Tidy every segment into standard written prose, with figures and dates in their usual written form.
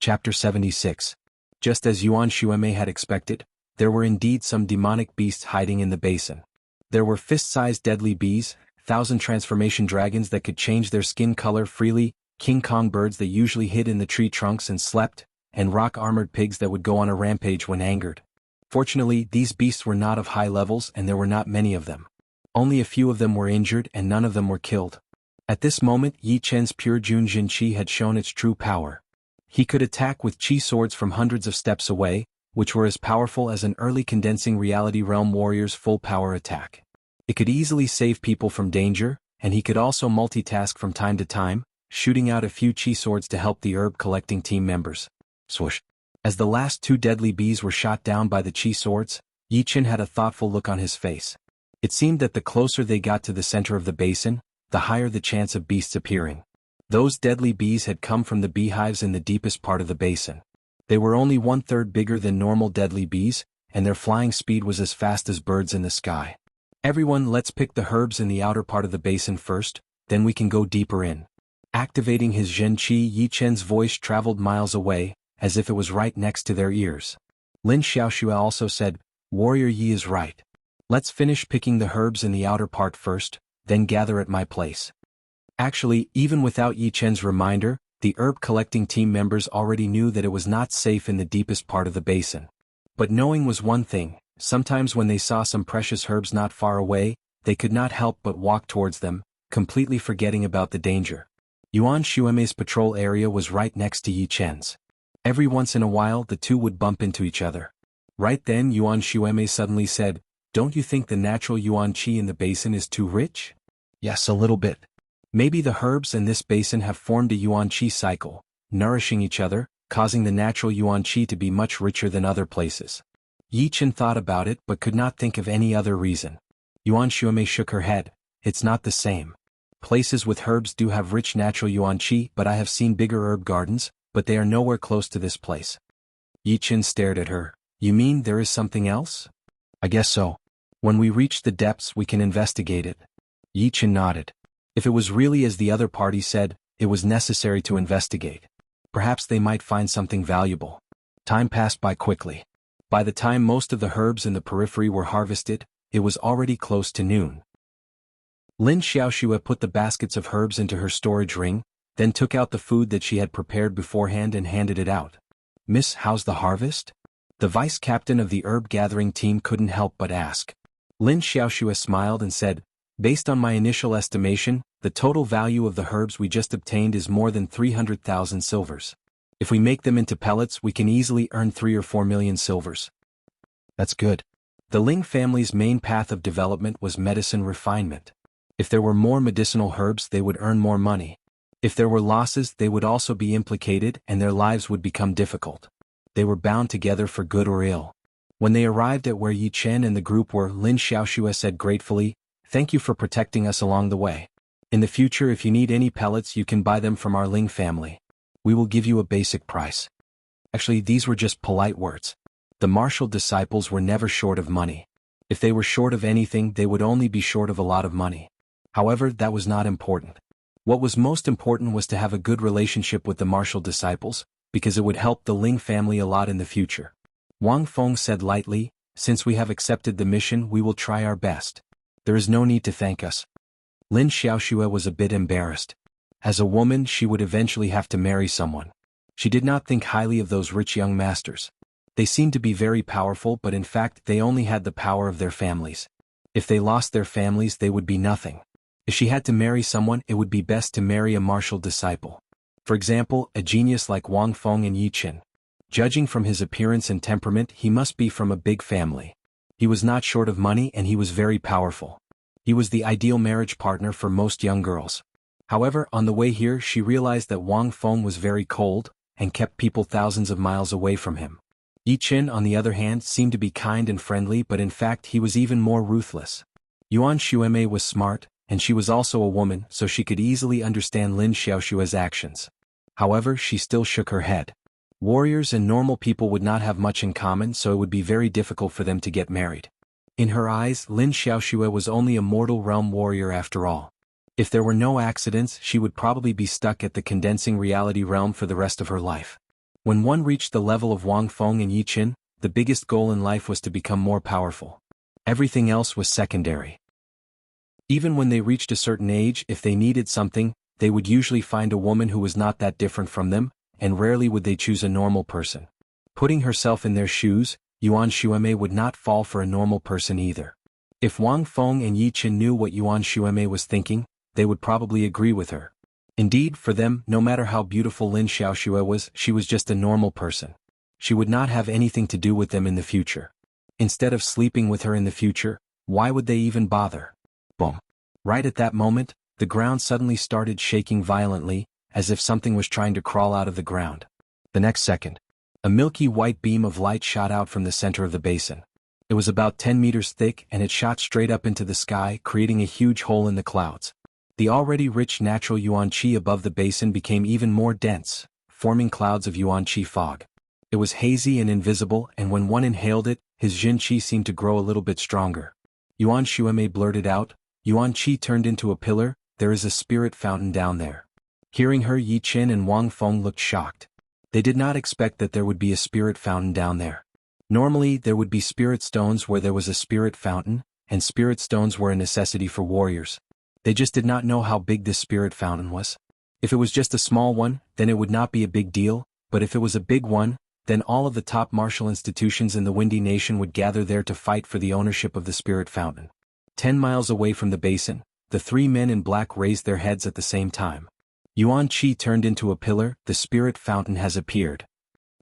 Chapter 76. Just as Yuan Shuemei had expected, there were indeed some demonic beasts hiding in the basin. There were fist-sized deadly bees, 1,000 transformation dragons that could change their skin color freely, King Kong birds that usually hid in the tree trunks and slept, and rock-armored pigs that would go on a rampage when angered. Fortunately, these beasts were not of high levels and there were not many of them. Only a few of them were injured and none of them were killed. At this moment, Yi Chen's pure Junjin Qi had shown its true power. He could attack with Qi swords from hundreds of steps away, which were as powerful as an early condensing reality realm warrior's full power attack. It could easily save people from danger, and he could also multitask from time to time, shooting out a few Qi swords to help the herb collecting team members. Swoosh. As the last 2 deadly bees were shot down by the Qi swords, Yi Chen had a thoughtful look on his face. It seemed that the closer they got to the center of the basin, the higher the chance of beasts appearing. Those deadly bees had come from the beehives in the deepest part of the basin. They were only 1/3 bigger than normal deadly bees, and their flying speed was as fast as birds in the sky. Everyone, let's pick the herbs in the outer part of the basin first, then we can go deeper in. Activating his Zhen Qi, Yi Chen's voice traveled miles away, as if it was right next to their ears. Lin Xiaoxue also said, Warrior Yi is right. Let's finish picking the herbs in the outer part first, then gather at my place. Actually, even without Yi Chen's reminder, the herb collecting team members already knew that it was not safe in the deepest part of the basin. But knowing was one thing. Sometimes when they saw some precious herbs not far away, they could not help but walk towards them, completely forgetting about the danger. Yuan Shuemei's patrol area was right next to Yi Chen's. Every once in a while the two would bump into each other. Right then Yuan Shuemei suddenly said, Don't you think the natural Yuan Qi in the basin is too rich? Yes, a little bit. Maybe the herbs in this basin have formed a Yuan Qi cycle, nourishing each other, causing the natural Yuan Qi to be much richer than other places. Yi Chen thought about it but could not think of any other reason. Yuan Shuemei shook her head. It's not the same. Places with herbs do have rich natural Yuan Qi, but I have seen bigger herb gardens, but they are nowhere close to this place. Yi Chen stared at her. You mean there is something else? I guess so. When we reach the depths we can investigate it. Yi Chen nodded. If it was really as the other party said, it was necessary to investigate. Perhaps they might find something valuable. Time passed by quickly. By the time most of the herbs in the periphery were harvested, it was already close to noon. Lin Xiaoxue put the baskets of herbs into her storage ring, then took out the food that she had prepared beforehand and handed it out. Miss, how's the harvest? The vice captain of the herb gathering team couldn't help but ask. Lin Xiaoxue smiled and said, Based on my initial estimation, the total value of the herbs we just obtained is more than 300,000 silvers. If we make them into pellets we can easily earn 3 or 4 million silvers. That's good. The Ling family's main path of development was medicine refinement. If there were more medicinal herbs they would earn more money. If there were losses they would also be implicated and their lives would become difficult. They were bound together for good or ill. When they arrived at where Yi Chen and the group were, Lin Xiaoxue said gratefully, Thank you for protecting us along the way. In the future if you need any pellets you can buy them from our Ling family. We will give you a basic price. Actually, these were just polite words. The martial disciples were never short of money. If they were short of anything they would only be short of a lot of money. However, that was not important. What was most important was to have a good relationship with the martial disciples, because it would help the Ling family a lot in the future. Wang Feng said lightly, Since we have accepted the mission we will try our best. There is no need to thank us. Lin Xiaoxue was a bit embarrassed. As a woman she would eventually have to marry someone. She did not think highly of those rich young masters. They seemed to be very powerful but in fact they only had the power of their families. If they lost their families they would be nothing. If she had to marry someone it would be best to marry a martial disciple. For example, a genius like Wang Feng and Yi Chen. Judging from his appearance and temperament he must be from a big family. He was not short of money and he was very powerful. He was the ideal marriage partner for most young girls. However, on the way here she realized that Wang Feng was very cold, and kept people thousands of miles away from him. Yi Chen on the other hand seemed to be kind and friendly but in fact he was even more ruthless. Yuan Shuemei was smart, and she was also a woman so she could easily understand Lin Xiaoxue's actions. However, she still shook her head. Warriors and normal people would not have much in common so it would be very difficult for them to get married. In her eyes Lin Xiaoxue was only a mortal realm warrior after all. If there were no accidents she would probably be stuck at the condensing reality realm for the rest of her life. When one reached the level of Wang Feng and Yi Qin, the biggest goal in life was to become more powerful. Everything else was secondary. Even when they reached a certain age, if they needed something, they would usually find a woman who was not that different from them, and rarely would they choose a normal person. Putting herself in their shoes, Yuan Shuemei would not fall for a normal person either. If Wang Feng and Yi Qin knew what Yuan Shuemei was thinking, they would probably agree with her. Indeed, for them, no matter how beautiful Lin Xiaoxue was, she was just a normal person. She would not have anything to do with them in the future. Instead of sleeping with her in the future, why would they even bother? Boom. Right at that moment, the ground suddenly started shaking violently, as if something was trying to crawl out of the ground. The next second, a milky white beam of light shot out from the center of the basin. It was about 10 meters thick and it shot straight up into the sky, creating a huge hole in the clouds. The already rich natural yuan qi above the basin became even more dense, forming clouds of yuan qi fog. It was hazy and invisible, and when one inhaled it, his jin qi seemed to grow a little bit stronger. Yuan Shuemei blurted out, "Yuan qi turned into a pillar, there is a spirit fountain down there." Hearing her, Yi Qin and Wang Feng looked shocked. They did not expect that there would be a spirit fountain down there. Normally, there would be spirit stones where there was a spirit fountain, and spirit stones were a necessity for warriors. They just did not know how big this spirit fountain was. If it was just a small one, then it would not be a big deal, but if it was a big one, then all of the top martial institutions in the Windy Nation would gather there to fight for the ownership of the spirit fountain. 10 miles away from the basin, the three men in black raised their heads at the same time. Yuan Qi turned into a pillar, the spirit fountain has appeared.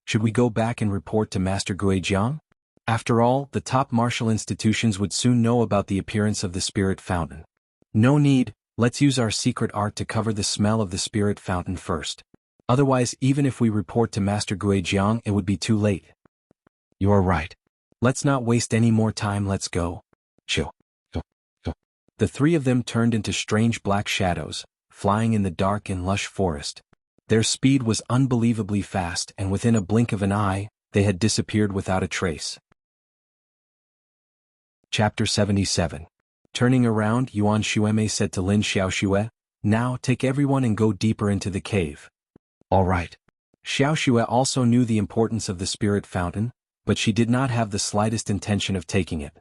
Should we go back and report to Master Guijiang? After all, the top martial institutions would soon know about the appearance of the spirit fountain. No need, let's use our secret art to cover the smell of the spirit fountain first. Otherwise, even if we report to Master Guijiang, it would be too late. You are right. Let's not waste any more time, let's go. Chill. The three of them turned into strange black shadows, flying in the dark and lush forest. Their speed was unbelievably fast, and within a blink of an eye, they had disappeared without a trace. Chapter 77. Turning around, Yuan Shuemei said to Lin Xiaoxue, "Now take everyone and go deeper into the cave." All right. Xiaoxue also knew the importance of the spirit fountain, but she did not have the slightest intention of taking it.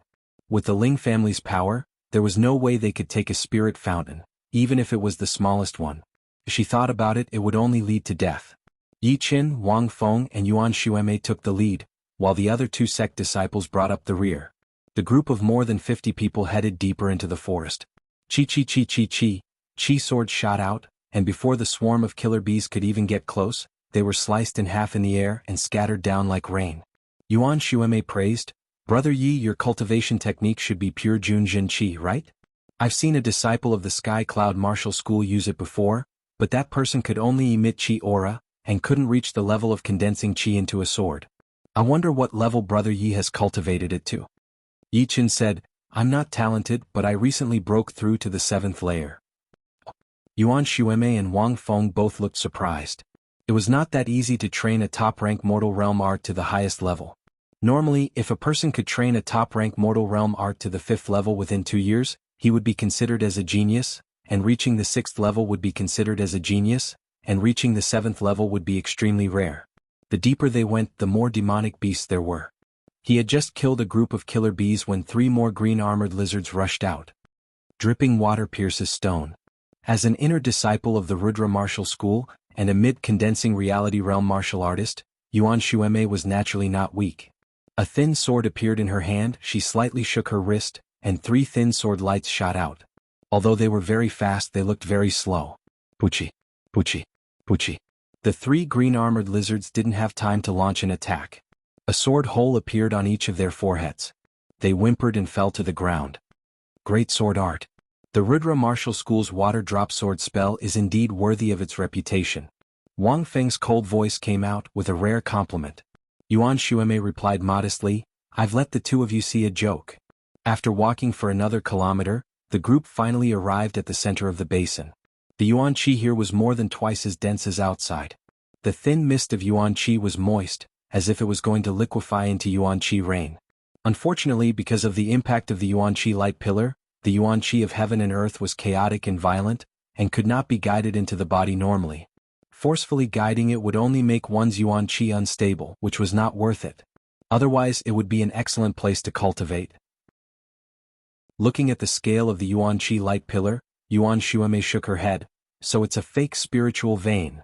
With the Ling family's power, there was no way they could take a spirit fountain, even if it was the smallest one. If she thought about it, it would only lead to death. Yi Qin, Wang Feng, and Yuan Shuemei took the lead, while the other two sect disciples brought up the rear. The group of more than 50 people headed deeper into the forest. Chi chi chi chi chi, chi swords shot out, and before the swarm of killer bees could even get close, they were sliced in half in the air and scattered down like rain. Yuan Shuemei praised, "Brother Yi, your cultivation technique should be pure Junjin Qi, right? I've seen a disciple of the Sky Cloud Martial School use it before, but that person could only emit Qi aura, and couldn't reach the level of condensing Qi into a sword. I wonder what level Brother Yi has cultivated it to." Yi Qin said, "I'm not talented, but I recently broke through to the 7th layer." Yuan Shuemei and Wang Feng both looked surprised. It was not that easy to train a top-rank mortal realm art to the highest level. Normally, if a person could train a top-rank mortal realm art to the 5th level within 2 years, he would be considered as a genius, and reaching the 6th level would be considered as a genius, and reaching the 7th level would be extremely rare. The deeper they went, the more demonic beasts there were. He had just killed a group of killer bees when 3 more green-armored lizards rushed out. Dripping water pierces stone. As an inner disciple of the Rudra martial school, and a mid-condensing reality realm martial artist, Yuan Shuemei was naturally not weak. A thin sword appeared in her hand, she slightly shook her wrist, and 3 thin sword lights shot out. Although they were very fast, they looked very slow. Puchi, puchi, puchi. The 3 green-armored lizards didn't have time to launch an attack. A sword hole appeared on each of their foreheads. They whimpered and fell to the ground. Great sword art. The Rudra martial school's water drop sword spell is indeed worthy of its reputation. Wang Feng's cold voice came out with a rare compliment. Yuan Shuemei replied modestly, "I've let the two of you see a joke." After walking for another kilometer, the group finally arrived at the center of the basin. The yuan qi here was more than twice as dense as outside. The thin mist of yuan qi was moist, as if it was going to liquefy into yuan qi rain. Unfortunately, because of the impact of the yuan qi light pillar, the yuan qi of heaven and earth was chaotic and violent, and could not be guided into the body normally. Forcefully guiding it would only make one's yuan qi unstable, which was not worth it. Otherwise, it would be an excellent place to cultivate. Looking at the scale of the yuan qi light pillar, Yuan Shuemei shook her head. So it's a fake spiritual vein.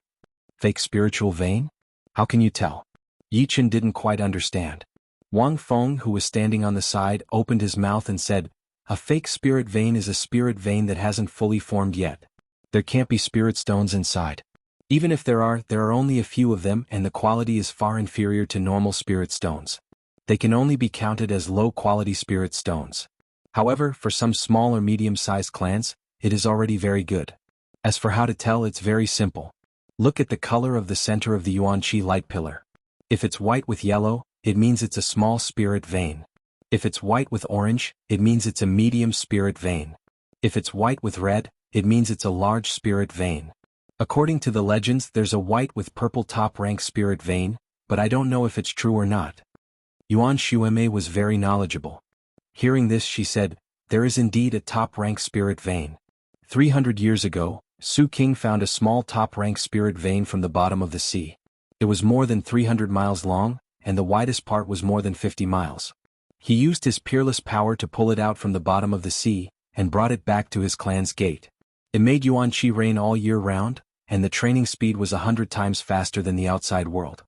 Fake spiritual vein? How can you tell? Yi Chen didn't quite understand. Wang Feng, who was standing on the side, opened his mouth and said, a fake spirit vein is a spirit vein that hasn't fully formed yet. There can't be spirit stones inside. Even if there are only a few of them, and the quality is far inferior to normal spirit stones. They can only be counted as low-quality spirit stones. However, for some small or medium-sized clans, it is already very good. As for how to tell, it's very simple. Look at the color of the center of the Yuan Qi light pillar. If it's white with yellow, it means it's a small spirit vein. If it's white with orange, it means it's a medium spirit vein. If it's white with red, it means it's a large spirit vein. According to the legends, there's a white with purple top-rank spirit vein, but I don't know if it's true or not. Yuan Shuemei was very knowledgeable. Hearing this, she said, there is indeed a top-rank spirit vein. 300 years ago, Su King found a small top-rank spirit vein from the bottom of the sea. It was more than 300 miles long, and the widest part was more than 50 miles. He used his peerless power to pull it out from the bottom of the sea, and brought it back to his clan's gate. It made Yuan Qi rain all year round, and the training speed was 100 times faster than the outside world.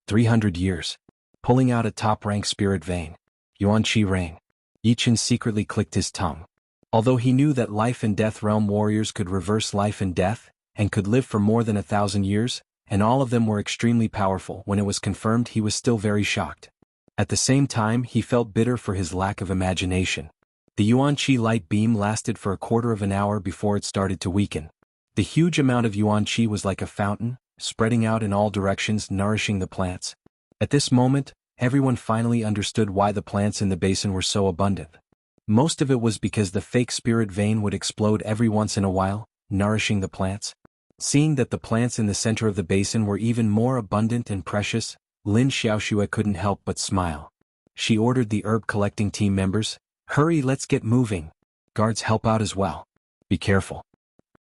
300 years. Pulling out a top-rank spirit vein. Yuan Qi rain. Yi Chen secretly clicked his tongue. Although he knew that life and death realm warriors could reverse life and death, and could live for more than 1,000 years, and all of them were extremely powerful, when it was confirmed, he was still very shocked. At the same time, he felt bitter for his lack of imagination. The Yuan Qi light beam lasted for a quarter of an hour before it started to weaken. The huge amount of Yuan Qi was like a fountain, spreading out in all directions, nourishing the plants. At this moment, everyone finally understood why the plants in the basin were so abundant. Most of it was because the fake spirit vein would explode every once in a while, nourishing the plants. Seeing that the plants in the center of the basin were even more abundant and precious, Lin Xiaoxue couldn't help but smile. She ordered the herb-collecting team members, hurry, let's get moving. Guards, help out as well. Be careful.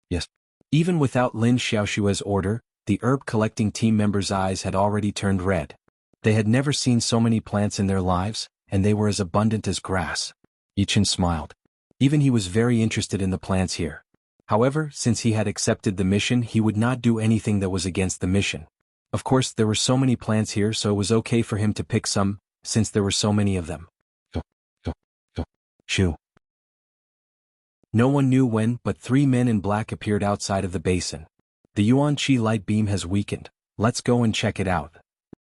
Yes. Even without Lin Xiaoxue's order, the herb-collecting team members' eyes had already turned red. They had never seen so many plants in their lives, and they were as abundant as grass. Yi Chen smiled. Even he was very interested in the plants here. However, since he had accepted the mission, he would not do anything that was against the mission. Of course, there were so many plants here, so it was okay for him to pick some, since there were so many of them. Shoo. No one knew when, but 3 men in black appeared outside of the basin. The Yuan Qi light beam has weakened. Let's go and check it out.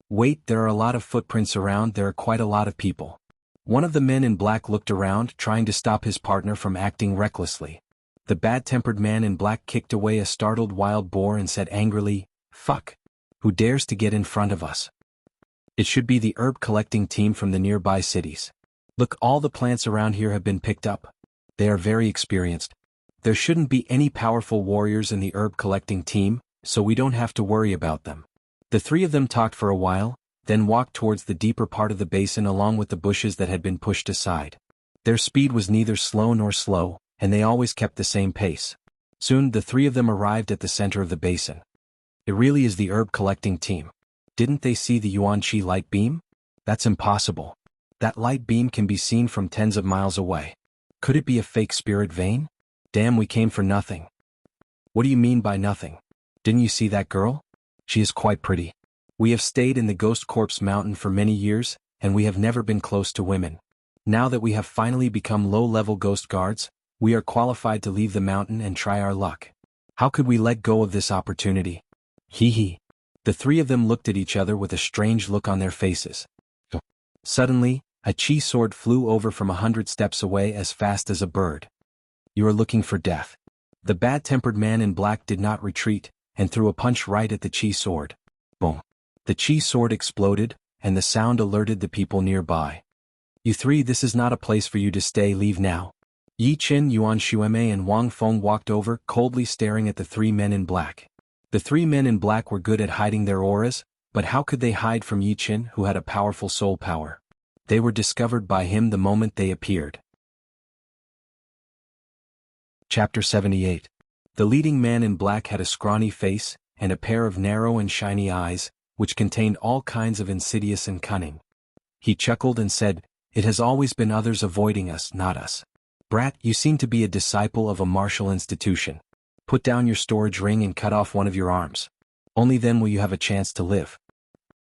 Wait, there are a lot of footprints around, there are quite a lot of people. One of the men in black looked around, trying to stop his partner from acting recklessly. The bad-tempered man in black kicked away a startled wild boar and said angrily, fuck. Who dares to get in front of us? It should be the herb-collecting team from the nearby cities. Look, all the plants around here have been picked up. They are very experienced. There shouldn't be any powerful warriors in the herb-collecting team, so we don't have to worry about them. The 3 of them talked for a while, then walked towards the deeper part of the basin along with the bushes that had been pushed aside. Their speed was neither slow nor slow, and they always kept the same pace. Soon the 3 of them arrived at the center of the basin. It really is the herb-collecting team. Didn't they see the Yuan Qi light beam? That's impossible. That light beam can be seen from tens of miles away. Could it be a fake spirit vein? Damn, we came for nothing. What do you mean by nothing? Didn't you see that girl? She is quite pretty. We have stayed in the Ghost Corpse Mountain for many years, and we have never been close to women. Now that we have finally become low-level ghost guards, we are qualified to leave the mountain and try our luck. How could we let go of this opportunity? Hee hee. The 3 of them looked at each other with a strange look on their faces. Suddenly, a chi sword flew over from 100 steps away as fast as a bird. You are looking for death. The bad-tempered man in black did not retreat, and threw a punch right at the chi sword. Boom. The chi sword exploded, and the sound alerted the people nearby. You 3, this is not a place for you to stay, leave now. Yi Chen, Yuan Shuemei and Wang Feng walked over, coldly staring at the 3 men in black. The 3 men in black were good at hiding their auras, but how could they hide from Yi Chen, who had a powerful soul power? They were discovered by him the moment they appeared. Chapter 78. The leading man in black had a scrawny face, and a pair of narrow and shiny eyes, which contained all kinds of insidious and cunning. He chuckled and said, "It has always been others avoiding us, not us. Brat, you seem to be a disciple of a martial institution. Put down your storage ring and cut off one of your arms. Only then will you have a chance to live."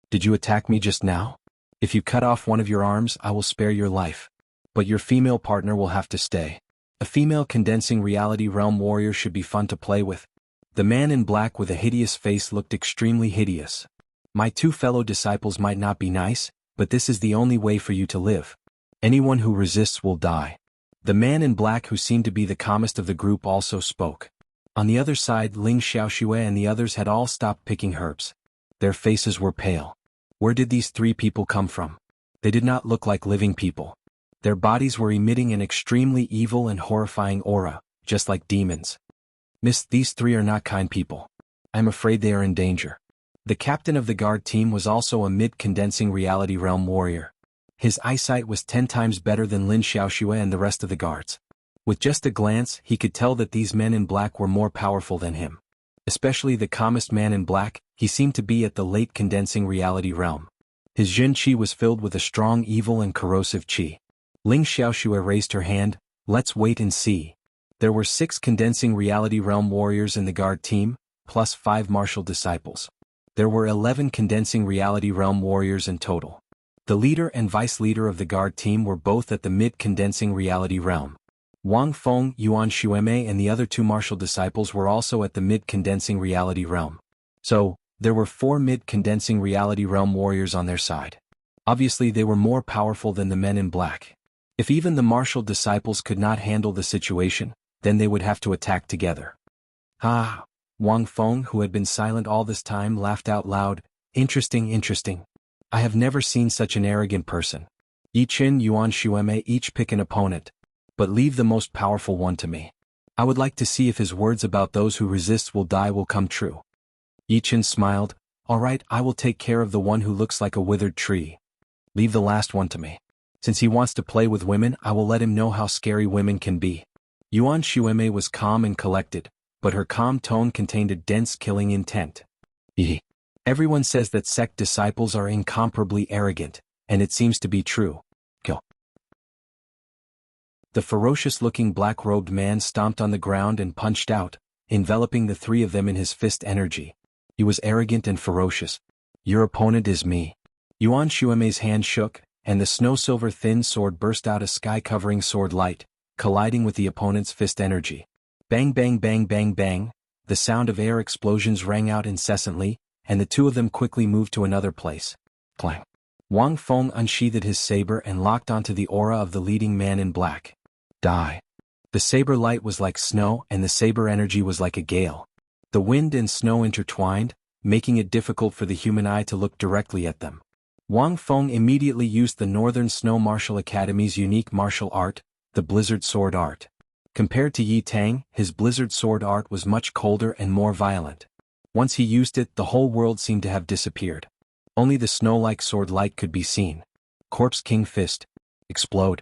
"Did you attack me just now? If you cut off one of your arms, I will spare your life. But your female partner will have to stay. A female condensing reality realm warrior should be fun to play with." The man in black with a hideous face looked extremely hideous. "My two fellow disciples might not be nice, but this is the only way for you to live. Anyone who resists will die." The man in black, who seemed to be the calmest of the group, also spoke. On the other side, Ling Xiaoxue and the others had all stopped picking herbs. Their faces were pale. Where did these three people come from? They did not look like living people. Their bodies were emitting an extremely evil and horrifying aura, just like demons. "Miss, these three are not kind people. I'm afraid they are in danger." The captain of the guard team was also a mid-condensing reality realm warrior. His eyesight was 10 times better than Lin Xiaoxue and the rest of the guards. With just a glance, he could tell that these men in black were more powerful than him. Especially the calmest man in black, he seemed to be at the late condensing reality realm. His Jin Qi was filled with a strong evil and corrosive qi. Ling Xiaoxue raised her hand. "Let's wait and see." There were 6 condensing reality realm warriors in the guard team, plus 5 martial disciples. There were 11 condensing reality realm warriors in total. The leader and vice leader of the guard team were both at the mid-condensing reality realm. Wang Feng, Yuan Xueme and the other 2 martial disciples were also at the mid-condensing reality realm. So, there were 4 mid-condensing reality realm warriors on their side. Obviously they were more powerful than the men in black. If even the martial disciples could not handle the situation, then they would have to attack together. "Ah!" Wang Feng, who had been silent all this time, laughed out loud. Interesting. I have never seen such an arrogant person. Yi Qin, Yuan Xueme, each pick an opponent. But leave the most powerful one to me. I would like to see if his words about those who resist will die will come true." Yi Qin smiled. "All right, I will take care of the one who looks like a withered tree. Leave the last one to me. Since he wants to play with women, I will let him know how scary women can be." Yuan Xueme was calm and collected, but her calm tone contained a dense killing intent. Everyone says that sect disciples are incomparably arrogant, and it seems to be true. Kill. The ferocious-looking black-robed man stomped on the ground and punched out, enveloping the 3 of them in his fist energy. He was arrogant and ferocious. "Your opponent is me." Yuan Xueme's hand shook, and the snow-silver thin sword burst out a sky-covering sword light, colliding with the opponent's fist energy. Bang bang bang bang bang, the sound of air explosions rang out incessantly, and the 2 of them quickly moved to another place. Clang. Wang Feng unsheathed his saber and locked onto the aura of the leading man in black. Die. The saber light was like snow and the saber energy was like a gale. The wind and snow intertwined, making it difficult for the human eye to look directly at them. Wang Feng immediately used the Northern Snow Martial Academy's unique martial art, the Blizzard Sword Art. Compared to Yi Tang, his Blizzard Sword Art was much colder and more violent. Once he used it, the whole world seemed to have disappeared. Only the snow-like sword light could be seen. Corpse King Fist. Explode.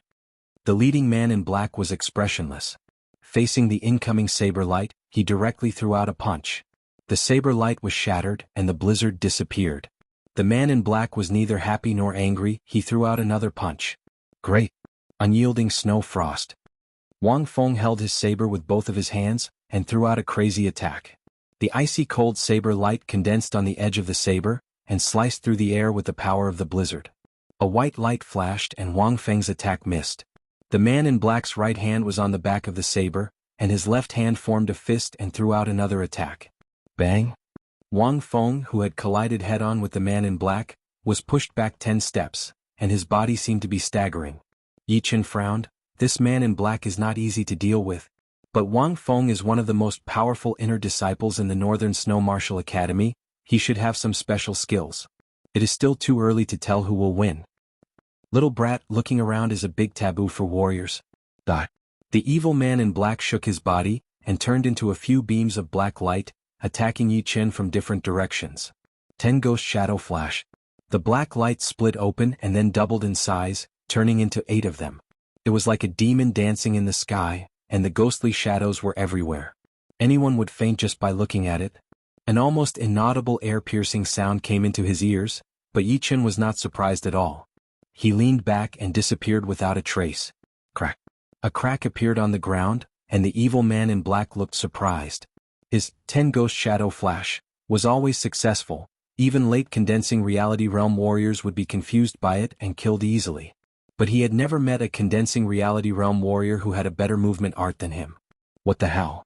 The leading man in black was expressionless. Facing the incoming saber light, he directly threw out a punch. The saber light was shattered and the blizzard disappeared. The man in black was neither happy nor angry. He threw out another punch. Great. Unyielding snow frost. Wang Feng held his saber with both of his hands and threw out a crazy attack. The icy cold saber light condensed on the edge of the saber and sliced through the air with the power of the blizzard. A white light flashed and Wang Feng's attack missed. The man in black's right hand was on the back of the saber, and his left hand formed a fist and threw out another attack. Bang! Wang Feng, who had collided head-on with the man in black, was pushed back 10 steps, and his body seemed to be staggering. Yi Qin frowned. This man in black is not easy to deal with. But Wang Feng is one of the most powerful inner disciples in the Northern Snow Martial Academy. He should have some special skills. It is still too early to tell who will win. Little brat, looking around is a big taboo for warriors. The evil man in black shook his body, and turned into a few beams of black light, attacking Yi Qin from different directions. 10 Ghost Shadow Flash. The black light split open and then doubled in size, turning into 8 of them. It was like a demon dancing in the sky, and the ghostly shadows were everywhere. Anyone would faint just by looking at it. An almost inaudible air-piercing sound came into his ears, but Yi Chen was not surprised at all. He leaned back and disappeared without a trace. Crack. A crack appeared on the ground, and the evil man in black looked surprised. His 10 Ghost Shadow Flash was always successful. Even late condensing reality realm warriors would be confused by it and killed easily. But he had never met a condensing reality realm warrior who had a better movement art than him. What the hell?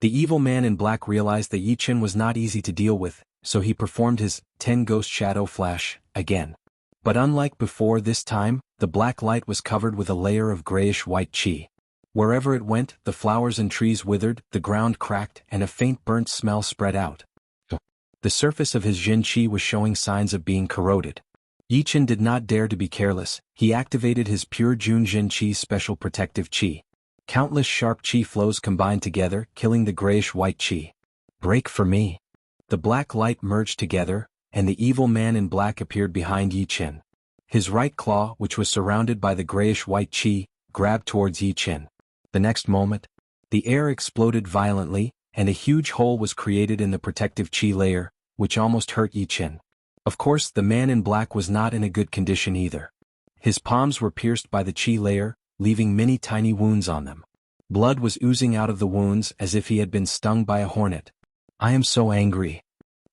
The evil man in black realized that Yi Chen was not easy to deal with, so he performed his 10 Ghost Shadow Flash again. But unlike before, this time, the black light was covered with a layer of grayish-white qi. Wherever it went, the flowers and trees withered, the ground cracked, and a faint burnt smell spread out. The surface of his Jin Qi was showing signs of being corroded. Yi Chen did not dare to be careless. He activated his pure Jun Jin Qi special protective qi. Countless sharp qi flows combined together, killing the grayish-white qi. Break for me. The black light merged together, and the evil man in black appeared behind Yi Chen. His right claw, which was surrounded by the grayish-white qi, grabbed towards Yi Chen. The next moment, the air exploded violently, and a huge hole was created in the protective qi layer, which almost hurt Yi Chen. Of course, the man in black was not in a good condition either. His palms were pierced by the qi layer, leaving many tiny wounds on them. Blood was oozing out of the wounds as if he had been stung by a hornet. I am so angry.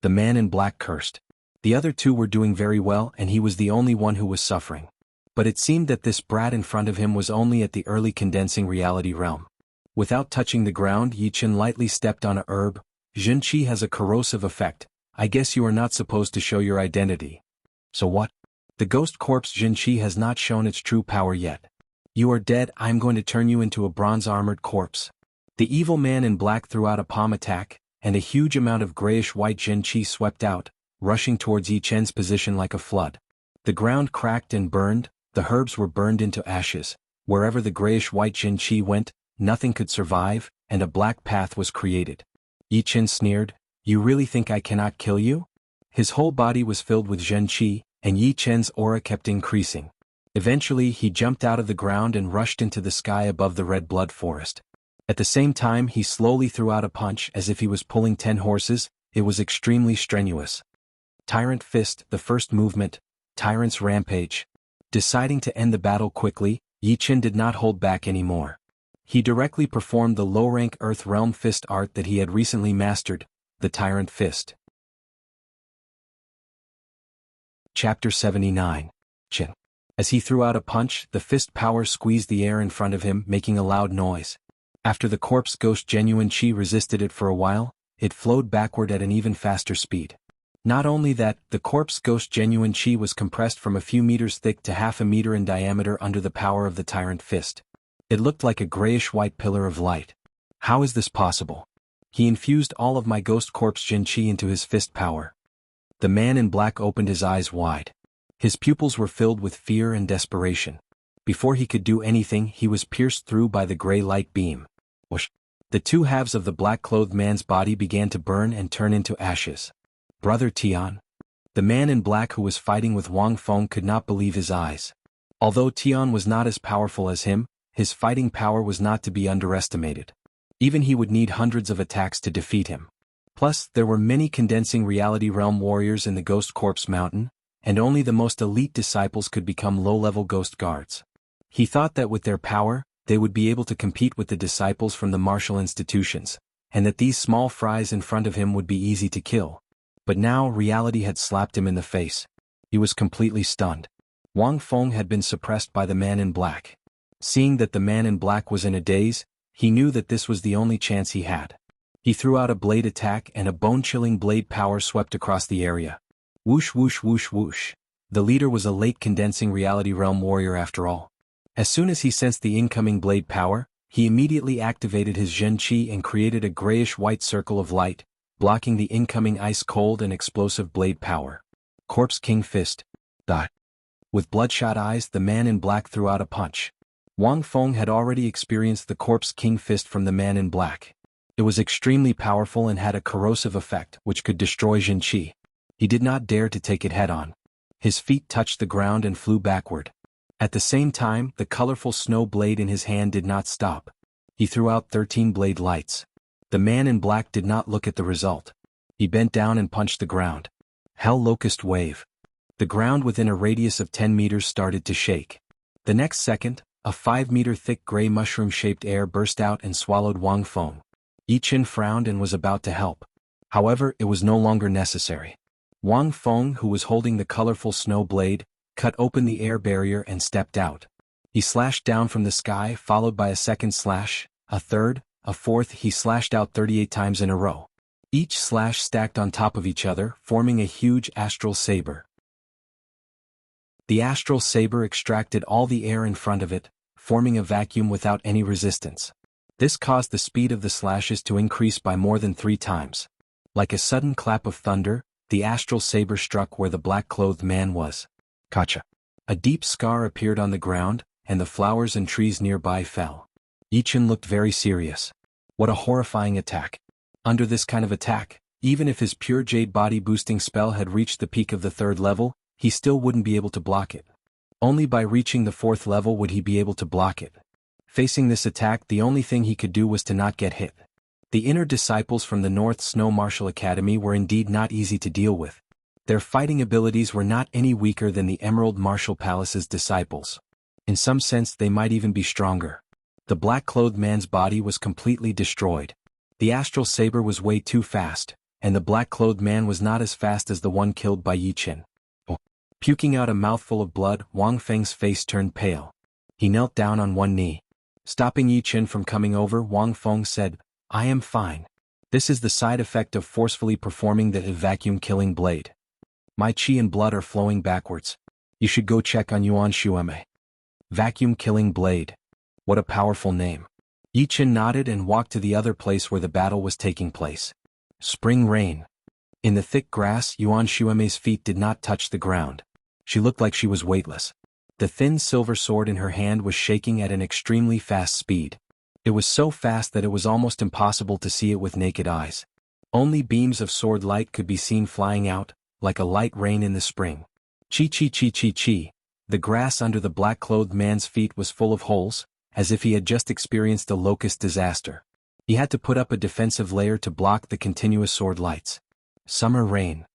The man in black cursed. The other two were doing very well and he was the only one who was suffering. But it seemed that this brat in front of him was only at the early condensing reality realm. Without touching the ground, Yi Chen lightly stepped on a herb. Jin Qi has a corrosive effect. I guess you are not supposed to show your identity. So what? The ghost corpse Jin Qi has not shown its true power yet. You are dead. I am going to turn you into a bronze-armored corpse. The evil man in black threw out a palm attack, and a huge amount of grayish-white Jin Qi swept out, rushing towards Yi Chen's position like a flood. The ground cracked and burned, the herbs were burned into ashes. Wherever the grayish-white Jin Qi went, nothing could survive, and a black path was created. Yi Chen sneered, "You really think I cannot kill you?" His whole body was filled with Jin Qi, and Yi Chen's aura kept increasing. Eventually he jumped out of the ground and rushed into the sky above the red blood forest. At the same time he slowly threw out a punch as if he was pulling 10 horses. It was extremely strenuous. Tyrant Fist, the first movement, Tyrant's Rampage. Deciding to end the battle quickly, Yi Chen did not hold back anymore. He directly performed the low-rank Earth Realm Fist art that he had recently mastered, the Tyrant Fist. Chapter 79. Chin. As he threw out a punch, the fist power squeezed the air in front of him, making a loud noise. After the corpse ghost genuine qi resisted it for a while, it flowed backward at an even faster speed. Not only that, the corpse ghost genuine qi was compressed from a few meters thick to half a meter in diameter under the power of the Tyrant Fist. It looked like a grayish-white pillar of light. How is this possible? He infused all of my ghost corpse Jin Qi into his fist power. The man in black opened his eyes wide. His pupils were filled with fear and desperation. Before he could do anything, he was pierced through by the gray light beam. Whoosh! The two halves of the black-clothed man's body began to burn and turn into ashes. Brother Tian. The man in black who was fighting with Wang Feng could not believe his eyes. Although Tian was not as powerful as him, his fighting power was not to be underestimated. Even he would need hundreds of attacks to defeat him. Plus, there were many condensing reality realm warriors in the Ghost Corpse Mountain, and only the most elite disciples could become low-level ghost guards. He thought that with their power, they would be able to compete with the disciples from the martial institutions, and that these small fries in front of him would be easy to kill. But now reality had slapped him in the face. He was completely stunned. Wang Feng had been suppressed by the man in black. Seeing that the man in black was in a daze, he knew that this was the only chance he had. He threw out a blade attack and a bone-chilling blade power swept across the area. Whoosh whoosh whoosh whoosh. The leader was a late condensing reality realm warrior after all. As soon as he sensed the incoming blade power, he immediately activated his Zhen Qi and created a grayish-white circle of light, blocking the incoming ice-cold and explosive blade power. Corpse King Fist. Dot. With bloodshot eyes, the man in black threw out a punch. Wang Feng had already experienced the Corpse King Fist from the man in black. It was extremely powerful and had a corrosive effect which could destroy Zhen Qi. He did not dare to take it head-on. His feet touched the ground and flew backward. At the same time, the colorful snow blade in his hand did not stop. He threw out 13 blade lights. The man in black did not look at the result. He bent down and punched the ground. Hell Locust Wave. The ground within a radius of 10 meters started to shake. The next second, a 5-meter thick gray mushroom-shaped air burst out and swallowed Wang Feng. Yi Qin frowned and was about to help. However, it was no longer necessary. Wang Feng, who was holding the colorful snow blade, cut open the air barrier and stepped out. He slashed down from the sky, followed by a second slash, a third, a fourth. He slashed out 38 times in a row. Each slash stacked on top of each other, forming a huge astral saber. The astral saber extracted all the air in front of it, forming a vacuum without any resistance. This caused the speed of the slashes to increase by more than 3 times. Like a sudden clap of thunder, the astral saber struck where the black-clothed man was. Kacha. A deep scar appeared on the ground, and the flowers and trees nearby fell. Yi Qin looked very serious. What a horrifying attack. Under this kind of attack, even if his pure jade body-boosting spell had reached the peak of the 3rd level, he still wouldn't be able to block it. Only by reaching the 4th level would he be able to block it. Facing this attack, the only thing he could do was to not get hit. The inner disciples from the North Snow Martial Academy were indeed not easy to deal with. Their fighting abilities were not any weaker than the Emerald Martial Palace's disciples. In some sense, they might even be stronger. The black-clothed man's body was completely destroyed. The astral saber was way too fast, and the black-clothed man was not as fast as the one killed by Yi Qin. Puking out a mouthful of blood, Wang Feng's face turned pale. He knelt down on one knee. Stopping Yi Qin from coming over, Wang Feng said, "I am fine. This is the side effect of forcefully performing the vacuum-killing blade. My chi and blood are flowing backwards. You should go check on Yuan Xueme." Vacuum-killing blade. What a powerful name. Yi Qin nodded and walked to the other place where the battle was taking place. Spring rain. In the thick grass, Yuan Xueme's feet did not touch the ground. She looked like she was weightless. The thin silver sword in her hand was shaking at an extremely fast speed. It was so fast that it was almost impossible to see it with naked eyes. Only beams of sword light could be seen flying out, like a light rain in the spring. Chi chi chi chi chi. The grass under the black-clothed man's feet was full of holes, as if he had just experienced a locust disaster. He had to put up a defensive layer to block the continuous sword lights. Summer rain.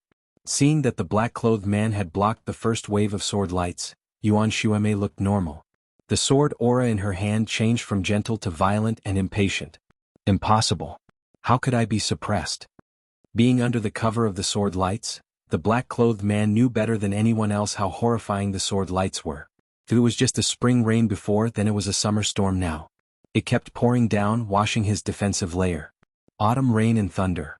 Seeing that the black-clothed man had blocked the first wave of sword lights, Yuan Xueme looked normal. The sword aura in her hand changed from gentle to violent and impatient. Impossible. How could I be suppressed? Being under the cover of the sword lights, the black-clothed man knew better than anyone else how horrifying the sword lights were. If it was just a spring rain before, then it was a summer storm now. It kept pouring down, washing his defensive layer. Autumn rain and thunder.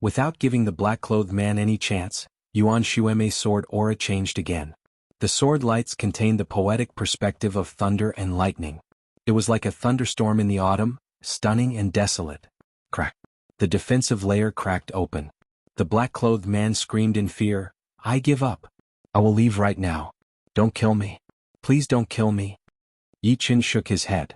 Without giving the black-clothed man any chance, Yuan Xueme's sword aura changed again. The sword lights contained the poetic perspective of thunder and lightning. It was like a thunderstorm in the autumn, stunning and desolate. Crack. The defensive layer cracked open. The black-clothed man screamed in fear, "I give up. I will leave right now. Don't kill me. Please don't kill me." Yi Qin shook his head.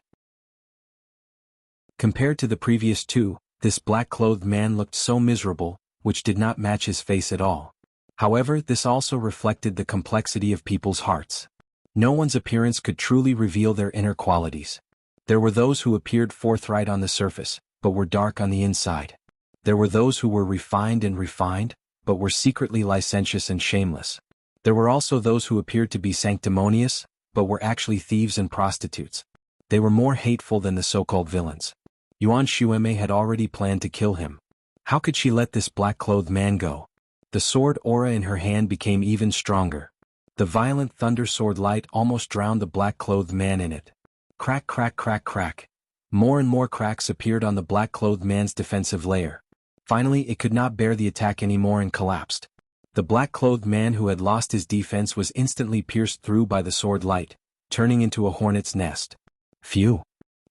Compared to the previous 2, this black-clothed man looked so miserable, which did not match his face at all. However, this also reflected the complexity of people's hearts. No one's appearance could truly reveal their inner qualities. There were those who appeared forthright on the surface, but were dark on the inside. There were those who were refined, but were secretly licentious and shameless. There were also those who appeared to be sanctimonious, but were actually thieves and prostitutes. They were more hateful than the so-called villains. Yuan Xueme had already planned to kill him. How could she let this black-clothed man go? The sword aura in her hand became even stronger. The violent thunder sword light almost drowned the black-clothed man in it. Crack crack crack crack. More and more cracks appeared on the black-clothed man's defensive layer. Finally, it could not bear the attack anymore and collapsed. The black-clothed man who had lost his defense was instantly pierced through by the sword light, turning into a hornet's nest. Phew!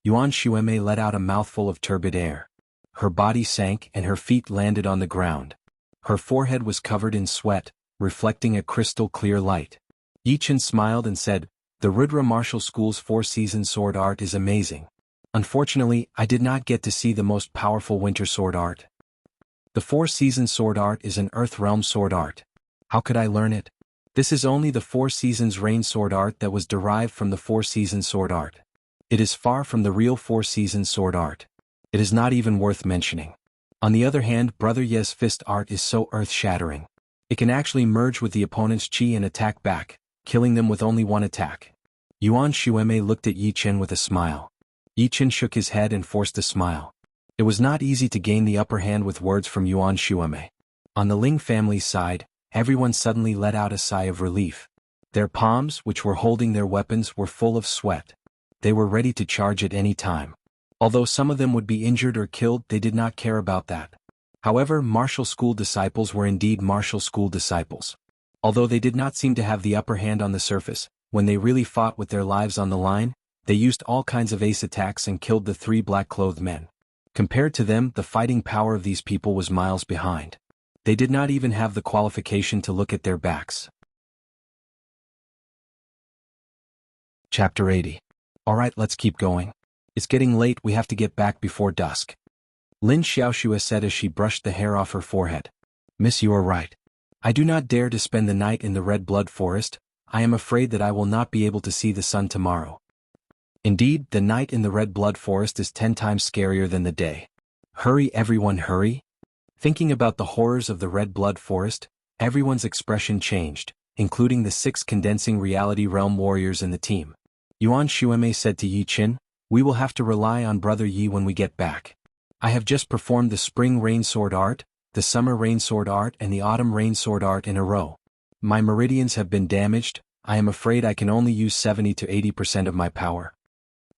Yuan Xueme let out a mouthful of turbid air. Her body sank and her feet landed on the ground. Her forehead was covered in sweat, reflecting a crystal-clear light. Yi Qin smiled and said, "The Rudra Martial School's 4-season sword art is amazing. Unfortunately, I did not get to see the most powerful winter sword art. The 4-season sword art is an Earth Realm sword art. How could I learn it? This is only the 4 seasons rain sword art that was derived from the 4-season sword art. It is far from the real 4-season sword art. It is not even worth mentioning. On the other hand, Brother Ye's fist art is so earth-shattering. It can actually merge with the opponent's chi and attack back, killing them with only one attack. Yuan Shuemei looked at Yi Chen with a smile. Yi Chen shook his head and forced a smile. It was not easy to gain the upper hand with words from Yuan Shuemei. On the Ling family's side, everyone suddenly let out a sigh of relief. Their palms, which were holding their weapons, were full of sweat. They were ready to charge at any time. Although some of them would be injured or killed, they did not care about that. However, martial school disciples were indeed martial school disciples. Although they did not seem to have the upper hand on the surface, when they really fought with their lives on the line, they used all kinds of ace attacks and killed the 3 black-clothed men. Compared to them, the fighting power of these people was miles behind. They did not even have the qualification to look at their backs. Chapter 80. Alright, let's keep going. It's getting late, we have to get back before dusk. Lin Xiaoxue said as she brushed the hair off her forehead. Miss, you are right. I do not dare to spend the night in the Red Blood Forest. I am afraid that I will not be able to see the sun tomorrow. Indeed, the night in the Red Blood Forest is 10 times scarier than the day. Hurry, everyone, hurry. Thinking about the horrors of the Red Blood Forest, everyone's expression changed, including the 6 condensing reality realm warriors in the team. Yuan Shuemei said to Yi Chen, we will have to rely on Brother Yi when we get back. I have just performed the Spring Rain Sword art, the Summer Rain Sword art and the Autumn Rain Sword art in a row. My meridians have been damaged. I am afraid I can only use 70 to 80% of my power.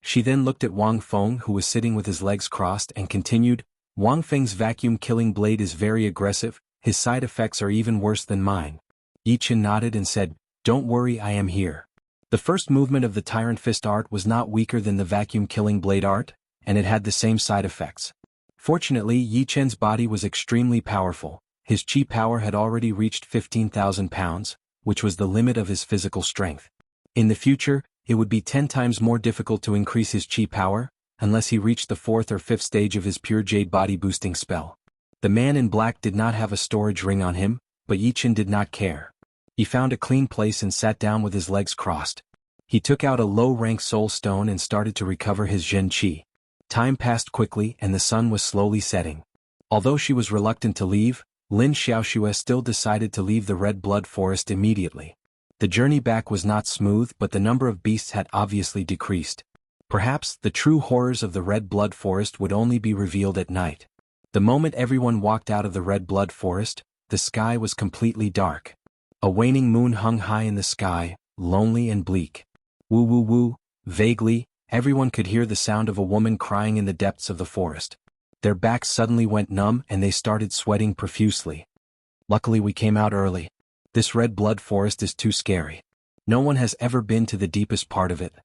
She then looked at Wang Feng, who was sitting with his legs crossed, and continued, Wang Feng's vacuum-killing blade is very aggressive, his side effects are even worse than mine. Yi Chen nodded and said, don't worry, I am here. The first movement of the Tyrant Fist art was not weaker than the vacuum-killing blade art, and it had the same side effects. Fortunately, Yi Chen's body was extremely powerful. His chi power had already reached 15,000 pounds, which was the limit of his physical strength. In the future, it would be 10 times more difficult to increase his chi power, unless he reached the 4th or 5th stage of his pure jade body boosting spell. The man in black did not have a storage ring on him, but Yi Chen did not care. He found a clean place and sat down with his legs crossed. He took out a low-rank soul stone and started to recover his Zhen Qi. Time passed quickly and the sun was slowly setting. Although she was reluctant to leave, Lin Xiaoxue still decided to leave the Red Blood Forest immediately. The journey back was not smooth, but the number of beasts had obviously decreased. Perhaps the true horrors of the Red Blood Forest would only be revealed at night. The moment everyone walked out of the Red Blood Forest, the sky was completely dark. A waning moon hung high in the sky, lonely and bleak. Woo woo woo, vaguely, everyone could hear the sound of a woman crying in the depths of the forest. Their backs suddenly went numb and they started sweating profusely. Luckily we came out early. This Red Blood Forest is too scary. No one has ever been to the deepest part of it.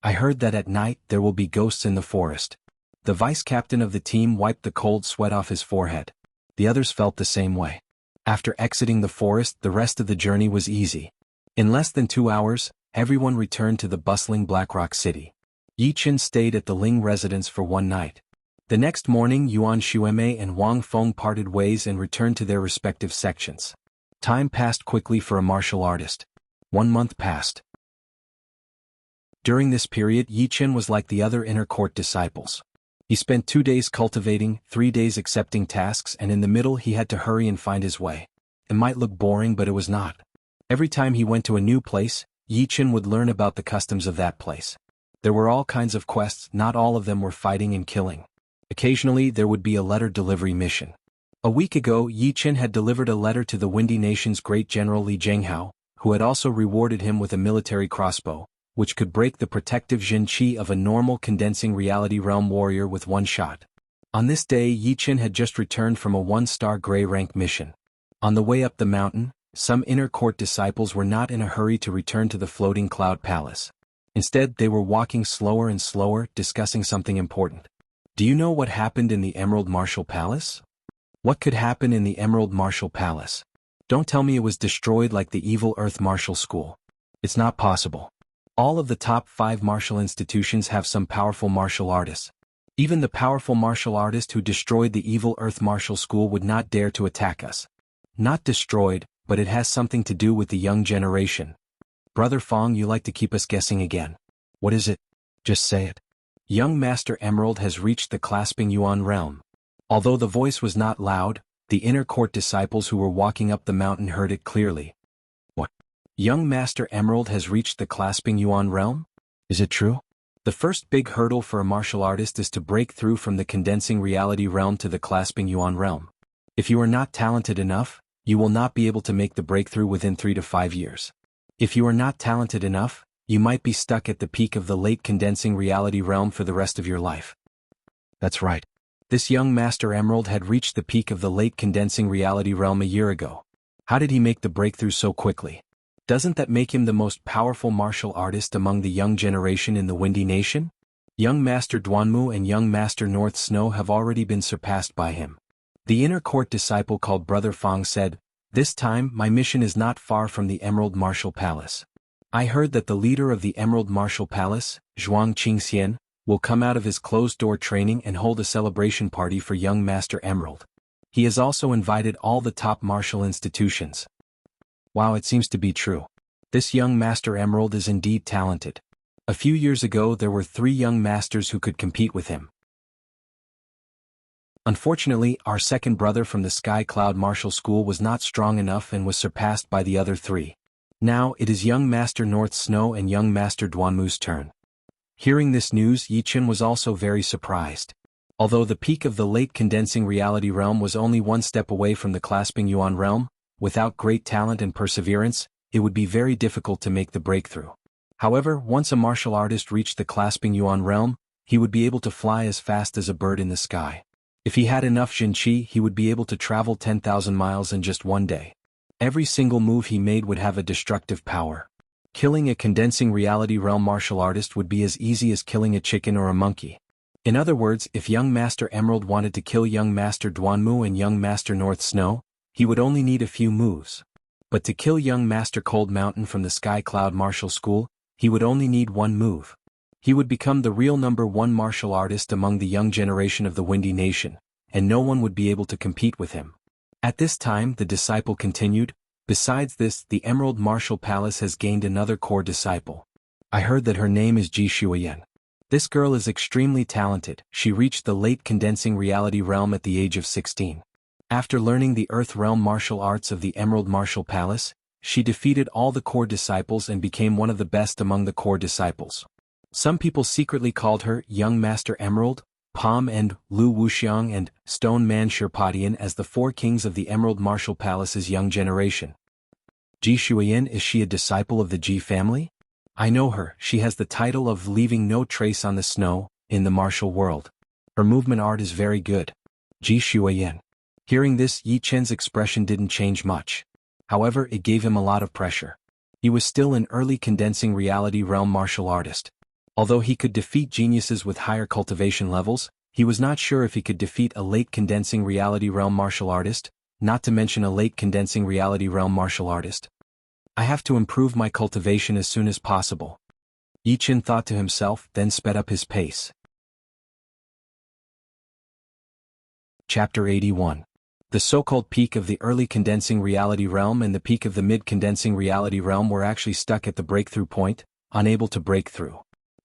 I heard that at night there will be ghosts in the forest. The vice-captain of the team wiped the cold sweat off his forehead. The others felt the same way. After exiting the forest, the rest of the journey was easy. In less than 2 hours, everyone returned to the bustling Blackrock City. Yi Chen stayed at the Ling residence for one night. The next morning, Yuan Shuemei and Wang Feng parted ways and returned to their respective sections. Time passed quickly for a martial artist. 1 month passed. During this period, Yi Chen was like the other inner court disciples. He spent 2 days cultivating, 3 days accepting tasks, and in the middle he had to hurry and find his way. It might look boring, but it was not. Every time he went to a new place, Yi Chen would learn about the customs of that place. There were all kinds of quests, not all of them were fighting and killing. Occasionally there would be a letter delivery mission. A week ago, Yi Chen had delivered a letter to the Windy Nation's great general Li Jianghu, who had also rewarded him with a military crossbow, which could break the protective Zhen Qi of a normal condensing reality realm warrior with one shot. On this day, Yi Chen had just returned from a 1-star gray rank mission. On the way up the mountain, some inner court disciples were not in a hurry to return to the floating cloud palace. Instead, they were walking slower and slower, discussing something important. Do you know what happened in the Emerald Martial Palace? What could happen in the Emerald Martial Palace? Don't tell me it was destroyed like the evil Earth Martial School. It's not possible. All of the top 5 martial institutions have some powerful martial artists. Even the powerful martial artist who destroyed the evil Earth Martial School would not dare to attack us. Not destroyed, but it has something to do with the young generation. Brother Fong, you like to keep us guessing again. What is it? Just say it. Young Master Emerald has reached the Clasping Yuan realm. Although the voice was not loud, the inner court disciples who were walking up the mountain heard it clearly. What? Young Master Emerald has reached the Clasping Yuan realm? Is it true? The first big hurdle for a martial artist is to break through from the condensing reality realm to the Clasping Yuan realm. If you are not talented enough, you will not be able to make the breakthrough within 3 to 5 years. If you are not talented enough, you might be stuck at the peak of the late condensing reality realm for the rest of your life. That's right. This young Master Emerald had reached the peak of the late condensing reality realm a year ago. How did he make the breakthrough so quickly? Doesn't that make him the most powerful martial artist among the young generation in the Windy Nation? Young Master Duanmu and young Master North Snow have already been surpassed by him. The inner court disciple called Brother Fong said, "This time my mission is not far from the Emerald Martial Palace. I heard that the leader of the Emerald Martial Palace, Zhuang Qingxian, will come out of his closed-door training and hold a celebration party for young Master Emerald. He has also invited all the top martial institutions." Wow, it seems to be true. This young Master Emerald is indeed talented. A few years ago there were 3 young masters who could compete with him. Unfortunately, our second brother from the Sky Cloud Martial School was not strong enough and was surpassed by the other 3. Now it is young Master North Snow and young Master Duanmu's turn. Hearing this news, Yichen was also very surprised. Although the peak of the late condensing reality realm was only 1 step away from the Clasping Yuan realm, without great talent and perseverance, it would be very difficult to make the breakthrough. However, once a martial artist reached the Clasping Yuan realm, he would be able to fly as fast as a bird in the sky. If he had enough Jinqi, he would be able to travel 10,000 miles in just 1 day. Every single move he made would have a destructive power. Killing a condensing reality realm martial artist would be as easy as killing a chicken or a monkey. In other words, if young Master Emerald wanted to kill young Master Duanmu and young Master North Snow, he would only need a few moves. But to kill young Master Cold Mountain from the Sky Cloud Martial School, he would only need 1 move. He would become the real #1 martial artist among the young generation of the Windy Nation, and no one would be able to compete with him. At this time, the disciple continued, "Besides this, the Emerald Martial Palace has gained another core disciple. I heard that her name is Ji Shuiyan. This girl is extremely talented. She reached the late condensing reality realm at the age of 16. After learning the Earth Realm martial arts of the Emerald Martial Palace, she defeated all the core disciples and became one of the best among the core disciples. Some people secretly called her Young Master Emerald, Palm and Lu Wuxiang and Stone Man Shirpadian as the 4 kings of the Emerald Martial Palace's young generation." Ji Shuiyan, is she a disciple of the Ji family? I know her. She has the title of leaving no trace on the snow, in the martial world. Her movement art is very good. Ji Shuiyan. Hearing this, Yi Chen's expression didn't change much. However, it gave him a lot of pressure. He was still an early condensing reality realm martial artist. Although he could defeat geniuses with higher cultivation levels, he was not sure if he could defeat a late condensing reality realm martial artist, not to mention a late condensing reality realm martial artist. I have to improve my cultivation as soon as possible. Yi Chen thought to himself, then sped up his pace. Chapter 81. The so-called peak of the early condensing reality realm and the peak of the mid-condensing reality realm were actually stuck at the breakthrough point, unable to break through.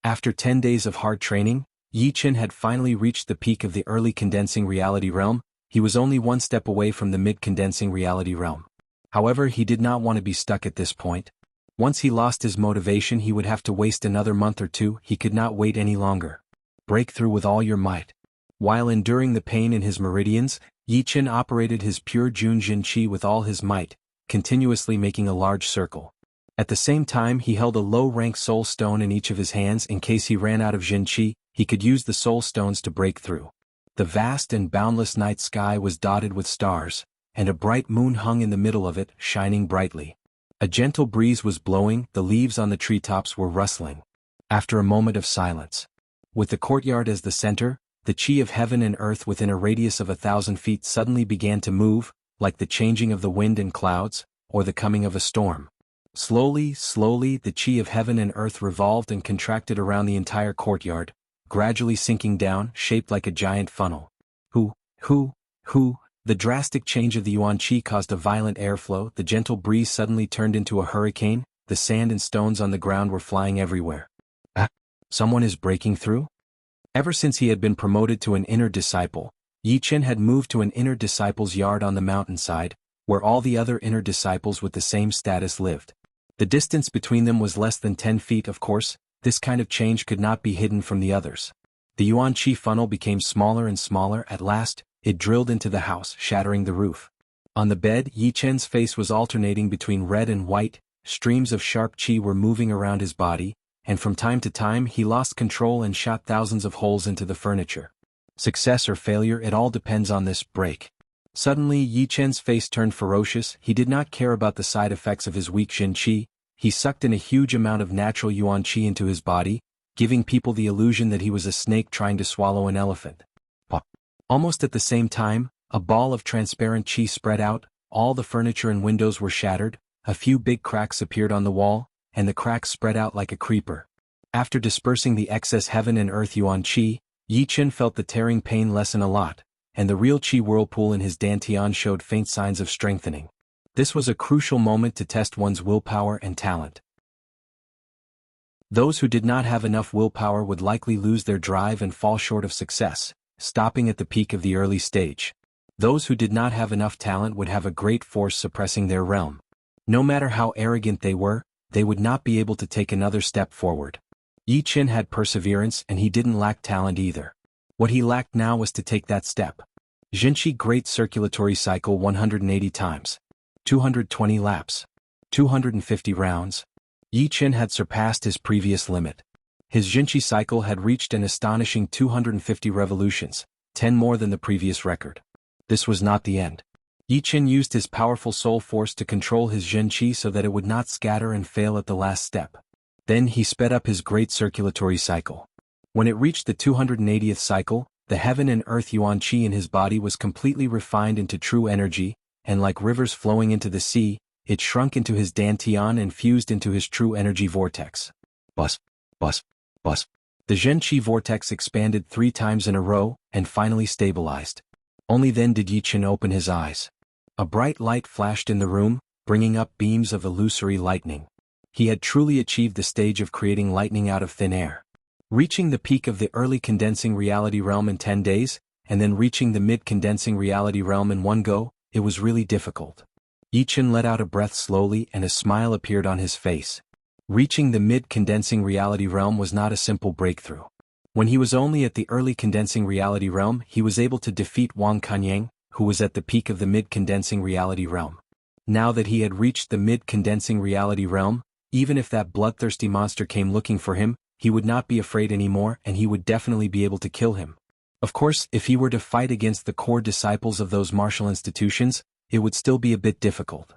After 10 days of hard training, Yi Chen had finally reached the peak of the early condensing reality realm. He was only 1 step away from the mid-condensing reality realm. However, he did not want to be stuck at this point. Once he lost his motivation, he would have to waste another month or 2. He could not wait any longer. Break through with all your might. While enduring the pain in his meridians, Yi Chen operated his pure Jun Jin Qi with all his might, continuously making a large circle. At the same time, he held a low-rank soul stone in each of his hands in case he ran out of Jin Qi. He could use the soul stones to break through. The vast and boundless night sky was dotted with stars, and a bright moon hung in the middle of it, shining brightly. A gentle breeze was blowing, the leaves on the treetops were rustling. After a moment of silence, with the courtyard as the center, the chi of heaven and earth within a radius of 1,000 feet suddenly began to move, like the changing of the wind and clouds, or the coming of a storm. Slowly, the chi of heaven and earth revolved and contracted around the entire courtyard, gradually sinking down, shaped like a giant funnel. Hoo! The drastic change of the Yuan Qi caused a violent airflow. The gentle breeze suddenly turned into a hurricane. The sand and stones on the ground were flying everywhere. Someone is breaking through? Ever since he had been promoted to an inner disciple, Yi Chen had moved to an inner disciple's yard on the mountainside, where all the other inner disciples with the same status lived. The distance between them was less than 10 feet. Of course, this kind of change could not be hidden from the others. The yuan qi funnel became smaller and smaller. At last, it drilled into the house, shattering the roof. On the bed, Yi Chen's face was alternating between red and white, streams of sharp qi were moving around his body, and from time to time he lost control and shot thousands of holes into the furniture. Success or failure, it all depends on this break. Suddenly Yi Chen's face turned ferocious. He did not care about the side effects of his weak Xin qi. He sucked in a huge amount of natural yuan qi into his body, giving people the illusion that he was a snake trying to swallow an elephant. Almost at the same time, a ball of transparent qi spread out, all the furniture and windows were shattered, a few big cracks appeared on the wall, and the cracks spread out like a creeper. After dispersing the excess heaven and earth yuan qi, Yi Chen felt the tearing pain lessen a lot, and the real qi whirlpool in his dantian showed faint signs of strengthening. This was a crucial moment to test one's willpower and talent. Those who did not have enough willpower would likely lose their drive and fall short of success, stopping at the peak of the early stage. Those who did not have enough talent would have a great force suppressing their realm. No matter how arrogant they were, they would not be able to take another step forward. Yi Chen had perseverance and he didn't lack talent either. What he lacked now was to take that step. Jinqi Great Circulatory Cycle 180 times. 220 laps. 250 rounds. Yi Chen had surpassed his previous limit. His Jinqi cycle had reached an astonishing 250 revolutions, 10 more than the previous record. This was not the end. Yi Chen used his powerful soul force to control his Jinqi so that it would not scatter and fail at the last step. Then he sped up his great circulatory cycle. When it reached the 280th cycle, the heaven and earth yuan qi in his body was completely refined into true energy, and like rivers flowing into the sea, it shrunk into his dantian and fused into his true energy vortex. Bus, bus, bus. The Zhen Qi vortex expanded 3 times in a row, and finally stabilized. Only then did Yi Chen open his eyes. A bright light flashed in the room, bringing up beams of illusory lightning. He had truly achieved the stage of creating lightning out of thin air. Reaching the peak of the early condensing reality realm in 10 days, and then reaching the mid-condensing reality realm in one go, it was really difficult. Yi Chen let out a breath slowly and a smile appeared on his face. Reaching the mid-condensing reality realm was not a simple breakthrough. When he was only at the early condensing reality realm, he was able to defeat Wang Kanyang, who was at the peak of the mid-condensing reality realm. Now that he had reached the mid-condensing reality realm, even if that bloodthirsty monster came looking for him, he would not be afraid anymore and he would definitely be able to kill him. Of course, if he were to fight against the core disciples of those martial institutions, it would still be a bit difficult.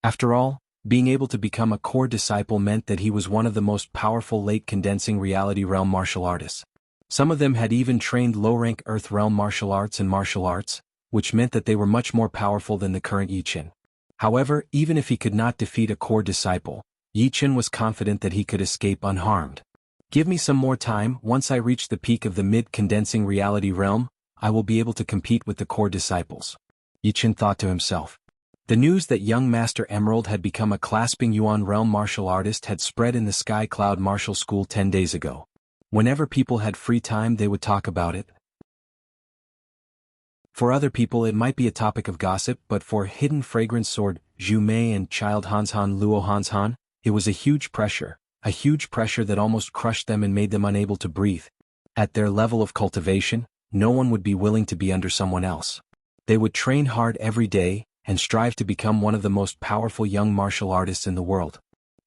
After all, being able to become a core disciple meant that he was one of the most powerful late condensing reality realm martial artists. Some of them had even trained low-rank Earth realm martial arts and martial arts, which meant that they were much more powerful than the current Yi Chen. However, even if he could not defeat a core disciple, Yi Chen was confident that he could escape unharmed. Give me some more time. Once I reach the peak of the mid-condensing reality realm, I will be able to compete with the core disciples. Yi Chen thought to himself. The news that young Master Emerald had become a clasping Yuan realm martial artist had spread in the Sky Cloud Martial School 10 days ago. Whenever people had free time they would talk about it. For other people it might be a topic of gossip, but for Hidden Fragrance Sword, Zhu Mei and Child Hanshan Luo Hanshan, it was a huge pressure that almost crushed them and made them unable to breathe. At their level of cultivation, no one would be willing to be under someone else. They would train hard every day, and strive to become one of the most powerful young martial artists in the world.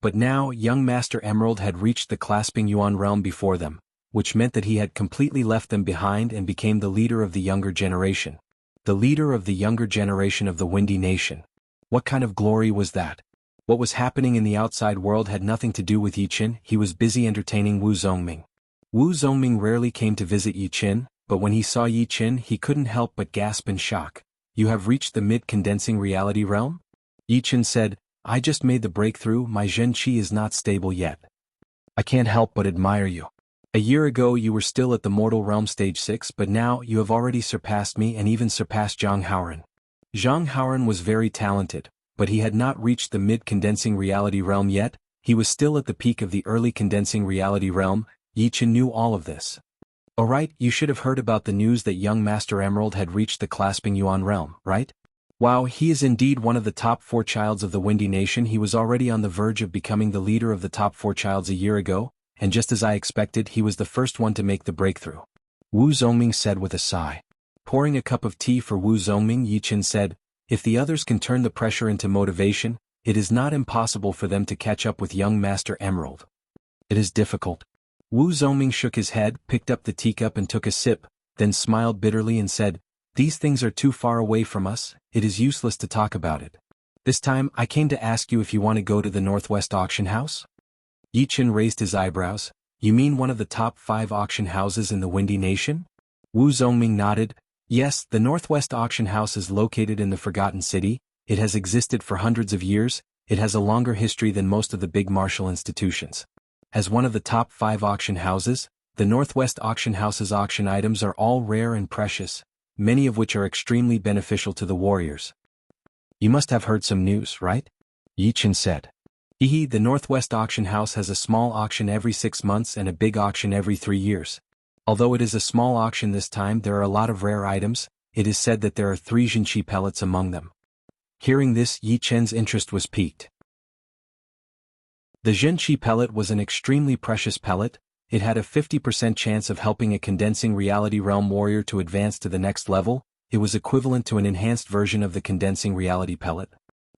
But now, young Master Emerald had reached the clasping Yuan realm before them, which meant that he had completely left them behind and became the leader of the younger generation. The leader of the younger generation of the Windy Nation. What kind of glory was that? What was happening in the outside world had nothing to do with Yi Chen. He was busy entertaining Wu Zongming. Wu Zongming rarely came to visit Yi Chen, but when he saw Yi Chen he couldn't help but gasp in shock. You have reached the mid-condensing reality realm? Yi Chen said, I just made the breakthrough. My Zhen Qi is not stable yet. I can't help but admire you. A year ago you were still at the mortal realm stage 6, but now you have already surpassed me and even surpassed Zhang Haoren. Zhang Haoren was very talented, but he had not reached the mid-condensing reality realm yet. He was still at the peak of the early condensing reality realm. Yi Chen knew all of this. Alright, you should have heard about the news that young Master Emerald had reached the Clasping Yuan realm, right? Wow, he is indeed one of the top 4 childs of the Windy Nation. He was already on the verge of becoming the leader of the top 4 childs a year ago, and just as I expected, he was the first one to make the breakthrough. Wu Zongming said with a sigh. Pouring a cup of tea for Wu Zongming, Yi Chen said, if the others can turn the pressure into motivation, it is not impossible for them to catch up with young Master Emerald. It is difficult. Wu Zongming shook his head, picked up the teacup and took a sip, then smiled bitterly and said, these things are too far away from us, it is useless to talk about it. This time, I came to ask you if you want to go to the Northwest Auction House? Yi Chen raised his eyebrows. You mean one of the top 5 auction houses in the Windy Nation? Wu Zongming nodded. Yes, the Northwest Auction House is located in the Forgotten City. It has existed for hundreds of years. It has a longer history than most of the big martial institutions. As one of the top 5 auction houses, the Northwest Auction House's auction items are all rare and precious, many of which are extremely beneficial to the warriors. You must have heard some news, right? Yi Chen said. The Northwest Auction House has a small auction every 6 months and a big auction every 3 years. Although it is a small auction this time, there are a lot of rare items. It is said that there are 3 Jinqi pellets among them. Hearing this, Yi Chen's interest was piqued. The Jinqi pellet was an extremely precious pellet. It had a 50% chance of helping a condensing reality realm warrior to advance to the next level. It was equivalent to an enhanced version of the condensing reality pellet.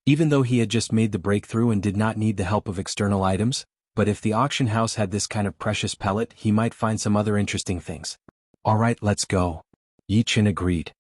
Even though he had just made the breakthrough and did not need the help of external items, but if the auction house had this kind of precious pellet, he might find some other interesting things. Alright, let's go. Yi Chen agreed.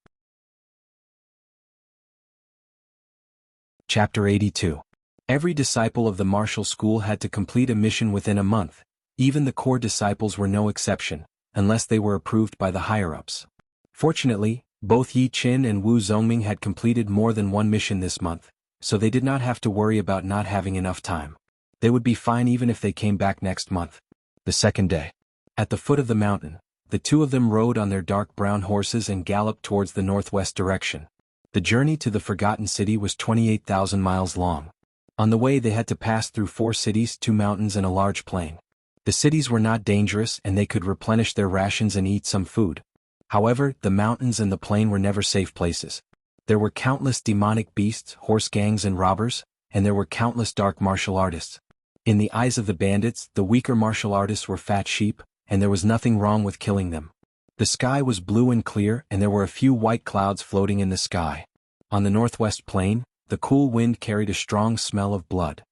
Chapter 82. Every disciple of the martial school had to complete a mission within a month. Even the core disciples were no exception, unless they were approved by the higher-ups. Fortunately, both Yi Chen and Wu Zongming had completed more than one mission this month, so they did not have to worry about not having enough time. They would be fine even if they came back next month. The second day. At the foot of the mountain, the 2 of them rode on their dark brown horses and galloped towards the northwest direction. The journey to the Forgotten City was 28,000 miles long. On the way they had to pass through 4 cities, 2 mountains and a large plain. The cities were not dangerous and they could replenish their rations and eat some food. However, the mountains and the plain were never safe places. There were countless demonic beasts, horse gangs and robbers, and there were countless dark martial artists. In the eyes of the bandits, the weaker martial artists were fat sheep, and there was nothing wrong with killing them. The sky was blue and clear and there were a few white clouds floating in the sky. On the northwest plain, the cool wind carried a strong smell of blood.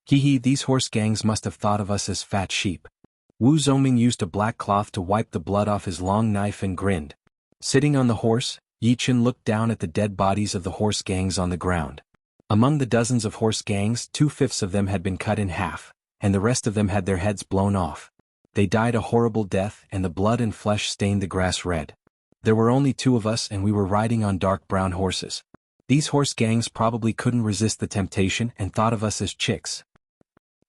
These horse gangs must have thought of us as fat sheep. Wu Zongming used a black cloth to wipe the blood off his long knife and grinned. Sitting on the horse, Yi Chen looked down at the dead bodies of the horse gangs on the ground. Among the dozens of horse gangs, 2/5 of them had been cut in half, and the rest of them had their heads blown off. They died a horrible death and the blood and flesh stained the grass red. There were only 2 of us and we were riding on dark brown horses. These horse gangs probably couldn't resist the temptation and thought of us as chicks.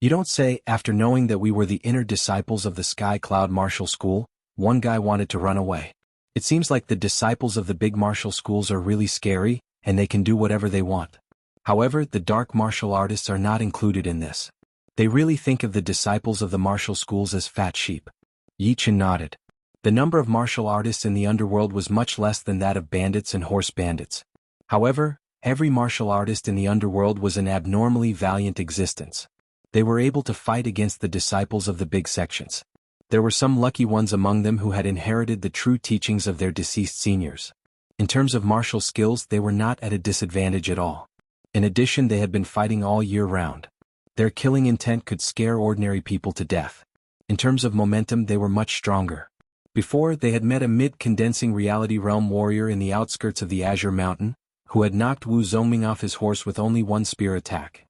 You don't say. After knowing that we were the inner disciples of the Sky Cloud Martial School, one guy wanted to run away. It seems like the disciples of the big martial schools are really scary, and they can do whatever they want. However, the dark martial artists are not included in this. They really think of the disciples of the martial schools as fat sheep. Yi Chen nodded. The number of martial artists in the underworld was much less than that of bandits and horse bandits. However, every martial artist in the underworld was an abnormally valiant existence. They were able to fight against the disciples of the big sections. There were some lucky ones among them who had inherited the true teachings of their deceased seniors. In terms of martial skills, they were not at a disadvantage at all. In addition, they had been fighting all year round. Their killing intent could scare ordinary people to death. In terms of momentum, they were much stronger. Before, they had met a mid-condensing reality realm warrior in the outskirts of the Azure Mountain, who had knocked Wu Zongming off his horse with only 1 spear attack.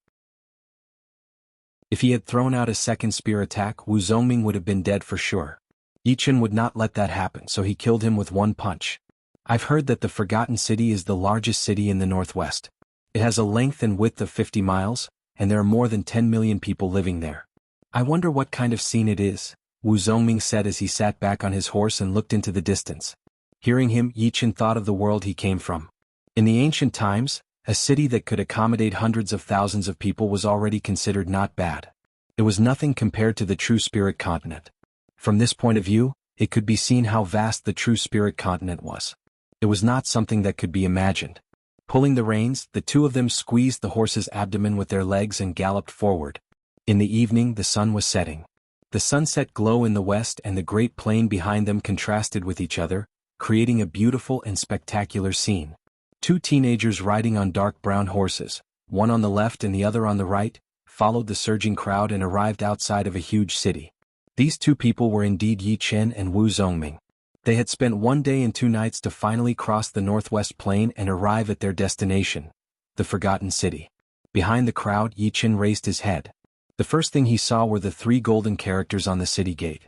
If he had thrown out a second spear attack, Wu Zongming would have been dead for sure. Yi Chen would not let that happen, so he killed him with 1 punch. I've heard that the Forgotten City is the largest city in the northwest. It has a length and width of 50 miles, and there are more than 10 million people living there. I wonder what kind of scene it is, Wu Zongming said as he sat back on his horse and looked into the distance. Hearing him, Yi Chen thought of the world he came from. In the ancient times, a city that could accommodate hundreds of thousands of people was already considered not bad. It was nothing compared to the true spirit continent. From this point of view, it could be seen how vast the true spirit continent was. It was not something that could be imagined. Pulling the reins, the two of them squeezed the horse's abdomen with their legs and galloped forward. In the evening, the sun was setting. The sunset glow in the west and the great plain behind them contrasted with each other, creating a beautiful and spectacular scene. Two teenagers riding on dark brown horses, one on the left and the other on the right, followed the surging crowd and arrived outside of a huge city. These two people were indeed Yi Chen and Wu Zongming. They had spent 1 day and 2 nights to finally cross the northwest plain and arrive at their destination, the Forgotten City. Behind the crowd, Yi Chen raised his head. The first thing he saw were the 3 golden characters on the city gate.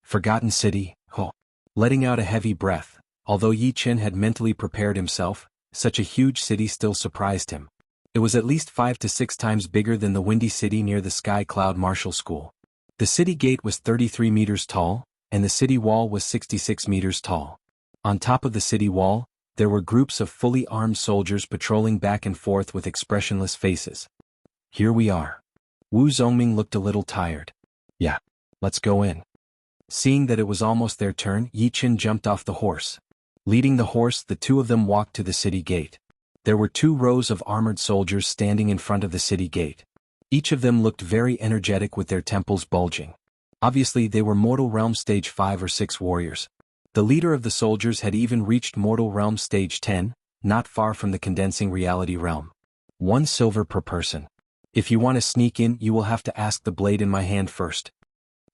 Forgotten City, Ho. Letting out a heavy breath, although Yi Chen had mentally prepared himself, such a huge city still surprised him. It was at least 5 to 6 times bigger than the Windy City near the Sky Cloud Martial School. The city gate was 33 meters tall, and the city wall was 66 meters tall. On top of the city wall, there were groups of fully armed soldiers patrolling back and forth with expressionless faces. Here we are. Wu Zongming looked a little tired. Yeah, let's go in. Seeing that it was almost their turn, Yi Chen jumped off the horse. Leading the horse, the two of them walked to the city gate. There were 2 rows of armored soldiers standing in front of the city gate. Each of them looked very energetic with their temples bulging. Obviously they were Mortal Realm Stage 5 or 6 warriors. The leader of the soldiers had even reached Mortal Realm Stage 10, not far from the Condensing Reality Realm. 1 silver per person. If you want to sneak in, you will have to ask the blade in my hand first.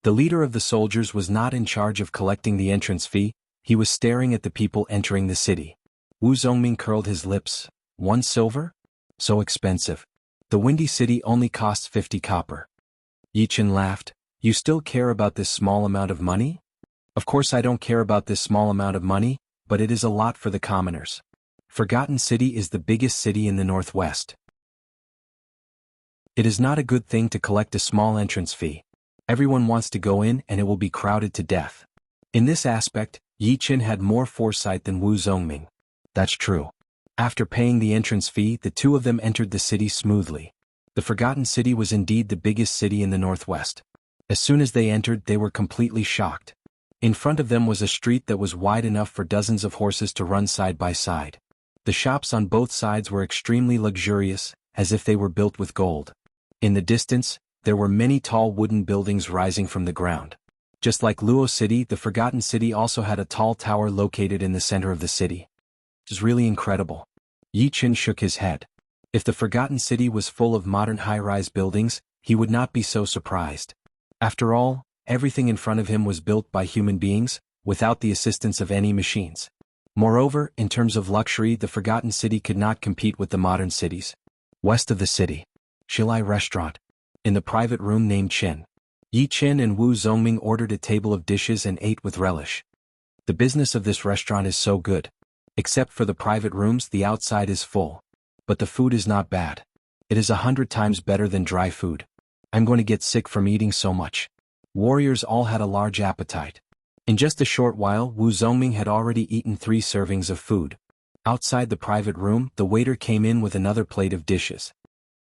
The leader of the soldiers was not in charge of collecting the entrance fee, he was staring at the people entering the city. Wu Zongming curled his lips. 1 silver? So expensive. The Windy City only costs 50 copper. Yi Chen laughed. You still care about this small amount of money? Of course I don't care about this small amount of money, but it is a lot for the commoners. Forgotten City is the biggest city in the northwest. It is not a good thing to collect a small entrance fee. Everyone wants to go in and it will be crowded to death. In this aspect, Yi Chen had more foresight than Wu Zongming. That's true. After paying the entrance fee, the two of them entered the city smoothly. The Forgotten City was indeed the biggest city in the northwest. As soon as they entered, they were completely shocked. In front of them was a street that was wide enough for dozens of horses to run side by side. The shops on both sides were extremely luxurious, as if they were built with gold. In the distance, there were many tall wooden buildings rising from the ground. Just like Luo City, the Forgotten City also had a tall tower located in the center of the city. It was really incredible. Yi Chen shook his head. If the Forgotten City was full of modern high-rise buildings, he would not be so surprised. After all, everything in front of him was built by human beings, without the assistance of any machines. Moreover, in terms of luxury, the Forgotten City could not compete with the modern cities. West of the city. Shilai Restaurant. In the private room named Chen. Yi Chen and Wu Zongming ordered a table of dishes and ate with relish. The business of this restaurant is so good. Except for the private rooms, the outside is full. But the food is not bad. It is 100 times better than dry food. I'm going to get sick from eating so much. Warriors all had a large appetite. In just a short while, Wu Zongming had already eaten 3 servings of food. Outside the private room, the waiter came in with another plate of dishes.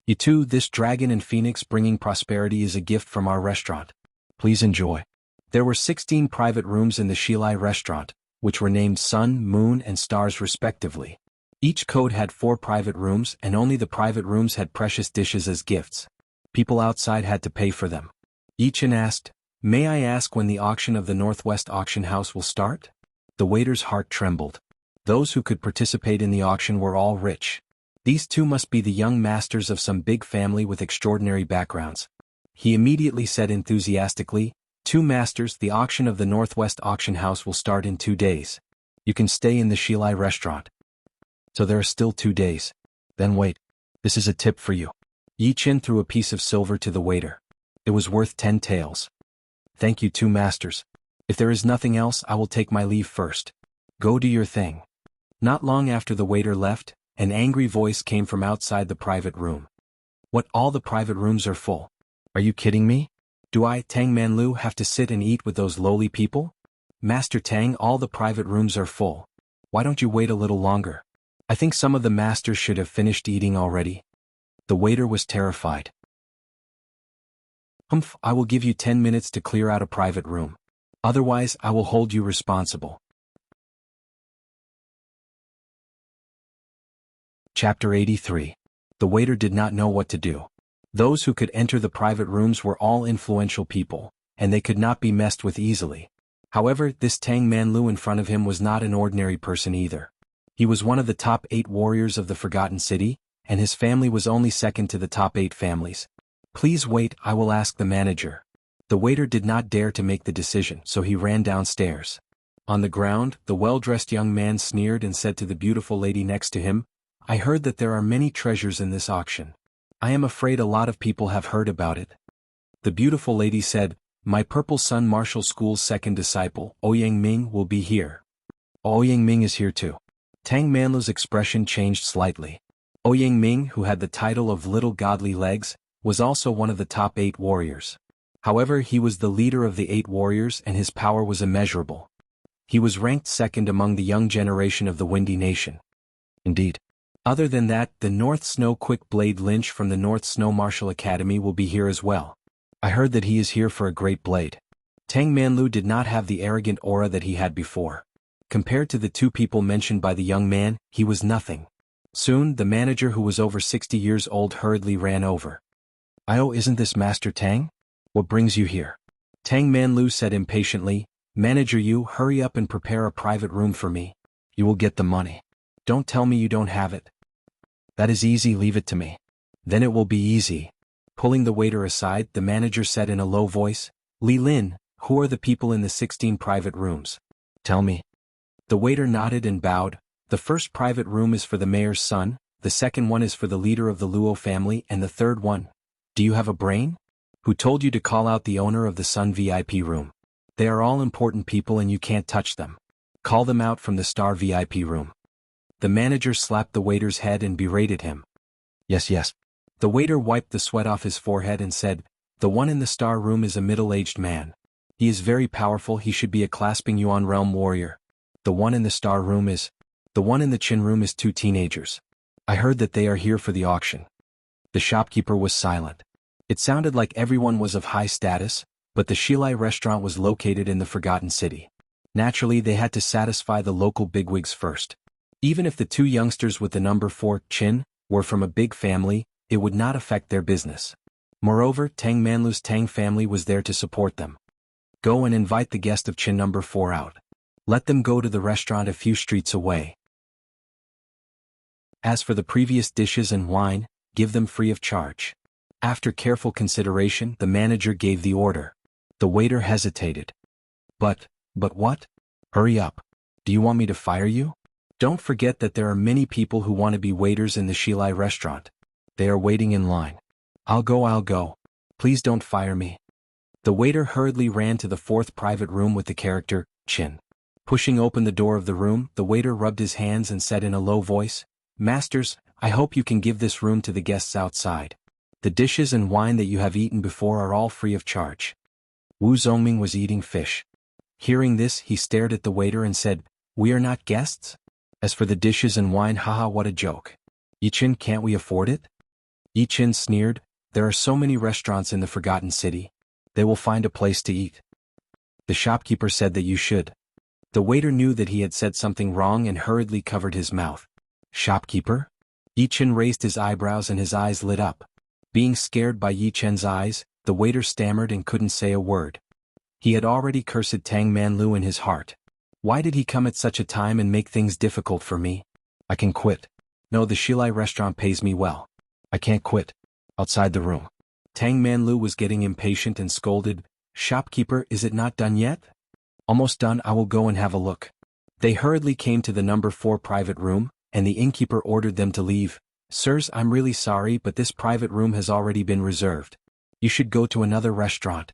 You two, this dragon and phoenix bringing prosperity is a gift from our restaurant. Please enjoy. There were 16 private rooms in the Shilai restaurant, which were named Sun, Moon, and Stars respectively. Each code had 4 private rooms, and only the private rooms had precious dishes as gifts. People outside had to pay for them. Yi Chen asked, "May I ask when the auction of the Northwest Auction House will start?" The waiter's heart trembled. Those who could participate in the auction were all rich. These two must be the young masters of some big family with extraordinary backgrounds. He immediately said enthusiastically, "2 masters, the auction of the Northwest Auction House will start in 2 days. You can stay in the Shilai restaurant." So there are still 2 days. Then wait. This is a tip for you. Yi Chen threw a piece of silver to the waiter. It was worth 10 taels. Thank you, 2 masters. If there is nothing else, I will take my leave first. Go do your thing. Not long after the waiter left, an angry voice came from outside the private room. What, all the private rooms are full? Are you kidding me? Do I, Tang Manlu, have to sit and eat with those lowly people? Master Tang, all the private rooms are full. Why don't you wait a little longer? I think some of the masters should have finished eating already. The waiter was terrified. I will give you 10 minutes to clear out a private room. Otherwise, I will hold you responsible. Chapter 83. The waiter did not know what to do. Those who could enter the private rooms were all influential people, and they could not be messed with easily. However, this Tang Manlu in front of him was not an ordinary person either. He was one of the top 8 warriors of the Forgotten City, and his family was only second to the top 8 families. Please wait, I will ask the manager. The waiter did not dare to make the decision, so he ran downstairs. On the ground, the well-dressed young man sneered and said to the beautiful lady next to him, I heard that there are many treasures in this auction. I am afraid a lot of people have heard about it. The beautiful lady said, My Purple Sun Martial School's second disciple, Ouyang Ming, will be here. Ouyang Ming is here too. Tang Manlu's expression changed slightly. Ouyang Ming, who had the title of Little Godly Legs, was also one of the top 8 warriors. However, he was the leader of the 8 warriors and his power was immeasurable. He was ranked second among the young generation of the Windy Nation. Indeed. Other than that, the North Snow Quick Blade Lynch from the North Snow Martial Academy will be here as well. I heard that he is here for a great blade. Tang Manlu did not have the arrogant aura that he had before. Compared to the 2 people mentioned by the young man, he was nothing. Soon, the manager who was over 60 years old hurriedly ran over. Oh, isn't this Master Tang? What brings you here? Tang Manlu said impatiently, Manager, you hurry up and prepare a private room for me. You will get the money. Don't tell me you don't have it. That is easy, leave it to me. Then it will be easy. Pulling the waiter aside, the manager said in a low voice, Li Lin, who are the people in the 16 private rooms? Tell me. The waiter nodded and bowed. The first private room is for the mayor's son, the second one is for the leader of the Luo family, and the third one. Do you have a brain? Who told you to call out the owner of the Sun VIP room? They are all important people and you can't touch them. Call them out from the Star VIP room. The manager slapped the waiter's head and berated him. Yes. The waiter wiped the sweat off his forehead and said, The one in the Star room is a middle-aged man. He is very powerful, he should be a clasping Yuan realm warrior. The one in the Star room is... The one in the Qin room is 2 teenagers. I heard that they are here for the auction. The shopkeeper was silent. It sounded like everyone was of high status, but the Shilai restaurant was located in the Forgotten City. Naturally, they had to satisfy the local bigwigs first. Even if the 2 youngsters with the number 4, Qin, were from a big family, it would not affect their business. Moreover, Tang Manlu's Tang family was there to support them. Go and invite the guest of Qin number 4 out. Let them go to the restaurant a few streets away. As for the previous dishes and wine, give them free of charge. After careful consideration, the manager gave the order. The waiter hesitated. But what? Hurry up. Do you want me to fire you? Don't forget that there are many people who want to be waiters in the Shilai restaurant. They are waiting in line. I'll go. Please don't fire me. The waiter hurriedly ran to the 4th private room with the character, Qin. Pushing open the door of the room, the waiter rubbed his hands and said in a low voice, Masters, I hope you can give this room to the guests outside. The dishes and wine that you have eaten before are all free of charge. Wu Zongming was eating fish. Hearing this, he stared at the waiter and said, We are not guests? As for the dishes and wine, haha, what a joke. Yichin, can't we afford it? Yichin sneered, There are so many restaurants in the Forgotten City. They will find a place to eat. The shopkeeper said that you should. The waiter knew that he had said something wrong and hurriedly covered his mouth. Shopkeeper? Yichin raised his eyebrows and his eyes lit up. Being scared by Yichen's eyes, the waiter stammered and couldn't say a word. He had already cursed Tang Manlu in his heart. Why did he come at such a time and make things difficult for me? I can quit. No, the Shilai restaurant pays me well. I can't quit. Outside the room. Tang Manlu was getting impatient and scolded, Shopkeeper, is it not done yet? Almost done, I will go and have a look. They hurriedly came to the number 4 private room, and the innkeeper ordered them to leave. Sirs, I'm really sorry, but this private room has already been reserved. You should go to another restaurant.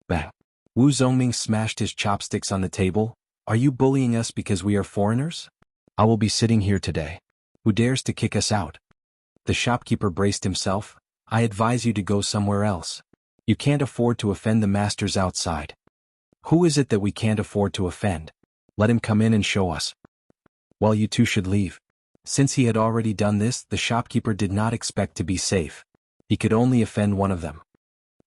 Bang. Wu Zongming smashed his chopsticks on the table. Are you bullying us because we are foreigners? I will be sitting here today. Who dares to kick us out? The shopkeeper braced himself. I advise you to go somewhere else. You can't afford to offend the masters outside. Who is it that we can't afford to offend? Let him come in and show us. Well, you two should leave. Since he had already done this, the shopkeeper did not expect to be safe. He could only offend one of them.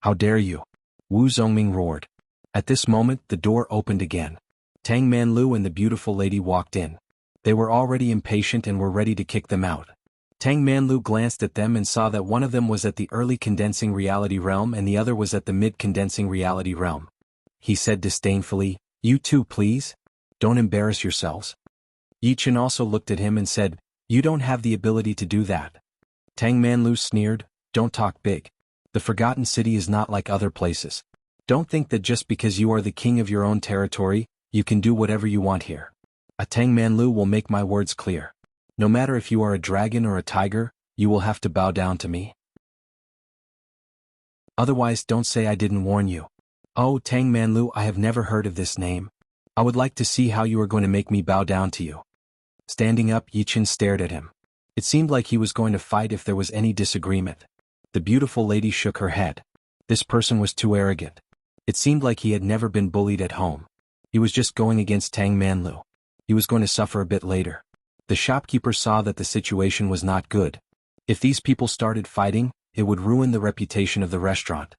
How dare you? Wu Zongming roared. At this moment, the door opened again. Tang Manlu and the beautiful lady walked in. They were already impatient and were ready to kick them out. Tang Manlu glanced at them and saw that one of them was at the early condensing reality realm and the other was at the mid-condensing reality realm. He said disdainfully, "You two please? Don't embarrass yourselves." Yi Chen also looked at him and said, "You don't have the ability to do that." Tang Manlu sneered, "Don't talk big. The Forgotten City is not like other places. Don't think that just because you are the king of your own territory, you can do whatever you want here. A Tang Manlu will make my words clear. No matter if you are a dragon or a tiger, you will have to bow down to me. Otherwise don't say I didn't warn you." "Oh, Tang Manlu, I have never heard of this name. I would like to see how you are going to make me bow down to you." Standing up, Yi Chen stared at him. It seemed like he was going to fight if there was any disagreement. The beautiful lady shook her head. This person was too arrogant. It seemed like he had never been bullied at home. He was just going against Tang Manlu. He was going to suffer a bit later. The shopkeeper saw that the situation was not good. If these people started fighting, it would ruin the reputation of the restaurant.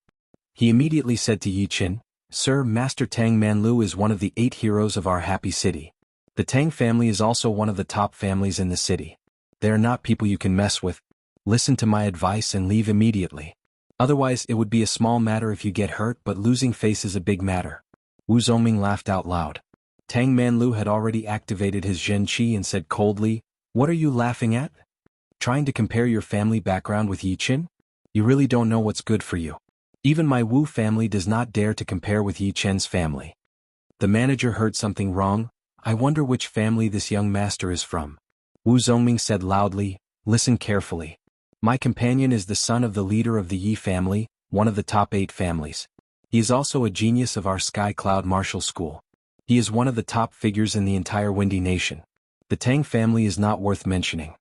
He immediately said to Yi Chen, "Sir, Master Tang Manlu is one of the 8 heroes of our happy city. The Tang family is also one of the top families in the city. They are not people you can mess with. Listen to my advice and leave immediately. Otherwise it would be a small matter if you get hurt, but losing face is a big matter." Wu Zongming laughed out loud. Tang Manlu had already activated his Zhen Qi and said coldly, "What are you laughing at? Trying to compare your family background with Yi Chen? You really don't know what's good for you. Even my Wu family does not dare to compare with Yi Chen's family." The manager heard something wrong. "I wonder which family this young master is from." Wu Zongming said loudly, "Listen carefully. My companion is the son of the leader of the Yi family, one of the top 8 families. He is also a genius of our Sky Cloud Martial School. He is one of the top figures in the entire Windy Nation. The Tang family is not worth mentioning.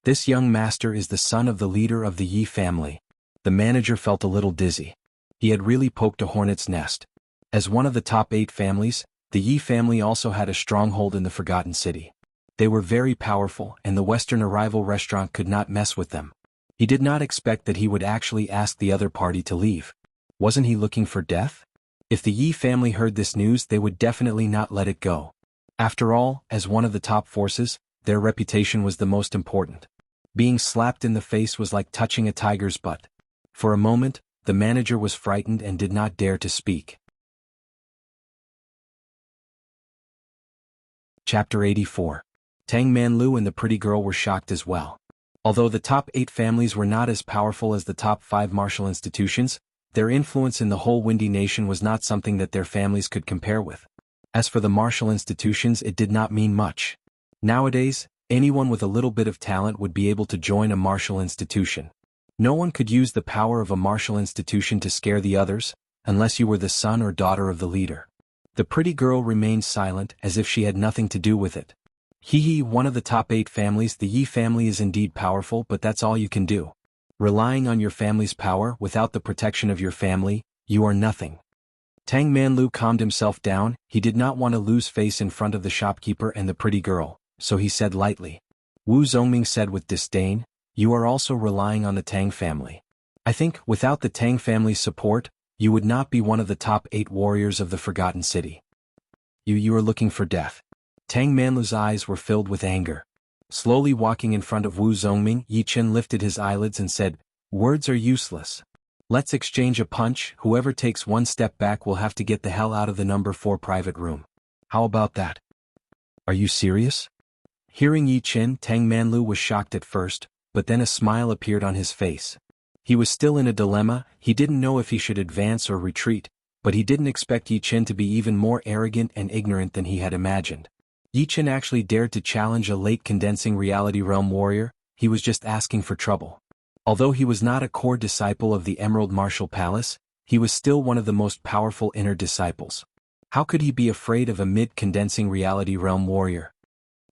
This young master is the son of the leader of the Yi family." The manager felt a little dizzy. He had really poked a hornet's nest. As one of the top 8 families, the Yi family also had a stronghold in the Forgotten City. They were very powerful and the Western arrival restaurant could not mess with them. He did not expect that he would actually ask the other party to leave. Wasn't he looking for death? If the Yi family heard this news, they would definitely not let it go. After all, as one of the top forces, their reputation was the most important. Being slapped in the face was like touching a tiger's butt. For a moment, the manager was frightened and did not dare to speak. Chapter 84. Tang Manlu and the pretty girl were shocked as well. Although the top 8 families were not as powerful as the top 5 martial institutions, their influence in the whole Windy Nation was not something that their families could compare with. As for the martial institutions, it did not mean much. Nowadays, anyone with a little bit of talent would be able to join a martial institution. No one could use the power of a martial institution to scare the others, unless you were the son or daughter of the leader. The pretty girl remained silent as if she had nothing to do with it. "Hee, one of the top 8 families, the Yi family is indeed powerful, but that's all you can do. Relying on your family's power without the protection of your family, you are nothing." Tang Manlu calmed himself down. He did not want to lose face in front of the shopkeeper and the pretty girl, so he said lightly. Wu Zongming said with disdain, "You are also relying on the Tang family. I think, without the Tang family's support, you would not be one of the top 8 warriors of the Forgotten City. You are looking for death." Tang Manlu's eyes were filled with anger. Slowly walking in front of Wu Zongming, Yi Chen lifted his eyelids and said, "Words are useless. Let's exchange a punch. Whoever takes one step back will have to get the hell out of the number 4 private room. How about that?" "Are you serious?" Hearing Yi Chen, Tang Manlu was shocked at first, but then a smile appeared on his face. He was still in a dilemma. He didn't know if he should advance or retreat, but he didn't expect Yi Chen to be even more arrogant and ignorant than he had imagined. Yi Chen actually dared to challenge a late condensing reality realm warrior. He was just asking for trouble. Although he was not a core disciple of the Emerald Martial Palace, he was still one of the most powerful inner disciples. How could he be afraid of a mid-condensing reality realm warrior?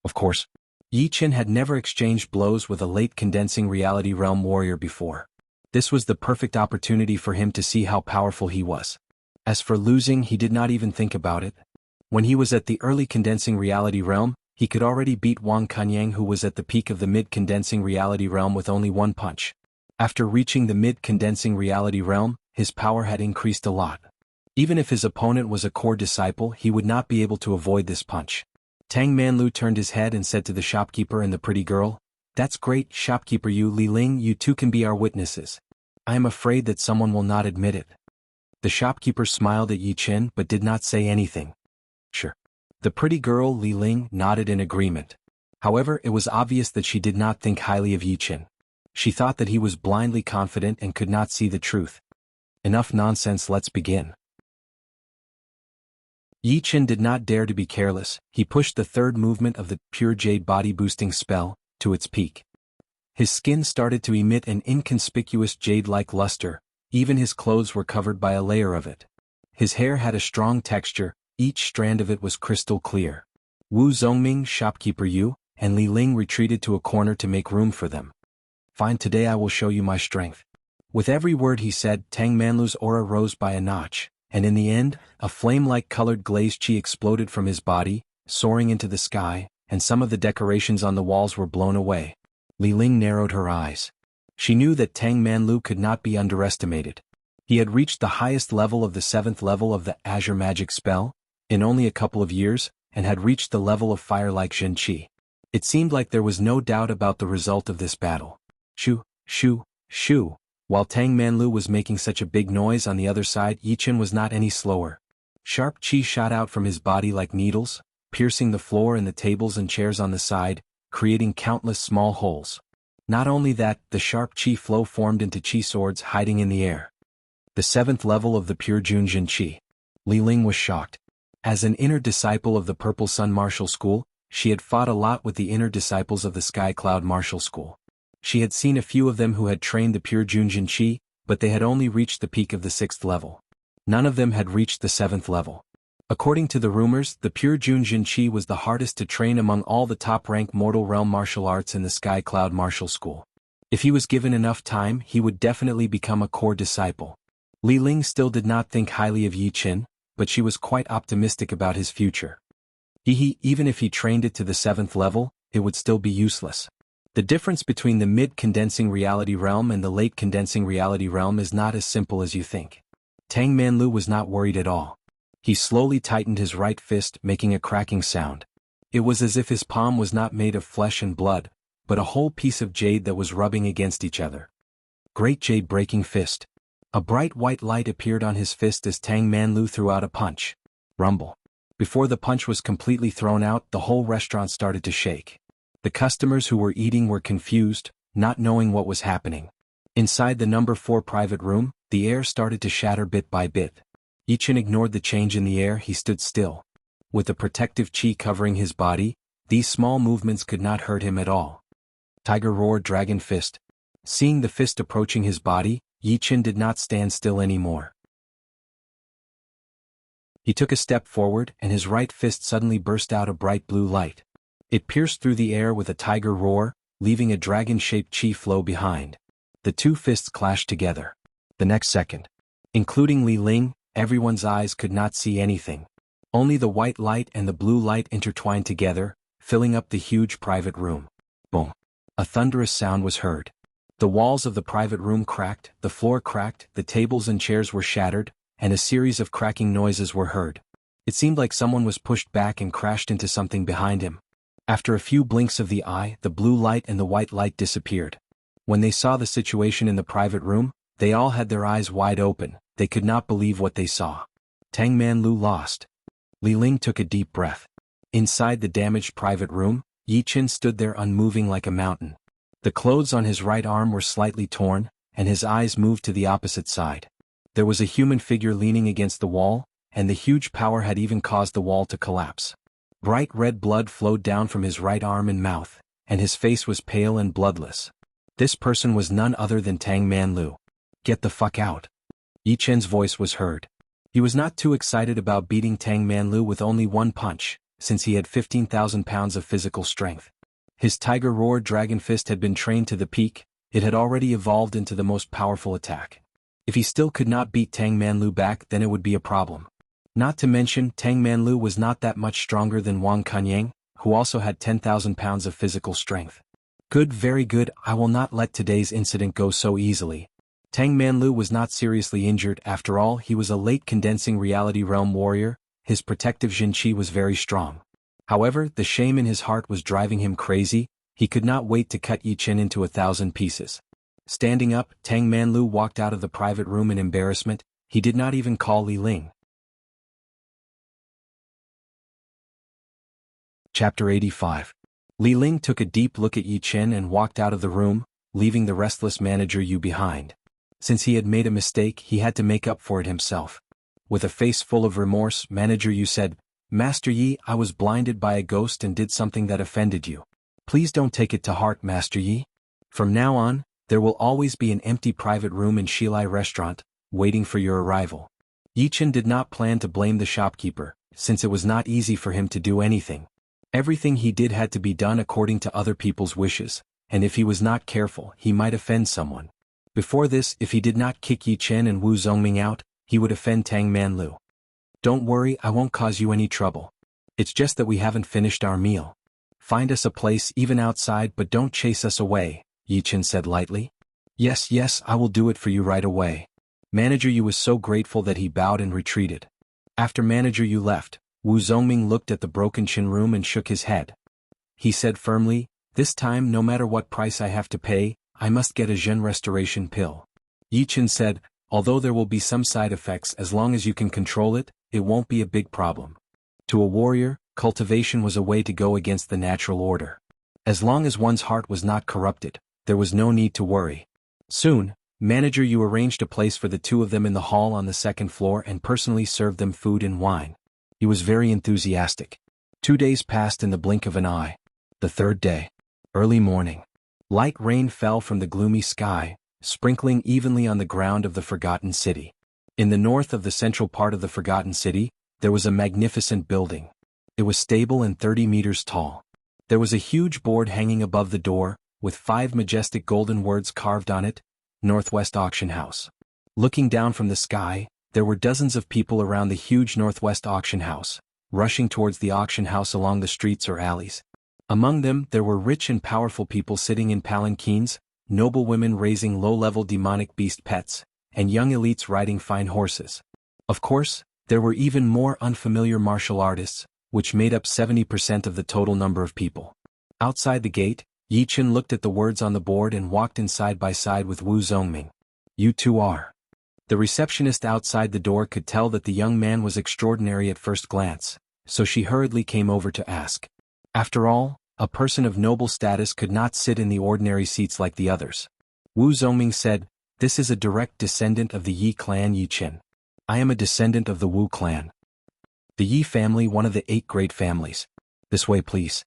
Of course, Yi Chen had never exchanged blows with a late condensing reality realm warrior before. This was the perfect opportunity for him to see how powerful he was. As for losing, he did not even think about it. When he was at the early condensing reality realm, he could already beat Wang Kanyang, who was at the peak of the mid-condensing reality realm, with only one punch. After reaching the mid-condensing reality realm, his power had increased a lot. Even if his opponent was a core disciple, he would not be able to avoid this punch. Tang Manlu turned his head and said to the shopkeeper and the pretty girl, "That's great, shopkeeper. You, Li Ling, you two can be our witnesses. I am afraid that someone will not admit it." The shopkeeper smiled at Yi Qin but did not say anything. Sure. The pretty girl, Li Ling, nodded in agreement. However, it was obvious that she did not think highly of Yi Qin. She thought that he was blindly confident and could not see the truth. Enough nonsense, let's begin. Yi Qin did not dare to be careless. He pushed the third movement of the pure jade body-boosting spell to its peak. His skin started to emit an inconspicuous jade-like luster, even his clothes were covered by a layer of it. His hair had a strong texture, each strand of it was crystal clear. Wu Zongming, shopkeeper Yu, and Li Ling retreated to a corner to make room for them. "Fine, today I will show you my strength." With every word he said, Tang Manlu's aura rose by a notch, and in the end, a flame-like colored glazed chi exploded from his body, soaring into the sky, and some of the decorations on the walls were blown away. Li Ling narrowed her eyes. She knew that Tang Manlu could not be underestimated. He had reached the highest level of the 7th level of the Azure Magic spell, in only a couple of years, and had reached the level of fire-like Zhen Qi. It seemed like there was no doubt about the result of this battle. Shoo, shoo, shoo. While Tang Manlu was making such a big noise on the other side, Yi Qin was not any slower. Sharp chi shot out from his body like needles, piercing the floor and the tables and chairs on the side, creating countless small holes. Not only that, the sharp chi flow formed into chi swords hiding in the air. The 7th level of the pure Jun Zhen Qi. Li Ling was shocked. As an inner disciple of the Purple Sun Martial School, she had fought a lot with the inner disciples of the Sky Cloud Martial School. She had seen a few of them who had trained the pure Jun Zhen Qi, but they had only reached the peak of the 6th level. None of them had reached the 7th level. According to the rumors, the pure Jun Zhen Qi was the hardest to train among all the top-ranked mortal realm martial arts in the Sky Cloud Martial School. If he was given enough time, he would definitely become a core disciple. Li Ling still did not think highly of Yi Qin, but she was quite optimistic about his future. Even if he trained it to the 7th level, it would still be useless. The difference between the mid-condensing reality realm and the late-condensing reality realm is not as simple as you think. Tang Manlu was not worried at all. He slowly tightened his right fist, making a cracking sound. It was as if his palm was not made of flesh and blood, but a whole piece of jade that was rubbing against each other. Great jade breaking fist. A bright white light appeared on his fist as Tang Manlu threw out a punch. Rumble. Before the punch was completely thrown out, the whole restaurant started to shake. The customers who were eating were confused, not knowing what was happening. Inside the number 4 private room, the air started to shatter bit by bit. Yi Qin ignored the change in the air. He stood still. With the protective chi covering his body, these small movements could not hurt him at all. Tiger Roar Dragon Fist. Seeing the fist approaching his body, Yi Qin did not stand still anymore. He took a step forward, and his right fist suddenly burst out a bright blue light. It pierced through the air with a tiger roar, leaving a dragon-shaped chi flow behind. The two fists clashed together. The next second, including Li Ling, everyone's eyes could not see anything. Only the white light and the blue light intertwined together, filling up the huge private room. Boom! A thunderous sound was heard. The walls of the private room cracked, the floor cracked, the tables and chairs were shattered, and a series of cracking noises were heard. It seemed like someone was pushed back and crashed into something behind him. After a few blinks of the eye, the blue light and the white light disappeared. When they saw the situation in the private room, they all had their eyes wide open. They could not believe what they saw. Tang Manlu lost. Li Ling took a deep breath. Inside the damaged private room, Yi Qin stood there unmoving like a mountain. The clothes on his right arm were slightly torn, and his eyes moved to the opposite side. There was a human figure leaning against the wall, and the huge power had even caused the wall to collapse. Bright red blood flowed down from his right arm and mouth, and his face was pale and bloodless. This person was none other than Tang Manlu. "Get the fuck out." Yi Qin's voice was heard. He was not too excited about beating Tang Manlu with only one punch, since he had 15,000 pounds of physical strength. His Tiger Roar Dragon Fist had been trained to the peak. It had already evolved into the most powerful attack. If he still could not beat Tang Manlu back, then it would be a problem. Not to mention, Tang Manlu was not that much stronger than Wang Kunyang, who also had 10,000 pounds of physical strength. Good, very good. I will not let today's incident go so easily. Tang Manlu was not seriously injured. After all, he was a late condensing reality realm warrior. His protective Jinqi was very strong. However, the shame in his heart was driving him crazy. He could not wait to cut Yi Chen into 1,000 pieces. Standing up, Tang Manlu walked out of the private room in embarrassment. He did not even call Li Ling. Chapter 85. Li Ling took a deep look at Yi Chen and walked out of the room, leaving the restless manager Yu behind. Since he had made a mistake, he had to make up for it himself. With a face full of remorse, Manager Yu said, "Master Yi, I was blinded by a ghost and did something that offended you. Please don't take it to heart, Master Yi. From now on, there will always be an empty private room in Shilai restaurant, waiting for your arrival." Yi Chen did not plan to blame the shopkeeper, since it was not easy for him to do anything. Everything he did had to be done according to other people's wishes, and if he was not careful, he might offend someone. Before this, if he did not kick Yi Chen and Wu Zongming out, he would offend Tang Manlu. "Don't worry, I won't cause you any trouble. It's just that we haven't finished our meal. Find us a place even outside, but don't chase us away," Yi Chen said lightly. Yes, I will do it for you right away." Manager Yu was so grateful that he bowed and retreated. After Manager Yu left, Wu Zongming looked at the broken chin room and shook his head. He said firmly, "This time, no matter what price I have to pay, I must get a Zhen restoration pill." Yi Chen said, "Although there will be some side effects, as long as you can control it, it won't be a big problem." To a warrior, cultivation was a way to go against the natural order. As long as one's heart was not corrupted, there was no need to worry. Soon, Manager Yu arranged a place for the two of them in the hall on the second floor and personally served them food and wine. He was very enthusiastic. 2 days passed in the blink of an eye. The third day. Early morning. Light rain fell from the gloomy sky, sprinkling evenly on the ground of the Forgotten City. In the north of the central part of the Forgotten City, there was a magnificent building. It was stable and 30 meters tall. There was a huge board hanging above the door, with 5 majestic golden words carved on it, Northwest Auction House. Looking down from the sky, there were dozens of people around the huge Northwest Auction House, rushing towards the auction house along the streets or alleys. Among them, there were rich and powerful people sitting in palanquins, noble women raising low-level demonic beast pets, and young elites riding fine horses. Of course, there were even more unfamiliar martial artists, which made up 70% of the total number of people. Outside the gate, Yi Chen looked at the words on the board and walked in side by side with Wu Zongming. "You two are." The receptionist outside the door could tell that the young man was extraordinary at first glance, so she hurriedly came over to ask. After all, a person of noble status could not sit in the ordinary seats like the others. Wu Zongming said, "This is a direct descendant of the Yi clan, Yi Chen. I am a descendant of the Wu clan. The Yi family, one of the 8 great families. This way, please.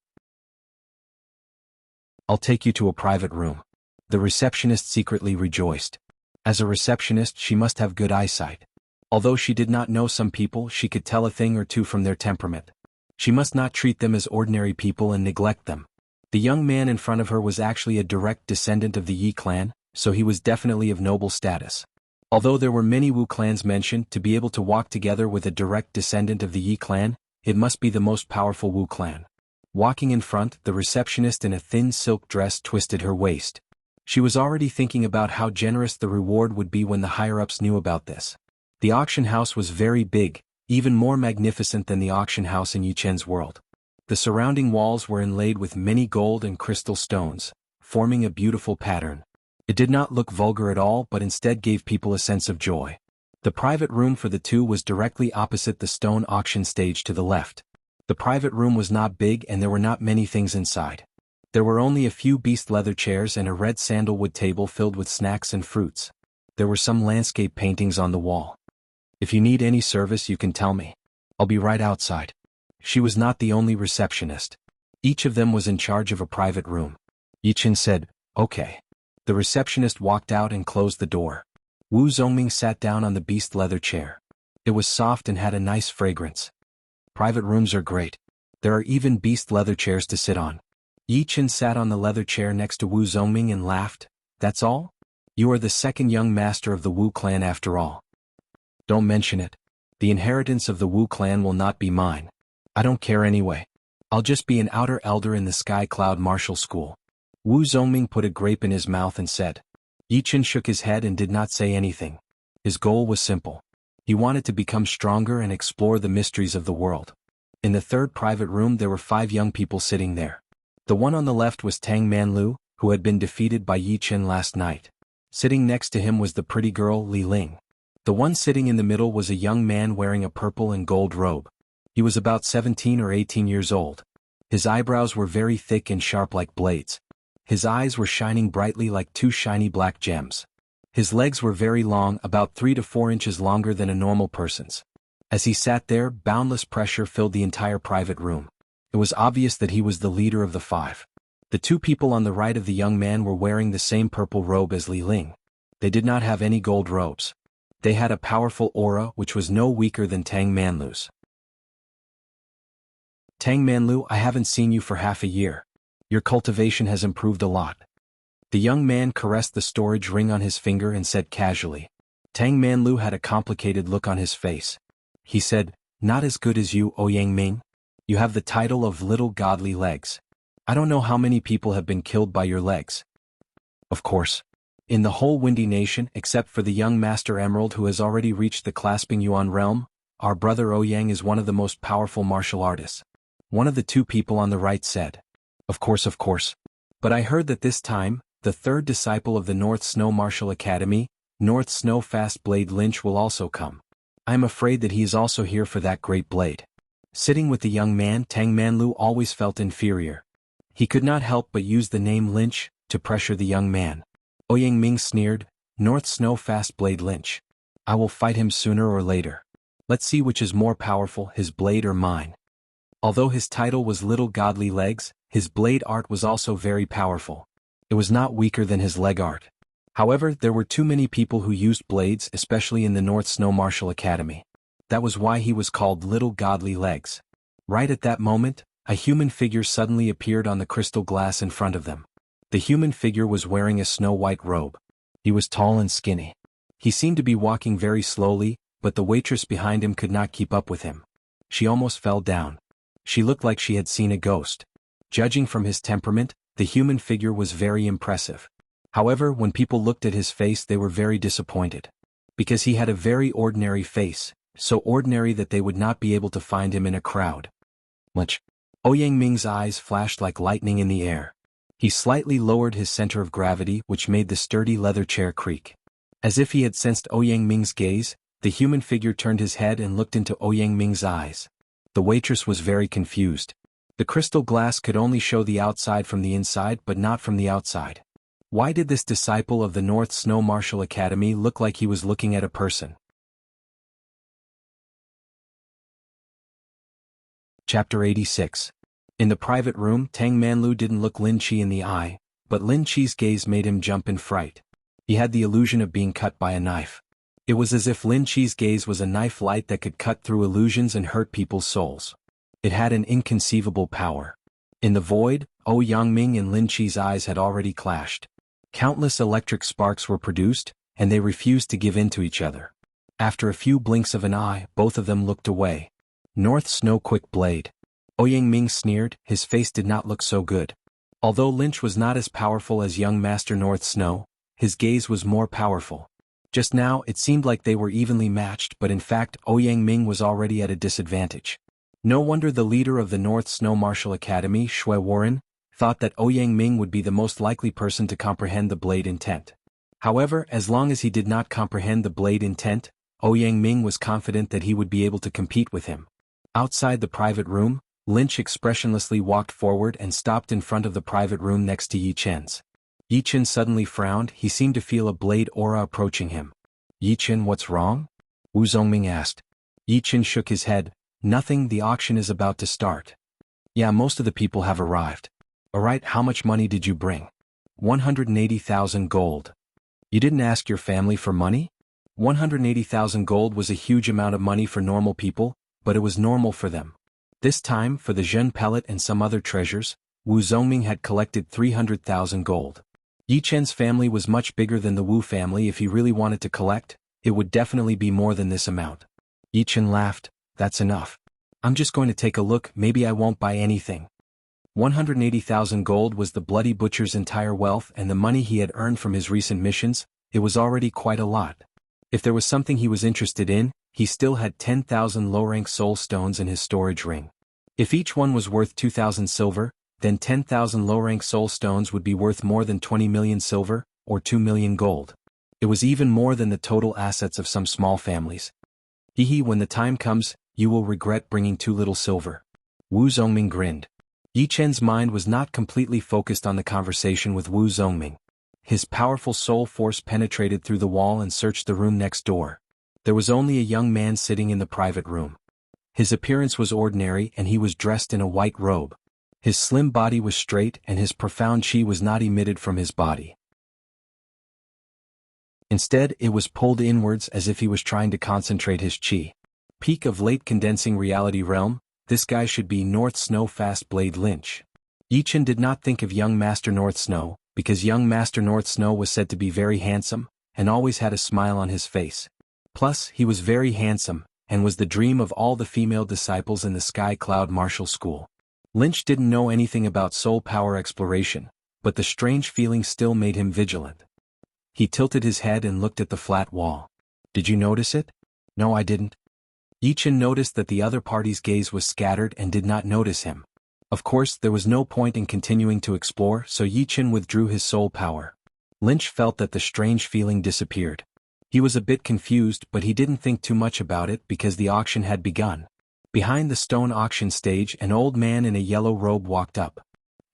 I'll take you to a private room." The receptionist secretly rejoiced. As a receptionist, she must have good eyesight. Although she did not know some people, she could tell a thing or two from their temperament. She must not treat them as ordinary people and neglect them. The young man in front of her was actually a direct descendant of the Yi clan, so he was definitely of noble status. Although there were many Wu clans mentioned, to be able to walk together with a direct descendant of the Yi clan, it must be the most powerful Wu clan. Walking in front, the receptionist in a thin silk dress twisted her waist. She was already thinking about how generous the reward would be when the higher-ups knew about this. The auction house was very big, even more magnificent than the auction house in Yi Chen's world. The surrounding walls were inlaid with many gold and crystal stones, forming a beautiful pattern. It did not look vulgar at all, but instead gave people a sense of joy. The private room for the two was directly opposite the stone auction stage to the left. The private room was not big and there were not many things inside. There were only a few beast leather chairs and a red sandalwood table filled with snacks and fruits. There were some landscape paintings on the wall. "If you need any service, you can tell me. I'll be right outside." She was not the only receptionist. Each of them was in charge of a private room. Yi Chen said, "Okay." The receptionist walked out and closed the door. Wu Zongming sat down on the beast leather chair. It was soft and had a nice fragrance. Private rooms are great. There are even beast leather chairs to sit on. Yi Chen sat on the leather chair next to Wu Zongming and laughed. "That's all? You are the second young master of the Wu clan after all." "Don't mention it. The inheritance of the Wu clan will not be mine. I don't care anyway. I'll just be an outer elder in the Sky Cloud Martial School." Wu Zongming put a grape in his mouth and said, Yi Chen shook his head and did not say anything. His goal was simple. He wanted to become stronger and explore the mysteries of the world. In the third private room there were 5 young people sitting there. The one on the left was Tang Manlu, who had been defeated by Yi Chen last night. Sitting next to him was the pretty girl Li Ling. The one sitting in the middle was a young man wearing a purple and gold robe. He was about 17 or 18 years old. His eyebrows were very thick and sharp like blades. His eyes were shining brightly like 2 shiny black gems. His legs were very long, about 3 to 4 inches longer than a normal person's. As he sat there, boundless pressure filled the entire private room. It was obvious that he was the leader of the 5. The 2 people on the right of the young man were wearing the same purple robe as Li Ling. They did not have any gold robes. They had a powerful aura which was no weaker than Tang Manlu's. Tang Manlu, I haven't seen you for half a year. Your cultivation has improved a lot. The young man caressed the storage ring on his finger and said casually. Tang Manlu had a complicated look on his face. He said, not as good as you, Ouyang Ming. You have the title of Little Godly Legs. I don't know how many people have been killed by your legs. Of course. In the whole Windy Nation, except for the young Master Emerald who has already reached the Clasping Yuan realm, our brother Ouyang is one of the most powerful martial artists. One of the 2 people on the right said. Of course. But I heard that this time, the 3rd disciple of the North Snow Martial Academy, North Snow Fast Blade Lynch will also come. I am afraid that he is also here for that great blade. Sitting with the young man, Tang Manlu always felt inferior. He could not help but use the name Lynch to pressure the young man. Ouyang Ming sneered, North Snow Fast Blade Lynch. I will fight him sooner or later. Let's see which is more powerful, his blade or mine. Although his title was Little Godly Legs, his blade art was also very powerful. It was not weaker than his leg art. However, there were too many people who used blades, especially in the North Snow Martial Academy. That was why he was called Little Godly Legs. Right at that moment, a human figure suddenly appeared on the crystal glass in front of them. The human figure was wearing a snow-white robe. He was tall and skinny. He seemed to be walking very slowly, but the waitress behind him could not keep up with him. She almost fell down. She looked like she had seen a ghost. Judging from his temperament, the human figure was very impressive. However, when people looked at his face they were very disappointed. Because he had a very ordinary face, so ordinary that they would not be able to find him in a crowd. Much. Ouyang Ming's eyes flashed like lightning in the air. He slightly lowered his center of gravity which made the sturdy leather chair creak. As if he had sensed Ouyang Ming's gaze, the human figure turned his head and looked into Ouyang Ming's eyes. The waitress was very confused. The crystal glass could only show the outside from the inside but not from the outside. Why did this disciple of the North Snow Martial Academy look like he was looking at a person? Chapter 86. In the private room, Tang Manlu didn't look Lin Chi in the eye, but Lin Chi's gaze made him jump in fright. He had the illusion of being cut by a knife. It was as if Lin Chi's gaze was a knife light that could cut through illusions and hurt people's souls. It had an inconceivable power. In the void, Ouyang Ming and Lin Chi's eyes had already clashed. Countless electric sparks were produced, and they refused to give in to each other. After a few blinks of an eye, both of them looked away. North Snow Quick Blade. Ouyang Ming sneered, his face did not look so good. Although Lynch was not as powerful as young Master North Snow, his gaze was more powerful. Just now it seemed like they were evenly matched, but in fact Ouyang Ming was already at a disadvantage. No wonder the leader of the North Snow Martial Academy, Shui Warren, thought that Ouyang Ming would be the most likely person to comprehend the blade intent. However, as long as he did not comprehend the blade intent, Ouyang Ming was confident that he would be able to compete with him. Outside the private room, Lynch expressionlessly walked forward and stopped in front of the private room next to Yi Chen's. Yi Chen suddenly frowned, he seemed to feel a blade aura approaching him. Yi Chen, what's wrong? Wu Zongming asked. Yi Chen shook his head. Nothing, the auction is about to start. Yeah, most of the people have arrived. Alright, how much money did you bring? 180,000 gold. You didn't ask your family for money? 180,000 gold was a huge amount of money for normal people, but it was normal for them. This time, for the Zhen pellet and some other treasures, Wu Zongming had collected 300,000 gold. Yi Chen's family was much bigger than the Wu family. If he really wanted to collect, it would definitely be more than this amount. Yi Chen laughed, that's enough. I'm just going to take a look, maybe I won't buy anything. 180,000 gold was the Bloody Butcher's entire wealth, and the money he had earned from his recent missions, it was already quite a lot. If there was something he was interested in, he still had 10,000 low-rank soul stones in his storage ring. If each one was worth 2,000 silver, then 10,000 low-rank soul stones would be worth more than 20 million silver, or 2 million gold. It was even more than the total assets of some small families. When the time comes, you will regret bringing too little silver. Wu Zongming grinned. Yi Chen's mind was not completely focused on the conversation with Wu Zongming. His powerful soul force penetrated through the wall and searched the room next door. There was only a young man sitting in the private room. His appearance was ordinary and he was dressed in a white robe. His slim body was straight and his profound chi was not emitted from his body. Instead, it was pulled inwards as if he was trying to concentrate his chi. Peak of late condensing reality realm, this guy should be North Snow Fast Blade Lynch. Yi Chen did not think of young Master North Snow, because young Master North Snow was said to be very handsome, and always had a smile on his face. Plus, he was very handsome, and was the dream of all the female disciples in the Sky Cloud Martial School. Lynch didn't know anything about soul power exploration, but the strange feeling still made him vigilant. He tilted his head and looked at the flat wall. Did you notice it? No, I didn't. Yi Chen noticed that the other party's gaze was scattered and did not notice him. Of course, there was no point in continuing to explore, so Yi Chen withdrew his soul power. Lynch felt that the strange feeling disappeared. He was a bit confused, but he didn't think too much about it because the auction had begun. Behind the stone auction stage, an old man in a yellow robe walked up.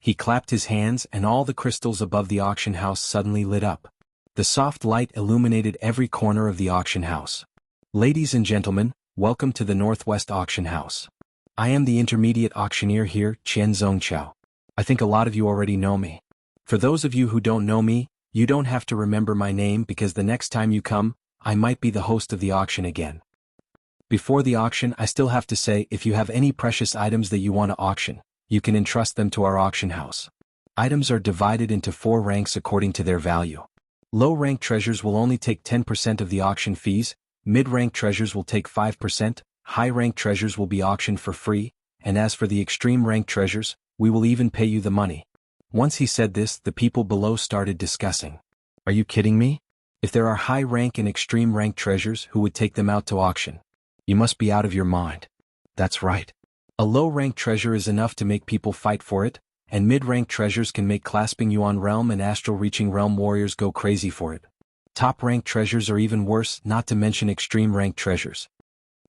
He clapped his hands and all the crystals above the auction house suddenly lit up. The soft light illuminated every corner of the auction house. Ladies and gentlemen, welcome to the Northwest Auction House. I am the intermediate auctioneer here, Qian Zongqiao. I think a lot of you already know me. For those of you who don't know me, you don't have to remember my name because the next time you come, I might be the host of the auction again. Before the auction, I still have to say, if you have any precious items that you want to auction, you can entrust them to our auction house. Items are divided into 4 ranks according to their value. Low-rank treasures will only take 10% of the auction fees, mid-rank treasures will take 5%, high-rank treasures will be auctioned for free, and as for the extreme-rank treasures, we will even pay you the money. Once he said this, the people below started discussing. Are you kidding me? If there are high-rank and extreme-rank treasures, who would take them out to auction? You must be out of your mind. That's right. A low-rank treasure is enough to make people fight for it, and mid-rank treasures can make clasping Yuan Realm and Astral-reaching Realm warriors go crazy for it. Top-rank treasures are even worse, not to mention extreme-rank treasures.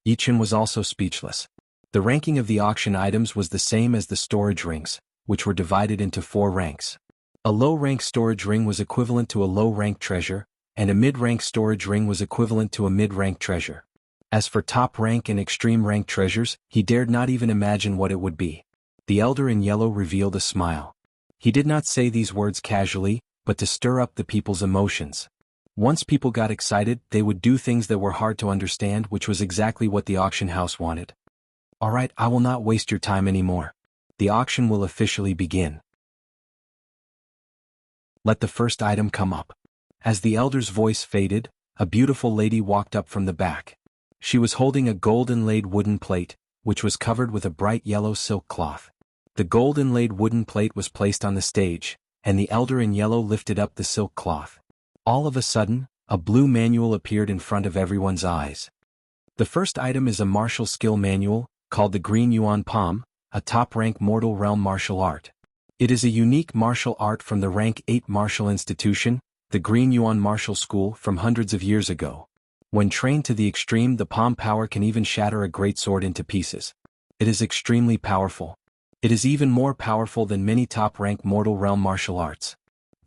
Yi Chen was also speechless. The ranking of the auction items was the same as the storage rings, which were divided into 4 ranks. A low-rank storage ring was equivalent to a low-rank treasure, and a mid-rank storage ring was equivalent to a mid-rank treasure. As for top-rank and extreme-rank treasures, he dared not even imagine what it would be. The elder in yellow revealed a smile. He did not say these words casually, but to stir up the people's emotions. Once people got excited, they would do things that were hard to understand, which was exactly what the auction house wanted. Alright, I will not waste your time anymore. The auction will officially begin. Let the first item come up. As the elder's voice faded, a beautiful lady walked up from the back. She was holding a gold-inlaid wooden plate, which was covered with a bright yellow silk cloth. The gold-inlaid wooden plate was placed on the stage, and the elder in yellow lifted up the silk cloth. All of a sudden, a blue manual appeared in front of everyone's eyes. The first item is a martial skill manual, called the Green Yuan Palm, a top-rank mortal realm martial art. It is a unique martial art from the rank 8 martial institution, the Green Yuan Martial School, from hundreds of years ago. When trained to the extreme, the palm power can even shatter a great sword into pieces. It is extremely powerful. It is even more powerful than many top-rank mortal realm martial arts.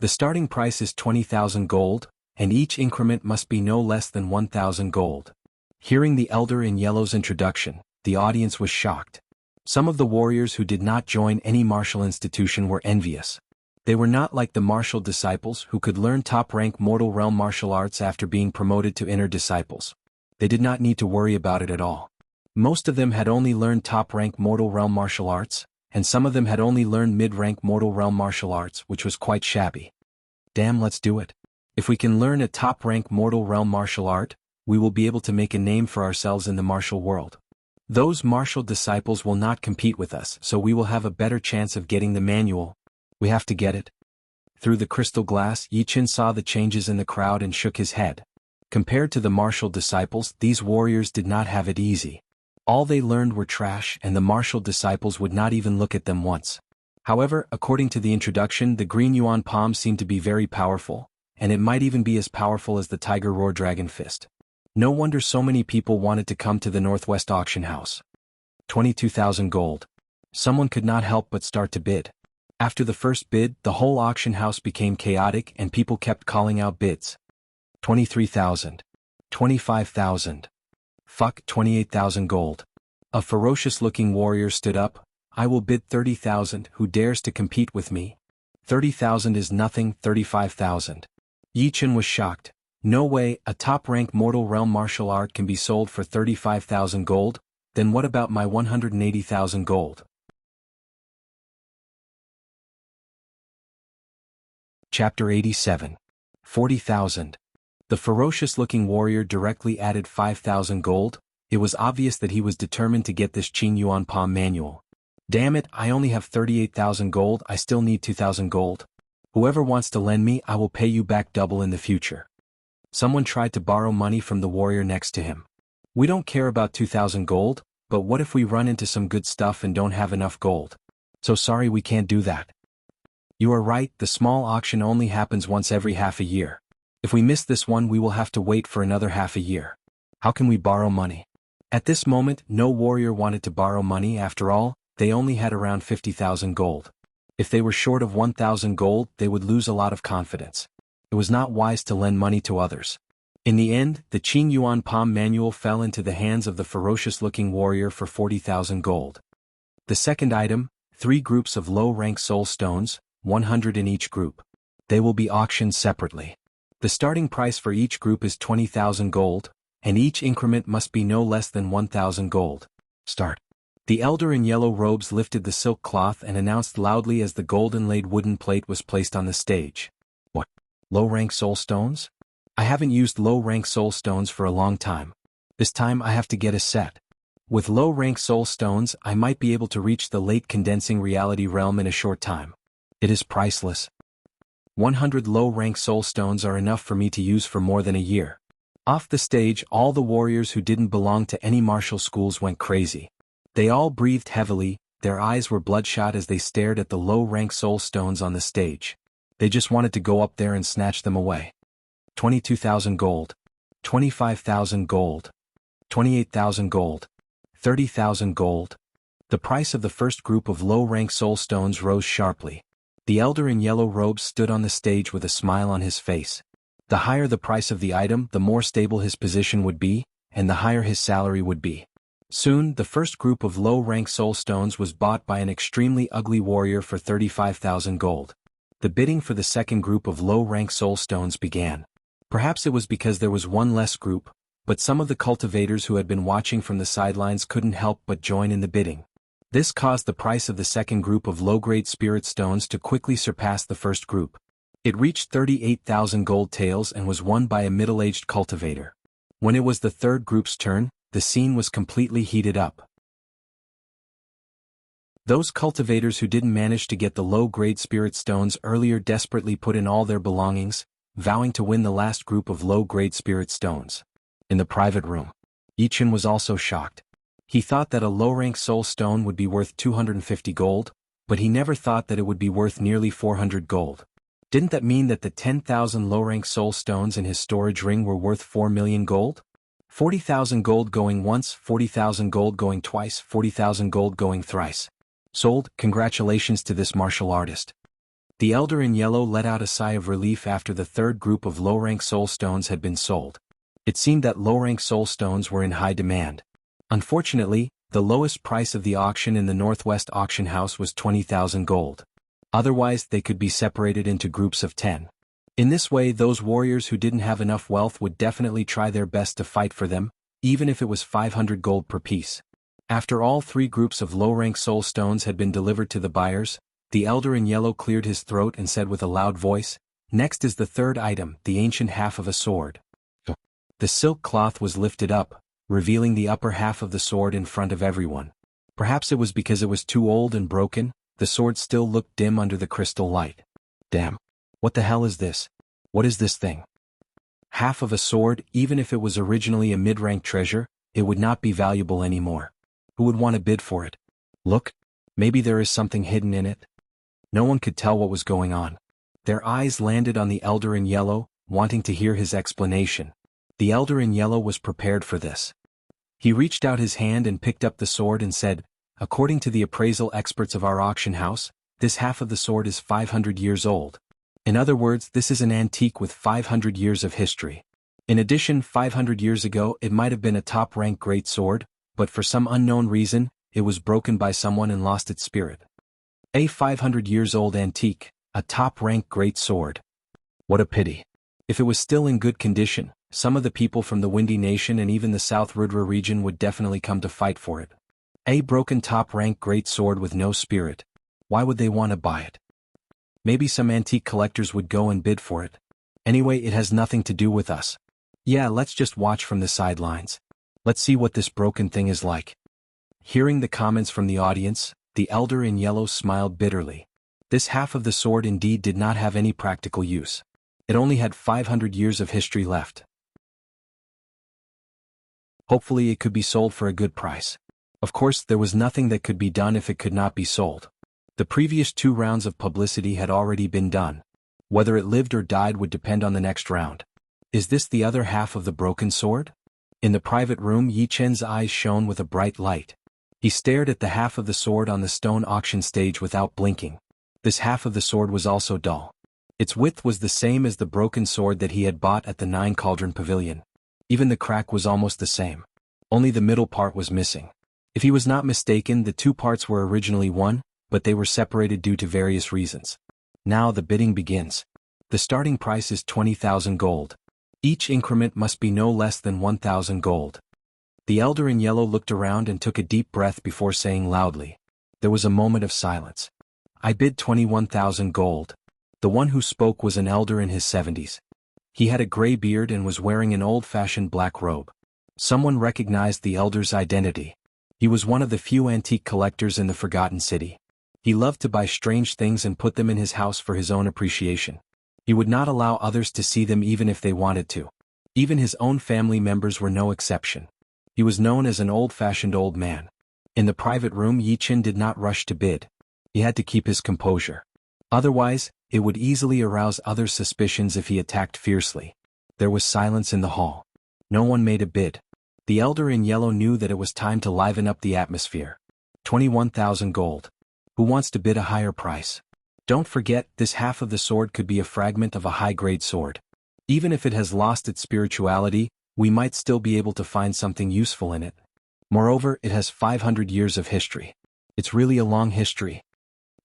The starting price is 20,000 gold, and each increment must be no less than 1,000 gold. Hearing the elder in yellow's introduction, the audience was shocked. Some of the warriors who did not join any martial institution were envious. They were not like the martial disciples who could learn top-rank mortal realm martial arts after being promoted to inner disciples. They did not need to worry about it at all. Most of them had only learned top-rank mortal realm martial arts, and some of them had only learned mid-rank mortal realm martial arts, which was quite shabby. Damn, let's do it. If we can learn a top-rank mortal realm martial art, we will be able to make a name for ourselves in the martial world. Those martial disciples will not compete with us, so we will have a better chance of getting the manual. We have to get it. Through the crystal glass, Yi Qin saw the changes in the crowd and shook his head. Compared to the martial disciples, these warriors did not have it easy. All they learned were trash, and the martial disciples would not even look at them once. However, according to the introduction, the green yuan palm seemed to be very powerful, and it might even be as powerful as the tiger roar dragon fist. No wonder so many people wanted to come to the Northwest auction house. 22,000 gold. Someone could not help but start to bid. After the first bid, the whole auction house became chaotic and people kept calling out bids. 23,000. 25,000. Fuck, 28,000 gold. A ferocious-looking warrior stood up. I will bid 30,000. Who dares to compete with me? 30,000 is nothing. 35,000. Yi Qin was shocked. No way, a top-rank mortal realm martial art can be sold for 35,000 gold? Then what about my 180,000 gold? Chapter 87. 40,000. The ferocious-looking warrior directly added 5,000 gold. It was obvious that he was determined to get this Qing Yuan Palm manual. Damn it, I only have 38,000 gold, I still need 2,000 gold. Whoever wants to lend me, I will pay you back double in the future. Someone tried to borrow money from the warrior next to him. We don't care about 2,000 gold, but what if we run into some good stuff and don't have enough gold? So sorry, we can't do that. You are right, the small auction only happens once every half a year. If we miss this one, we will have to wait for another half a year. How can we borrow money? At this moment, no warrior wanted to borrow money. After all, they only had around 50,000 gold. If they were short of 1,000 gold, they would lose a lot of confidence. It was not wise to lend money to others. In the end, the Qing Yuan Palm manual fell into the hands of the ferocious-looking warrior for 40,000 gold. The second item, 3 groups of low-rank soul stones, 100 in each group. They will be auctioned separately. The starting price for each group is 20,000 gold, and each increment must be no less than 1,000 gold. Start. The elder in yellow robes lifted the silk cloth and announced loudly as the gold-inlaid wooden plate was placed on the stage. What? Low-rank soul stones? I haven't used low-rank soul stones for a long time. This time I have to get a set. With low-rank soul stones, I might be able to reach the late condensing reality realm in a short time. It is priceless. 100 low-rank soul stones are enough for me to use for more than a year. Off the stage, all the warriors who didn't belong to any martial schools went crazy. They all breathed heavily, their eyes were bloodshot as they stared at the low-rank soul stones on the stage. They just wanted to go up there and snatch them away. 22,000 gold. 25,000 gold. 28,000 gold. 30,000 gold. The price of the first group of low-rank soul stones rose sharply. The elder in yellow robes stood on the stage with a smile on his face. The higher the price of the item, the more stable his position would be, and the higher his salary would be. Soon, the first group of low-rank soul stones was bought by an extremely ugly warrior for 35,000 gold. The bidding for the second group of low-rank soul stones began. Perhaps it was because there was one less group, but some of the cultivators who had been watching from the sidelines couldn't help but join in the bidding. This caused the price of the second group of low-grade spirit stones to quickly surpass the first group. It reached 38,000 gold taels and was won by a middle-aged cultivator. When it was the third group's turn, the scene was completely heated up. Those cultivators who didn't manage to get the low-grade spirit stones earlier desperately put in all their belongings, vowing to win the last group of low-grade spirit stones. In the private room, Yi Qin was also shocked. He thought that a low-rank soul stone would be worth 250 gold, but he never thought that it would be worth nearly 400 gold. Didn't that mean that the 10,000 low-rank soul stones in his storage ring were worth 4 million gold? 40,000 gold going once, 40,000 gold going twice, 40,000 gold going thrice. Sold. Congratulations to this martial artist. The elder in yellow let out a sigh of relief after the third group of low-rank soul stones had been sold. It seemed that low-rank soul stones were in high demand. Unfortunately, the lowest price of the auction in the Northwest auction house was 20,000 gold. Otherwise, they could be separated into groups of 10. In this way, those warriors who didn't have enough wealth would definitely try their best to fight for them, even if it was 500 gold per piece. After all 3 groups of low-rank soul stones had been delivered to the buyers, the elder in yellow cleared his throat and said with a loud voice, "Next is the third item, the ancient half of a sword." The silk cloth was lifted up. revealing the upper half of the sword in front of everyone. Perhaps it was because it was too old and broken, the sword still looked dim under the crystal light. Damn. What the hell is this? What is this thing? Half of a sword, even if it was originally a mid-rank treasure, it would not be valuable anymore. Who would want to bid for it? Look, maybe there is something hidden in it. No one could tell what was going on. Their eyes landed on the elder in yellow, wanting to hear his explanation. The elder in yellow was prepared for this. He reached out his hand and picked up the sword and said, "According to the appraisal experts of our auction house, this half of the sword is 500 years old. In other words, this is an antique with 500 years of history. In addition, 500 years ago it might have been a top-rank great sword, but for some unknown reason, it was broken by someone and lost its spirit. A 500 years old antique, a top-rank great sword. What a pity. If it was still in good condition, some of the people from the Windy Nation and even the South Rudra region would definitely come to fight for it. A broken top-rank great sword with no spirit. Why would they want to buy it? Maybe some antique collectors would go and bid for it. Anyway, it has nothing to do with us. Yeah, let's just watch from the sidelines. Let's see what this broken thing is like." Hearing the comments from the audience, the elder in yellow smiled bitterly. This half of the sword indeed did not have any practical use. It only had 500 years of history left. Hopefully it could be sold for a good price. Of course, there was nothing that could be done if it could not be sold. The previous 2 rounds of publicity had already been done. Whether it lived or died would depend on the next round. Is this the other half of the broken sword? In the private room, Yi Chen's eyes shone with a bright light. He stared at the half of the sword on the stone auction stage without blinking. This half of the sword was also dull. Its width was the same as the broken sword that he had bought at the 9 Cauldron Pavilion. Even the crack was almost the same. Only the middle part was missing. If he was not mistaken, the 2 parts were originally one, but they were separated due to various reasons. Now the bidding begins. The starting price is 20,000 gold. Each increment must be no less than 1,000 gold. The elder in yellow looked around and took a deep breath before saying loudly. There was a moment of silence. "I bid 21,000 gold. The one who spoke was an elder in his 70s. He had a gray beard and was wearing an old-fashioned black robe. Someone recognized the elder's identity. He was one of the few antique collectors in the Forgotten City. He loved to buy strange things and put them in his house for his own appreciation. He would not allow others to see them even if they wanted to. Even his own family members were no exception. He was known as an old-fashioned old man. In the private room, Yi Chen did not rush to bid. He had to keep his composure. Otherwise, it would easily arouse others' suspicions if he attacked fiercely. There was silence in the hall. No one made a bid. The elder in yellow knew that it was time to liven up the atmosphere. 21,000 gold. Who wants to bid a higher price? Don't forget, this half of the sword could be a fragment of a high-grade sword. Even if it has lost its spirituality, we might still be able to find something useful in it. Moreover, it has 500 years of history. It's really a long history.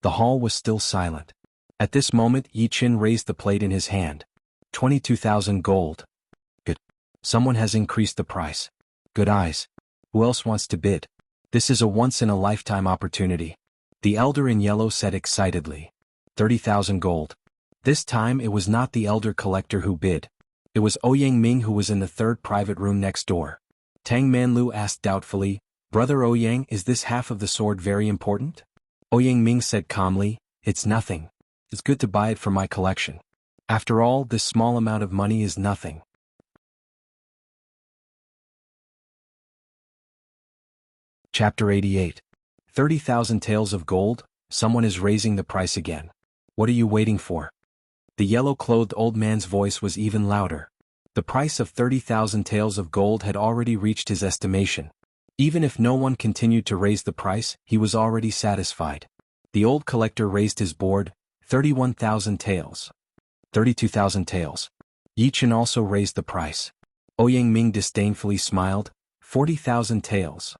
The hall was still silent. At this moment, Yi Chen raised the plate in his hand. 22,000 gold. Good. Someone has increased the price. Good eyes. Who else wants to bid? This is a once-in-a-lifetime opportunity. The elder in yellow said excitedly. 30,000 gold. This time it was not the elder collector who bid. It was Ouyang Ming who was in the 3rd private room next door. Tang Manlu asked doubtfully, "Brother Ouyang, is this half of the sword very important?" Ouyang Ming said calmly, "It's nothing. It's good to buy it for my collection. After all, this small amount of money is nothing." Chapter 88. 30,000 taels of gold. Someone is raising the price again. What are you waiting for? The yellow-clothed old man's voice was even louder. The price of 30,000 taels of gold had already reached his estimation. Even if no one continued to raise the price, he was already satisfied. The old collector raised his board. 31,000 taels. 32,000 taels. Yi Chen also raised the price. Ouyang Ming disdainfully smiled. 40,000 taels.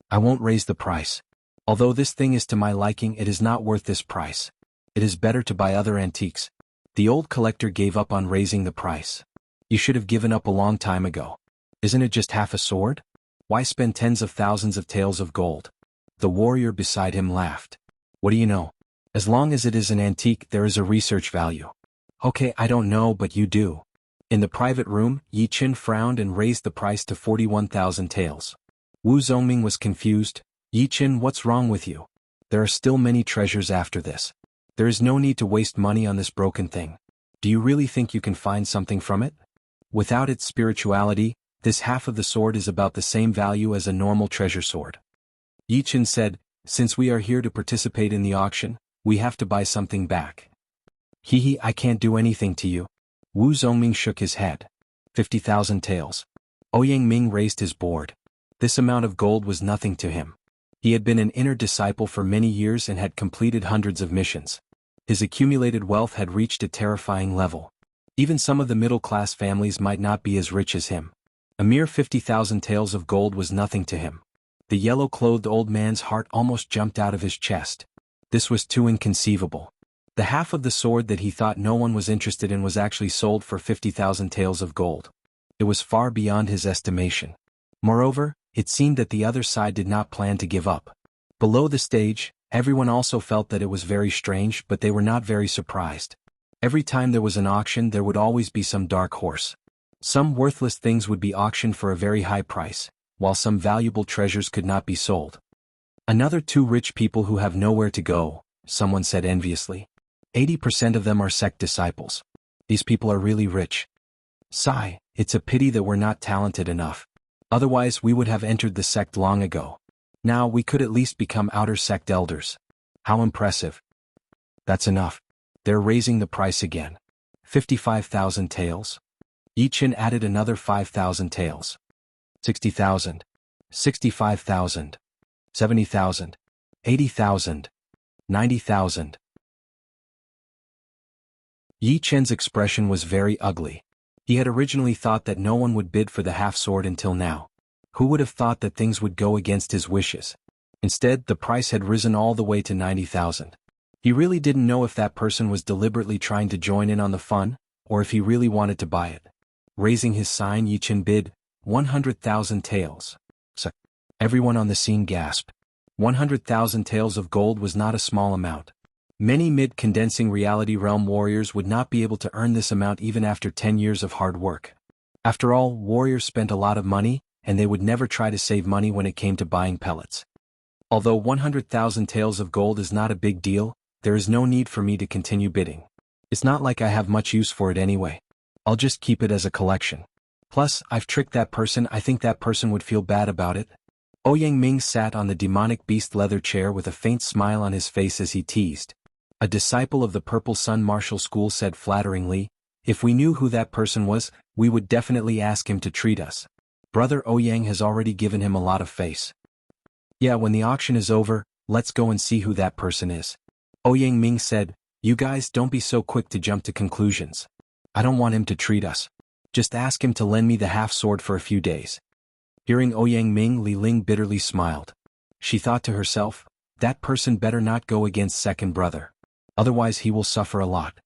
I won't raise the price. Although this thing is to my liking, it is not worth this price. It is better to buy other antiques. The old collector gave up on raising the price. You should have given up a long time ago. Isn't it just half a sword? Why spend tens of thousands of taels of gold? The warrior beside him laughed. What do you know? As long as it is an antique, there is a research value. Okay, I don't know, but you do. In the private room, Yi Qin frowned and raised the price to 41,000 taels. Wu Zongming was confused. Yi Qin, what's wrong with you? There are still many treasures after this. There is no need to waste money on this broken thing. Do you really think you can find something from it? Without its spirituality, this half of the sword is about the same value as a normal treasure sword. Yi Qin said, since we are here to participate in the auction, we have to buy something back. Hehe, I can't do anything to you. Wu Zongming shook his head. 50,000 taels. Ouyang Ming raised his board. This amount of gold was nothing to him. He had been an inner disciple for many years and had completed hundreds of missions. His accumulated wealth had reached a terrifying level. Even some of the middle-class families might not be as rich as him. A mere 50,000 taels of gold was nothing to him. The yellow-clothed old man's heart almost jumped out of his chest. This was too inconceivable. The half of the sword that he thought no one was interested in was actually sold for 50,000 taels of gold. It was far beyond his estimation. Moreover, it seemed that the other side did not plan to give up. Below the stage, everyone also felt that it was very strange, but they were not very surprised. Every time there was an auction, there would always be some dark horse. Some worthless things would be auctioned for a very high price, while some valuable treasures could not be sold. Another two rich people who have nowhere to go, someone said enviously. 80% of them are sect disciples. These people are really rich. Sigh, it's a pity that we're not talented enough. Otherwise we would have entered the sect long ago. Now we could at least become outer sect elders. How impressive. That's enough. They're raising the price again. 55,000 taels. Yi Qin added another 5,000 taels. 60,000. 65,000. 70,000. 80,000. 90,000. Yi Qin's expression was very ugly. He had originally thought that no one would bid for the half-sword until now. Who would have thought that things would go against his wishes? Instead, the price had risen all the way to 90,000. He really didn't know if that person was deliberately trying to join in on the fun, or if he really wanted to buy it. Raising his sign, Yi Qin bid 100,000 taels. So, everyone on the scene gasped. 100,000 taels of gold was not a small amount. Many mid-condensing reality realm warriors would not be able to earn this amount even after 10 years of hard work. After all, warriors spent a lot of money, and they would never try to save money when it came to buying pellets. Although 100,000 taels of gold is not a big deal, there is no need for me to continue bidding. It's not like I have much use for it anyway. I'll just keep it as a collection. Plus, I've tricked that person. I think that person would feel bad about it. Ouyang Ming sat on the demonic beast leather chair with a faint smile on his face as he teased. A disciple of the Purple Sun Martial School said flatteringly, if we knew who that person was, we would definitely ask him to treat us. Brother Ouyang has already given him a lot of face. Yeah, when the auction is over, let's go and see who that person is. Ouyang Ming said, you guys don't be so quick to jump to conclusions. I don't want him to treat us. Just ask him to lend me the half-sword for a few days. Hearing Ouyang Ming, Li Ling bitterly smiled. She thought to herself, that person better not go against second brother. Otherwise he will suffer a lot.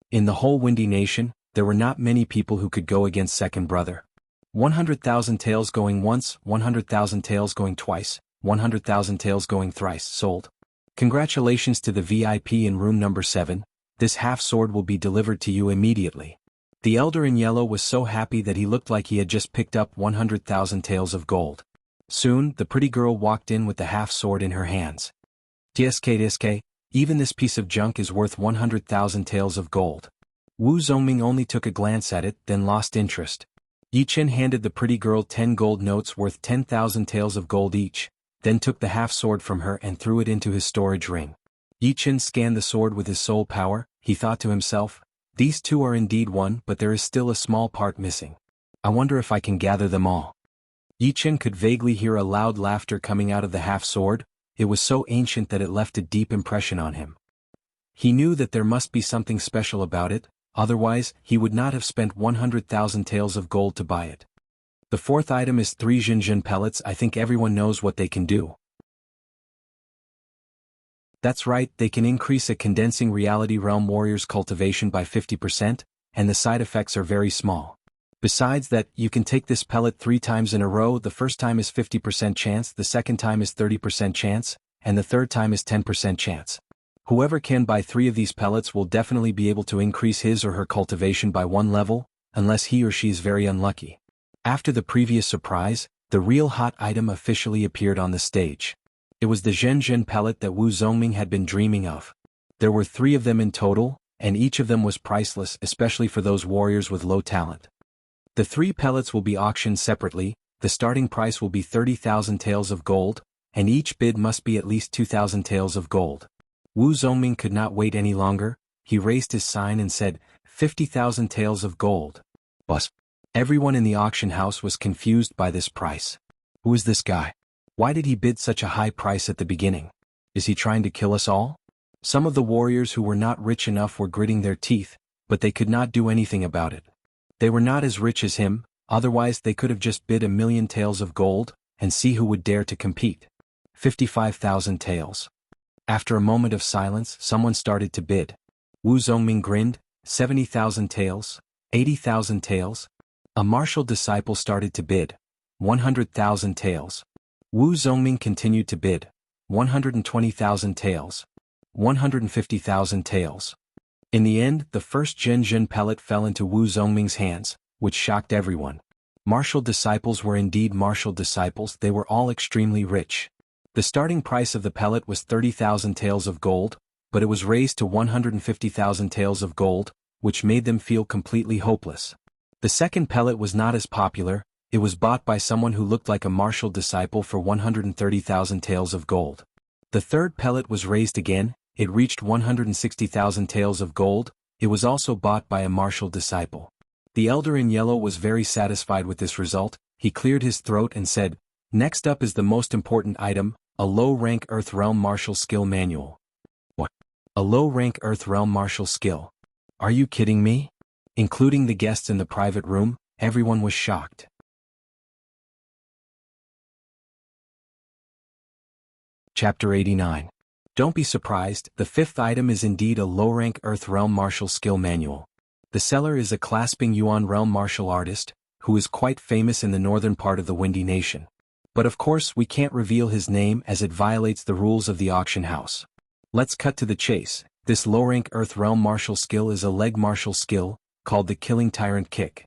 In the whole Windy Nation, there were not many people who could go against second brother. 100,000 taels going once, 100,000 taels going twice, 100,000 taels going thrice, sold. Congratulations to the VIP in room number 7, this half-sword will be delivered to you immediately. The elder in yellow was so happy that he looked like he had just picked up 100,000 taels of gold. Soon, the pretty girl walked in with the half-sword in her hands. TSK, even this piece of junk is worth 100,000 taels of gold. Wu Zongming only took a glance at it, then lost interest. Yi Qin handed the pretty girl 10 gold notes worth 10,000 taels of gold each, then took the half-sword from her and threw it into his storage ring. Yi Qin scanned the sword with his soul power. He thought to himself, these two are indeed one, but there is still a small part missing. I wonder if I can gather them all. Yi Qin could vaguely hear a loud laughter coming out of the half-sword. It was so ancient that it left a deep impression on him. He knew that there must be something special about it, otherwise he would not have spent 100,000 taels of gold to buy it. The fourth item is 3 Jinjin pellets. I think everyone knows what they can do. That's right, they can increase a condensing reality realm warrior's cultivation by 50%, and the side effects are very small. Besides that, you can take this pellet 3 times in a row. The first time is 50% chance, the second time is 30% chance, and the third time is 10% chance. Whoever can buy 3 of these pellets will definitely be able to increase his or her cultivation by 1 level, unless he or she is very unlucky. After the previous surprise, the real hot item officially appeared on the stage. It was the Zhen pellet that Wu Zongming had been dreaming of. There were 3 of them in total, and each of them was priceless, especially for those warriors with low talent. The 3 pellets will be auctioned separately. The starting price will be 30,000 taels of gold, and each bid must be at least 2,000 taels of gold. Wu Zongming could not wait any longer. He raised his sign and said, 50,000 taels of gold. Bus. Everyone in the auction house was confused by this price. Who is this guy? Why did he bid such a high price at the beginning? Is he trying to kill us all? Some of the warriors who were not rich enough were gritting their teeth, but they could not do anything about it. They were not as rich as him, otherwise they could have just bid 1,000,000 taels of gold, and see who would dare to compete. 55,000 taels. After a moment of silence, someone started to bid. Wu Zongming grinned. 70,000 taels, 80,000 taels. A martial disciple started to bid. 100,000 taels. Wu Zongming continued to bid. 120,000 taels. 150,000 taels. In the end, the first Zhen pellet fell into Wu Zongming's hands, which shocked everyone. Martial disciples were indeed martial disciples. They were all extremely rich. The starting price of the pellet was 30,000 taels of gold, but it was raised to 150,000 taels of gold, which made them feel completely hopeless. The second pellet was not as popular. It was bought by someone who looked like a martial disciple for 130,000 taels of gold. The third pellet was raised again. It reached 160,000 taels of gold. It was also bought by a martial disciple. The elder in yellow was very satisfied with this result. He cleared his throat and said, "Next up is the most important item, a low-rank Earth Realm Martial Skill Manual." What? A low-rank Earth Realm Martial Skill? Are you kidding me? Including the guests in the private room, everyone was shocked. Chapter 89. Don't be surprised, the 5th item is indeed a low-rank Earth Realm Martial Skill Manual. The seller is a clasping Yuan Realm martial artist, who is quite famous in the northern part of the Windy Nation. But of course we can't reveal his name as it violates the rules of the auction house. Let's cut to the chase. This low-rank Earth Realm martial skill is a leg martial skill, called the Killing Tyrant Kick.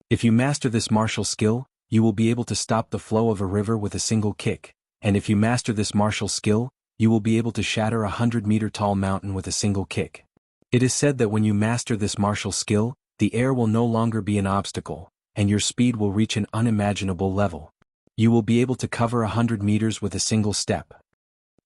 If you master this martial skill, you will be able to stop the flow of a river with a single kick, and if you master this martial skill, you will be able to shatter a 100-meter-tall mountain with a single kick. It is said that when you master this martial skill, the air will no longer be an obstacle, and your speed will reach an unimaginable level. You will be able to cover 100 meters with a single step.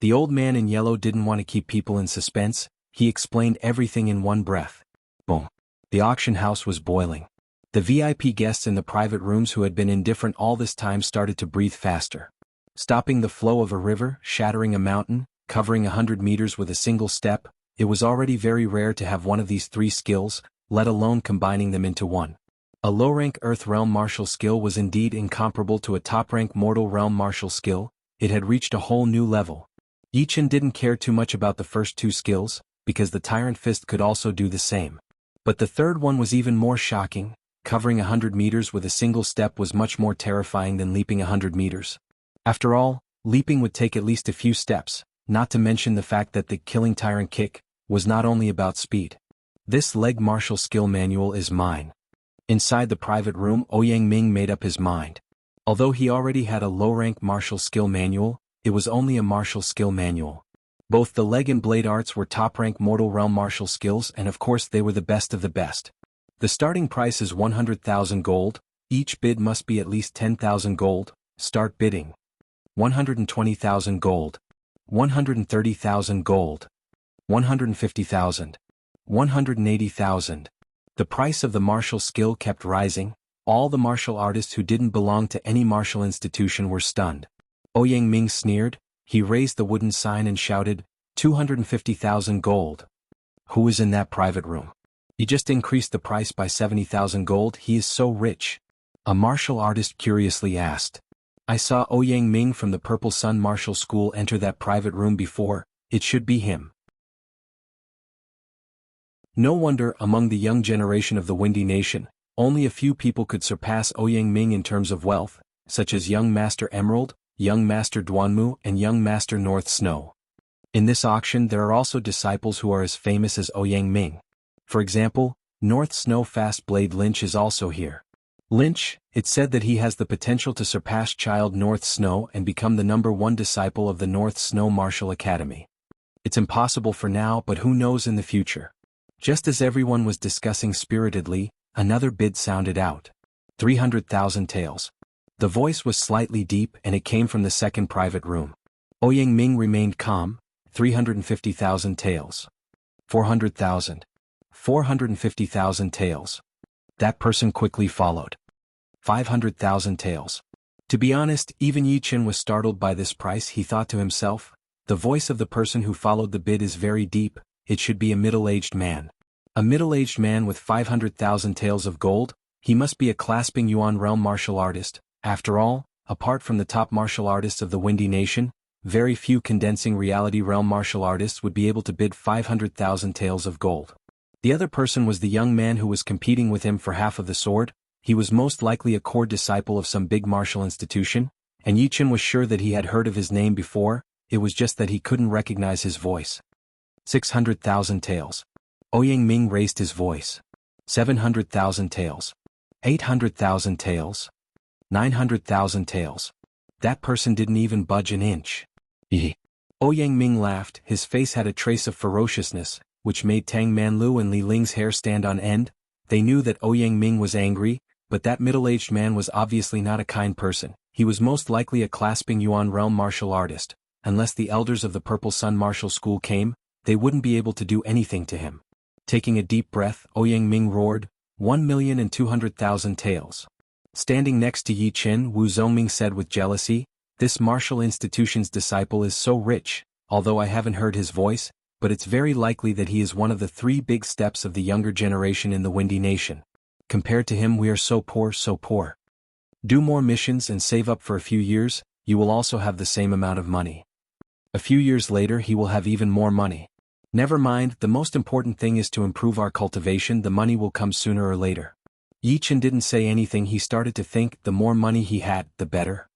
The old man in yellow didn't want to keep people in suspense. He explained everything in one breath. Boom. The auction house was boiling. The VIP guests in the private rooms who had been indifferent all this time started to breathe faster. Stopping the flow of a river, shattering a mountain, covering 100 meters with a single step, it was already very rare to have one of these 3 skills, let alone combining them into one. A low-rank Earth Realm martial skill was indeed incomparable to a top-rank Mortal Realm martial skill. It had reached a whole new level. Yichen didn't care too much about the first 2 skills, because the Tyrant Fist could also do the same. But the third one was even more shocking. Covering 100 meters with a single step was much more terrifying than leaping 100 meters. After all, leaping would take at least a few steps, not to mention the fact that the Killing Tyrant Kick was not only about speed. This leg martial skill manual is mine. Inside the private room, Ouyang Ming made up his mind. Although he already had a low-rank martial skill manual, it was only a martial skill manual. Both the leg and blade arts were top-rank Mortal Realm martial skills, and of course they were the best of the best. The starting price is 100,000 gold, each bid must be at least 10,000 gold. Start bidding. 120,000 gold. 130,000 gold. 150,000. 180,000. The price of the martial skill kept rising. All the martial artists who didn't belong to any martial institution were stunned. Ouyang Ming sneered. He raised the wooden sign and shouted, 250,000 gold. Who is in that private room? He just increased the price by 70,000 gold. He is so rich. A martial artist curiously asked. I saw Ouyang Ming from the Purple Sun Martial School enter that private room before. It should be him. No wonder, among the young generation of the Windy Nation, only a few people could surpass Ouyang Ming in terms of wealth, such as young Master Emerald, young Master Duanmu, and young Master North Snow. In this auction there are also disciples who are as famous as Ouyang Ming. For example, North Snow Fast Blade Lynch is also here. Lynch, it's said that he has the potential to surpass Child North Snow and become the #1 disciple of the North Snow Martial Academy. It's impossible for now, but who knows in the future. Just as everyone was discussing spiritedly, another bid sounded out. 300,000 taels. The voice was slightly deep and it came from the second private room. Ouyang Ming remained calm. 350,000 taels. 400,000. 450,000 taels. That person quickly followed. 500,000 taels. To be honest, even Yi Chen was startled by this price. He thought to himself, the voice of the person who followed the bid is very deep, it should be a middle-aged man. A middle-aged man with 500,000 taels of gold, he must be a clasping yuan realm martial artist. After all, apart from the top martial artists of the Windy Nation, very few condensing reality realm martial artists would be able to bid 500,000 taels of gold. The other person was the young man who was competing with him for half of the sword. He was most likely a core disciple of some big martial institution, and Yi Chen was sure that he had heard of his name before, it was just that he couldn't recognize his voice. 600,000 taels. Ouyang Ming raised his voice. 700,000 taels. 800,000 taels. 900,000 taels. That person didn't even budge an inch. Ouyang Ming laughed. His face had a trace of ferociousness, which made Tang Manlu and Li Ling's hair stand on end. They knew that Ouyang Ming was angry, but that middle-aged man was obviously not a kind person. He was most likely a clasping yuan realm martial artist. Unless the elders of the Purple Sun Martial School came, they wouldn't be able to do anything to him. Taking a deep breath, Ouyang Ming roared, 1,200,000 taels. Standing next to Yi Chen, Wu Zongming said with jealousy, this martial institution's disciple is so rich, although I haven't heard his voice, but it's very likely that he is one of the 3 big steps of the younger generation in the Windy Nation. Compared to him, we are so poor, so poor. Do more missions and save up for a few years, you will also have the same amount of money. A few years later he will have even more money. Never mind, the most important thing is to improve our cultivation. The money will come sooner or later. Yi Chen didn't say anything. He started to think the more money he had, the better.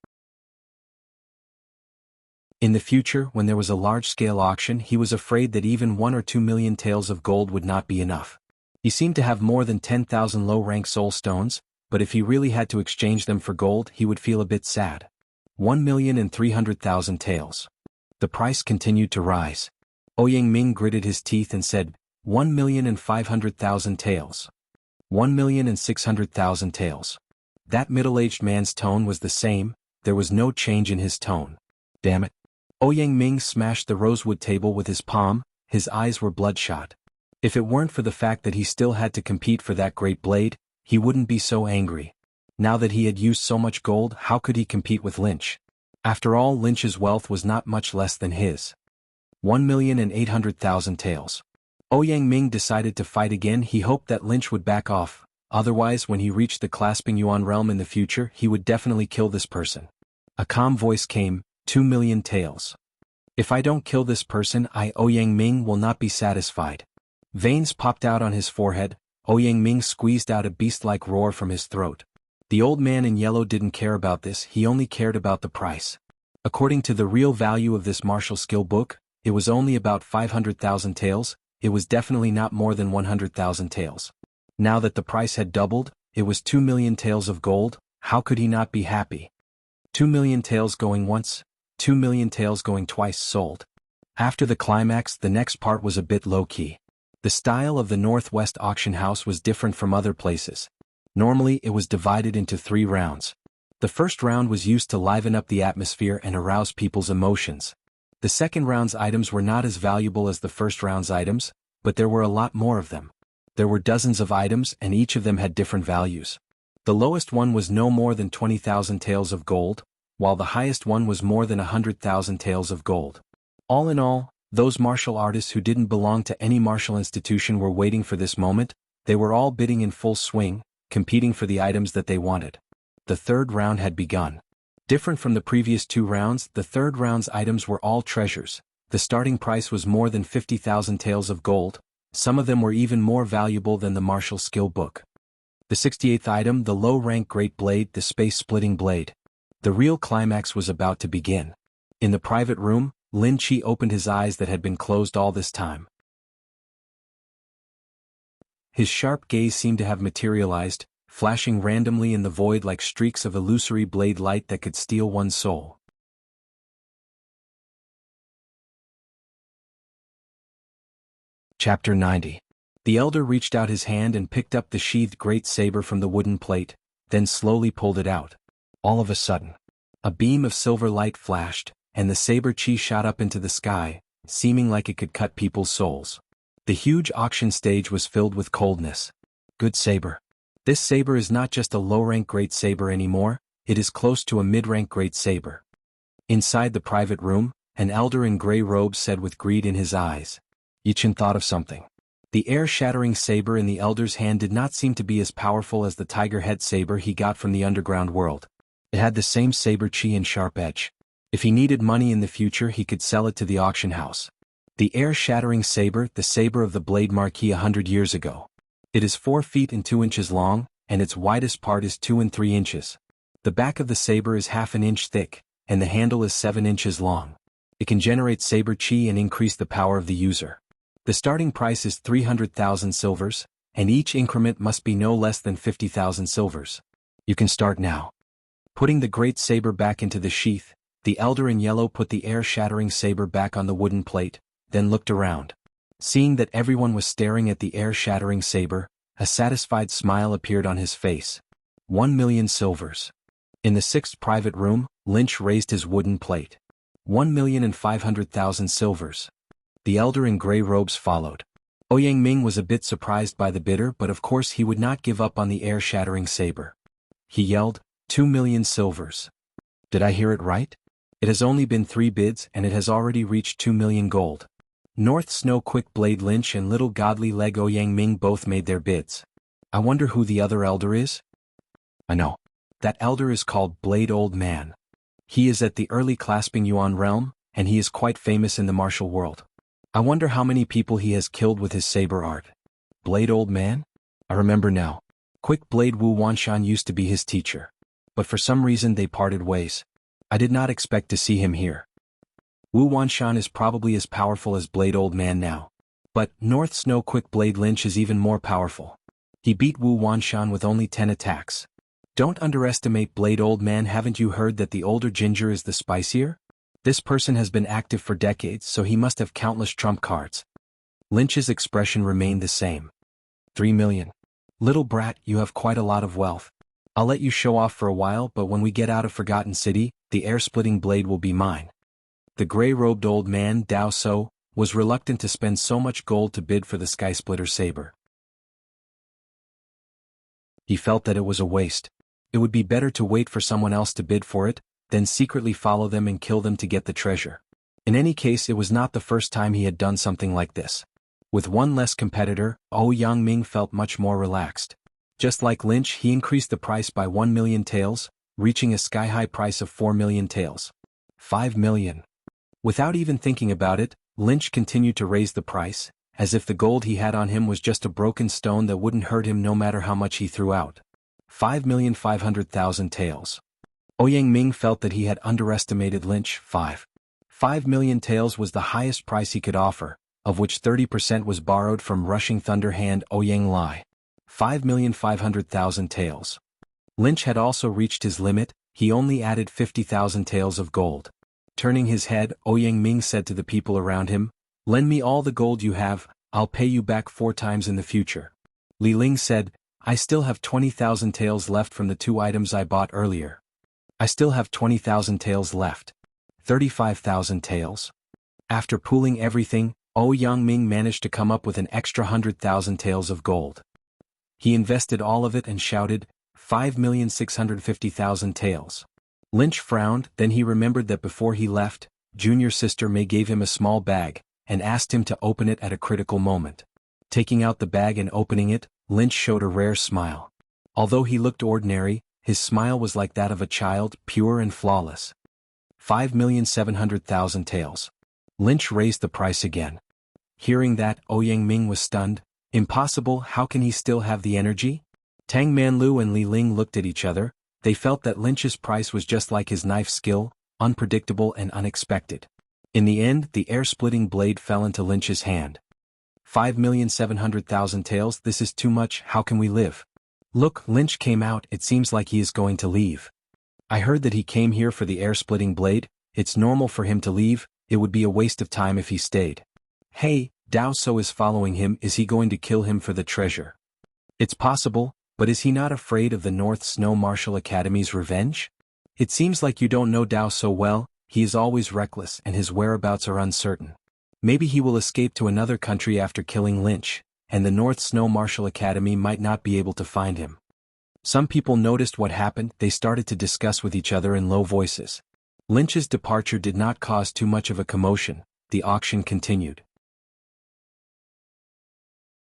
In the future, when there was a large-scale auction, he was afraid that even 1 or 2 million taels of gold would not be enough. He seemed to have more than 10,000 low-rank soul stones, but if he really had to exchange them for gold, he would feel a bit sad. 1,300,000 taels. The price continued to rise. Ouyang Ming gritted his teeth and said, 1,500,000 taels. 1,600,000 taels. That middle-aged man's tone was the same, there was no change in his tone. Damn it. Ouyang Ming smashed the rosewood table with his palm, his eyes were bloodshot. If it weren't for the fact that he still had to compete for that great blade, he wouldn't be so angry. Now that he had used so much gold, how could he compete with Lynch? After all, Lynch's wealth was not much less than his. 1,800,000 taels. Ouyang Ming decided to fight again. He hoped that Lynch would back off, otherwise when he reached the clasping yuan realm in the future he would definitely kill this person. A calm voice came, 2 million taels. If I don't kill this person, Ouyang Ming will not be satisfied. Veins popped out on his forehead. Ouyang Ming squeezed out a beast-like roar from his throat. The old man in yellow didn't care about this, he only cared about the price. According to the real value of this martial skill book, it was only about 500,000 taels, it was definitely not more than 100,000 taels. Now that the price had doubled, it was 2 million taels of gold, how could he not be happy? 2 million taels going once, 2 million taels going twice sold. After the climax, the next part was a bit low-key. The style of the Northwest auction house was different from other places. Normally it was divided into 3 rounds. The first round was used to liven up the atmosphere and arouse people's emotions. The second round's items were not as valuable as the first round's items, but there were a lot more of them. There were dozens of items and each of them had different values. The lowest one was no more than 20,000 taels of gold, while the highest one was more than 100,000 taels of gold. All in all, those martial artists who didn't belong to any martial institution were waiting for this moment. They were all bidding in full swing, competing for the items that they wanted. The third round had begun. Different from the previous 2 rounds, the third round's items were all treasures. The starting price was more than 50,000 taels of gold. Some of them were even more valuable than the martial skill book. The 68th item, the low-rank great blade, the space-splitting blade. The real climax was about to begin. In the private room, Lin Chi opened his eyes that had been closed all this time. His sharp gaze seemed to have materialized, flashing randomly in the void like streaks of illusory blade light that could steal one's soul. Chapter 90. The elder reached out his hand and picked up the sheathed great saber from the wooden plate, then slowly pulled it out. All of a sudden, a beam of silver light flashed, and the saber chi shot up into the sky, seeming like it could cut people's souls. The huge auction stage was filled with coldness. Good saber. This saber is not just a low-rank great saber anymore, it is close to a mid-rank great saber. Inside the private room, an elder in gray robes said with greed in his eyes. Yichin thought of something. The air-shattering saber in the elder's hand did not seem to be as powerful as the tiger head saber he got from the underground world. It had the same saber chi and sharp edge. If he needed money in the future he could sell it to the auction house. The air-shattering saber, the saber of the Blade Marquis 100 years ago. It is 4 feet and 2 inches long, and its widest part is 2 and 3 inches. The back of the saber is half an inch thick, and the handle is 7 inches long. It can generate saber chi and increase the power of the user. The starting price is 300,000 silvers, and each increment must be no less than 50,000 silvers. You can start now. Putting the great saber back into the sheath, the elder in yellow put the air-shattering saber back on the wooden plate, then looked around. Seeing that everyone was staring at the air-shattering saber, a satisfied smile appeared on his face. 1 million silvers. In the 6th private room, Lynch raised his wooden plate. 1,500,000 silvers. The elder in gray robes followed. Ouyang Ming was a bit surprised by the bidder, but of course he would not give up on the air-shattering saber. He yelled, 2 million silvers. Did I hear it right? It has only been 3 bids and it has already reached 2 million gold. North Snow Quick Blade Lynch and Little Godly Leg Ouyang Ming both made their bids. I wonder who the other elder is? I know. That elder is called Blade Old Man. He is at the early clasping Yuan realm, and he is quite famous in the martial world. I wonder how many people he has killed with his saber art. Blade Old Man? I remember now. Quick Blade Wu Wanshan used to be his teacher. But for some reason they parted ways. I did not expect to see him here. Wu Wanshan is probably as powerful as Blade Old Man now. But North Snow Quick Blade Lynch is even more powerful. He beat Wu Wanshan with only 10 attacks. Don't underestimate Blade Old Man. Haven't you heard that the older ginger is the spicier? This person has been active for decades, so he must have countless trump cards. Lynch's expression remained the same. 3 million. Little brat, you have quite a lot of wealth. I'll let you show off for a while, but when we get out of Forgotten City, the air-splitting blade will be mine. The gray-robed old man, Dao So, was reluctant to spend so much gold to bid for the Sky-Splitter saber. He felt that it was a waste. It would be better to wait for someone else to bid for it, then secretly follow them and kill them to get the treasure. In any case, it was not the first time he had done something like this. With one less competitor, Ouyang Ming felt much more relaxed. Just like Lynch, he increased the price by 1 million taels, reaching a sky-high price of 4 million taels. 5 million. Without even thinking about it, Lynch continued to raise the price, as if the gold he had on him was just a broken stone that wouldn't hurt him no matter how much he threw out. 5,500,000 taels. Ouyang Ming felt that he had underestimated Lynch. 5 million taels was the highest price he could offer, of which 30% was borrowed from Rushing Thunder Hand Ouyang Lai. 5,500,000 taels. Lynch had also reached his limit, he only added 50,000 taels of gold. Turning his head, Ouyang Ming said to the people around him, "Lend me all the gold you have, I'll pay you back 4 times in the future." Li Ling said, "I still have 20,000 taels left from the 2 items I bought earlier. I still have 20,000 taels left. 35,000 taels." After pooling everything, Ouyang Ming managed to come up with an extra 100,000 taels of gold. He invested all of it and shouted, 5,650,000 taels. Lynch frowned, then he remembered that before he left, Junior Sister May gave him a small bag, and asked him to open it at a critical moment. Taking out the bag and opening it, Lynch showed a rare smile. Although he looked ordinary, his smile was like that of a child, pure and flawless. 5,700,000 taels. Lynch raised the price again. Hearing that, Ouyang Ming was stunned. Impossible, how can he still have the energy? Tang Manlu and Li Ling looked at each other. They felt that Lynch's price was just like his knife skill, unpredictable and unexpected. In the end, the air-splitting blade fell into Lynch's hand. 5,700,000 taels. This is too much. How can we live? Look, Lynch came out. It seems like he is going to leave. I heard that he came here for the air-splitting blade. It's normal for him to leave. It would be a waste of time if he stayed. Hey, Dao So is following him. Is he going to kill him for the treasure? It's possible, but is he not afraid of the North Snow Martial Academy's revenge? It seems like you don't know Dao so well. He is always reckless and his whereabouts are uncertain. Maybe he will escape to another country after killing Lynch, and the North Snow Martial Academy might not be able to find him. Some people noticed what happened. They started to discuss with each other in low voices. Lynch's departure did not cause too much of a commotion. The auction continued.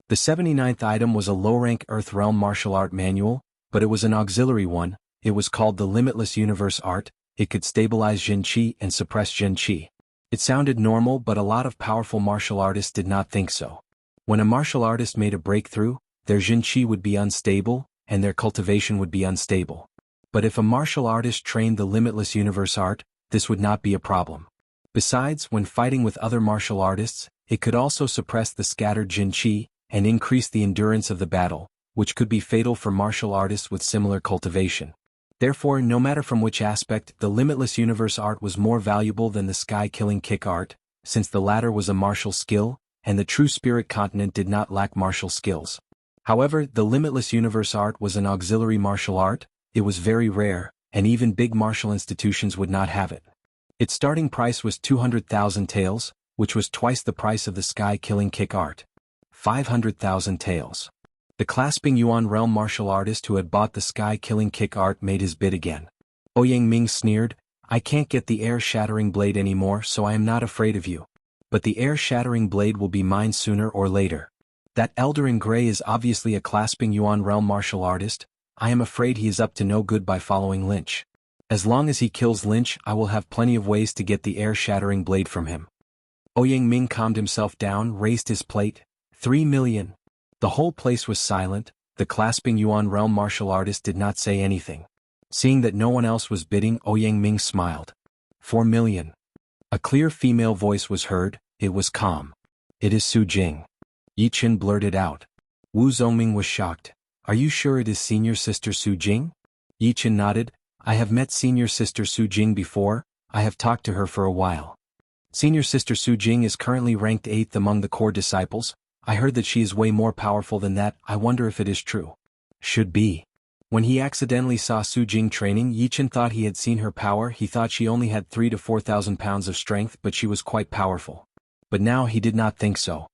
The 79th item was a low-rank Earth Realm martial art manual, but it was an auxiliary one. It was called the Limitless Universe Art. It could stabilize Jin Qi and suppress Jin Qi. It sounded normal, but a lot of powerful martial artists did not think so. When a martial artist made a breakthrough, their Jin Qi would be unstable, and their cultivation would be unstable. But if a martial artist trained the Limitless Universe Art, this would not be a problem. Besides, when fighting with other martial artists, it could also suppress the scattered Jin Qi and increase the endurance of the battle, which could be fatal for martial artists with similar cultivation. Therefore, no matter from which aspect, the Limitless Universe Art was more valuable than the Sky-Killing Kick Art, since the latter was a martial skill, and the True Spirit Continent did not lack martial skills. However, the Limitless Universe Art was an auxiliary martial art. It was very rare, and even big martial institutions would not have it. Its starting price was 200,000 taels, which was twice the price of the Sky-Killing Kick Art. 500,000 taels. The Clasping Yuan Realm martial artist who had bought the Sky-Killing Kick Art made his bid again. Ouyang Ming sneered, "I can't get the air-shattering blade anymore, so I am not afraid of you. But the air-shattering blade will be mine sooner or later. That elder in gray is obviously a Clasping Yuan Realm martial artist. I am afraid he is up to no good by following Lynch. As long as he kills Lynch, I will have plenty of ways to get the air-shattering blade from him." Ouyang Ming calmed himself down, raised his plate. 3 million. The whole place was silent. The Clasping Yuan Realm martial artist did not say anything. Seeing that no one else was bidding, Ouyang Ming smiled. 4 million. A clear female voice was heard. It was calm. "It is Su Jing." Yi Chen blurted out. Wu Zongming was shocked. "Are you sure it is senior sister Su Jing?" Yi Chen nodded. "I have met senior sister Su Jing before. I have talked to her for a while. Senior sister Su Jing is currently ranked 8th among the core disciples. I heard that she is way more powerful than that. I wonder if it is true." "Should be." When he accidentally saw Su Jing training, Yi Chen thought he had seen her power. He thought she only had 3,000 to 4,000 pounds of strength, but she was quite powerful. But now he did not think so.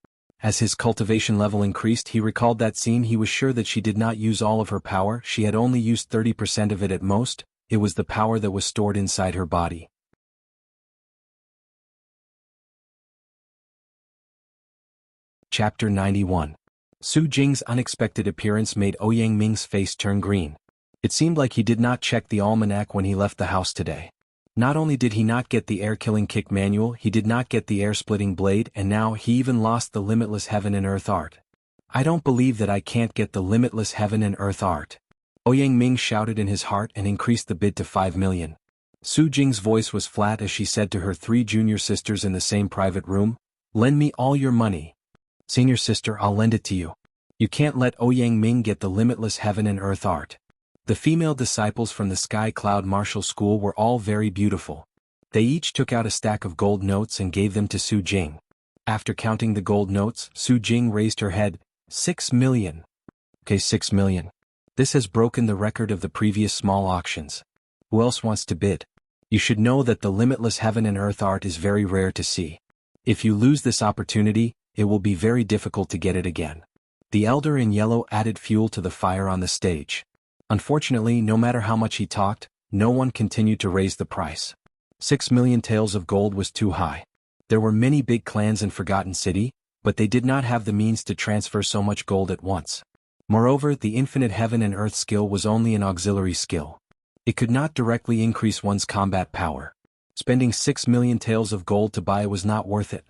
As his cultivation level increased, he recalled that scene. He was sure that she did not use all of her power. She had only used 30% of it at most. It was the power that was stored inside her body. Chapter 91. Su Jing's unexpected appearance made Ouyang Ming's face turn green. It seemed like he did not check the almanac when he left the house today. Not only did he not get the air-killing kick manual, he did not get the air-splitting blade, and now he even lost the Limitless Heaven and Earth Art. "I don't believe that I can't get the Limitless Heaven and Earth Art." Ouyang Ming shouted in his heart and increased the bid to 5 million. Su Jing's voice was flat as she said to her 3 junior sisters in the same private room, "Lend me all your money. Senior sister, I'll lend it to you. You can't let Ouyang Ming get the Limitless Heaven and Earth Art." The female disciples from the Sky Cloud Martial School were all very beautiful. They each took out a stack of gold notes and gave them to Su Jing. After counting the gold notes, Su Jing raised her head. 6 million. Okay, 6 million. This has broken the record of the previous small auctions. Who else wants to bid? You should know that the Limitless Heaven and Earth Art is very rare to see. If you lose this opportunity, it will be very difficult to get it again. The elder in yellow added fuel to the fire on the stage. Unfortunately, no matter how much he talked, no one continued to raise the price. 6 million taels of gold was too high. There were many big clans in Forgotten City, but they did not have the means to transfer so much gold at once. Moreover, the Infinite Heaven and Earth skill was only an auxiliary skill. It could not directly increase one's combat power. Spending 6 million taels of gold to buy was not worth it.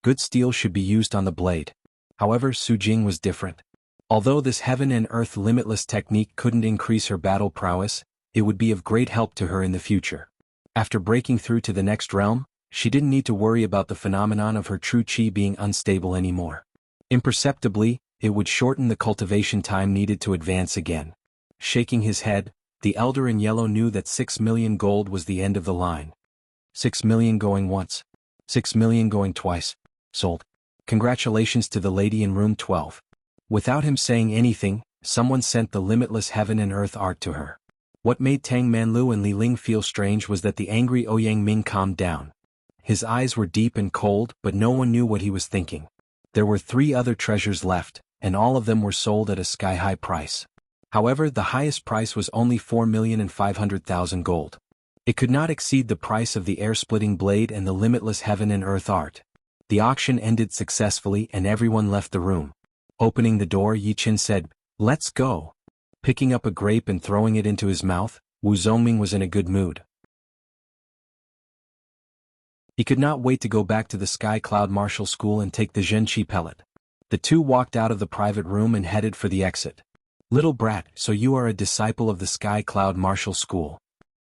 Good steel should be used on the blade. However, Su Jing was different. Although this Heaven and Earth limitless technique couldn't increase her battle prowess, it would be of great help to her in the future. After breaking through to the next realm, she didn't need to worry about the phenomenon of her true chi being unstable anymore. Imperceptibly, it would shorten the cultivation time needed to advance again. Shaking his head, the elder in yellow knew that 6 million gold was the end of the line. 6 million going once. 6 million going twice. Sold. Congratulations to the lady in room 12. Without him saying anything, someone sent the limitless heaven and earth art to her. What made Tang Manlu and Li Ling feel strange was that the angry Ouyang Ming calmed down. His eyes were deep and cold, but no one knew what he was thinking. There were 3 other treasures left, and all of them were sold at a sky-high price. However, the highest price was only 4,500,000 gold. It could not exceed the price of the air-splitting blade and the limitless heaven and earth art. The auction ended successfully and everyone left the room. Opening the door, Yi Qin said, "Let's go." Picking up a grape and throwing it into his mouth, Wu Zongming was in a good mood. He could not wait to go back to the Sky Cloud Martial School and take the Zhenqi pellet. The two walked out of the private room and headed for the exit. "Little brat, so you are a disciple of the Sky Cloud Martial School."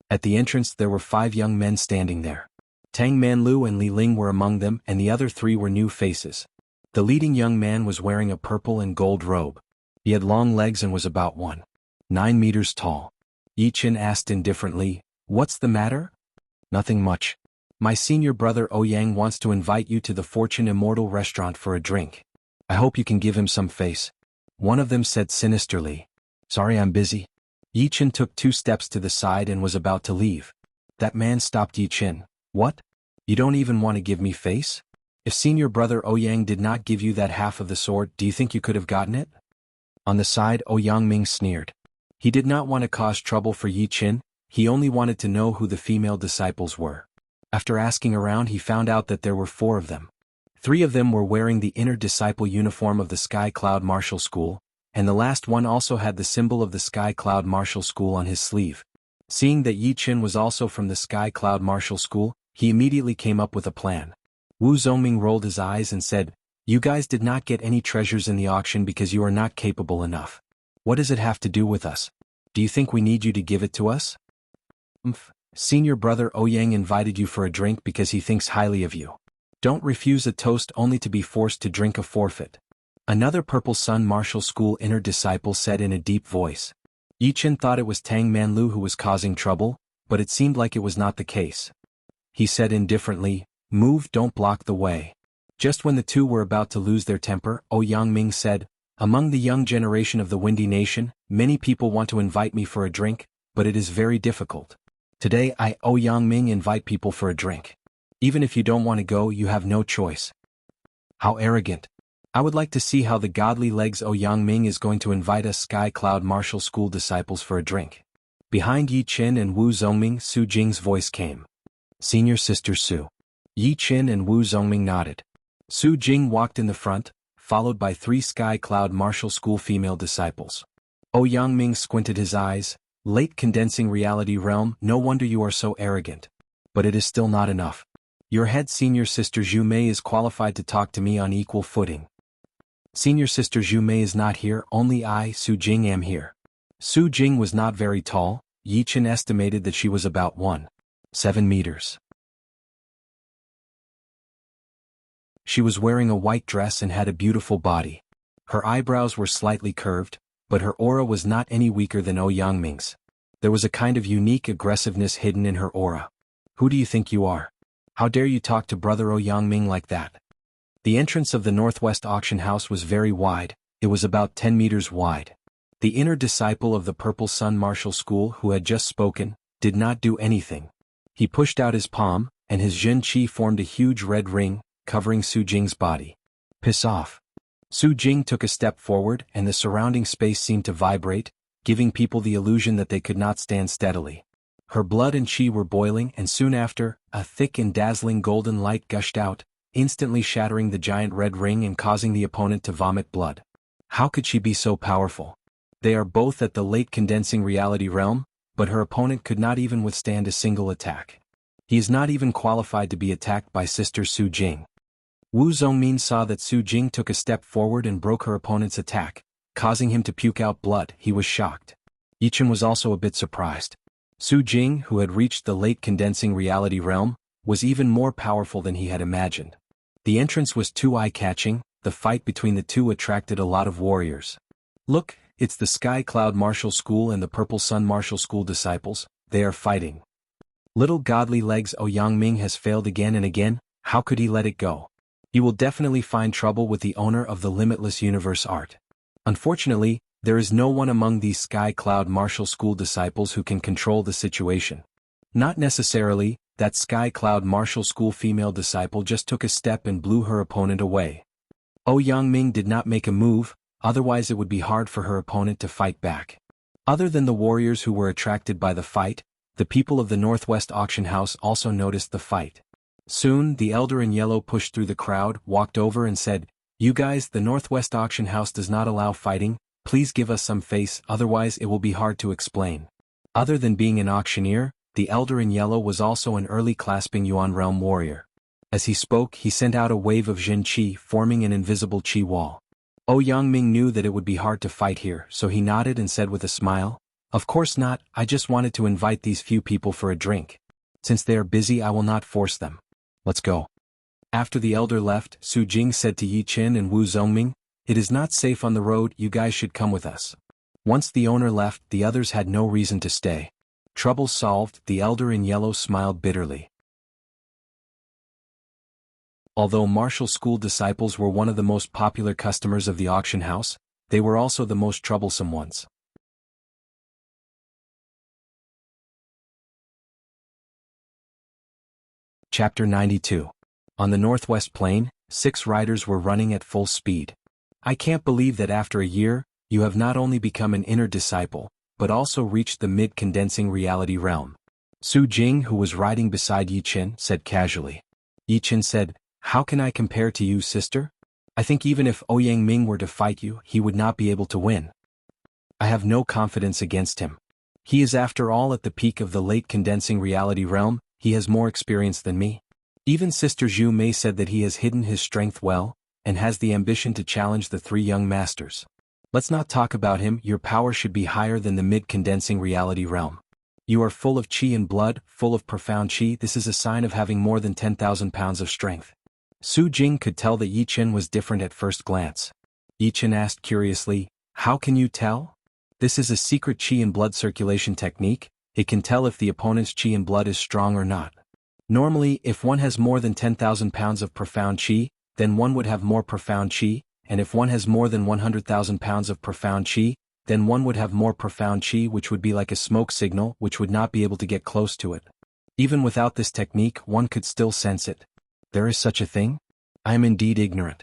At the entrance there were 5 young men standing there. Tang Manlu and Li Ling were among them and the other 3 were new faces. The leading young man was wearing a purple and gold robe. He had long legs and was about 1.9 meters tall. Yi Qin asked indifferently, "What's the matter?" "Nothing much. My senior brother Ouyang wants to invite you to the Fortune Immortal restaurant for a drink. I hope you can give him some face." One of them said sinisterly, "Sorry, I'm busy." Yi Qin took 2 steps to the side and was about to leave. That man stopped Yi Qin. "What? You don't even want to give me face? If senior brother Ouyang did not give you that half of the sword, do you think you could have gotten it?" On the side, Ouyang Ming sneered. He did not want to cause trouble for Yi Qin, he only wanted to know who the female disciples were. After asking around, he found out that there were 4 of them. 3 of them were wearing the inner disciple uniform of the Sky Cloud Martial School, and the last one also had the symbol of the Sky Cloud Martial School on his sleeve. Seeing that Yi Qin was also from the Sky Cloud Martial School, he immediately came up with a plan. Wu Zongming rolled his eyes and said, "You guys did not get any treasures in the auction because you are not capable enough. What does it have to do with us? Do you think we need you to give it to us?" Senior brother Ouyang invited you for a drink because he thinks highly of you. Don't refuse a toast only to be forced to drink a forfeit. Another Purple Sun Martial School inner disciple said in a deep voice. Yi Qin thought it was Tang Manlu who was causing trouble, but it seemed like it was not the case. He said indifferently, "Move, don't block the way." Just when the two were about to lose their temper, Ouyang Ming said, "Among the young generation of the Windy Nation, many people want to invite me for a drink, but it is very difficult. Today I, Ouyang Ming, invite people for a drink. Even if you don't want to go, you have no choice." How arrogant. I would like to see how the godly legs Ouyang Ming is going to invite us Sky Cloud Martial School disciples for a drink. Behind Yi Qin and Wu Zongming, Su Jing's voice came. "Senior Sister Su." Yi Qin and Wu Zongming nodded. Su Jing walked in the front, followed by 3 Sky Cloud Martial School female disciples. Ouyang Ming squinted his eyes. "Late condensing reality realm, no wonder you are so arrogant. But it is still not enough. Your head senior sister Zhu Mei is qualified to talk to me on equal footing." "Senior sister Zhu Mei is not here, only I, Su Jing, am here." Su Jing was not very tall. Yi Qin estimated that she was about 1.7 meters. She was wearing a white dress and had a beautiful body. Her eyebrows were slightly curved, but her aura was not any weaker than Ouyang Ming's. There was a kind of unique aggressiveness hidden in her aura. "Who do you think you are? How dare you talk to brother Ouyang Ming like that?" The entrance of the Northwest Auction House was very wide, it was about 10 meters wide. The inner disciple of the Purple Sun Martial School who had just spoken, did not do anything. He pushed out his palm, and his Zhenqi formed a huge red ring, covering Su Jing's body. "Piss off." Su Jing took a step forward and the surrounding space seemed to vibrate, giving people the illusion that they could not stand steadily. Her blood and qi were boiling and soon after, a thick and dazzling golden light gushed out, instantly shattering the giant red ring and causing the opponent to vomit blood. How could she be so powerful? They are both at the late condensing reality realm, but her opponent could not even withstand a single attack. He is not even qualified to be attacked by Sister Su Jing. Wu Zongmin saw that Su Jing took a step forward and broke her opponent's attack, causing him to puke out blood. He was shocked. Yi Qin was also a bit surprised. Su Jing, who had reached the late condensing reality realm, was even more powerful than he had imagined. The entrance was too eye-catching, the fight between the two attracted a lot of warriors. Look, it's the Sky Cloud Martial School and the Purple Sun Martial School disciples, they are fighting. Little godly legs Ouyang has failed again and again, how could he let it go? He will definitely find trouble with the owner of the Limitless Universe art. Unfortunately, there is no one among these Sky Cloud Martial School disciples who can control the situation. Not necessarily, that Sky Cloud Martial School female disciple just took a step and blew her opponent away. Ouyang did not make a move, otherwise it would be hard for her opponent to fight back. Other than the warriors who were attracted by the fight, the people of the Northwest Auction House also noticed the fight. Soon, the elder in yellow pushed through the crowd, walked over and said, "You guys, the Northwest Auction House does not allow fighting, please give us some face, otherwise it will be hard to explain." Other than being an auctioneer, the elder in yellow was also an early clasping Yuan realm warrior. As he spoke, he sent out a wave of Jin Qi, forming an invisible Qi wall. Ouyang knew that it would be hard to fight here, so he nodded and said with a smile, "Of course not, I just wanted to invite these few people for a drink. Since they are busy, I will not force them. Let's go." After the elder left, Su Jing said to Yi Qin and Wu Zongming, "It is not safe on the road, you guys should come with us." Once the owner left, the others had no reason to stay. Trouble solved, the elder in yellow smiled bitterly. Although martial school disciples were one of the most popular customers of the auction house, they were also the most troublesome ones. Chapter 92. On the Northwest Plain, 6 riders were running at full speed. I can't believe that after a year, you have not only become an inner disciple, but also reached the mid-condensing reality realm. Su Jing, who was riding beside Yi Qin, said casually. Yi Qin said, "How can I compare to you, sister? I think even if Ouyang were to fight you, he would not be able to win. I have no confidence against him. He is after all at the peak of the late condensing reality realm, he has more experience than me. Even Sister Zhu Mei said that he has hidden his strength well, and has the ambition to challenge the 3 young masters. Let's not talk about him, your power should be higher than the mid-condensing reality realm. You are full of qi and blood, full of profound qi, this is a sign of having more than 10,000 pounds of strength." Su Jing could tell that Yi Qin was different at first glance. Yi Qin asked curiously, "How can you tell?" "This is a secret qi and blood circulation technique, it can tell if the opponent's qi and blood is strong or not. Normally, if one has more than 10,000 pounds of profound qi, then one would have more profound qi, and if one has more than 100,000 pounds of profound qi, then one would have more profound qi, which would be like a smoke signal which would not be able to get close to it. Even without this technique, one could still sense it. There is such a thing? I am indeed ignorant."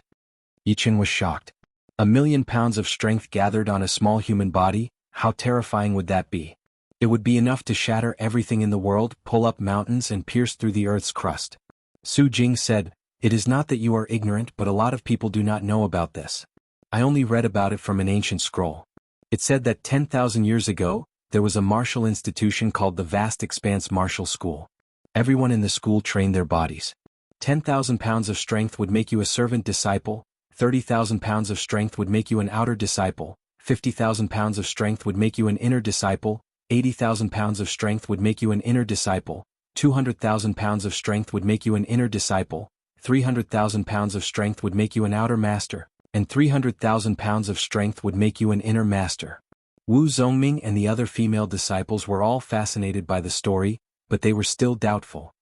Yi Qin was shocked. 1,000,000 pounds of strength gathered on a small human body, how terrifying would that be? It would be enough to shatter everything in the world, pull up mountains and pierce through the earth's crust. Su Jing said, "It is not that you are ignorant, but a lot of people do not know about this. I only read about it from an ancient scroll. It said that 10,000 years ago, there was a martial institution called the Vast Expanse Martial School. Everyone in the school trained their bodies. 10,000 pounds of strength would make you a servant disciple, 30,000 pounds of strength would make you an outer disciple, 50,000 pounds of strength would make you an inner disciple, 80,000 pounds of strength would make you an inner disciple, 200,000 pounds of strength would make you an inner disciple, 300,000 pounds of strength would make you an outer master, and 300,000 pounds of strength would make you an inner master." Wu Zongming and the other female disciples were all fascinated by the story, but they were still doubtful.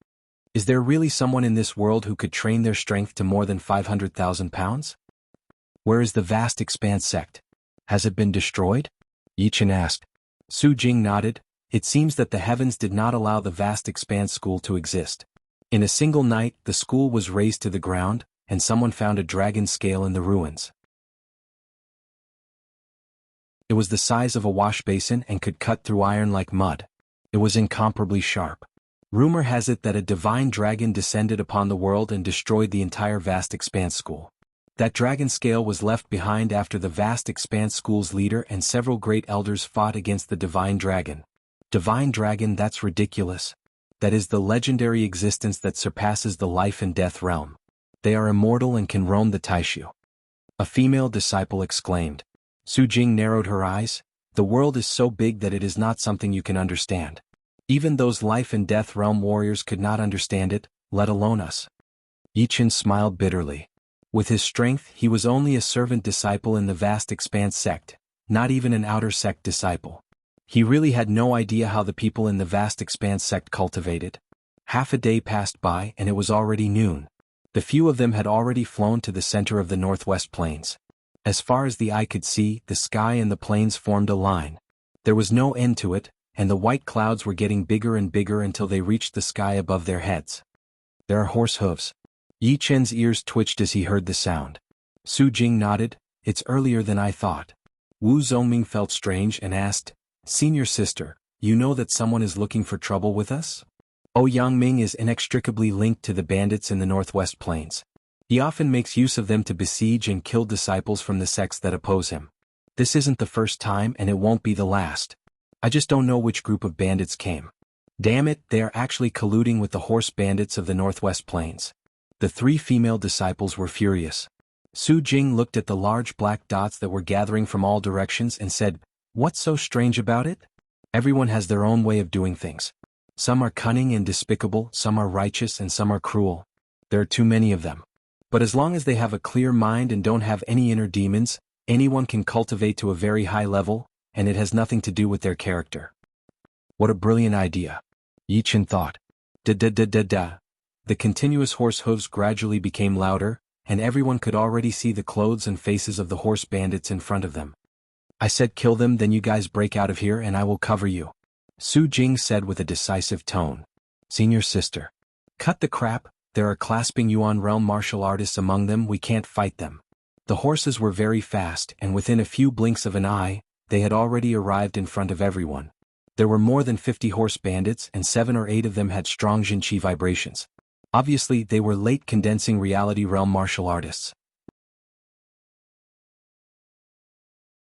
Is there really someone in this world who could train their strength to more than 500,000 pounds? Where is the Vast Expanse sect? Has it been destroyed? Yi Qin asked. Su Jing nodded. It seems that the heavens did not allow the Vast Expanse school to exist. In a single night, the school was razed to the ground, and someone found a dragon scale in the ruins. It was the size of a wash basin and could cut through iron like mud. It was incomparably sharp. Rumor has it that a divine dragon descended upon the world and destroyed the entire Vast Expanse school. That dragon scale was left behind after the Vast Expanse school's leader and several great elders fought against the divine dragon. Divine dragon, that's ridiculous. That is the legendary existence that surpasses the life and death realm. They are immortal and can roam the Taishu. A female disciple exclaimed. Su Jing narrowed her eyes. The world is so big that it is not something you can understand. Even those life and death realm warriors could not understand it, let alone us. Yi Qin smiled bitterly. With his strength, he was only a servant disciple in the vast expanse sect, not even an outer sect disciple. He really had no idea how the people in the vast expanse sect cultivated. Half a day passed by and it was already noon. The few of them had already flown to the center of the northwest plains. As far as the eye could see, the sky and the plains formed a line. There was no end to it, and the white clouds were getting bigger and bigger until they reached the sky above their heads. There are horse hooves. Yi Chen's ears twitched as he heard the sound. Su Jing nodded. It's earlier than I thought. Wu Zongming felt strange and asked, Senior sister, you know that someone is looking for trouble with us? Yangming is inextricably linked to the bandits in the northwest plains. He often makes use of them to besiege and kill disciples from the sects that oppose him. This isn't the first time and it won't be the last. I just don't know which group of bandits came. Damn it, they are actually colluding with the horse bandits of the northwest plains. The 3 female disciples were furious. Su Jing looked at the large black dots that were gathering from all directions and said, What's so strange about it? Everyone has their own way of doing things. Some are cunning and despicable, some are righteous and some are cruel. There are too many of them. But as long as they have a clear mind and don't have any inner demons, anyone can cultivate to a very high level, and it has nothing to do with their character. What a brilliant idea. Yi Chen thought. Da-da-da-da-da. The continuous horse hooves gradually became louder, and everyone could already see the clothes and faces of the horse bandits in front of them. I said kill them, then you guys break out of here and I will cover you. Su Jing said with a decisive tone. Senior sister. Cut the crap, there are clasping Yuan realm martial artists among them, we can't fight them. The horses were very fast and within a few blinks of an eye, they had already arrived in front of everyone. There were more than 50 horse bandits and 7 or 8 of them had strong Jinqi vibrations. Obviously they were late condensing reality realm martial artists.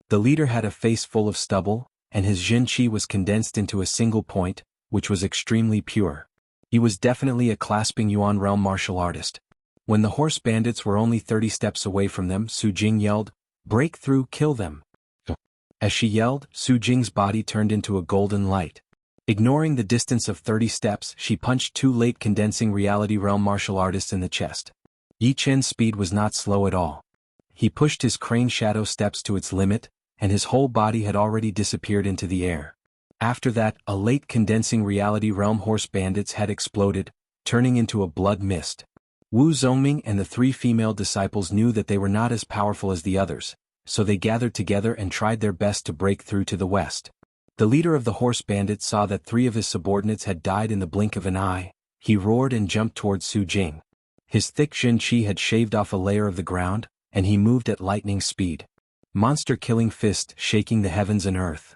The leader had a face full of stubble, and his Jinqi was condensed into a single point, which was extremely pure. He was definitely a clasping Yuan realm martial artist. When the horse bandits were only 30 steps away from them, Su Jing yelled, Break through, kill them. As she yelled, Su Jing's body turned into a golden light. Ignoring the distance of 30 steps, she punched 2 late condensing reality realm martial artists in the chest. Yi Chen's speed was not slow at all. He pushed his crane shadow steps to its limit, and his whole body had already disappeared into the air. After that, a late condensing reality realm horse bandits had exploded, turning into a blood mist. Wu Zongming and the 3 female disciples knew that they were not as powerful as the others, so they gathered together and tried their best to break through to the west. The leader of the horse bandits saw that 3 of his subordinates had died in the blink of an eye. He roared and jumped towards Su Jing. His thick Jinqi had shaved off a layer of the ground, and he moved at lightning speed. Monster-killing fist shaking the heavens and earth.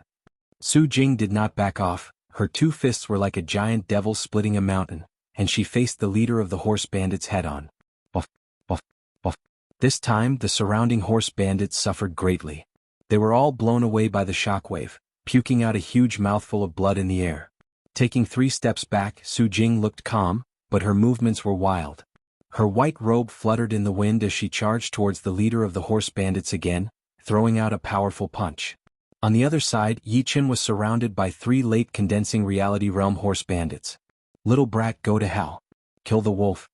Su Jing did not back off, her 2 fists were like a giant devil splitting a mountain, and she faced the leader of the horse bandits head-on. Buff, buff, buff. This time the surrounding horse bandits suffered greatly. They were all blown away by the shockwave, puking out a huge mouthful of blood in the air. Taking 3 steps back, Su Jing looked calm, but her movements were wild. Her white robe fluttered in the wind as she charged towards the leader of the horse bandits again, throwing out a powerful punch. On the other side, Yi Chen was surrounded by 3 late condensing reality realm horse bandits. Little brat, go to hell. Kill the wolf.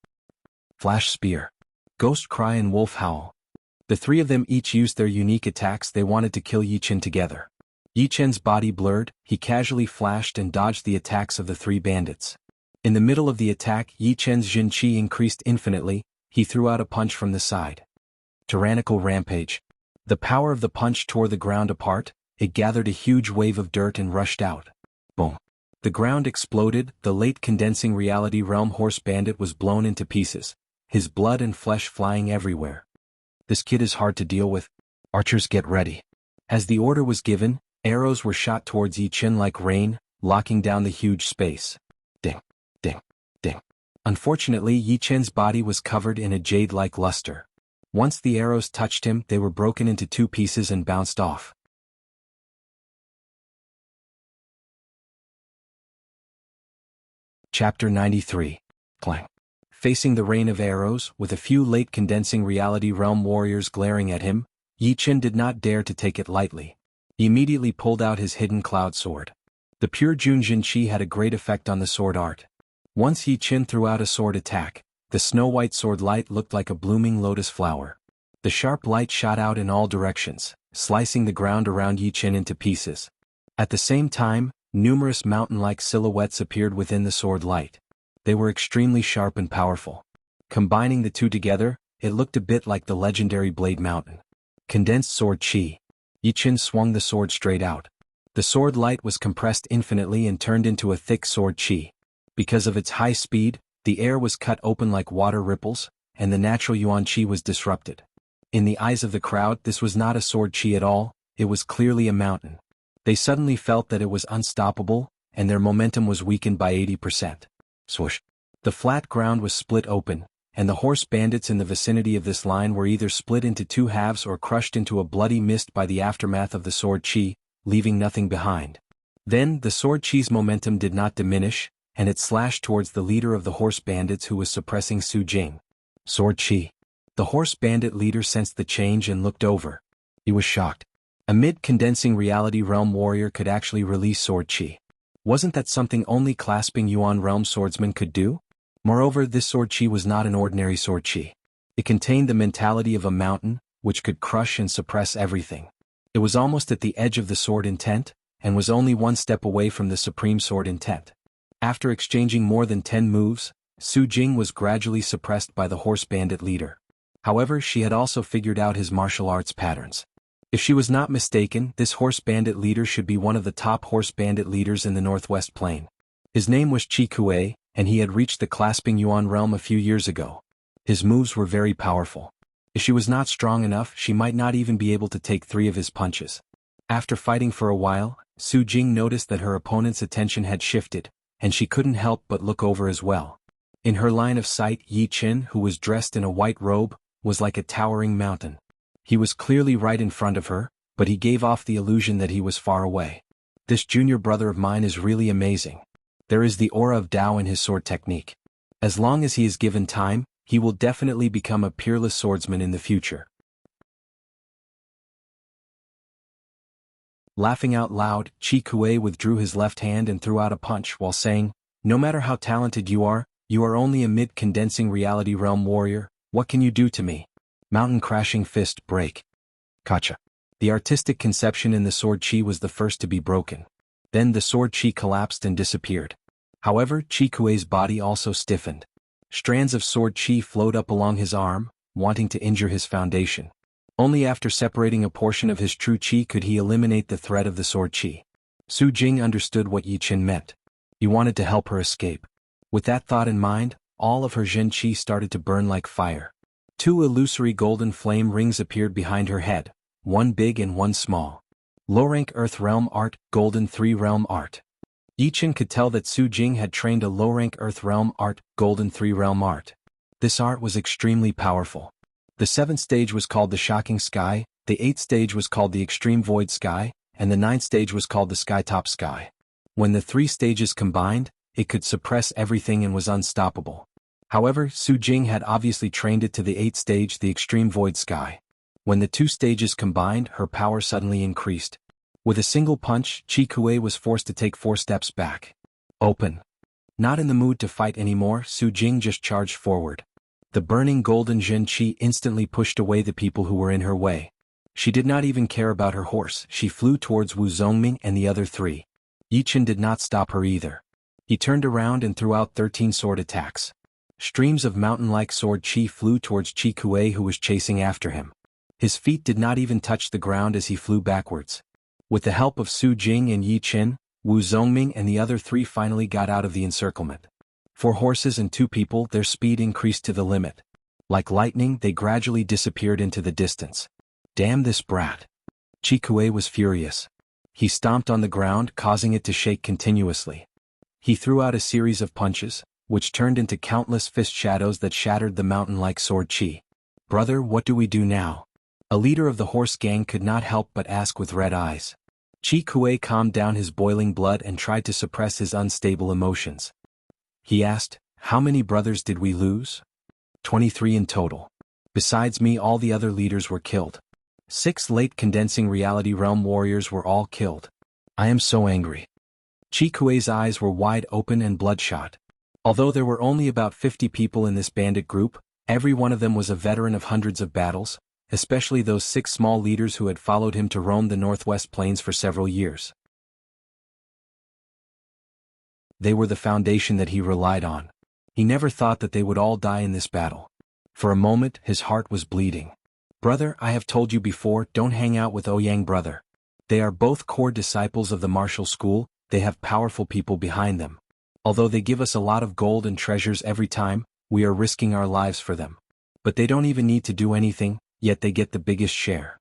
Flash spear. Ghost cry and wolf howl. The 3 of them each used their unique attacks. They wanted to kill Yi Chen together. Yi Chen's body blurred, he casually flashed and dodged the attacks of the 3 bandits. In the middle of the attack, Yi Chen's Jinqi increased infinitely, he threw out a punch from the side. Tyrannical rampage. The power of the punch tore the ground apart, it gathered a huge wave of dirt and rushed out. Boom. The ground exploded, the late condensing reality realm horse bandit was blown into pieces, his blood and flesh flying everywhere. This kid is hard to deal with. Archers, get ready. As the order was given, arrows were shot towards Yi Chen like rain, locking down the huge space. Ding, ding, ding. Unfortunately, Yi Chen's body was covered in a jade-like luster. Once the arrows touched him, they were broken into 2 pieces and bounced off. Chapter 93. Clang. Facing the rain of arrows, with a few late condensing reality realm warriors glaring at him, Yi Chen did not dare to take it lightly. He immediately pulled out his hidden cloud sword. The pure Jun Jinqi had a great effect on the sword art. Once Yi Chen threw out a sword attack, The snow-white sword light looked like a blooming lotus flower. The sharp light shot out in all directions, slicing the ground around Yi Qin into pieces. At the same time, numerous mountain-like silhouettes appeared within the sword light. They were extremely sharp and powerful. Combining the two together, it looked a bit like the legendary Blade Mountain. Condensed sword chi. Yi Qin swung the sword straight out. The sword light was compressed infinitely and turned into a thick sword chi. Because of its high speed, the air was cut open like water ripples, and the natural yuan chi was disrupted. In the eyes of the crowd, this was not a sword chi at all, it was clearly a mountain. They suddenly felt that it was unstoppable, and their momentum was weakened by 80%. Swoosh. The flat ground was split open, and the horse bandits in the vicinity of this line were either split into two halves or crushed into a bloody mist by the aftermath of the sword chi, leaving nothing behind. Then, the sword chi's momentum did not diminish, and it slashed towards the leader of the horse bandits who was suppressing Su Jing. Sword chi. The horse bandit leader sensed the change and looked over. He was shocked. A mid-condensing reality realm warrior could actually release sword chi. Wasn't that something only clasping Yuan realm swordsmen could do? Moreover, this sword chi was not an ordinary sword chi. It contained the mentality of a mountain, which could crush and suppress everything. It was almost at the edge of the sword intent, and was only one step away from the supreme sword intent. After exchanging more than 10 moves, Su Jing was gradually suppressed by the horse bandit leader. However, she had also figured out his martial arts patterns. If she was not mistaken, this horse bandit leader should be one of the top horse bandit leaders in the Northwest Plain. His name was Chi Kuei, and he had reached the clasping Yuan realm a few years ago. His moves were very powerful. If she was not strong enough, she might not even be able to take 3 of his punches. After fighting for a while, Su Jing noticed that her opponent's attention had shifted, and she couldn't help but look over as well. In her line of sight, Yi Qin, who was dressed in a white robe, was like a towering mountain. He was clearly right in front of her, but he gave off the illusion that he was far away. This junior brother of mine is really amazing. There is the aura of Tao in his sword technique. As long as he is given time, he will definitely become a peerless swordsman in the future. Laughing out loud, Chi Kuei withdrew his left hand and threw out a punch while saying, "No matter how talented you are only a mid-condensing reality realm warrior, what can you do to me?" Mountain crashing fist break. Kacha. The artistic conception in the sword chi was the first to be broken. Then the sword chi collapsed and disappeared. However, Chi Kuei's body also stiffened. Strands of sword chi flowed up along his arm, wanting to injure his foundation. Only after separating a portion of his true chi could he eliminate the threat of the sword chi. Su Jing understood what Yi Qin meant. He wanted to help her escape. With that thought in mind, all of her Zhen chi started to burn like fire. 2 illusory golden flame rings appeared behind her head, one big and one small. Low-rank Earth Realm Art, Golden 3 Realm Art. Yi Qin could tell that Su Jing had trained a low-rank Earth Realm Art, Golden 3 Realm Art. This art was extremely powerful. The 7th stage was called the Shocking Sky, the 8th stage was called the Extreme Void Sky, and the 9th stage was called the Skytop Sky. When the 3 stages combined, it could suppress everything and was unstoppable. However, Su Jing had obviously trained it to the 8th stage, the Extreme Void Sky. When the 2 stages combined, her power suddenly increased. With a single punch, Chi Kuei was forced to take 4 steps back. Open. Not in the mood to fight anymore, Su Jing just charged forward. The burning golden Zhen Qi instantly pushed away the people who were in her way. She did not even care about her horse, she flew towards Wu Zongming and the other 3. Yi Qin did not stop her either. He turned around and threw out 13 sword attacks. Streams of mountain-like sword chi flew towards Chi Kuei, who was chasing after him. His feet did not even touch the ground as he flew backwards. With the help of Su Jing and Yi Qin, Wu Zongming and the other 3 finally got out of the encirclement. 4 horses and 2 people, their speed increased to the limit. Like lightning, they gradually disappeared into the distance. Damn this brat. Chi Kuei was furious. He stomped on the ground, causing it to shake continuously. He threw out a series of punches, which turned into countless fist shadows that shattered the mountain-like sword chi. "Brother, what do we do now?" A leader of the horse gang could not help but ask with red eyes. Chi Kuei calmed down his boiling blood and tried to suppress his unstable emotions. He asked, "How many brothers did we lose?" 23 in total. Besides me, all the other leaders were killed. 6 late condensing reality realm warriors were all killed. I am so angry. Chi Kuei's eyes were wide open and bloodshot. Although there were only about 50 people in this bandit group, every one of them was a veteran of hundreds of battles, especially those 6 small leaders who had followed him to roam the Northwest Plains for several years. They were the foundation that he relied on. He never thought that they would all die in this battle. For a moment, his heart was bleeding. Brother, I have told you before, don't hang out with Ouyang brother. They are both core disciples of the martial school, they have powerful people behind them. Although they give us a lot of gold and treasures every time, we are risking our lives for them. But they don't even need to do anything, yet they get the biggest share.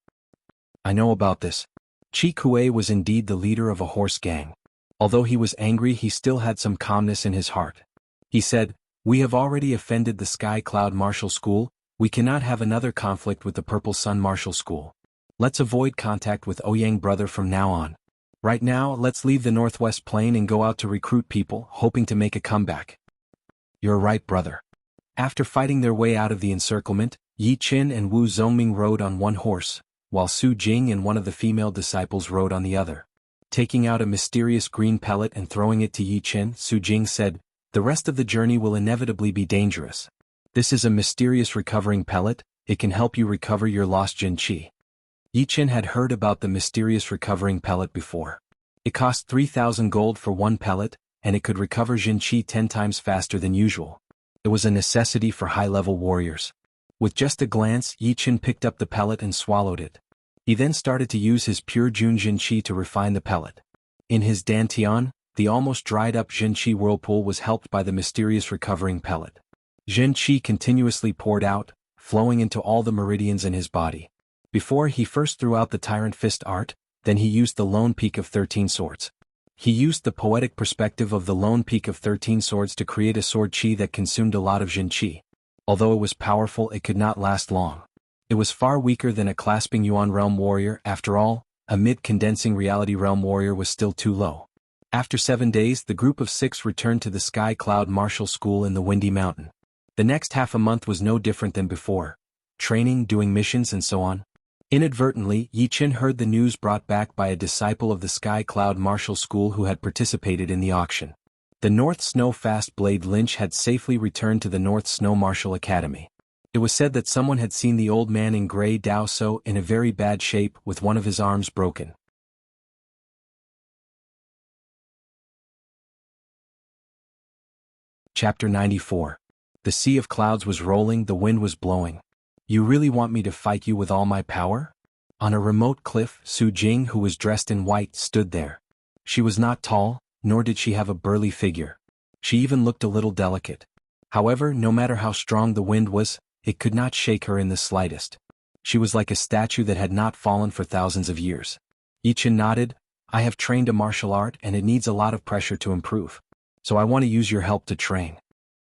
I know about this. Chi Kuei was indeed the leader of a horse gang. Although he was angry, he still had some calmness in his heart. He said, "We have already offended the Sky Cloud Martial School, we cannot have another conflict with the Purple Sun Martial School. Let's avoid contact with Ouyang brother from now on. Right now, let's leave the Northwest Plain and go out to recruit people, hoping to make a comeback." You're right, brother. After fighting their way out of the encirclement, Yi Qin and Wu Zongming rode on one horse, while Su Jing and one of the female disciples rode on the other. Taking out a mysterious green pellet and throwing it to Yi Qin, Su Jing said, "The rest of the journey will inevitably be dangerous. This is a mysterious recovering pellet, it can help you recover your lost Jin Qi." Yi Qin had heard about the mysterious recovering pellet before. It cost 3,000 gold for one pellet, and it could recover Jin Qi 10 times faster than usual. It was a necessity for high-level warriors. With just a glance, Yi Qin picked up the pellet and swallowed it. He then started to use his pure Jun Jin Qi to refine the pellet. In his dantian, the almost dried-up Jin Qi whirlpool was helped by the mysterious recovering pellet. Jin Qi continuously poured out, flowing into all the meridians in his body. Before, he first threw out the Tyrant Fist art, then he used the Lone Peak of 13 Swords. He used the poetic perspective of the Lone Peak of 13 Swords to create a sword Qi that consumed a lot of Jin Qi. Although it was powerful, it could not last long. It was far weaker than a clasping Yuan Realm warrior. After all, a mid-condensing reality realm warrior was still too low. After 7 days, the group of 6 returned to the Sky Cloud Martial School in the Windy Mountain. The next half a month was no different than before. Training, doing missions and so on. Inadvertently, Yi Qin heard the news brought back by a disciple of the Sky Cloud Martial School who had participated in the auction. The North Snow Fast Blade Lynch had safely returned to the North Snow Martial Academy. It was said that someone had seen the old man in gray Dao So in a very bad shape with one of his arms broken. Chapter 94. The sea of clouds was rolling, the wind was blowing. "You really want me to fight you with all my power?" On a remote cliff, Su Jing, who was dressed in white, stood there. She was not tall, nor did she have a burly figure. She even looked a little delicate. However, no matter how strong the wind was, it could not shake her in the slightest. She was like a statue that had not fallen for thousands of years. Yi Qin nodded. "I have trained a martial art and it needs a lot of pressure to improve. So I want to use your help to train."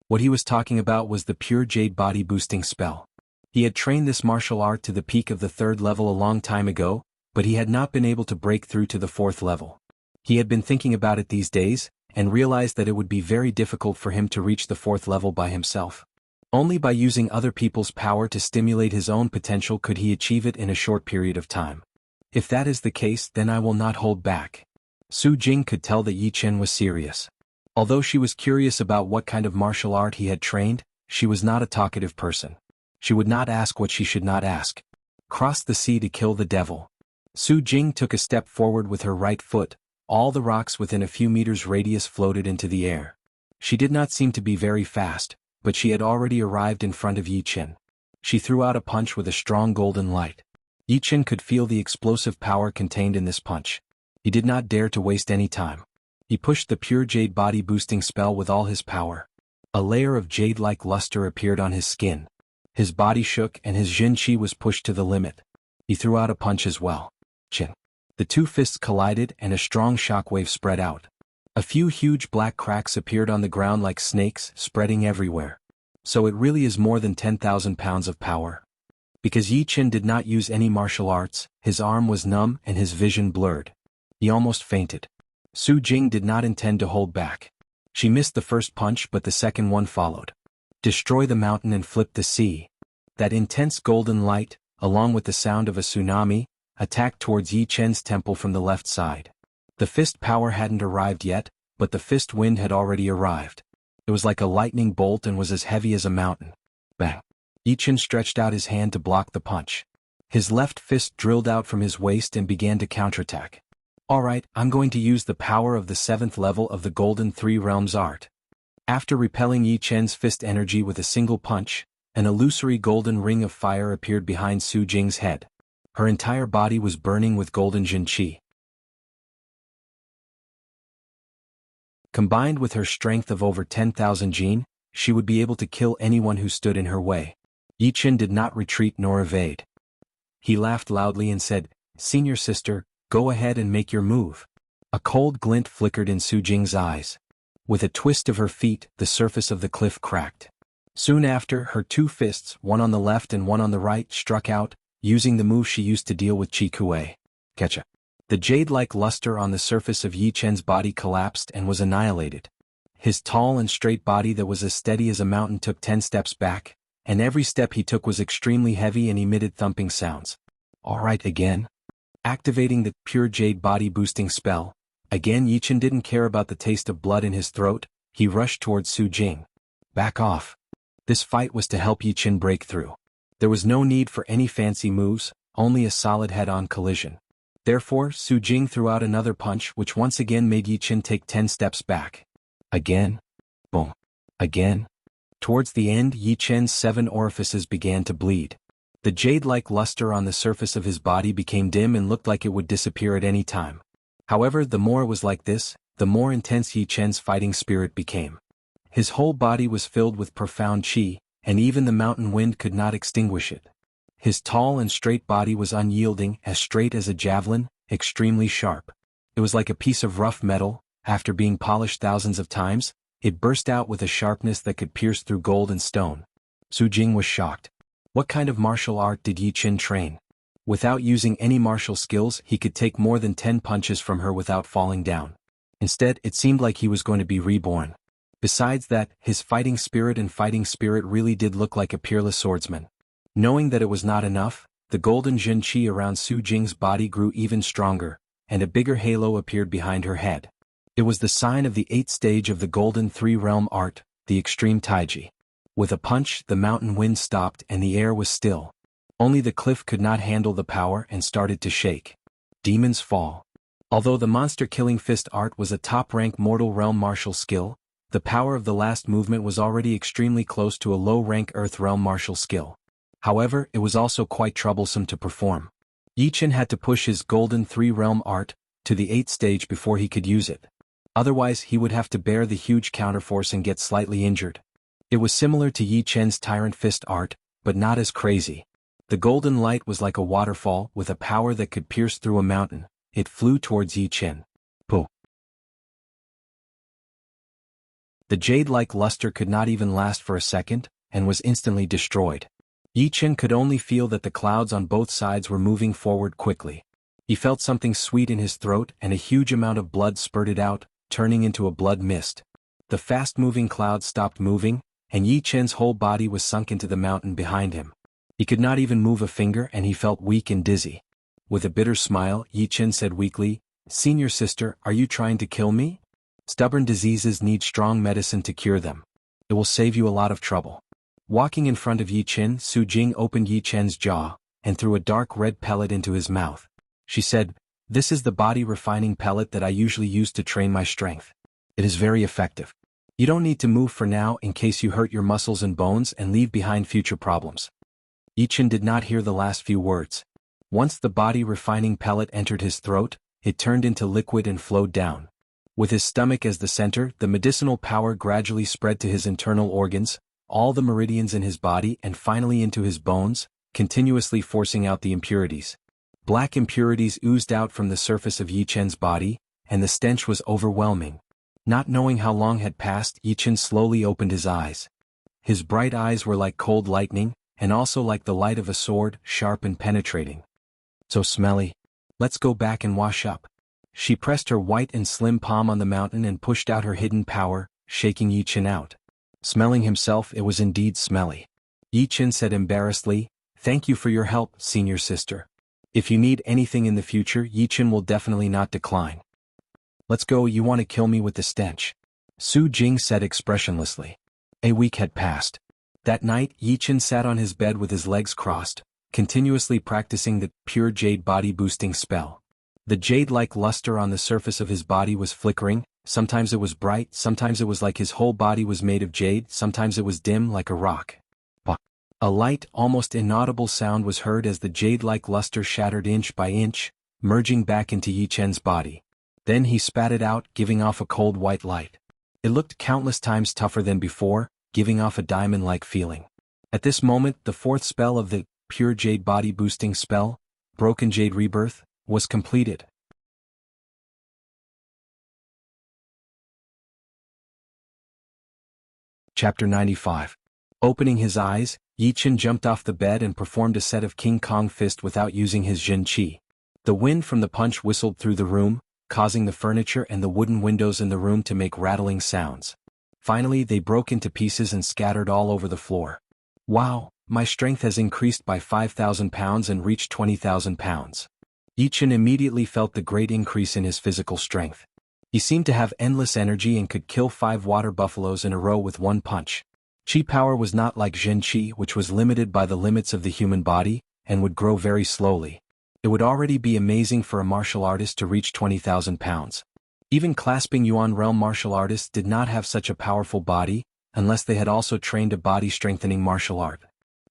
What he was talking about was the pure jade body boosting spell. He had trained this martial art to the peak of the 3rd level a long time ago, but he had not been able to break through to the 4th level. He had been thinking about it these days, and realized that it would be very difficult for him to reach the 4th level by himself. Only by using other people's power to stimulate his own potential could he achieve it in a short period of time. If that is the case, then I will not hold back. Su Jing could tell that Yi Qin was serious. Although she was curious about what kind of martial art he had trained, she was not a talkative person. She would not ask what she should not ask. Cross the sea to kill the devil. Su Jing took a step forward with her right foot. All the rocks within a few meters radius floated into the air. She did not seem to be very fast, but she had already arrived in front of Yi Qin. She threw out a punch with a strong golden light. Yi Qin could feel the explosive power contained in this punch. He did not dare to waste any time. He pushed the pure jade body boosting spell with all his power. A layer of jade-like luster appeared on his skin. His body shook and his Jin Qi was pushed to the limit. He threw out a punch as well. Chin. The 2 fists collided and a strong shockwave spread out. A few huge black cracks appeared on the ground like snakes, spreading everywhere. So it really is more than 10,000 pounds of power. Because Yi Qin did not use any martial arts, his arm was numb and his vision blurred. He almost fainted. Su Jing did not intend to hold back. She missed the first punch, but the second one followed. Destroy the mountain and flip the sea. That intense golden light, along with the sound of a tsunami, attacked towards Yi Qin's temple from the left side. The fist power hadn't arrived yet, but the fist wind had already arrived. It was like a lightning bolt and was as heavy as a mountain. Bang! Yi Chen stretched out his hand to block the punch. His left fist drilled out from his waist and began to counterattack. Alright, I'm going to use the power of the 7th level of the Golden Three Realms art. After repelling Yi Chen's fist energy with a single punch, an illusory golden ring of fire appeared behind Su Jing's head. Her entire body was burning with golden Jin Qi. Combined with her strength of over 10,000 Jin, she would be able to kill anyone who stood in her way. Yi Chen did not retreat nor evade. He laughed loudly and said, "Senior sister, go ahead and make your move." A cold glint flickered in Su Jing's eyes. With a twist of her feet, the surface of the cliff cracked. Soon after, her two fists, one on the left and one on the right, struck out, using the move she used to deal with Qi Kuei. Ketcha. The jade-like luster on the surface of Yi Chen's body collapsed and was annihilated. His tall and straight body that was as steady as a mountain took 10 steps back, and every step he took was extremely heavy and emitted thumping sounds. Alright again. Activating the pure jade body boosting spell. Again Yi Chen didn't care about the taste of blood in his throat, he rushed towards Su Jing. Back off. This fight was to help Yi Chen break through. There was no need for any fancy moves, only a solid head-on collision. Therefore, Su Jing threw out another punch which once again made Yi Chen take 10 steps back. Again. Boom. Again. Towards the end, Yi Chen's 7 orifices began to bleed. The jade-like luster on the surface of his body became dim and looked like it would disappear at any time. However, the more it was like this, the more intense Yi Chen's fighting spirit became. His whole body was filled with profound qi, and even the mountain wind could not extinguish it. His tall and straight body was unyielding, as straight as a javelin, extremely sharp. It was like a piece of rough metal. After being polished thousands of times, it burst out with a sharpness that could pierce through gold and stone. Su Jing was shocked. What kind of martial art did Yi Chen train? Without using any martial skills, he could take more than 10 punches from her without falling down. Instead, it seemed like he was going to be reborn. Besides that, his fighting spirit really did look like a peerless swordsman. Knowing that it was not enough, the golden Jin Qi around Su Jing's body grew even stronger, and a bigger halo appeared behind her head. It was the sign of the 8th stage of the Golden Three-Realm art, the Extreme Taiji. With a punch, the mountain wind stopped and the air was still. Only the cliff could not handle the power and started to shake. Demons Fall. Although the monster-killing fist art was a top-rank mortal realm martial skill, the power of the last movement was already extremely close to a low-rank earth realm martial skill. However, it was also quite troublesome to perform. Yi Chen had to push his Golden Three-Realm art to the 8th stage before he could use it. Otherwise he would have to bear the huge counterforce and get slightly injured. It was similar to Yi Chen's Tyrant Fist art, but not as crazy. The golden light was like a waterfall with a power that could pierce through a mountain. It flew towards Yi Chen. Pooh! The jade-like luster could not even last for a second, and was instantly destroyed. Yi Chen could only feel that the clouds on both sides were moving forward quickly. He felt something sweet in his throat and a huge amount of blood spurted out, turning into a blood mist. The fast-moving clouds stopped moving, and Yi Chen's whole body was sunk into the mountain behind him. He could not even move a finger and he felt weak and dizzy. With a bitter smile, Yi Chen said weakly, "Senior sister, are you trying to kill me? Stubborn diseases need strong medicine to cure them. It will save you a lot of trouble." Walking in front of Yi Chen, Su Jing opened Yi Chen's jaw, and threw a dark red pellet into his mouth. She said, "This is the body refining pellet that I usually use to train my strength. It is very effective. You don't need to move for now in case you hurt your muscles and bones and leave behind future problems." Yi Chen did not hear the last few words. Once the body refining pellet entered his throat, it turned into liquid and flowed down. With his stomach as the center, the medicinal power gradually spread to his internal organs, all the meridians in his body and finally into his bones, continuously forcing out the impurities. Black impurities oozed out from the surface of Yi Chen's body, and the stench was overwhelming. Not knowing how long had passed, Yi Chen slowly opened his eyes. His bright eyes were like cold lightning, and also like the light of a sword, sharp and penetrating. "So smelly. Let's go back and wash up." She pressed her white and slim palm on the mountain and pushed out her hidden power, shaking Yi Chen out. Smelling himself, it was indeed smelly. Yi Chen said embarrassedly, "Thank you for your help, senior sister. If you need anything in the future, Yi Chen will definitely not decline." "Let's go, you want to kill me with the stench." Su Jing said expressionlessly. A week had passed. That night, Yichen sat on his bed with his legs crossed, continuously practicing the pure jade body-boosting spell. The jade-like luster on the surface of his body was flickering, sometimes it was bright, sometimes it was like his whole body was made of jade, sometimes it was dim like a rock. A light, almost inaudible sound was heard as the jade-like luster shattered inch by inch, merging back into Yichen's body. Then he spat it out, giving off a cold white light. It looked countless times tougher than before, giving off a diamond-like feeling. At this moment, the fourth spell of the pure jade body-boosting spell, Broken Jade Rebirth, was completed. Chapter 95. Opening his eyes, Yichen jumped off the bed and performed a set of King Kong fist without using his Jin Qi. The wind from the punch whistled through the room, causing the furniture and the wooden windows in the room to make rattling sounds. Finally, they broke into pieces and scattered all over the floor. Wow, my strength has increased by 5,000 pounds and reached 20,000 pounds. Yichen immediately felt the great increase in his physical strength. He seemed to have endless energy and could kill 5 water buffaloes in a row with one punch. Qi power was not like Jin Qi, which was limited by the limits of the human body, and would grow very slowly. It would already be amazing for a martial artist to reach 20,000 pounds. Even clasping Yuan realm martial artists did not have such a powerful body, unless they had also trained a body-strengthening martial art.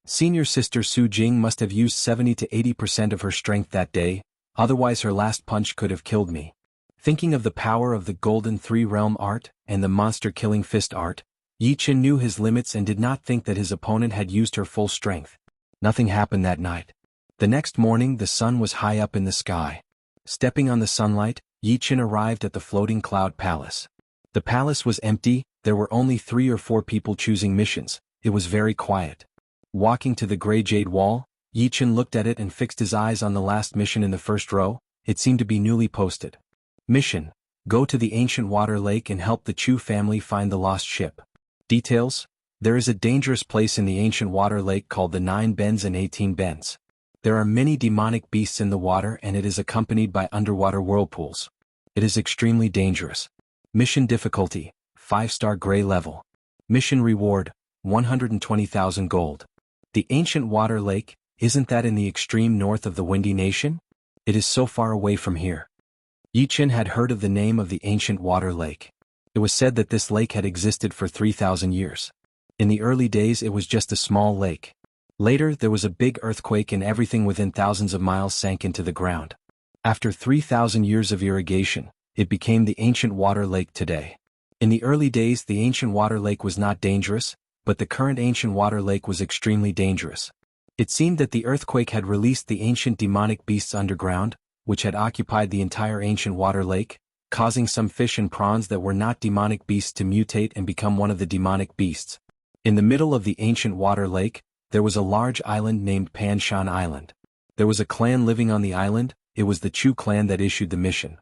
Senior sister Su Jing must have used 70 to 80% of her strength that day, otherwise her last punch could have killed me. Thinking of the power of the Golden Three-Realm art and the monster-killing fist art, Yichen knew his limits and did not think that his opponent had used her full strength. Nothing happened that night. The next morning the sun was high up in the sky. Stepping on the sunlight, Yichen arrived at the floating cloud palace. The palace was empty, there were only 3 or 4 people choosing missions, it was very quiet. Walking to the gray jade wall, Yichen looked at it and fixed his eyes on the last mission in the first row. It seemed to be newly posted. Mission: go to the ancient water lake and help the Chu family find the lost ship. Details: there is a dangerous place in the ancient water lake called the 9 Bends and 18 Bends. There are many demonic beasts in the water and it is accompanied by underwater whirlpools. It is extremely dangerous. Mission difficulty: 5-star gray level. Mission reward: 120,000 gold. The ancient water lake, isn't that in the extreme north of the Windy Nation? It is so far away from here. Yichen had heard of the name of the ancient water lake. It was said that this lake had existed for 3,000 years. In the early days it was just a small lake. Later there was a big earthquake and everything within thousands of miles sank into the ground. After 3,000 years of irrigation, it became the ancient water lake today. In the early days the ancient water lake was not dangerous, but the current ancient water lake was extremely dangerous. It seemed that the earthquake had released the ancient demonic beasts underground, which had occupied the entire ancient water lake, causing some fish and prawns that were not demonic beasts to mutate and become one of the demonic beasts. In the middle of the ancient water lake, there was a large island named Panshan Island. There was a clan living on the island, it was the Chu clan that issued the mission.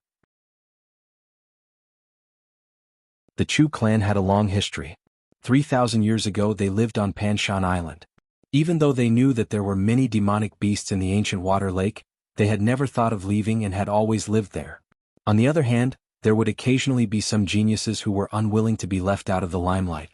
The Chu clan had a long history. 3,000 years ago they lived on Panshan Island. Even though they knew that there were many demonic beasts in the ancient water lake, they had never thought of leaving and had always lived there. On the other hand, there would occasionally be some geniuses who were unwilling to be left out of the limelight.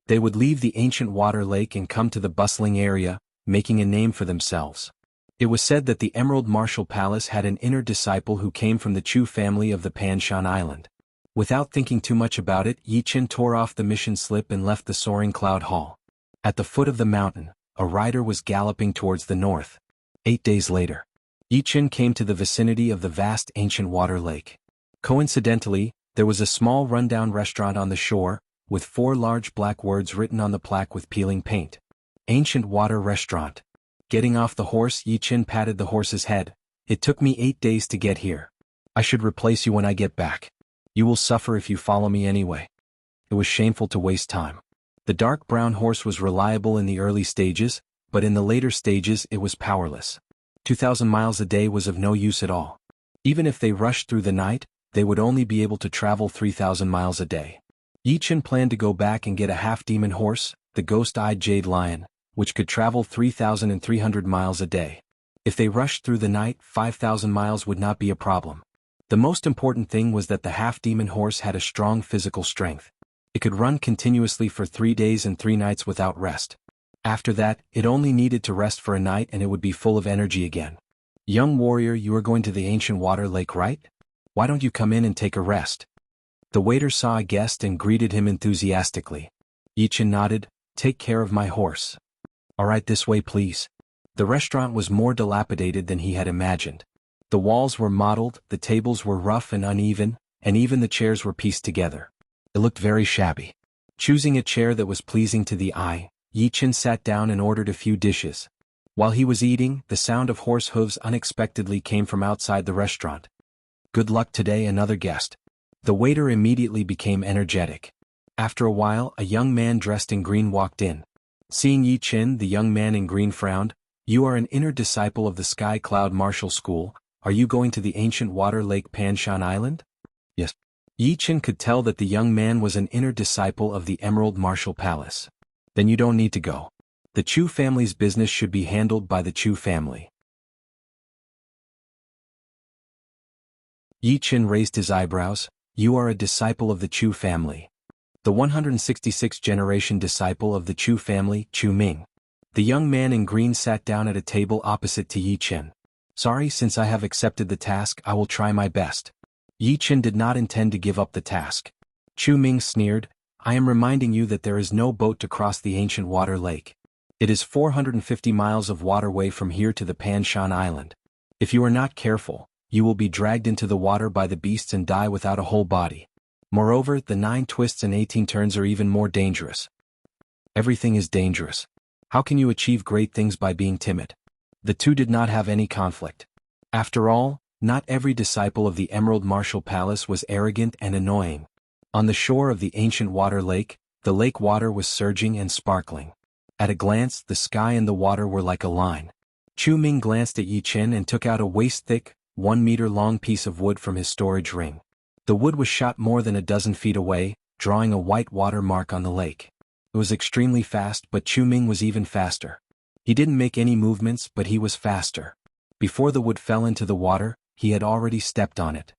They would leave the ancient water lake and come to the bustling area, making a name for themselves. It was said that the Emerald Martial Palace had an inner disciple who came from the Chu family of the Panshan Island. Without thinking too much about it, Yichen tore off the mission slip and left the soaring cloud hall. At the foot of the mountain, a rider was galloping towards the north. 8 days later, Yichen came to the vicinity of the vast ancient water lake. Coincidentally, there was a small rundown restaurant on the shore, with 4 large black words written on the plaque with peeling paint. Ancient Water Restaurant. Getting off the horse, Yichen patted the horse's head. It took me 8 days to get here. I should replace you when I get back. You will suffer if you follow me anyway. It was shameful to waste time. The dark brown horse was reliable in the early stages, but in the later stages it was powerless. 2,000 miles a day was of no use at all. Even if they rushed through the night, they would only be able to travel 3,000 miles a day. Yichen planned to go back and get a half-demon horse, the ghost-eyed jade lion, which could travel 3,300 miles a day. If they rushed through the night, 5,000 miles would not be a problem. The most important thing was that the half-demon horse had a strong physical strength. It could run continuously for 3 days and 3 nights without rest. After that, it only needed to rest for a night and it would be full of energy again. Young warrior, you are going to the ancient water lake, right? Why don't you come in and take a rest? The waiter saw a guest and greeted him enthusiastically. Yichen nodded. Take care of my horse. All right, this way please. The restaurant was more dilapidated than he had imagined. The walls were mottled, the tables were rough and uneven, and even the chairs were pieced together. It looked very shabby. Choosing a chair that was pleasing to the eye, Yichen sat down and ordered a few dishes. While he was eating, the sound of horse hooves unexpectedly came from outside the restaurant. Good luck today, another guest. The waiter immediately became energetic. After a while, a young man dressed in green walked in. Seeing Yichen, the young man in green frowned. You are an inner disciple of the Sky Cloud Martial School. Are you going to the ancient water lake Panshan Island? Yes. Yichen could tell that the young man was an inner disciple of the Emerald Martial Palace. Then you don't need to go. The Chu family's business should be handled by the Chu family. Yichen raised his eyebrows. You are a disciple of the Chu family. The 166th generation disciple of the Chu family, Chu Ming. The young man in green sat down at a table opposite to Yichen. Sorry, since I have accepted the task, I will try my best. Yichen did not intend to give up the task. Chu Ming sneered. I am reminding you that there is no boat to cross the ancient water lake. It is 450 miles of waterway from here to the Panshan Island. If you are not careful, you will be dragged into the water by the beasts and die without a whole body. Moreover, the 9 twists and 18 turns are even more dangerous. Everything is dangerous. How can you achieve great things by being timid? The two did not have any conflict. After all, not every disciple of the Emerald Martial Palace was arrogant and annoying. On the shore of the ancient water lake, the lake water was surging and sparkling. At a glance, the sky and the water were like a line. Chu Ming glanced at Yichen and took out a waist-thick, 1-meter-long piece of wood from his storage ring. The wood was shot more than a dozen feet away, drawing a white water mark on the lake. It was extremely fast, but Chu Ming was even faster. He didn't make any movements, but he was faster. Before the wood fell into the water, he had already stepped on it.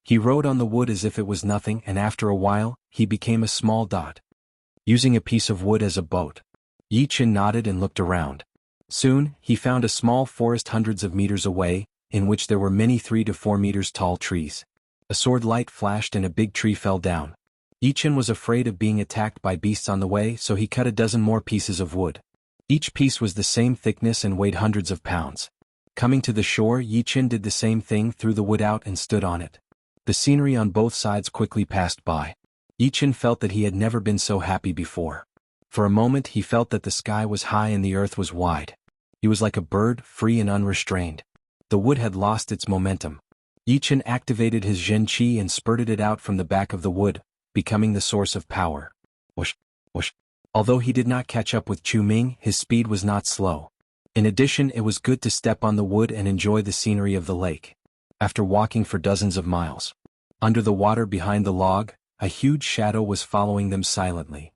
He rode on the wood as if it was nothing, and after a while, he became a small dot. Using a piece of wood as a boat. Yichen nodded and looked around. Soon, he found a small forest hundreds of meters away, in which there were many 3 to 4 meters tall trees. A sword light flashed and a big tree fell down. Yichen was afraid of being attacked by beasts on the way, so he cut a dozen more pieces of wood. Each piece was the same thickness and weighed hundreds of pounds. Coming to the shore, Yichen did the same thing, threw the wood out and stood on it. The scenery on both sides quickly passed by. Yichen felt that he had never been so happy before. For a moment he felt that the sky was high and the earth was wide. He was like a bird, free and unrestrained. The wood had lost its momentum. Yichen activated his Zhen Qi and spurted it out from the back of the wood, becoming the source of power. Whoosh, whoosh. Although he did not catch up with Chu Ming, his speed was not slow. In addition, it was good to step on the wood and enjoy the scenery of the lake. After walking for dozens of miles, under the water behind the log, a huge shadow was following them silently.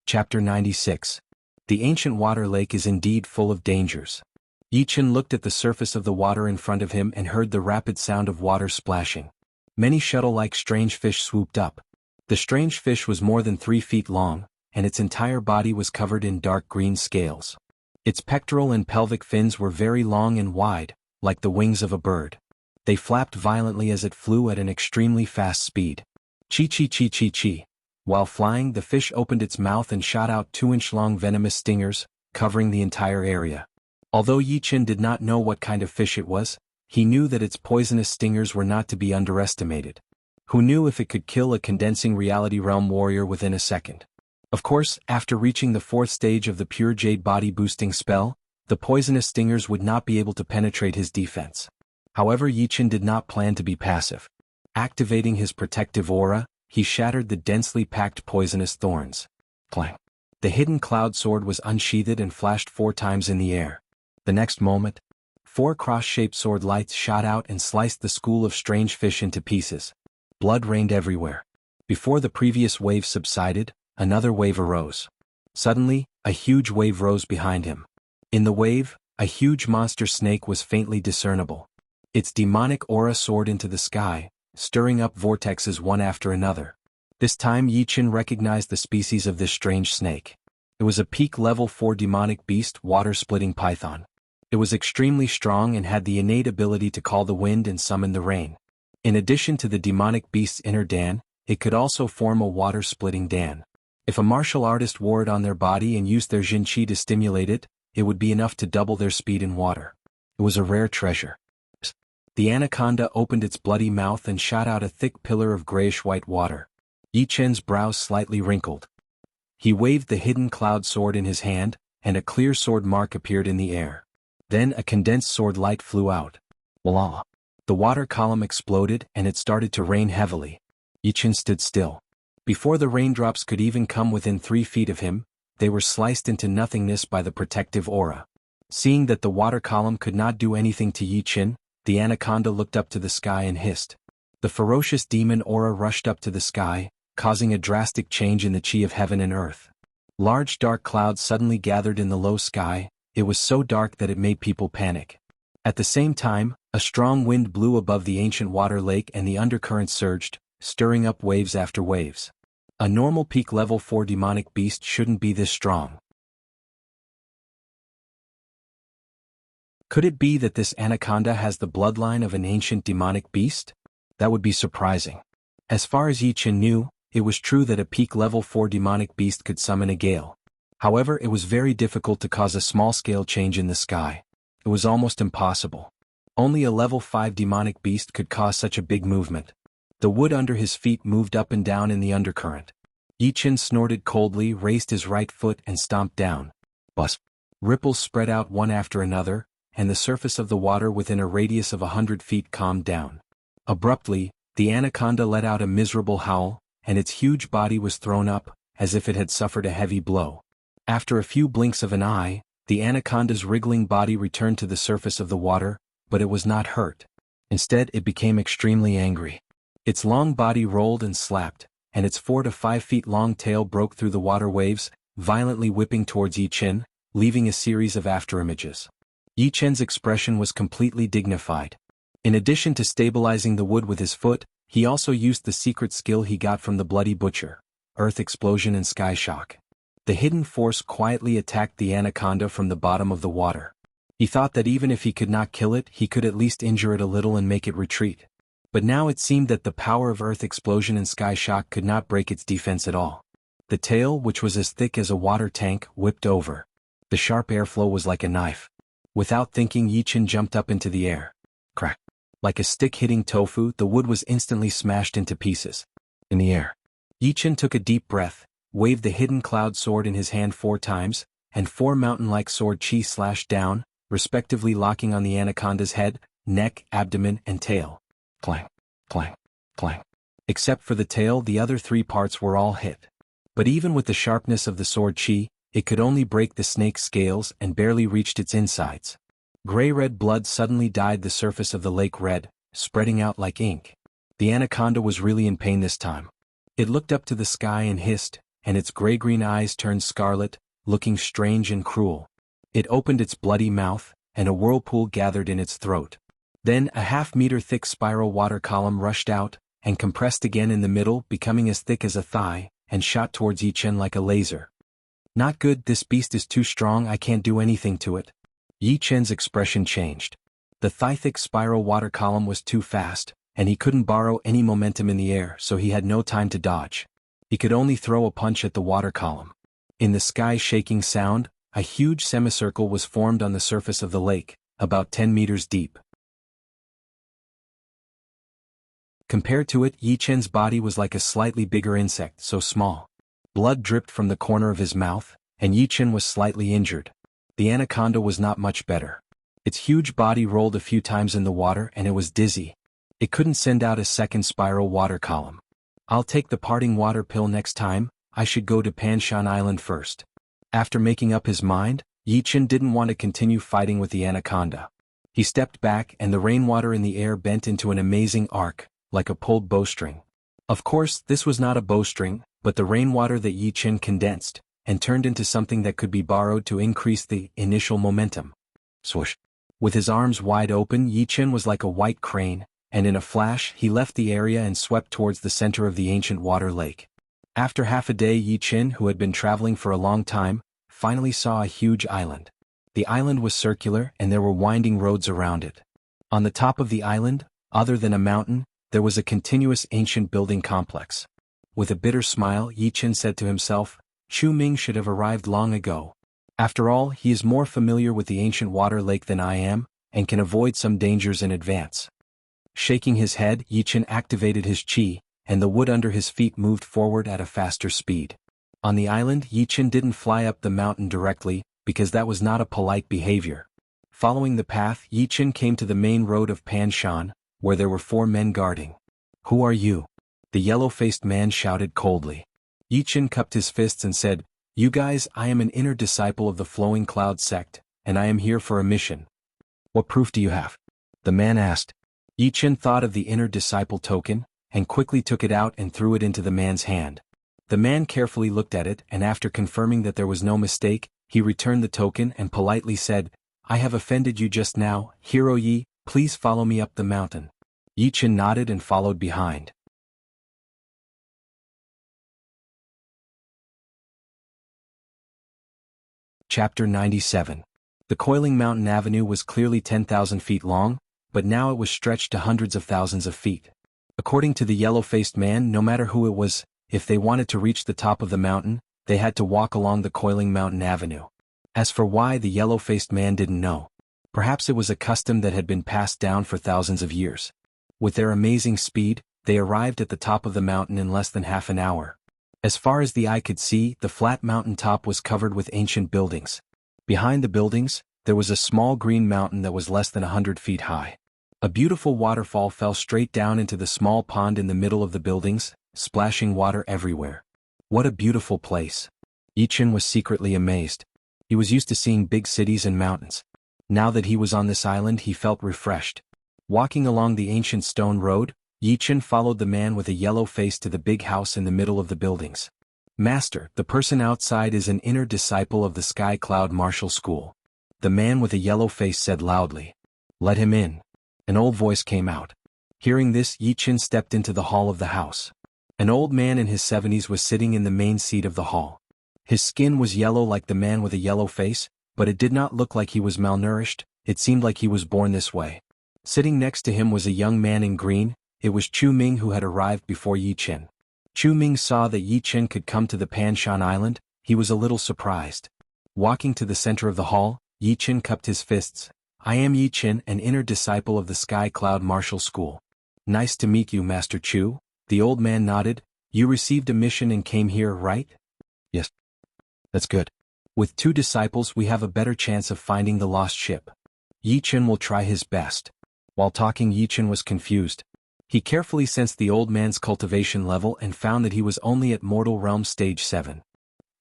Chapter 96. The ancient water lake is indeed full of dangers. Yichen looked at the surface of the water in front of him and heard the rapid sound of water splashing. Many shuttle-like strange fish swooped up. The strange fish was more than 3 feet long, and its entire body was covered in dark green scales. Its pectoral and pelvic fins were very long and wide, like the wings of a bird. They flapped violently as it flew at an extremely fast speed. Chi-chi-chi-chi-chi. While flying, the fish opened its mouth and shot out 2-inch-long venomous stingers, covering the entire area. Although Yichen did not know what kind of fish it was, he knew that its poisonous stingers were not to be underestimated. Who knew if it could kill a condensing reality realm warrior within a second? Of course, after reaching the 4th stage of the pure jade body boosting spell, the poisonous stingers would not be able to penetrate his defense. However, Yichen did not plan to be passive. Activating his protective aura, he shattered the densely packed poisonous thorns. Clang! The hidden cloud sword was unsheathed and flashed 4 times in the air. The next moment, 4 cross-shaped sword lights shot out and sliced the school of strange fish into pieces. Blood rained everywhere. Before the previous wave subsided, another wave arose. Suddenly, a huge wave rose behind him. In the wave, a huge monster snake was faintly discernible. Its demonic aura soared into the sky, stirring up vortexes one after another. This time Yi Qin recognized the species of this strange snake. It was a peak level 4 demonic beast water-splitting python. It was extremely strong and had the innate ability to call the wind and summon the rain. In addition to the demonic beast's inner dan, it could also form a water-splitting dan. If a martial artist wore it on their body and used their Jin Qi to stimulate it, it would be enough to double their speed in water. It was a rare treasure. The anaconda opened its bloody mouth and shot out a thick pillar of grayish-white water. Yi Chen's brows slightly wrinkled. He waved the hidden cloud sword in his hand, and a clear sword mark appeared in the air. Then a condensed sword light flew out. Blah! The water column exploded and it started to rain heavily. Yi Chen stood still. Before the raindrops could even come within 3 feet of him, they were sliced into nothingness by the protective aura. Seeing that the water column could not do anything to Yi Chen, the anaconda looked up to the sky and hissed. The ferocious demon aura rushed up to the sky, causing a drastic change in the chi of heaven and earth. Large dark clouds suddenly gathered in the low sky. It was so dark that it made people panic. At the same time, a strong wind blew above the ancient water lake and the undercurrent surged, stirring up waves after waves. A normal peak level 4 demonic beast shouldn't be this strong. Could it be that this anaconda has the bloodline of an ancient demonic beast? That would be surprising. As far as Yi Chen knew, it was true that a peak level 4 demonic beast could summon a gale. However, it was very difficult to cause a small-scale change in the sky. It was almost impossible. Only a level 5 demonic beast could cause such a big movement. The wood under his feet moved up and down in the undercurrent. Yi Chen snorted coldly, raised his right foot and stomped down. Buzz! Ripples spread out one after another, and the surface of the water within a radius of 100 feet calmed down. Abruptly, the anaconda let out a miserable howl, and its huge body was thrown up, as if it had suffered a heavy blow. After a few blinks of an eye, the anaconda's wriggling body returned to the surface of the water, but it was not hurt. Instead, it became extremely angry. Its long body rolled and slapped, and its 4 to 5 feet long tail broke through the water waves, violently whipping towards Yi Chen, leaving a series of afterimages. Yi Chen's expression was completely dignified. In addition to stabilizing the wood with his foot, he also used the secret skill he got from the Bloody Butcher, Earth Explosion and Sky Shock. The hidden force quietly attacked the anaconda from the bottom of the water. He thought that even if he could not kill it, he could at least injure it a little and make it retreat. But now it seemed that the power of Earth Explosion and Sky Shock could not break its defense at all. The tail, which was as thick as a water tank, whipped over. The sharp airflow was like a knife. Without thinking, Yi Chen jumped up into the air. Crack! Like a stick hitting tofu, the wood was instantly smashed into pieces. In the air, Yi Chen took a deep breath, waved the hidden cloud sword in his hand 4 times, and 4 mountain-like sword chi slashed down, respectively locking on the anaconda's head, neck, abdomen, and tail. Clang, clang, clang. Except for the tail, the other 3 parts were all hit. But even with the sharpness of the sword chi, it could only break the snake's scales and barely reached its insides. Gray-red blood suddenly dyed the surface of the lake red, spreading out like ink. The anaconda was really in pain this time. It looked up to the sky and hissed, and its gray-green eyes turned scarlet, looking strange and cruel. It opened its bloody mouth, and a whirlpool gathered in its throat. Then a half-meter-thick spiral water column rushed out, and compressed again in the middle, becoming as thick as a thigh, and shot towards Yi Chen like a laser. Not good, this beast is too strong, I can't do anything to it. Yi Chen's expression changed. The thigh-thick spiral water column was too fast, and he couldn't borrow any momentum in the air, so he had no time to dodge. He could only throw a punch at the water column. In the sky-shaking sound, a huge semicircle was formed on the surface of the lake, about 10 meters deep. Compared to it, Yi Chen's body was like a slightly bigger insect, so small. Blood dripped from the corner of his mouth, and Yi Chen was slightly injured. The anaconda was not much better. Its huge body rolled a few times in the water and it was dizzy. It couldn't send out a second spiral water column. I'll take the parting water pill next time, I should go to Panshan Island first. After making up his mind, Yi Chen didn't want to continue fighting with the anaconda. He stepped back and the rainwater in the air bent into an amazing arc, like a pulled bowstring. Of course, this was not a bowstring, but the rainwater that Yi Chen condensed, and turned into something that could be borrowed to increase the initial momentum. Swoosh! With his arms wide open, Yi Chen was like a white crane, and in a flash he left the area and swept towards the center of the ancient water lake. After half a day, Yi Chen, who had been traveling for a long time, finally saw a huge island. The island was circular and there were winding roads around it. On the top of the island, other than a mountain, there was a continuous ancient building complex. With a bitter smile, Yi Chen said to himself, Chu Ming should have arrived long ago. After all, he is more familiar with the ancient water lake than I am, and can avoid some dangers in advance. Shaking his head, Yi Chen activated his qi, and the wood under his feet moved forward at a faster speed. On the island, Yi Chen didn't fly up the mountain directly, because that was not a polite behavior. Following the path, Yi Chen came to the main road of Panshan, where there were 4 men guarding. Who are you? The yellow-faced man shouted coldly. Yi Chen cupped his fists and said, You guys, I am an inner disciple of the Flowing Cloud sect, and I am here for a mission. What proof do you have? The man asked. Yi Chen thought of the inner disciple token, and quickly took it out and threw it into the man's hand. The man carefully looked at it, and after confirming that there was no mistake, he returned the token and politely said, I have offended you just now, Hero Yi, please follow me up the mountain. Yi Chen nodded and followed behind. Chapter 97. The coiling mountain avenue was clearly 10,000 feet long, but now it was stretched to hundreds of thousands of feet. According to the yellow-faced man, no matter who it was, if they wanted to reach the top of the mountain, they had to walk along the coiling mountain avenue. As for why, the yellow-faced man didn't know. Perhaps it was a custom that had been passed down for thousands of years. With their amazing speed, they arrived at the top of the mountain in less than half an hour. As far as the eye could see, the flat mountain top was covered with ancient buildings. Behind the buildings, there was a small green mountain that was less than 100 feet high. A beautiful waterfall fell straight down into the small pond in the middle of the buildings, splashing water everywhere. What a beautiful place. Yi Chen was secretly amazed. He was used to seeing big cities and mountains. Now that he was on this island, he felt refreshed. Walking along the ancient stone road, Yi Chen followed the man with a yellow face to the big house in the middle of the buildings. Master, the person outside is an inner disciple of the Sky Cloud Martial School. The man with a yellow face said loudly. Let him in. An old voice came out. Hearing this, Yi Chen stepped into the hall of the house. An old man in his 70s was sitting in the main seat of the hall. His skin was yellow like the man with a yellow face, but it did not look like he was malnourished, it seemed like he was born this way. Sitting next to him was a young man in green. It was Chu Ming who had arrived before Yi Chen. Chu Ming saw that Yi Chen could come to the Panshan Island. He was a little surprised. Walking to the center of the hall, Yi Chen cupped his fists. I am Yi Chen, an inner disciple of the Sky Cloud Martial School. Nice to meet you, Master Chu. The old man nodded. You received a mission and came here, right? Yes. That's good. With 2 disciples we have a better chance of finding the lost ship. Yi Chen will try his best. While talking, Yi Chen was confused. He carefully sensed the old man's cultivation level and found that he was only at Mortal Realm Stage 7.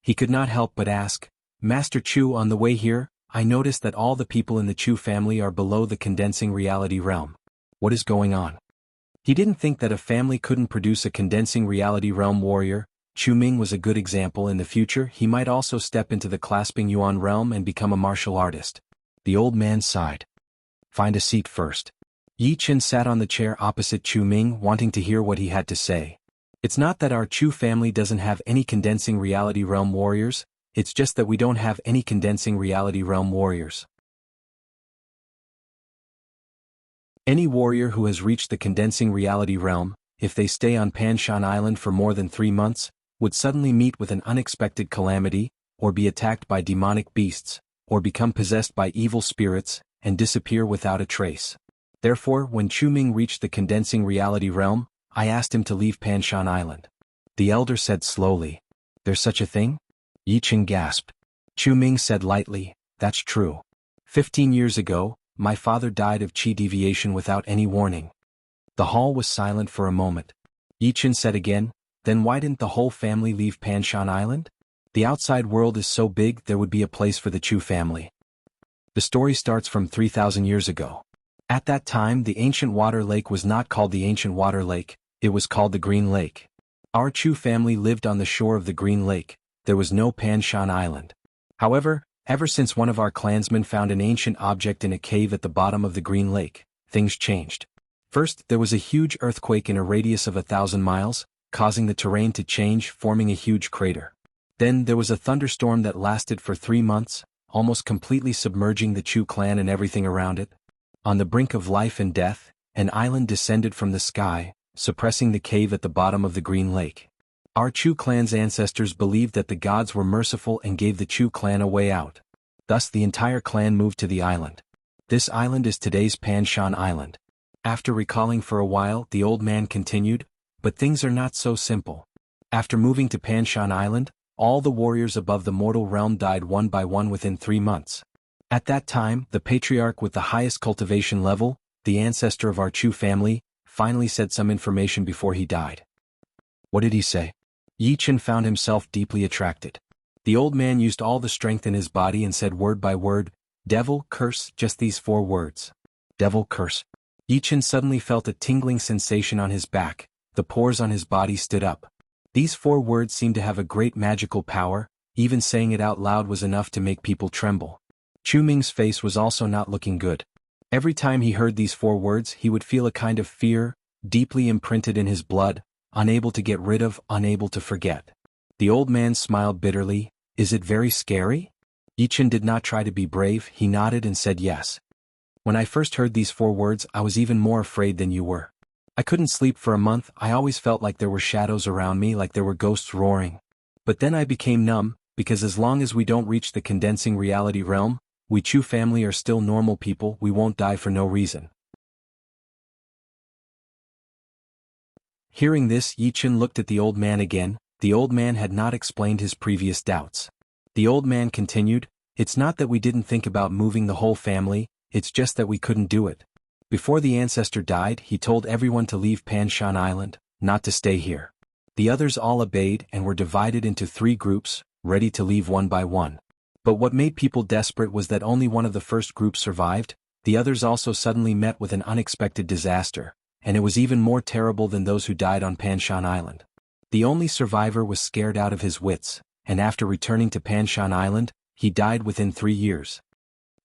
He could not help but ask, Master Chu, on the way here, I noticed that all the people in the Chu family are below the condensing reality realm. What is going on? He didn't think that a family couldn't produce a condensing reality realm warrior. Chu Ming was a good example. In the future, he might also step into the clasping yuan realm and become a martial artist. The old man sighed. Find a seat first. Yi Chen sat on the chair opposite Chu Ming, wanting to hear what he had to say. It's not that our Chu family doesn't have any condensing reality realm warriors, it's just that we don't have any condensing reality realm warriors. Any warrior who has reached the condensing reality realm, if they stay on Panshan Island for more than 3 months, would suddenly meet with an unexpected calamity, or be attacked by demonic beasts, or become possessed by evil spirits, and disappear without a trace. Therefore, when Chu Ming reached the condensing reality realm, I asked him to leave Panshan Island. The elder said slowly. There's such a thing? Yi Chen gasped. Chu Ming said lightly, that's true. 15 years ago, my father died of qi deviation without any warning. The hall was silent for a moment. Yi Chen said again, then why didn't the whole family leave Panshan Island? The outside world is so big there would be a place for the Chu family. The story starts from 3,000 years ago. At that time, the ancient water lake was not called the ancient water lake, it was called the Green Lake. Our Chu family lived on the shore of the Green Lake. There was no Panshan Island. However, Ever since one of our clansmen found an ancient object in a cave at the bottom of the Green Lake, things changed. First, there was a huge earthquake in a radius of 1,000 miles, causing the terrain to change, forming a huge crater. Then there was a thunderstorm that lasted for 3 months, almost completely submerging the Chu clan and everything around it. On the brink of life and death, an island descended from the sky, suppressing the cave at the bottom of the Green Lake. Our Chu clan's ancestors believed that the gods were merciful and gave the Chu clan a way out. Thus the entire clan moved to the island. This island is today's Panshan Island. After recalling for a while, the old man continued, but things are not so simple. After moving to Panshan Island, all the warriors above the mortal realm died one by one within 3 months. At that time, the patriarch with the highest cultivation level, the ancestor of our Chu family, finally said some information before he died. What did he say? Yi Chen found himself deeply attracted. The old man used all the strength in his body and said word by word, "Devil, curse," just these 4 words. Devil, curse. Yi Chen suddenly felt a tingling sensation on his back, the pores on his body stood up. These 4 words seemed to have a great magical power, even saying it out loud was enough to make people tremble. Chu Ming's face was also not looking good. Every time he heard these 4 words he would feel a kind of fear, deeply imprinted in his blood, unable to get rid of, unable to forget. The old man smiled bitterly. Is it very scary? Yi Chen did not try to be brave, he nodded and said yes. When I first heard these 4 words I was even more afraid than you were. I couldn't sleep for a month, I always felt like there were shadows around me, like there were ghosts roaring. But then I became numb, because as long as we don't reach the condensing reality realm, we Chu family are still normal people, we won't die for no reason. Hearing this, Yi Chen looked at the old man again. The old man had not explained his previous doubts. The old man continued, "It's not that we didn't think about moving the whole family, it's just that we couldn't do it. Before the ancestor died, he told everyone to leave Panshan Island, not to stay here. The others all obeyed and were divided into 3 groups, ready to leave one by one. But what made people desperate was that only one of the first groups survived, the others also suddenly met with an unexpected disaster, and it was even more terrible than those who died on Panshan Island. The only survivor was scared out of his wits, and after returning to Panshan Island, he died within 3 years.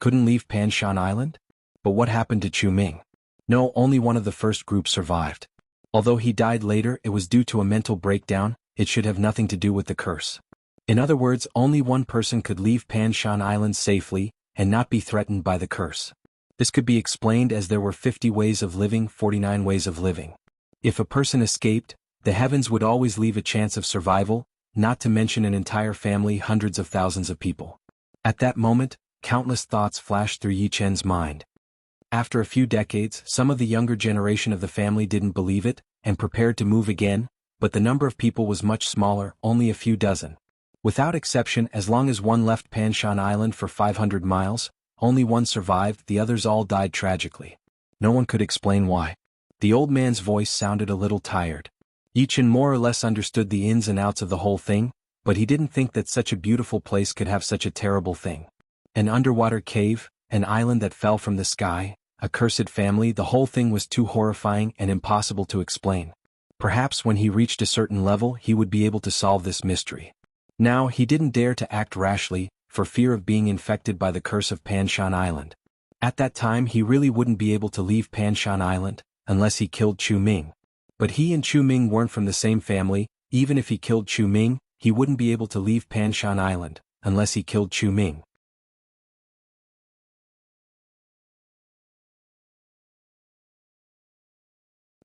Couldn't leave Panshan Island? But what happened to Chu Ming? No, only one of the first group survived. Although he died later, it was due to a mental breakdown, it should have nothing to do with the curse. In other words, only one person could leave Panshan Island safely, and not be threatened by the curse. This could be explained as there were 50 ways of living, 49 ways of living. If a person escaped, the heavens would always leave a chance of survival, not to mention an entire family, hundreds of thousands of people. At that moment, countless thoughts flashed through Yi Chen's mind. After a few decades, some of the younger generation of the family didn't believe it, and prepared to move again, but the number of people was much smaller, only a few dozen. Without exception, as long as one left Panshan Island for 500 miles, only one survived, the others all died tragically. No one could explain why. The old man's voice sounded a little tired. Yi Chen more or less understood the ins and outs of the whole thing, but he didn't think that such a beautiful place could have such a terrible thing. An underwater cave, an island that fell from the sky, a cursed family, the whole thing was too horrifying and impossible to explain. Perhaps when he reached a certain level he would be able to solve this mystery. Now he didn't dare to act rashly, for fear of being infected by the curse of Panshan Island. At that time he really wouldn't be able to leave Panshan Island, unless he killed Chu Ming. But he and Chu Ming weren't from the same family, even if he killed Chu Ming, he wouldn't be able to leave Panshan Island, unless he killed Chu Ming.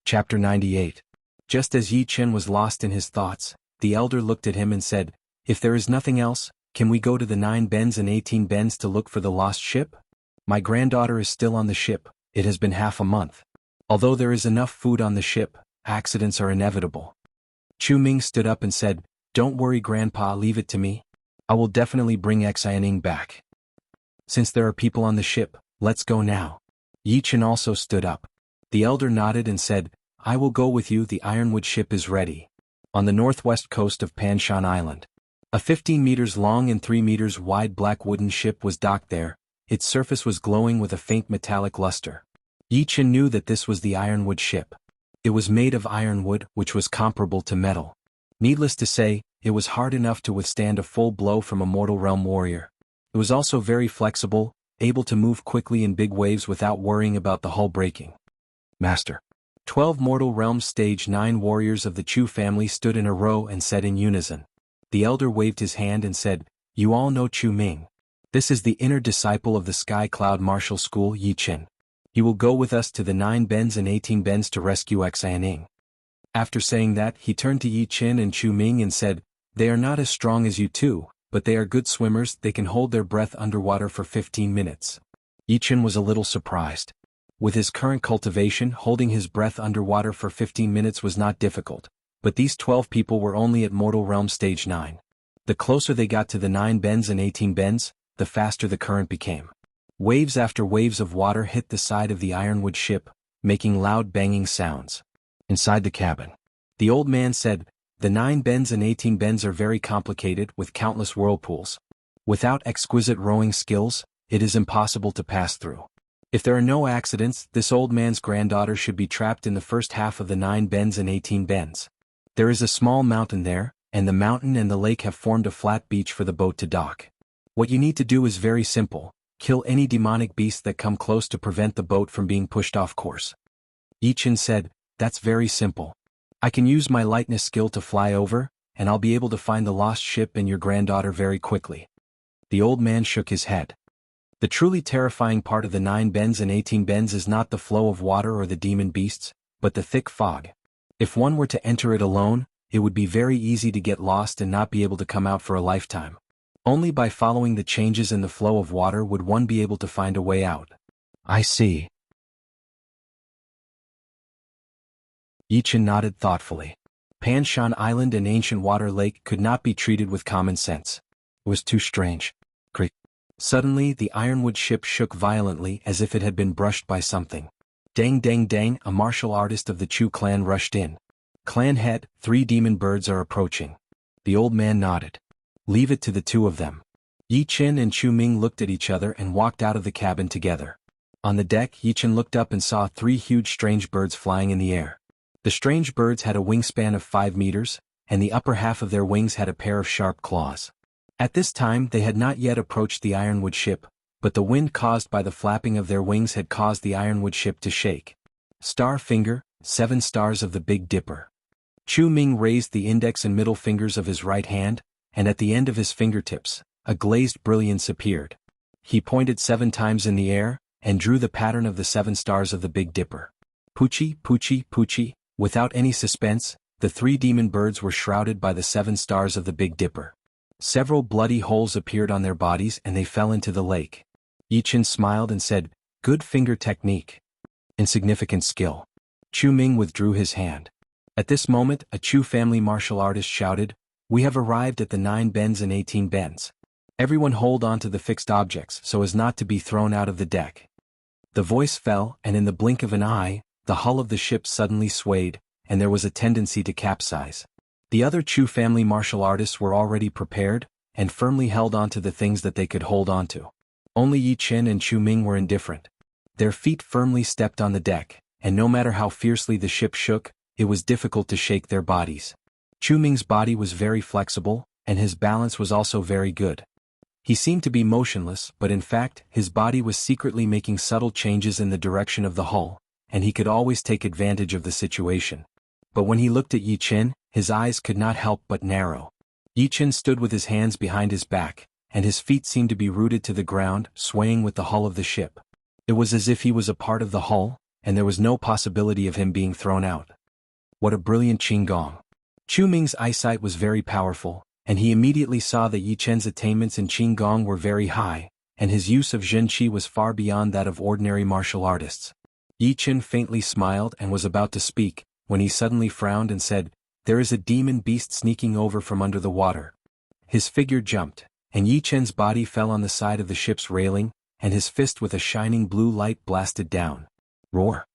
Chapter 98. Just as Yi Chen was lost in his thoughts, the elder looked at him and said, "If there is nothing else, can we go to the 9 bends and 18 bends to look for the lost ship? My granddaughter is still on the ship, it has been half a month. Although there is enough food on the ship, accidents are inevitable." Chu Ming stood up and said, "Don't worry Grandpa, leave it to me. I will definitely bring Xianing back. Since there are people on the ship, let's go now." Yi Chen also stood up. The elder nodded and said, "I will go with you, the Ironwood ship is ready. On the northwest coast of Panshan Island. A 15 meters long and 3 meters wide black wooden ship was docked there, its surface was glowing with a faint metallic luster. Yi Chen knew that this was the Ironwood ship. It was made of ironwood, which was comparable to metal. Needless to say, it was hard enough to withstand a full blow from a mortal realm warrior. It was also very flexible, able to move quickly in big waves without worrying about the hull breaking. Master. 12 Mortal Realms Stage 9 warriors of the Chu family stood in a row and said in unison. The elder waved his hand and said, "You all know Chu Ming. This is the inner disciple of the Sky Cloud Martial School, Yi Qin. He will go with us to the 9 bends and 18 bends to rescue Xianing." After saying that, he turned to Yi Qin and Chu Ming and said, "They are not as strong as you two, but they are good swimmers. They can hold their breath underwater for 15 minutes. Yi Qin was a little surprised. With his current cultivation, holding his breath underwater for 15 minutes was not difficult, but these 12 people were only at Mortal Realm Stage 9. The closer they got to the 9 bends and 18 bends, the faster the current became. Waves after waves of water hit the side of the ironwood ship, making loud banging sounds. Inside the cabin, the old man said, "The 9 bends and 18 bends are very complicated with countless whirlpools. Without exquisite rowing skills, it is impossible to pass through. If there are no accidents, this old man's granddaughter should be trapped in the first half of the 9 bends and 18 bends. There is a small mountain there, and the mountain and the lake have formed a flat beach for the boat to dock. What you need to do is very simple: kill any demonic beasts that come close to prevent the boat from being pushed off course." Yi Qin said, "That's very simple. I can use my lightness skill to fly over, and I'll be able to find the lost ship and your granddaughter very quickly." The old man shook his head. The truly terrifying part of the 9 bends and 18 bends is not the flow of water or the demon beasts, but the thick fog. If one were to enter it alone, it would be very easy to get lost and not be able to come out for a lifetime. Only by following the changes in the flow of water would one be able to find a way out. "I see." Yi Qin nodded thoughtfully. Panshan Island and Ancient Water Lake could not be treated with common sense. It was too strange. Creak. Suddenly the ironwood ship shook violently as if it had been brushed by something. Dang dang dang, a martial artist of the Chu clan rushed in. "Clan head, 3 demon birds are approaching." The old man nodded. "Leave it to the 2 of them." Yi Qin and Chu Ming looked at each other and walked out of the cabin together. On the deck, Yi Qin looked up and saw 3 huge strange birds flying in the air. The strange birds had a wingspan of 5 meters, and the upper half of their wings had a pair of sharp claws. At this time they had not yet approached the ironwood ship, but the wind caused by the flapping of their wings had caused the ironwood ship to shake. Star finger, 7 stars of the Big Dipper. Chu Ming raised the index and middle fingers of his right hand, and at the end of his fingertips, a glazed brilliance appeared. He pointed 7 times in the air, and drew the pattern of the 7 stars of the Big Dipper. Poochie, poochie, poochie. Without any suspense, the 3 demon birds were shrouded by the 7 stars of the Big Dipper. Several bloody holes appeared on their bodies and they fell into the lake. Yi Qin smiled and said, "Good finger technique. Insignificant skill." Chu Ming withdrew his hand. At this moment, a Chu family martial artist shouted, "We have arrived at the 9 bends and 18 bends. Everyone hold on to the fixed objects so as not to be thrown out of the deck." The voice fell, and in the blink of an eye, the hull of the ship suddenly swayed, and there was a tendency to capsize. The other Chu family martial artists were already prepared, and firmly held on to the things that they could hold on to. Only Yi Qin and Chu Ming were indifferent. Their feet firmly stepped on the deck, and no matter how fiercely the ship shook, it was difficult to shake their bodies. Chu Ming's body was very flexible, and his balance was also very good. He seemed to be motionless, but in fact, his body was secretly making subtle changes in the direction of the hull, and he could always take advantage of the situation. But when he looked at Yi Qin, his eyes could not help but narrow. Yi Qin stood with his hands behind his back, and his feet seemed to be rooted to the ground, swaying with the hull of the ship. It was as if he was a part of the hull, and there was no possibility of him being thrown out. What a brilliant Qigong! Chu Ming's eyesight was very powerful, and he immediately saw that Yi Qin's attainments in Qigong were very high, and his use of Zhen Qi was far beyond that of ordinary martial artists. Yi Qin faintly smiled and was about to speak, when he suddenly frowned and said, "There is a demon beast sneaking over from under the water." His figure jumped, and Yi Qin's body fell on the side of the ship's railing, and his fist with a shining blue light blasted down. Roar!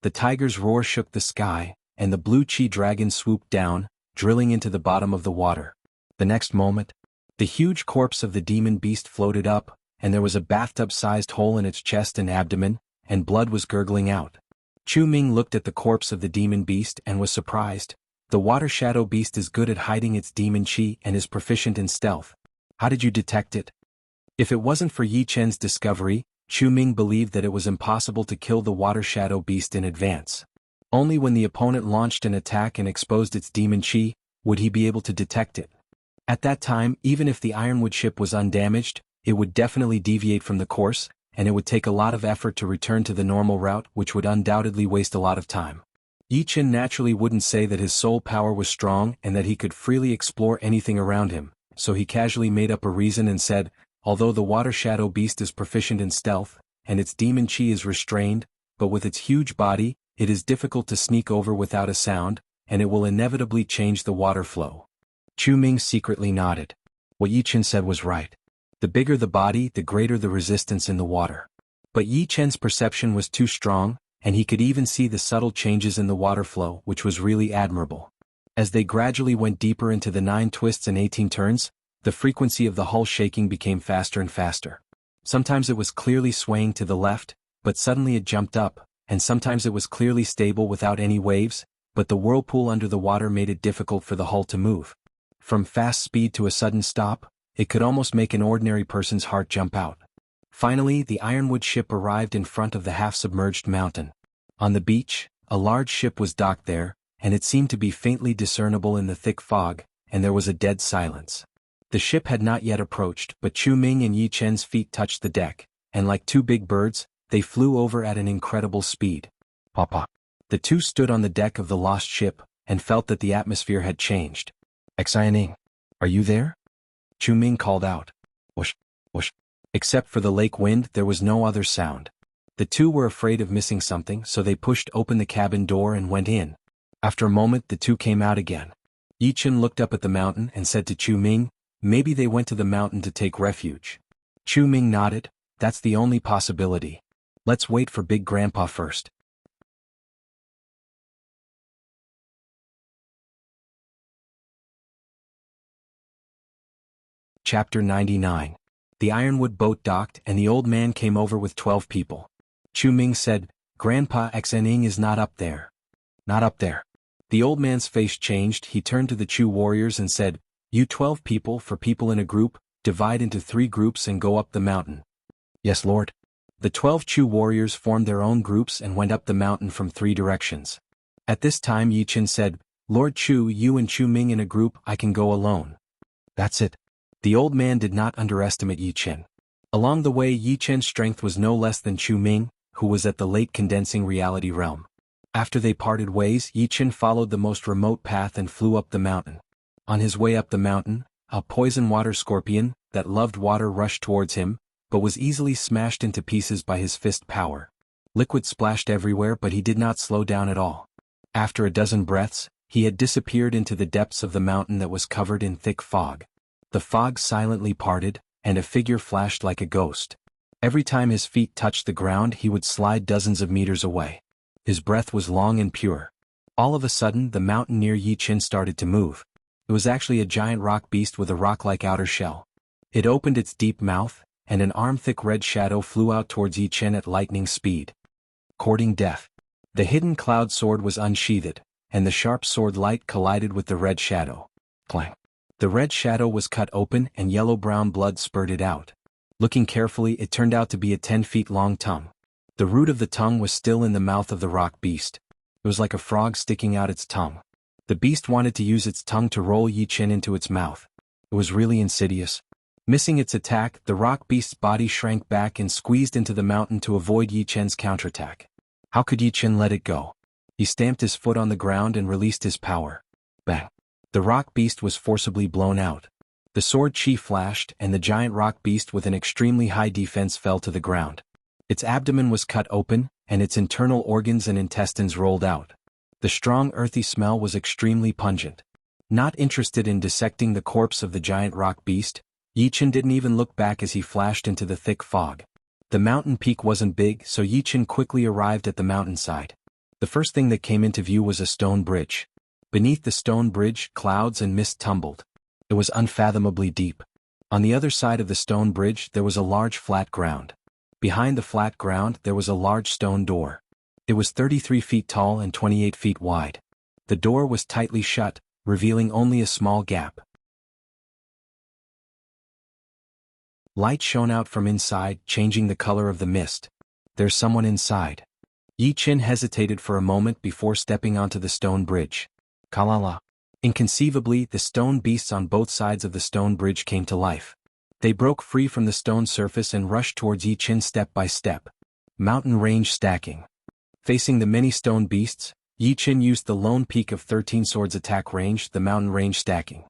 The tiger's roar shook the sky, and the blue chi dragon swooped down, drilling into the bottom of the water. The next moment, the huge corpse of the demon beast floated up, and there was a bathtub-sized hole in its chest and abdomen, and blood was gurgling out. Chu Ming looked at the corpse of the demon beast and was surprised, The water shadow beast is good at hiding its demon chi and is proficient in stealth. How did you detect it? If it wasn't for Yi Chen's discovery, Chu Ming believed that it was impossible to kill the water shadow beast in advance. Only when the opponent launched an attack and exposed its demon chi would he be able to detect it. At that time, even if the ironwood ship was undamaged, it would definitely deviate from the course, and it would take a lot of effort to return to the normal route, which would undoubtedly waste a lot of time. Yi Chen naturally wouldn't say that his soul power was strong and that he could freely explore anything around him, so he casually made up a reason and said, although the water shadow beast is proficient in stealth, and its demon chi is restrained, but with its huge body, it is difficult to sneak over without a sound, and it will inevitably change the water flow. Chu Ming secretly nodded. What Yi Chen said was right. The bigger the body, the greater the resistance in the water. But Yi Chen's perception was too strong, and he could even see the subtle changes in the water flow, which was really admirable. As they gradually went deeper into the 9 twists and 18 turns, the frequency of the hull shaking became faster and faster. Sometimes it was clearly swaying to the left, but suddenly it jumped up, and sometimes it was clearly stable without any waves, but the whirlpool under the water made it difficult for the hull to move. From fast speed to a sudden stop, it could almost make an ordinary person's heart jump out. Finally, the ironwood ship arrived in front of the half-submerged mountain. On the beach, a large ship was docked there, and it seemed to be faintly discernible in the thick fog, and there was a dead silence. The ship had not yet approached, but Chu Ming and Yi Chen's feet touched the deck, and like 2 big birds, they flew over at an incredible speed. Papa. The two stood on the deck of the lost ship, and felt that the atmosphere had changed. Xianing, are you there? Chu Ming called out. Whoosh, whoosh. Except for the lake wind, there was no other sound. The two were afraid of missing something, so they pushed open the cabin door and went in. After a moment, the two came out again. Yi Chen looked up at the mountain and said to Chu Ming, maybe they went to the mountain to take refuge. Chu Ming nodded, that's the only possibility. Let's wait for Big Grandpa first. Chapter 99. The ironwood boat docked and the old man came over with 12 people. Chu Ming said, Grandpa Xianing is not up there. Not up there. The old man's face changed. He turned to the Chu warriors and said, you 12 people for people in a group, divide into 3 groups and go up the mountain. Yes, Lord. The 12 Chu warriors formed their own groups and went up the mountain from 3 directions. At this time Yi Chen said, Lord Chu, you and Chu Ming in a group, I can go alone. That's it. The old man did not underestimate Yi Chen. Along the way Yi Chen's strength was no less than Chu Ming, who was at the late condensing reality realm. After they parted ways, Yi Chen followed the most remote path and flew up the mountain. On his way up the mountain, a poison water scorpion that loved water rushed towards him, but was easily smashed into pieces by his fist power. Liquid splashed everywhere, but he did not slow down at all. After a dozen breaths, he had disappeared into the depths of the mountain that was covered in thick fog. The fog silently parted, and a figure flashed like a ghost. Every time his feet touched the ground he would slide dozens of meters away. His breath was long and pure. All of a sudden the mountain near Yi Chen started to move. It was actually a giant rock beast with a rock-like outer shell. It opened its deep mouth, and an arm-thick red shadow flew out towards Yi Chen at lightning speed. Courting death. The hidden cloud sword was unsheathed, and the sharp sword light collided with the red shadow. Clang. The red shadow was cut open and yellow-brown blood spurted out. Looking carefully, it turned out to be a 10 feet long tongue. The root of the tongue was still in the mouth of the rock beast. It was like a frog sticking out its tongue. The beast wanted to use its tongue to roll Yi Chen into its mouth. It was really insidious. Missing its attack, the rock beast's body shrank back and squeezed into the mountain to avoid Yi Chen's counterattack. How could Yi Chen let it go? He stamped his foot on the ground and released his power. Bang! The rock beast was forcibly blown out. The sword chi flashed, and the giant rock beast with an extremely high defense fell to the ground. Its abdomen was cut open, and its internal organs and intestines rolled out. The strong earthy smell was extremely pungent. Not interested in dissecting the corpse of the giant rock beast, Yi Chen didn't even look back as he flashed into the thick fog. The mountain peak wasn't big, so Yi Chen quickly arrived at the mountainside. The first thing that came into view was a stone bridge. Beneath the stone bridge, clouds and mist tumbled. It was unfathomably deep. On the other side of the stone bridge there was a large flat ground. Behind the flat ground there was a large stone door. It was 33 feet tall and 28 feet wide. The door was tightly shut, revealing only a small gap. Light shone out from inside, changing the color of the mist. There's someone inside. Yi Qin hesitated for a moment before stepping onto the stone bridge. Kalala. Inconceivably, the stone beasts on both sides of the stone bridge came to life. They broke free from the stone surface and rushed towards Yi Qin step by step. Mountain range stacking. Facing the many stone beasts, Yi Qin used the lone peak of 13 swords attack range, the mountain range stacking.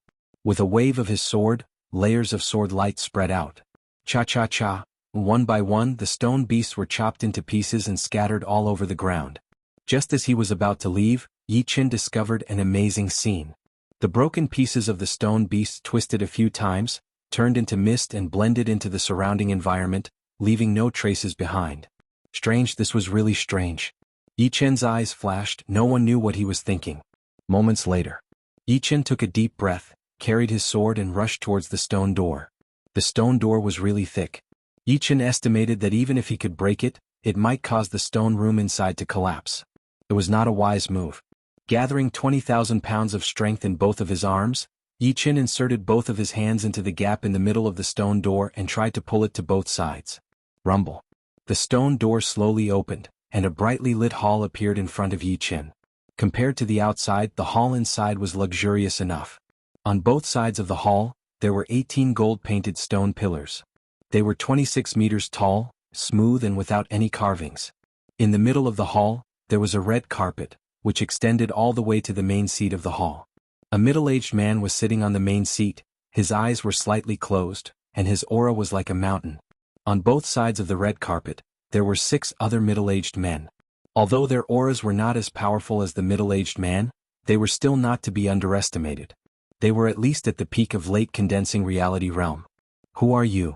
With a wave of his sword, layers of sword light spread out. Cha-cha-cha. One by one, the stone beasts were chopped into pieces and scattered all over the ground. Just as he was about to leave, Yi Qin discovered an amazing scene. The broken pieces of the stone beasts twisted a few times, turned into mist and blended into the surrounding environment, leaving no traces behind. Strange, this was really strange. Yi Qin's eyes flashed, no one knew what he was thinking. Moments later, Yi Qin took a deep breath, carried his sword and rushed towards the stone door. The stone door was really thick. Yi Qin estimated that even if he could break it, it might cause the stone room inside to collapse. It was not a wise move. Gathering 20,000 pounds of strength in both of his arms, Yi Qin inserted both of his hands into the gap in the middle of the stone door and tried to pull it to both sides. Rumble. The stone door slowly opened, and a brightly lit hall appeared in front of Yi Qin. Compared to the outside, the hall inside was luxurious enough. On both sides of the hall, there were 18 gold-painted stone pillars. They were 26 meters tall, smooth and without any carvings. In the middle of the hall, there was a red carpet, which extended all the way to the main seat of the hall. A middle-aged man was sitting on the main seat, his eyes were slightly closed, and his aura was like a mountain. On both sides of the red carpet, there were 6 other middle-aged men. Although their auras were not as powerful as the middle-aged man, they were still not to be underestimated. They were at least at the peak of late condensing reality realm. Who are you?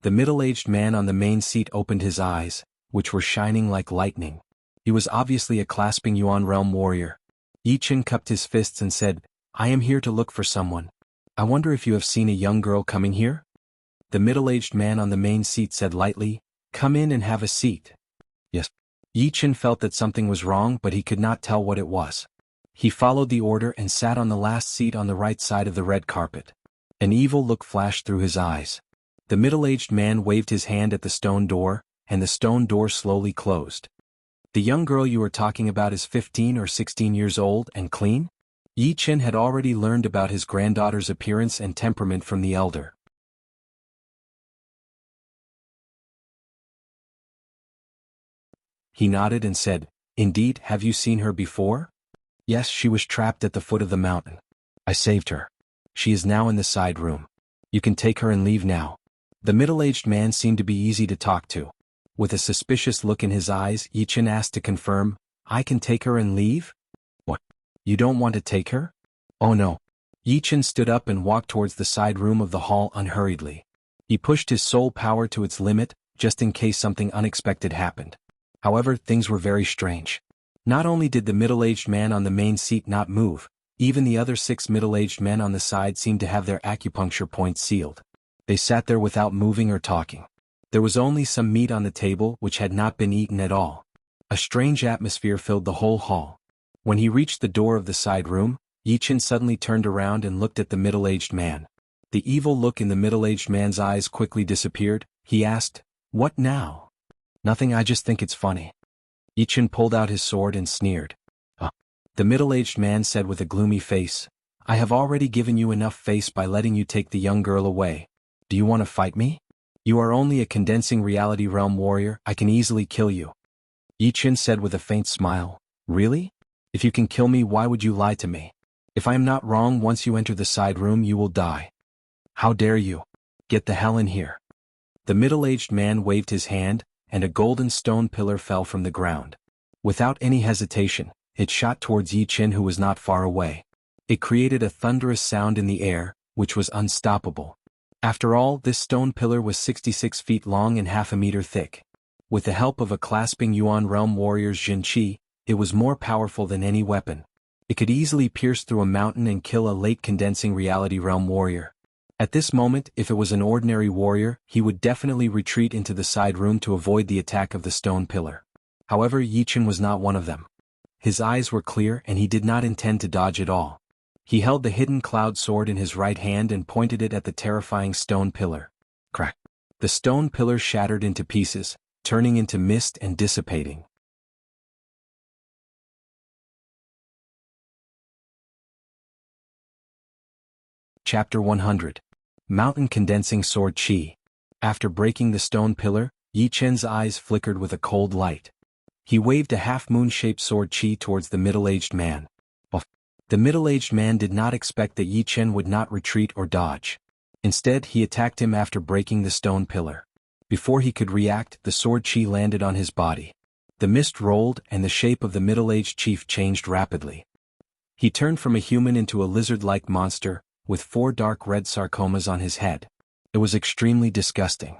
The middle-aged man on the main seat opened his eyes, which were shining like lightning. He was obviously a clasping Yuan realm warrior. Yi Qin cupped his fists and said, I am here to look for someone. I wonder if you have seen a young girl coming here? The middle-aged man on the main seat said lightly, Come in and have a seat. Yes. Yi Qin felt that something was wrong, but he could not tell what it was. He followed the order and sat on the last seat on the right side of the red carpet. An evil look flashed through his eyes. The middle-aged man waved his hand at the stone door, and the stone door slowly closed. The young girl you are talking about is 15 or 16 years old and clean? Yi Qin had already learned about his granddaughter's appearance and temperament from the elder. He nodded and said, Indeed, have you seen her before? Yes, she was trapped at the foot of the mountain. I saved her. She is now in the side room. You can take her and leave now. The middle-aged man seemed to be easy to talk to. With a suspicious look in his eyes, Yi Qin asked to confirm, I can take her and leave? What? You don't want to take her? Oh no. Yi Qin stood up and walked towards the side room of the hall unhurriedly. He pushed his soul power to its limit, just in case something unexpected happened. However, things were very strange. Not only did the middle-aged man on the main seat not move, even the other 6 middle-aged men on the side seemed to have their acupuncture points sealed. They sat there without moving or talking. There was only some meat on the table which had not been eaten at all. A strange atmosphere filled the whole hall. When he reached the door of the side room, Yi Qin suddenly turned around and looked at the middle-aged man. The evil look in the middle-aged man's eyes quickly disappeared. He asked, What now? Nothing, I just think it's funny. Yi Qin pulled out his sword and sneered. The middle-aged man said with a gloomy face, I have already given you enough face by letting you take the young girl away. Do you want to fight me? You are only a condensing reality realm warrior, I can easily kill you. Yi Qin said with a faint smile, Really? If you can kill me, why would you lie to me? If I am not wrong, once you enter the side room you will die. How dare you? Get the hell in here. The middle-aged man waved his hand, and a golden stone pillar fell from the ground. Without any hesitation, it shot towards Yi Qin, who was not far away. It created a thunderous sound in the air, which was unstoppable. After all, this stone pillar was 66 feet long and half a meter thick. With the help of a clasping Yuan realm warrior's Jinqi, it was more powerful than any weapon. It could easily pierce through a mountain and kill a late condensing reality realm warrior. At this moment, if it was an ordinary warrior, he would definitely retreat into the side room to avoid the attack of the stone pillar. However, Yi Qin was not one of them. His eyes were clear and he did not intend to dodge at all. He held the hidden cloud sword in his right hand and pointed it at the terrifying stone pillar. Crack! The stone pillar shattered into pieces, turning into mist and dissipating. Chapter 100. Mountain Condensing Sword Qi. After breaking the stone pillar, Yi Chen's eyes flickered with a cold light. He waved a half-moon-shaped sword Qi towards the middle-aged man. The middle-aged man did not expect that Yi Chen would not retreat or dodge. Instead, he attacked him after breaking the stone pillar. Before he could react, the sword Qi landed on his body. The mist rolled and the shape of the middle-aged chief changed rapidly. He turned from a human into a lizard-like monster, with 4 dark red sarcomas on his head. It was extremely disgusting.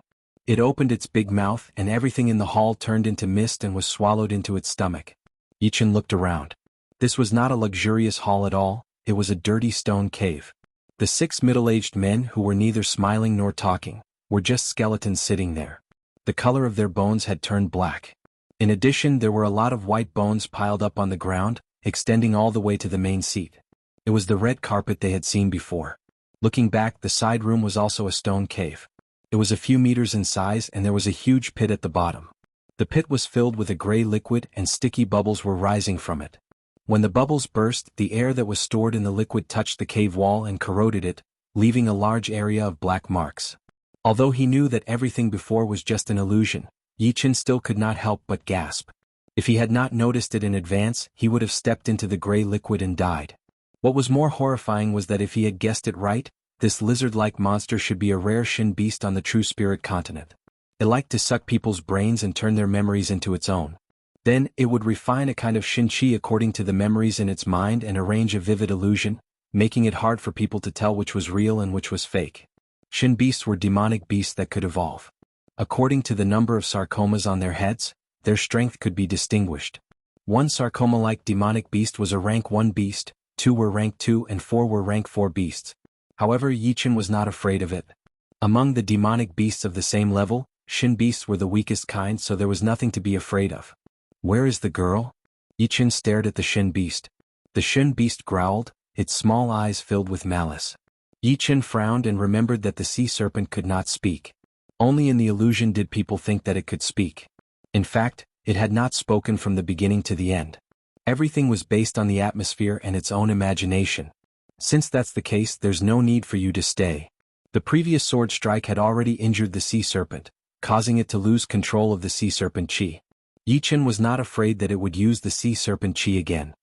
It opened its big mouth and everything in the hall turned into mist and was swallowed into its stomach. Yi Chen looked around. This was not a luxurious hall at all, it was a dirty stone cave. The 6 middle-aged men who were neither smiling nor talking, were just skeletons sitting there. The color of their bones had turned black. In addition, there were a lot of white bones piled up on the ground, extending all the way to the main seat. It was the red carpet they had seen before. Looking back, the side room was also a stone cave. It was a few meters in size and there was a huge pit at the bottom. The pit was filled with a gray liquid and sticky bubbles were rising from it. When the bubbles burst, the air that was stored in the liquid touched the cave wall and corroded it, leaving a large area of black marks. Although he knew that everything before was just an illusion, Yi Chen still could not help but gasp. If he had not noticed it in advance, he would have stepped into the gray liquid and died. What was more horrifying was that if he had guessed it right, this lizard-like monster should be a rare Shin beast on the True Spirit continent. It liked to suck people's brains and turn their memories into its own. Then, it would refine a kind of Shin Qi according to the memories in its mind and arrange a vivid illusion, making it hard for people to tell which was real and which was fake. Shin beasts were demonic beasts that could evolve. According to the number of sarcomas on their heads, their strength could be distinguished. One sarcoma-like demonic beast was a rank 1 beast, 2 were rank 2 and 4 were rank 4 beasts. However, Yi Chen was not afraid of it. Among the demonic beasts of the same level, Shin beasts were the weakest kind, so there was nothing to be afraid of. Where is the girl? Yi Chen stared at the Shin beast. The Shin beast growled, its small eyes filled with malice. Yi Chen frowned and remembered that the sea serpent could not speak. Only in the illusion did people think that it could speak. In fact, it had not spoken from the beginning to the end. Everything was based on the atmosphere and its own imagination. Since that's the case, there's no need for you to stay. The previous sword strike had already injured the sea serpent, causing it to lose control of the sea serpent Qi. Yi Chen was not afraid that it would use the sea serpent Qi again.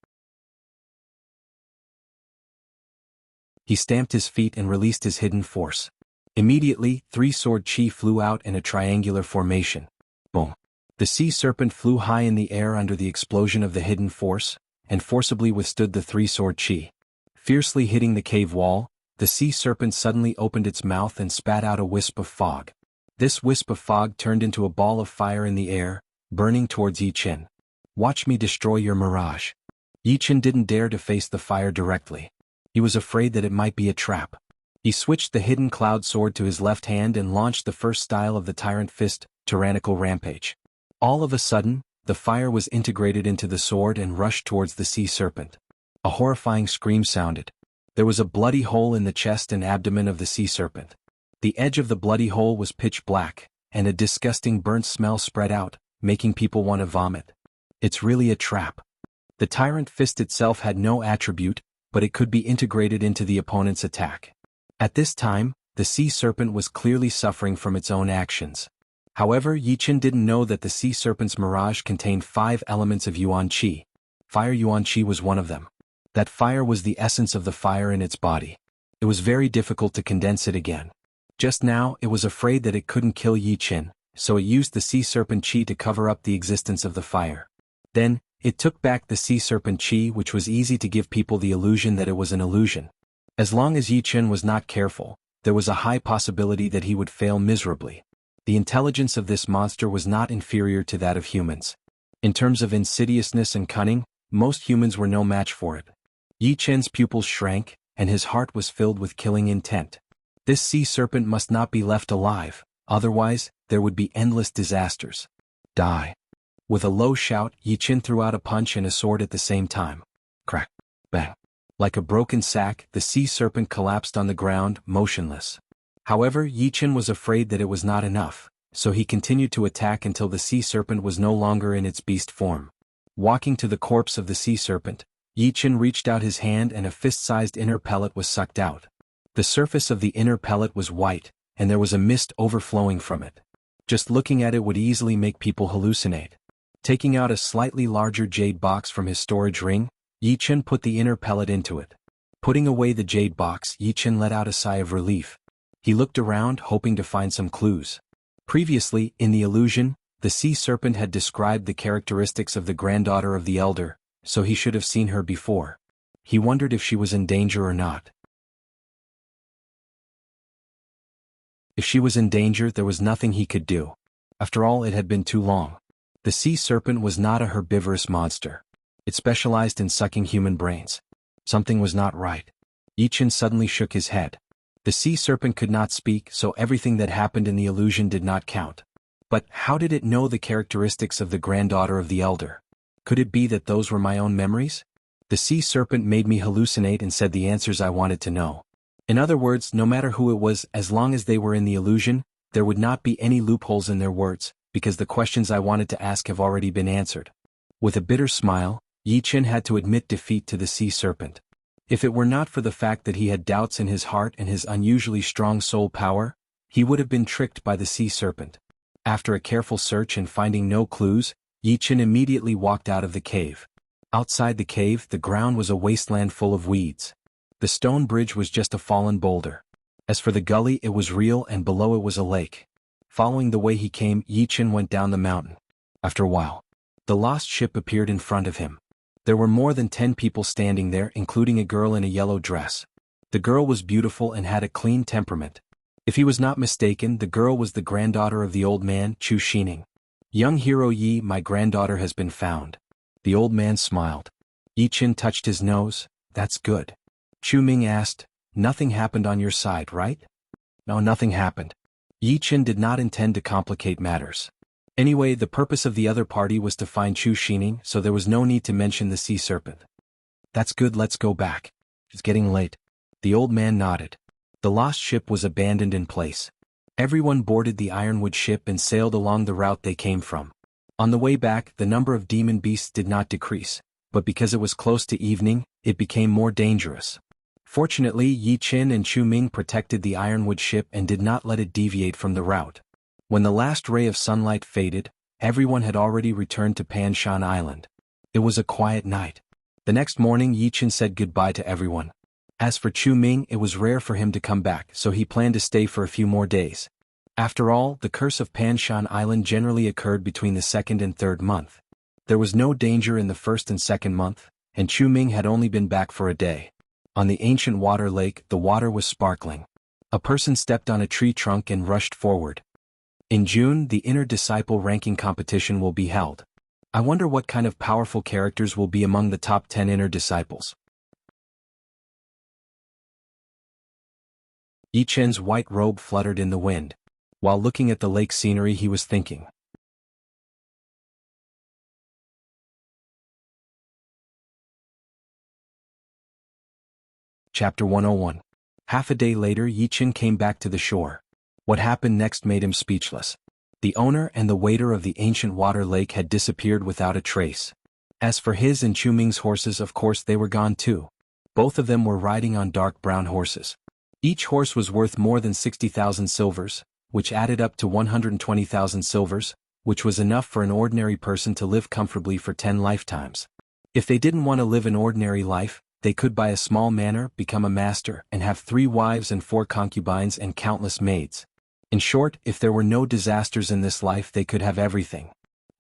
He stamped his feet and released his hidden force. Immediately, 3 sword Qi flew out in a triangular formation. Boom! The sea serpent flew high in the air under the explosion of the hidden force, and forcibly withstood the 3 sword Qi. Fiercely hitting the cave wall, the sea serpent suddenly opened its mouth and spat out a wisp of fog. This wisp of fog turned into a ball of fire in the air, burning towards Yi Chen. Watch me destroy your mirage. Yi Chen didn't dare to face the fire directly. He was afraid that it might be a trap. He switched the hidden cloud sword to his left hand and launched the first style of the Tyrant Fist, Tyrannical Rampage. All of a sudden, the fire was integrated into the sword and rushed towards the sea serpent. A horrifying scream sounded. There was a bloody hole in the chest and abdomen of the sea serpent. The edge of the bloody hole was pitch black, and a disgusting burnt smell spread out, making people want to vomit. It's really a trap. The Tyrant Fist itself had no attribute, but it could be integrated into the opponent's attack. At this time, the sea serpent was clearly suffering from its own actions. However, Yi Chen didn't know that the sea serpent's mirage contained 5 elements of Yuan Qi. Fire Yuan Qi was one of them. That fire was the essence of the fire in its body. It was very difficult to condense it again. Just now, it was afraid that it couldn't kill Yi Chen, so it used the sea serpent Qi to cover up the existence of the fire. Then, it took back the sea serpent Qi, which was easy to give people the illusion that it was an illusion. As long as Yi Chen was not careful, there was a high possibility that he would fail miserably. The intelligence of this monster was not inferior to that of humans. In terms of insidiousness and cunning, most humans were no match for it. Yi Chen's pupils shrank, and his heart was filled with killing intent. This sea serpent must not be left alive, otherwise, there would be endless disasters. Die. With a low shout, Yi Qin threw out a punch and a sword at the same time. Crack. Bang. Like a broken sack, the sea serpent collapsed on the ground, motionless. However, Yi Qin was afraid that it was not enough, so he continued to attack until the sea serpent was no longer in its beast form. Walking to the corpse of the sea serpent, Yi Qin reached out his hand and a fist-sized inner pellet was sucked out. The surface of the inner pellet was white, and there was a mist overflowing from it. Just looking at it would easily make people hallucinate. Taking out a slightly larger jade box from his storage ring, Yi Qin put the inner pellet into it. Putting away the jade box, Yi Qin let out a sigh of relief. He looked around, hoping to find some clues. Previously, in the illusion, the sea serpent had described the characteristics of the granddaughter of the elder, so he should have seen her before. He wondered if she was in danger or not. If she was in danger, there was nothing he could do. After all, it had been too long. The sea serpent was not a herbivorous monster. It specialized in sucking human brains. Something was not right. Yi Qin suddenly shook his head. The sea serpent could not speak, so everything that happened in the illusion did not count. But how did it know the characteristics of the granddaughter of the elder? Could it be that those were my own memories? The sea serpent made me hallucinate and said the answers I wanted to know. In other words, no matter who it was, as long as they were in the illusion, there would not be any loopholes in their words, because the questions I wanted to ask have already been answered. With a bitter smile, Yi Qin had to admit defeat to the sea serpent. If it were not for the fact that he had doubts in his heart and his unusually strong soul power, he would have been tricked by the sea serpent. After a careful search and finding no clues, Yi Qin immediately walked out of the cave. Outside the cave, the ground was a wasteland full of weeds. The stone bridge was just a fallen boulder. As for the gully, it was real and below it was a lake. Following the way he came, Yi Qin went down the mountain. After a while, the lost ship appeared in front of him. There were more than 10 people standing there, including a girl in a yellow dress. The girl was beautiful and had a clean temperament. If he was not mistaken, the girl was the granddaughter of the old man, Chu Xining. Young hero Yi, my granddaughter has been found. The old man smiled. Yi Qin touched his nose. That's good. Chu Ming asked, nothing happened on your side, right? No, nothing happened. Yi Qin did not intend to complicate matters. Anyway, the purpose of the other party was to find Chu Xining, so there was no need to mention the sea serpent. That's good, let's go back. It's getting late. The old man nodded. The lost ship was abandoned in place. Everyone boarded the ironwood ship and sailed along the route they came from. On the way back, the number of demon beasts did not decrease, but because it was close to evening, it became more dangerous. Fortunately, Yi Qin and Chu Ming protected the ironwood ship and did not let it deviate from the route. When the last ray of sunlight faded, everyone had already returned to Panshan Island. It was a quiet night. The next morning, Yi Qin said goodbye to everyone. As for Chu Ming, it was rare for him to come back, so he planned to stay for a few more days. After all, the curse of Panshan Island generally occurred between the second and third month. There was no danger in the first and second month, and Chu Ming had only been back for a day. On the ancient water lake, the water was sparkling. A person stepped on a tree trunk and rushed forward. In June, the inner disciple ranking competition will be held. I wonder what kind of powerful characters will be among the top 10 inner disciples. Yi Qin's white robe fluttered in the wind. While looking at the lake scenery, he was thinking. Chapter 101. Half a day later, Yi Qin came back to the shore. What happened next made him speechless. The owner and the waiter of the ancient water lake had disappeared without a trace. As for his and Chu Ming's horses, of course they were gone too. Both of them were riding on dark brown horses. Each horse was worth more than 60,000 silvers, which added up to 120,000 silvers, which was enough for an ordinary person to live comfortably for 10 lifetimes. If they didn't want to live an ordinary life, they could buy a small manor, become a master, and have 3 wives and 4 concubines and countless maids. In short, if there were no disasters in this life, they could have everything.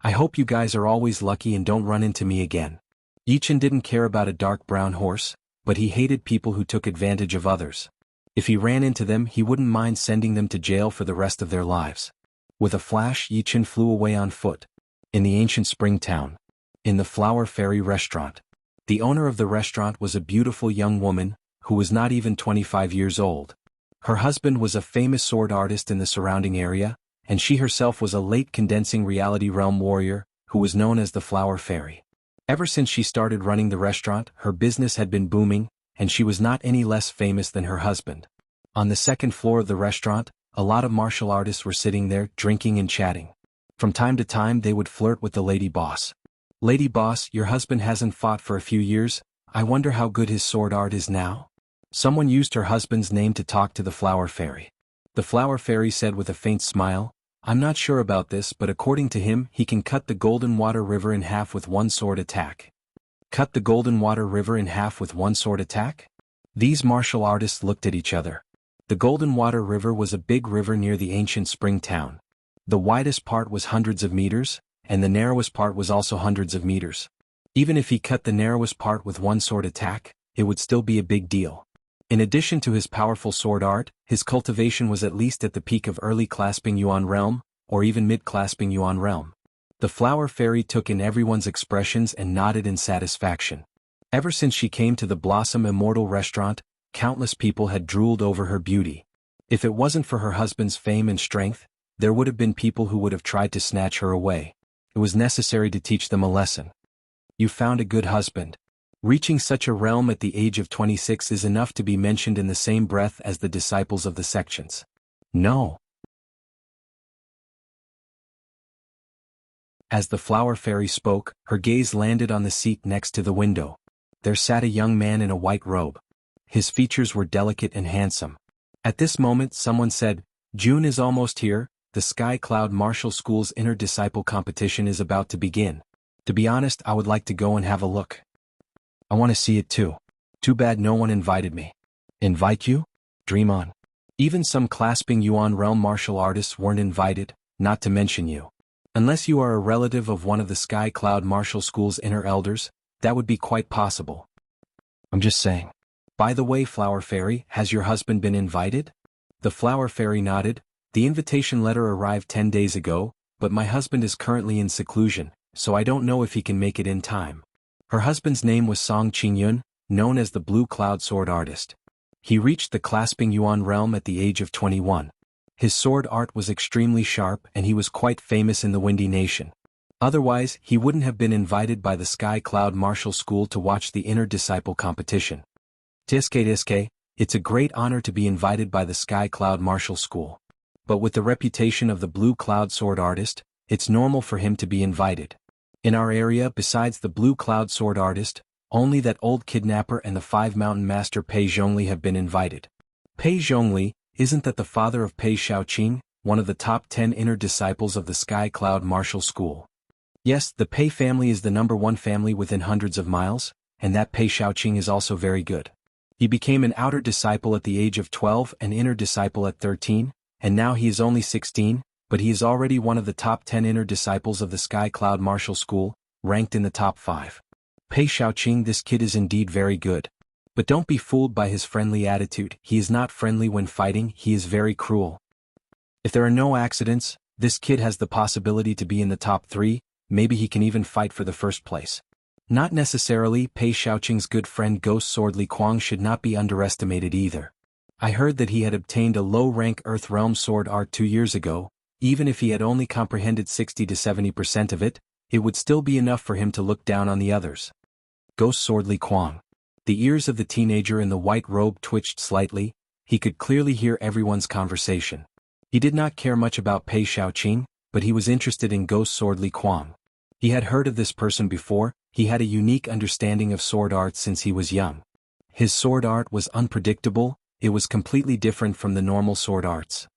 I hope you guys are always lucky and don't run into me again. Yi Qin didn't care about a dark brown horse, but he hated people who took advantage of others. If he ran into them, he wouldn't mind sending them to jail for the rest of their lives. With a flash, Yi Qin flew away on foot. In the ancient spring town. In the Flower Fairy restaurant. The owner of the restaurant was a beautiful young woman, who was not even 25 years old. Her husband was a famous sword artist in the surrounding area, and she herself was a late condensing reality realm warrior, who was known as the Flower Fairy. Ever since she started running the restaurant, her business had been booming, and she was not any less famous than her husband. On the second floor of the restaurant, a lot of martial artists were sitting there, drinking and chatting. From time to time they would flirt with the lady boss. "Lady boss, your husband hasn't fought for a few years, I wonder how good his sword art is now?" Someone used her husband's name to talk to the Flower Fairy. The Flower Fairy said with a faint smile, "I'm not sure about this, but according to him, he can cut the Golden Water River in half with one sword attack." Cut the Golden Water River in half with one sword attack? These martial artists looked at each other. The Golden Water River was a big river near the ancient spring town. The widest part was hundreds of meters, and the narrowest part was also hundreds of meters. Even if he cut the narrowest part with one sword attack, it would still be a big deal. In addition to his powerful sword art, his cultivation was at least at the peak of early clasping Yuan realm, or even mid-clasping Yuan realm. The Flower Fairy took in everyone's expressions and nodded in satisfaction. Ever since she came to the Blossom Immortal restaurant, countless people had drooled over her beauty. If it wasn't for her husband's fame and strength, there would have been people who would have tried to snatch her away. It was necessary to teach them a lesson. You found a good husband. Reaching such a realm at the age of 26 is enough to be mentioned in the same breath as the disciples of the sections. No. As the Flower Fairy spoke, her gaze landed on the seat next to the window. There sat a young man in a white robe. His features were delicate and handsome. At this moment someone said, "June is almost here, the Sky Cloud Martial School's inner disciple competition is about to begin. To be honest, I would like to go and have a look. I want to see it too. Too bad no one invited me." Invite you? Dream on. Even some clasping Yuan realm martial artists weren't invited, not to mention you. Unless you are a relative of one of the Sky Cloud Martial School's inner elders, that would be quite possible. I'm just saying. By the way, Flower Fairy, has your husband been invited? The Flower Fairy nodded. The invitation letter arrived 10 days ago, but my husband is currently in seclusion, so I don't know if he can make it in time. Her husband's name was Song Qingyun, known as the Blue Cloud Sword Artist. He reached the clasping Yuan realm at the age of 21. His sword art was extremely sharp and he was quite famous in the Windy Nation. Otherwise, he wouldn't have been invited by the Sky Cloud Martial School to watch the inner disciple competition. Tiske, it's a great honor to be invited by the Sky Cloud Martial School. But with the reputation of the Blue Cloud Sword Artist, it's normal for him to be invited. In our area, besides the Blue Cloud Sword Artist, only that old kidnapper and the 5 Mountain Master Pei Zhongli have been invited. Pei Zhongli, isn't that the father of Pei Shaoqing, one of the top 10 inner disciples of the Sky Cloud Martial School? Yes, the Pei family is the #1 family within hundreds of miles, and that Pei Shaoqing is also very good. He became an outer disciple at the age of 12, an inner disciple at 13, and now he is only 16, but he is already one of the top 10 inner disciples of the Sky Cloud Martial School, ranked in the top 5. Pei Shaoqing, this kid is indeed very good. But don't be fooled by his friendly attitude. He is not friendly when fighting, he is very cruel. If there are no accidents, this kid has the possibility to be in the top 3, maybe he can even fight for the first place. Not necessarily. Pei Shaoqing's good friend Ghost Sword Li Kuang should not be underestimated either. I heard that he had obtained a low-rank Earth Realm sword art 2 years ago. Even if he had only comprehended 60 to 70% of it, it would still be enough for him to look down on the others. Ghost Sword Li Kuang. The ears of the teenager in the white robe twitched slightly. He could clearly hear everyone's conversation. He did not care much about Pei Shaoqing, but he was interested in Ghost Sword Li Kuang. He had heard of this person before. He had a unique understanding of sword art since he was young. His sword art was unpredictable. It was completely different from the normal sword arts.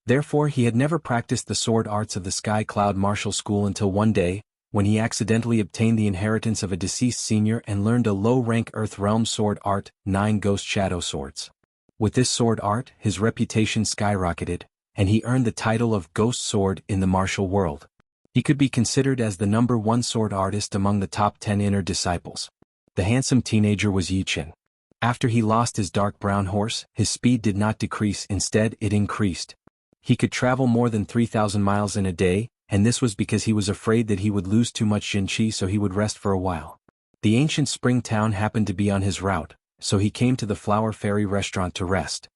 Therefore, he had never practiced the sword arts of the Sky Cloud Martial School until one day, when he accidentally obtained the inheritance of a deceased senior and learned a low-rank Earth Realm sword art, 9 Ghost Shadow Swords. With this sword art, his reputation skyrocketed, and he earned the title of Ghost Sword in the martial world. He could be considered as the #1 sword artist among the top 10 inner disciples. The handsome teenager was Yi Chen. After he lost his dark brown horse, his speed did not decrease, instead it increased. He could travel more than 3,000 miles in a day, and this was because he was afraid that he would lose too much Jinqi, so he would rest for a while. The ancient spring town happened to be on his route, so he came to the Flower Fairy restaurant to rest.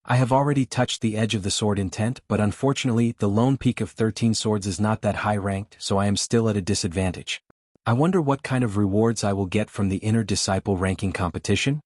I have already touched the edge of the sword intent, but unfortunately the lone peak of 13 swords is not that high ranked, so I am still at a disadvantage. I wonder what kind of rewards I will get from the inner disciple ranking competition?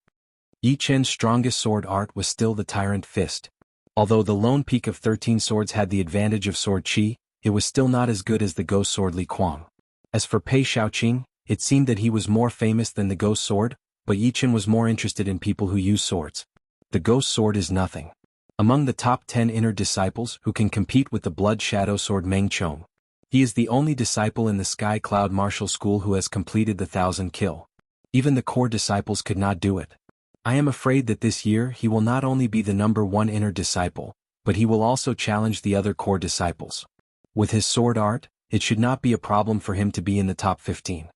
Yi Chen's strongest sword art was still the Tyrant Fist. Although the lone peak of 13 swords had the advantage of sword chi, it was still not as good as the ghost sword Li Kuang. As for Pei Shaoqing, it seemed that he was more famous than the ghost sword, but Yi Chen was more interested in people who use swords. The ghost sword is nothing. Among the top 10 inner disciples who can compete with the blood shadow sword Meng Chong, he is the only disciple in the Sky Cloud Martial School who has completed the 1,000 kill. Even the core disciples could not do it. I am afraid that this year he will not only be the #1 inner disciple, but he will also challenge the other core disciples. With his sword art, it should not be a problem for him to be in the top 15.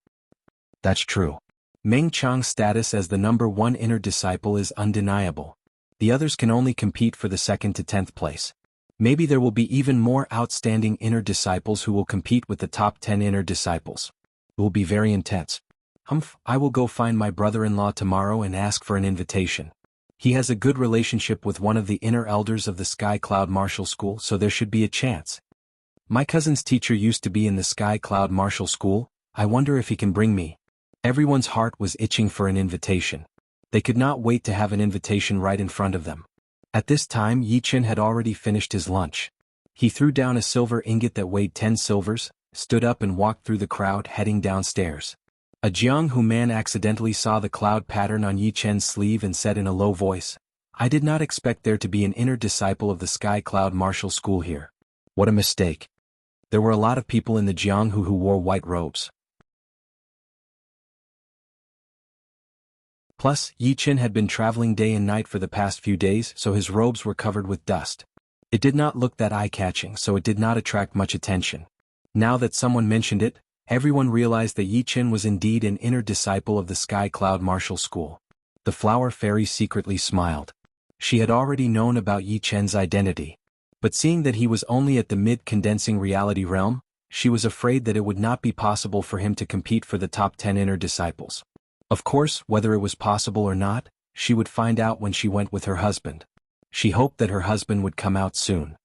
That's true. Meng Chang's status as the #1 inner disciple is undeniable. The others can only compete for the 2nd to 10th place. Maybe there will be even more outstanding inner disciples who will compete with the top 10 inner disciples. It will be very intense. I will go find my brother-in-law tomorrow and ask for an invitation. He has a good relationship with one of the inner elders of the Sky Cloud Martial School, so there should be a chance. My cousin's teacher used to be in the Sky Cloud Martial School. I wonder if he can bring me. Everyone's heart was itching for an invitation. They could not wait to have an invitation right in front of them. At this time Yi Chen had already finished his lunch. He threw down a silver ingot that weighed 10 silvers, stood up and walked through the crowd heading downstairs. A Jianghu man accidentally saw the cloud pattern on Yi Chen's sleeve and said in a low voice, "I did not expect there to be an inner disciple of the Sky Cloud Martial School here. What a mistake." There were a lot of people in the Jianghu who wore white robes. Plus, Yi Chen had been traveling day and night for the past few days, so his robes were covered with dust. It did not look that eye-catching, so it did not attract much attention. Now that someone mentioned it, everyone realized that Yi Chen was indeed an inner disciple of the Sky Cloud Martial School. The flower fairy secretly smiled. She had already known about Yi Chen's identity. But seeing that he was only at the mid-condensing reality realm, she was afraid that it would not be possible for him to compete for the top 10 inner disciples. Of course, whether it was possible or not, she would find out when she went with her husband. She hoped that her husband would come out soon.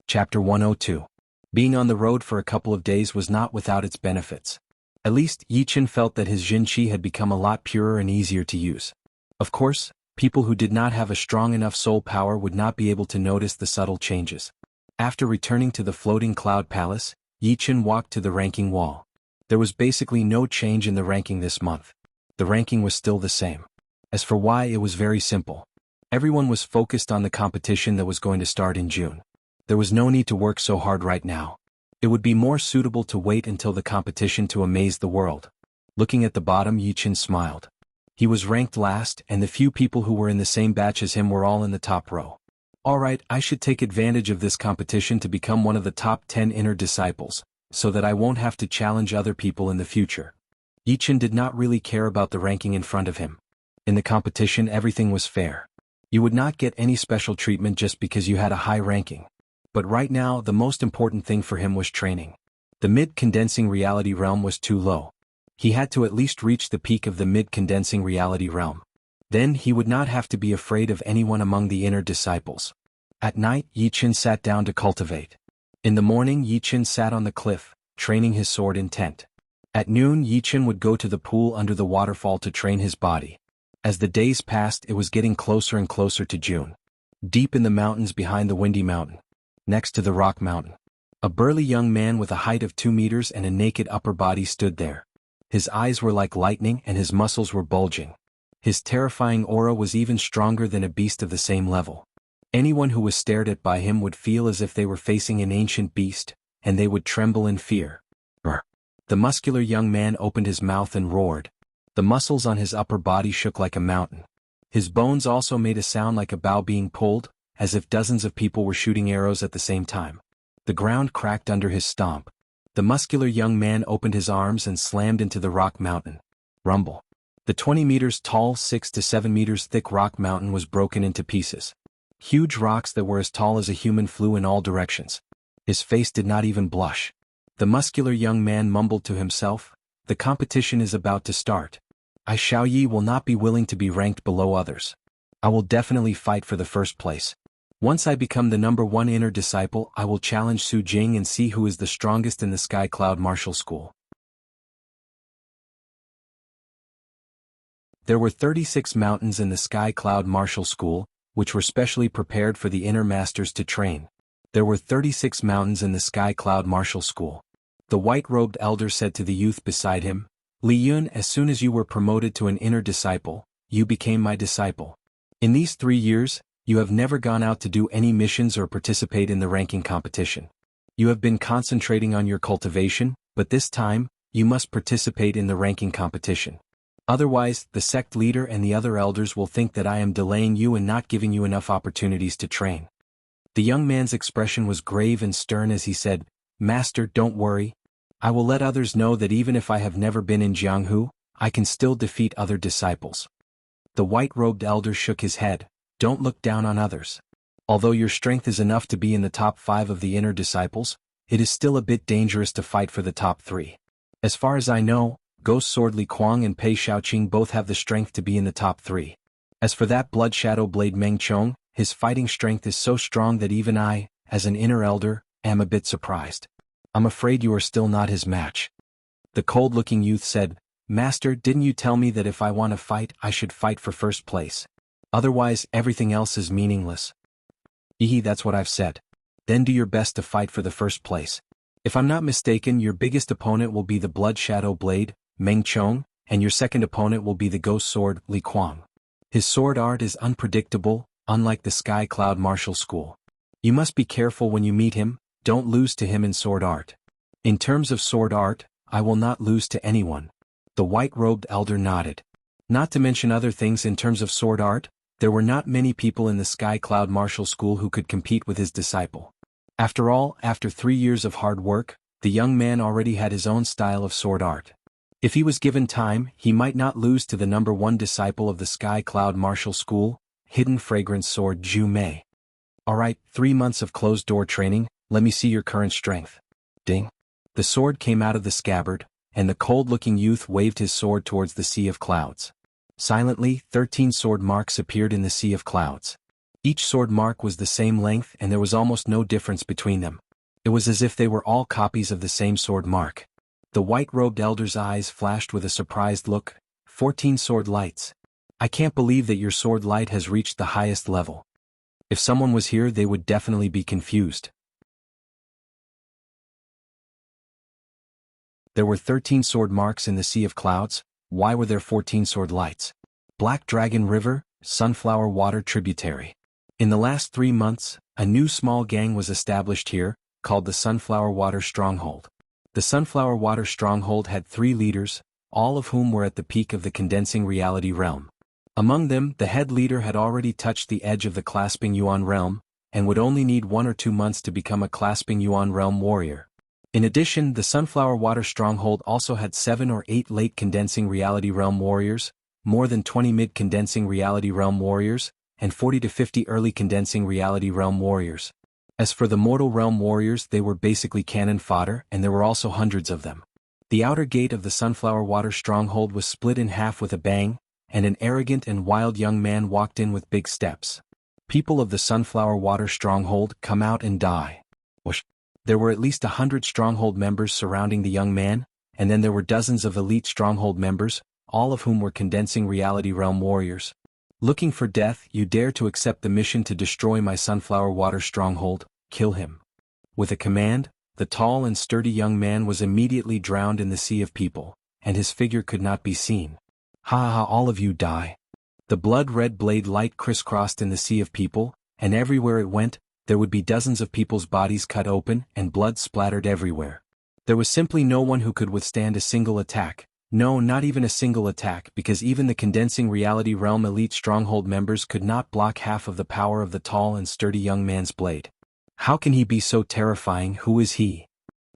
Chapter 102. Being on the road for a couple of days was not without its benefits. At least, Yi Chen felt that his Jin Qi had become a lot purer and easier to use. Of course, people who did not have a strong enough soul power would not be able to notice the subtle changes. After returning to the floating cloud palace, Yi Chen walked to the ranking wall. There was basically no change in the ranking this month. The ranking was still the same. As for why, it was very simple. Everyone was focused on the competition that was going to start in June. There was no need to work so hard right now. It would be more suitable to wait until the competition to amaze the world. Looking at the bottom, Yi Chen smiled. He was ranked last, and the few people who were in the same batch as him were all in the top row. Alright, I should take advantage of this competition to become one of the top 10 inner disciples, so that I won't have to challenge other people in the future. Yi Chen did not really care about the ranking in front of him. In the competition, everything was fair. You would not get any special treatment just because you had a high ranking. But right now, the most important thing for him was training. The mid-condensing reality realm was too low. He had to at least reach the peak of the mid-condensing reality realm. Then he would not have to be afraid of anyone among the inner disciples. At night, Yi Chen sat down to cultivate. In the morning, Yi Chen sat on the cliff, training his sword intent. At noon, Yi Chen would go to the pool under the waterfall to train his body. As the days passed, it was getting closer and closer to June. Deep in the mountains behind the Windy Mountain, next to the Rock Mountain, a burly young man with a height of 2 meters and a naked upper body stood there. His eyes were like lightning and his muscles were bulging. His terrifying aura was even stronger than a beast of the same level. Anyone who was stared at by him would feel as if they were facing an ancient beast, and they would tremble in fear. Brr. The muscular young man opened his mouth and roared. The muscles on his upper body shook like a mountain. His bones also made a sound like a bow being pulled, as if dozens of people were shooting arrows at the same time. The ground cracked under his stomp. The muscular young man opened his arms and slammed into the rock mountain. Rumble. The 20 meters tall, 6 to 7 meters thick rock mountain was broken into pieces. Huge rocks that were as tall as a human flew in all directions. His face did not even blush. The muscular young man mumbled to himself, The competition is about to start. I Xiao Yi will not be willing to be ranked below others. I will definitely fight for the first place. Once I become the #1 inner disciple, I will challenge Su Jing and see who is the strongest in the Sky Cloud Martial School. There were 36 mountains in the Sky Cloud Martial School, which were specially prepared for the inner masters to train. There were 36 mountains in the Sky Cloud Martial School. The white-robed elder said to the youth beside him, Li Yun, as soon as you were promoted to an inner disciple, you became my disciple. In these 3 years, you have never gone out to do any missions or participate in the ranking competition. You have been concentrating on your cultivation, but this time, you must participate in the ranking competition. Otherwise, the sect leader and the other elders will think that I am delaying you and not giving you enough opportunities to train. The young man's expression was grave and stern as he said, Master, don't worry. I will let others know that even if I have never been in Jianghu, I can still defeat other disciples. The white-robed elder shook his head. Don't look down on others. Although your strength is enough to be in the top 5 of the inner disciples, it is still a bit dangerous to fight for the top 3. As far as I know, Ghost Sword Li Kuang and Pei Shaoqing both have the strength to be in the top 3. As for that Blood Shadow Blade Meng Chong, his fighting strength is so strong that even I, as an inner elder, am a bit surprised. I'm afraid you are still not his match. The cold-looking youth said, Master, didn't you tell me that if I want to fight, I should fight for first place? Otherwise, everything else is meaningless. That's what I've said. Then do your best to fight for the first place. If I'm not mistaken, your biggest opponent will be the Blood Shadow Blade, Meng Chong, and your second opponent will be the Ghost Sword, Li Kuang. His sword art is unpredictable, unlike the Sky Cloud Martial School. You must be careful when you meet him, don't lose to him in sword art. In terms of sword art, I will not lose to anyone. The white-robed elder nodded. Not to mention other things in terms of sword art, there were not many people in the Sky Cloud Martial School who could compete with his disciple. After all, after 3 years of hard work, the young man already had his own style of sword art. If he was given time, he might not lose to the #1 disciple of the Sky Cloud Martial School, Hidden Fragrance Sword Zhu Mei. Alright, 3 months of closed-door training, let me see your current strength. Ding. The sword came out of the scabbard, and the cold-looking youth waved his sword towards the sea of clouds. Silently, 13 sword marks appeared in the sea of clouds. Each sword mark was the same length and there was almost no difference between them. It was as if they were all copies of the same sword mark. The white-robed elder's eyes flashed with a surprised look. 14 sword lights. I can't believe that your sword light has reached the highest level. If someone was here, they would definitely be confused. There were 13 sword marks in the sea of clouds. Why were there 14 sword lights? Black Dragon River, Sunflower Water Tributary. In the last 3 months, a new small gang was established here, called the Sunflower Water Stronghold. The Sunflower Water Stronghold had 3 leaders, all of whom were at the peak of the condensing reality realm. Among them, the head leader had already touched the edge of the Clasping Yuan realm, and would only need 1 or 2 months to become a Clasping Yuan realm warrior. In addition, the Sunflower Water Stronghold also had 7 or 8 late condensing reality realm warriors, more than 20 mid-condensing reality realm warriors, and 40 to 50 early condensing reality realm warriors. As for the mortal realm warriors, they were basically cannon fodder, and there were also hundreds of them. The outer gate of the Sunflower Water Stronghold was split in half with a bang, and an arrogant and wild young man walked in with big steps. People of the Sunflower Water Stronghold, come out and die. Whoosh. There were at least 100 Stronghold members surrounding the young man, and then there were dozens of elite Stronghold members, all of whom were condensing reality realm warriors. Looking for death, you dare to accept the mission to destroy my Sunflower Water Stronghold, kill him. With a command, the tall and sturdy young man was immediately drowned in the sea of people, and his figure could not be seen. Ha ha, all of you die. The blood-red blade light crisscrossed in the sea of people, and everywhere it went, there would be dozens of people's bodies cut open and blood splattered everywhere. There was simply no one who could withstand a single attack. No, not even a single attack, because even the condensing reality realm elite stronghold members could not block half of the power of the tall and sturdy young man's blade. How can he be so terrifying? Who is he?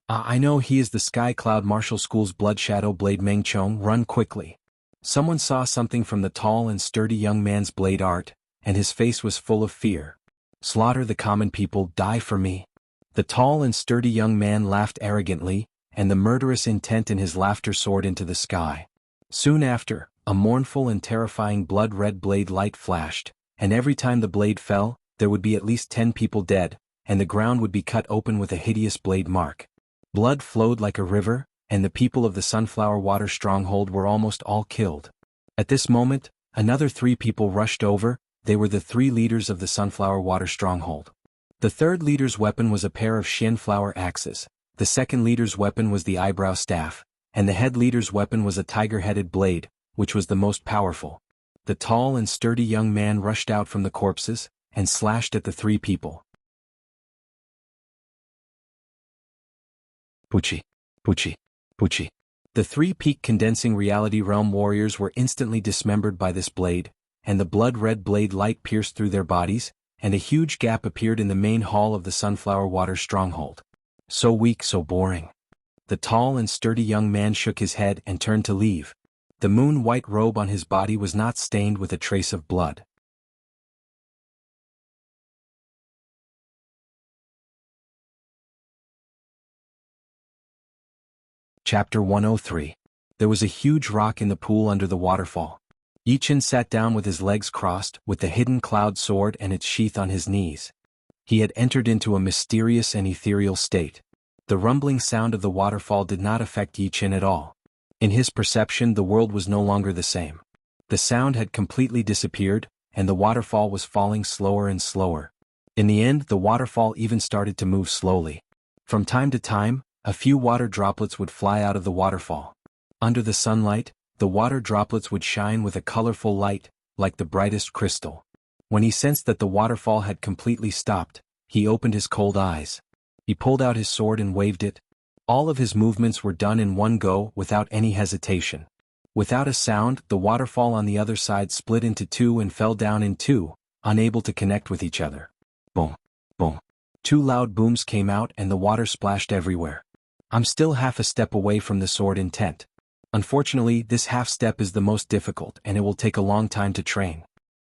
I know he is the Sky Cloud Martial School's Blood Shadow Blade Meng Chong. Run quickly. Someone saw something from the tall and sturdy young man's blade art, and his face was full of fear. Slaughter the common people, die for me. The tall and sturdy young man laughed arrogantly, and the murderous intent in his laughter soared into the sky. Soon after, a mournful and terrifying blood-red blade light flashed, and every time the blade fell, there would be at least 10 people dead, and the ground would be cut open with a hideous blade mark. Blood flowed like a river, and the people of the Sunflower Water Stronghold were almost all killed. At this moment, another 3 people rushed over. They were the 3 leaders of the Sunflower Water Stronghold. The third leader's weapon was a pair of Xianflower axes, the second leader's weapon was the eyebrow staff, and the head leader's weapon was a tiger-headed blade, which was the most powerful. The tall and sturdy young man rushed out from the corpses, and slashed at the 3 people. Puchi, Puchi, Puchi. The 3 peak condensing reality realm warriors were instantly dismembered by this blade, and the blood-red blade light pierced through their bodies, and a huge gap appeared in the main hall of the Sunflower Water Stronghold. So weak, so boring. The tall and sturdy young man shook his head and turned to leave. The moon-white robe on his body was not stained with a trace of blood. Chapter 103. There was a huge rock in the pool under the waterfall. Yichen sat down with his legs crossed, with the hidden cloud sword and its sheath on his knees. He had entered into a mysterious and ethereal state. The rumbling sound of the waterfall did not affect Yichen at all. In his perception, the world was no longer the same. The sound had completely disappeared, and the waterfall was falling slower and slower. In the end, the waterfall even started to move slowly. From time to time, a few water droplets would fly out of the waterfall. Under the sunlight, the water droplets would shine with a colorful light, like the brightest crystal. When he sensed that the waterfall had completely stopped, he opened his cold eyes. He pulled out his sword and waved it. All of his movements were done in one go, without any hesitation. Without a sound, the waterfall on the other side split into 2 and fell down in 2, unable to connect with each other. Boom, boom. 2 loud booms came out and the water splashed everywhere. I'm still half a step away from the sword intent. Unfortunately, this half step is the most difficult and it will take a long time to train.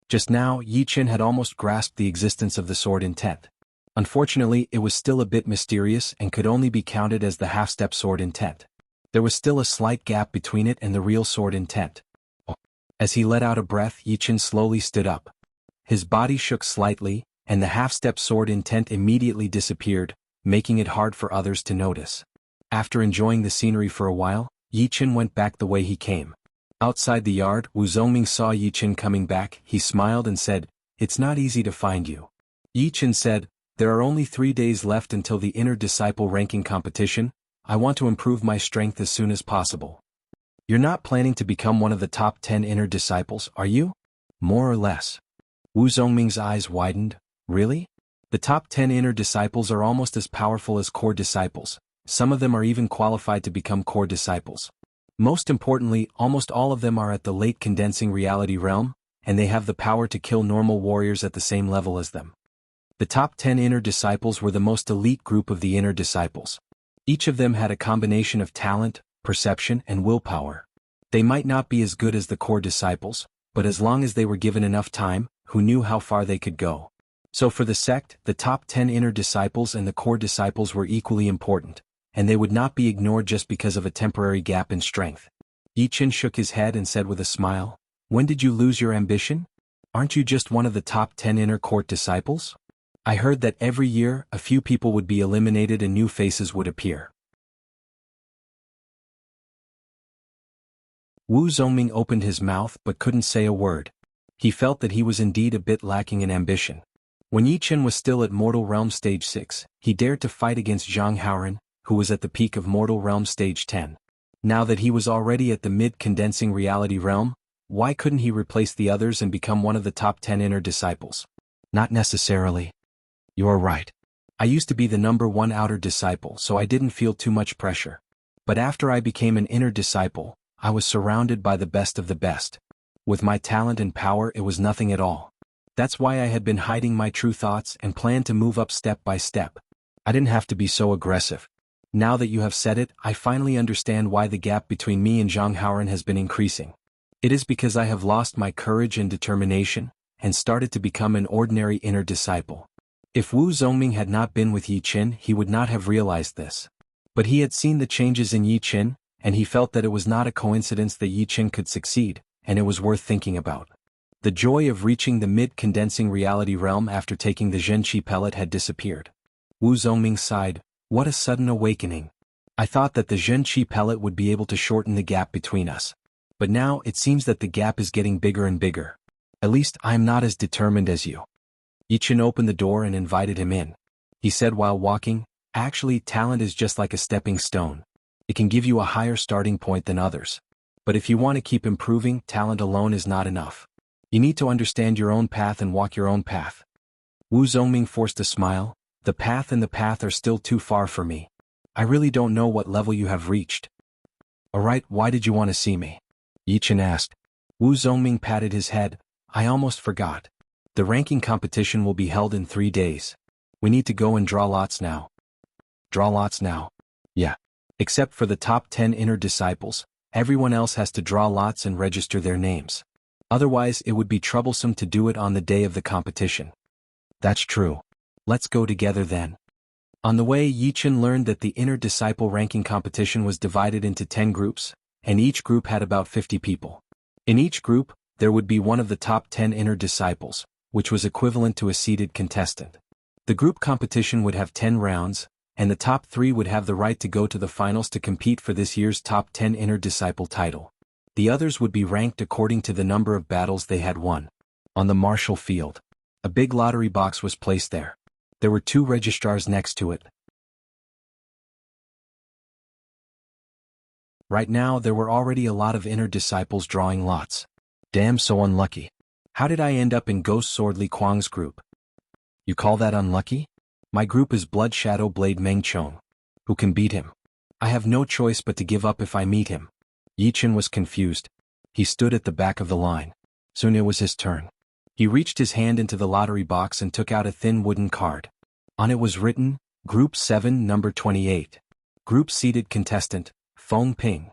Just now, Yichen had almost grasped the existence of the sword intent. Unfortunately, it was still a bit mysterious and could only be counted as the half-step sword intent. There was still a slight gap between it and the real sword intent. As he let out a breath, Yichen slowly stood up. His body shook slightly, and the half-step sword intent immediately disappeared, making it hard for others to notice. After enjoying the scenery for a while, Yichen went back the way he came. Outside the yard, Wu Zongming saw Yichen coming back. He smiled and said, "It's not easy to find you." Yichen said, "There are only 3 days left until the inner disciple ranking competition. I want to improve my strength as soon as possible." "You're not planning to become one of the top 10 inner disciples, are you?" "More or less." Wu Zongming's eyes widened. "Really? The top 10 inner disciples are almost as powerful as core disciples. Some of them are even qualified to become core disciples. Most importantly, almost all of them are at the late condensing reality realm, and they have the power to kill normal warriors at the same level as them. The top 10 inner disciples were the most elite group of the inner disciples. Each of them had a combination of talent, perception, and willpower. They might not be as good as the core disciples, but as long as they were given enough time, who knew how far they could go. So for the sect, the top 10 inner disciples and the core disciples were equally important, and they would not be ignored just because of a temporary gap in strength. Yichen shook his head and said with a smile, "When did you lose your ambition? Aren't you just one of the top 10 inner court disciples? I heard that every year, a few people would be eliminated and new faces would appear." Wu Zongming opened his mouth but couldn't say a word. He felt that he was indeed a bit lacking in ambition. When Yichen was still at Mortal Realm Stage 6, he dared to fight against Jianghu, who was at the peak of Mortal Realm Stage 10. Now that he was already at the mid-condensing reality realm, why couldn't he replace the others and become one of the top 10 inner disciples? Not necessarily. You're right. I used to be the number 1 outer disciple, so I didn't feel too much pressure. But after I became an inner disciple, I was surrounded by the best of the best. With my talent and power, it was nothing at all. That's why I had been hiding my true thoughts and planned to move up step by step. I didn't have to be so aggressive. Now that you have said it, I finally understand why the gap between me and Jianghu has been increasing. It is because I have lost my courage and determination, and started to become an ordinary inner disciple. If Wu Zongming had not been with Yichen, he would not have realized this. But he had seen the changes in Yi Qin, and he felt that it was not a coincidence that Yi Qin could succeed, and it was worth thinking about. The joy of reaching the mid-condensing reality realm after taking the Zhenqi pellet had disappeared. Wu Zongming sighed, "What a sudden awakening. I thought that the Zhenqi pellet would be able to shorten the gap between us. But now it seems that the gap is getting bigger and bigger. At least I am not as determined as you." Yi Qin opened the door and invited him in. He said while walking, "Actually, talent is just like a stepping stone. It can give you a higher starting point than others. But if you want to keep improving, talent alone is not enough. You need to understand your own path and walk your own path." Wu Zongming forced a smile. "The path and the path are still too far for me. I really don't know what level you have reached." "Alright, why did you want to see me?" Yi Qin asked. Wu Zongming patted his head. "I almost forgot. The ranking competition will be held in 3 days. We need to go and draw lots now." "Draw lots now?" "Yeah. Except for the top 10 inner disciples, everyone else has to draw lots and register their names. Otherwise it would be troublesome to do it on the day of the competition." "That's true. Let's go together then." On the way, Yi Qin learned that the inner disciple ranking competition was divided into 10 groups, and each group had about 50 people. In each group, there would be one of the top 10 inner disciples, which was equivalent to a seeded contestant. The group competition would have 10 rounds, and the top 3 would have the right to go to the finals to compete for this year's top 10 inner disciple title. The others would be ranked according to the number of battles they had won. On the martial field, a big lottery box was placed there. There were 2 registrars next to it. Right now there were already a lot of inner disciples drawing lots. Damn, so unlucky. How did I end up in Ghost Sword Li Kuang's group? You call that unlucky? My group is Blood Shadow Blade Meng Chong. Who can beat him? I have no choice but to give up if I meet him. Yi Qin was confused. He stood at the back of the line. Soon it was his turn. He reached his hand into the lottery box and took out a thin wooden card. On it was written, Group 7, number 28. Group seated contestant, Feng Ping.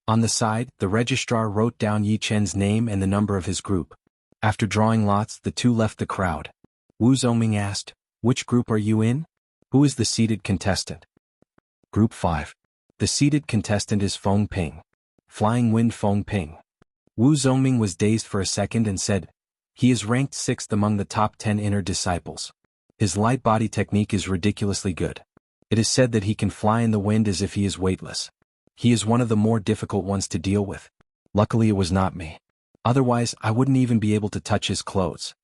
On the side, the registrar wrote down Yi Qin's name and the number of his group. After drawing lots, the 2 left the crowd. Wu Zongming asked, "Which group are you in? Who is the seated contestant?" "Group 5. The seated contestant is Feng Ping. Flying Wind Feng Ping." Wu Zongming was dazed for a second and said, "He is ranked 6th among the top 10 inner disciples. His light body technique is ridiculously good. It is said that he can fly in the wind as if he is weightless. He is one of the more difficult ones to deal with. Luckily it was not me. Otherwise I wouldn't even be able to touch his clothes."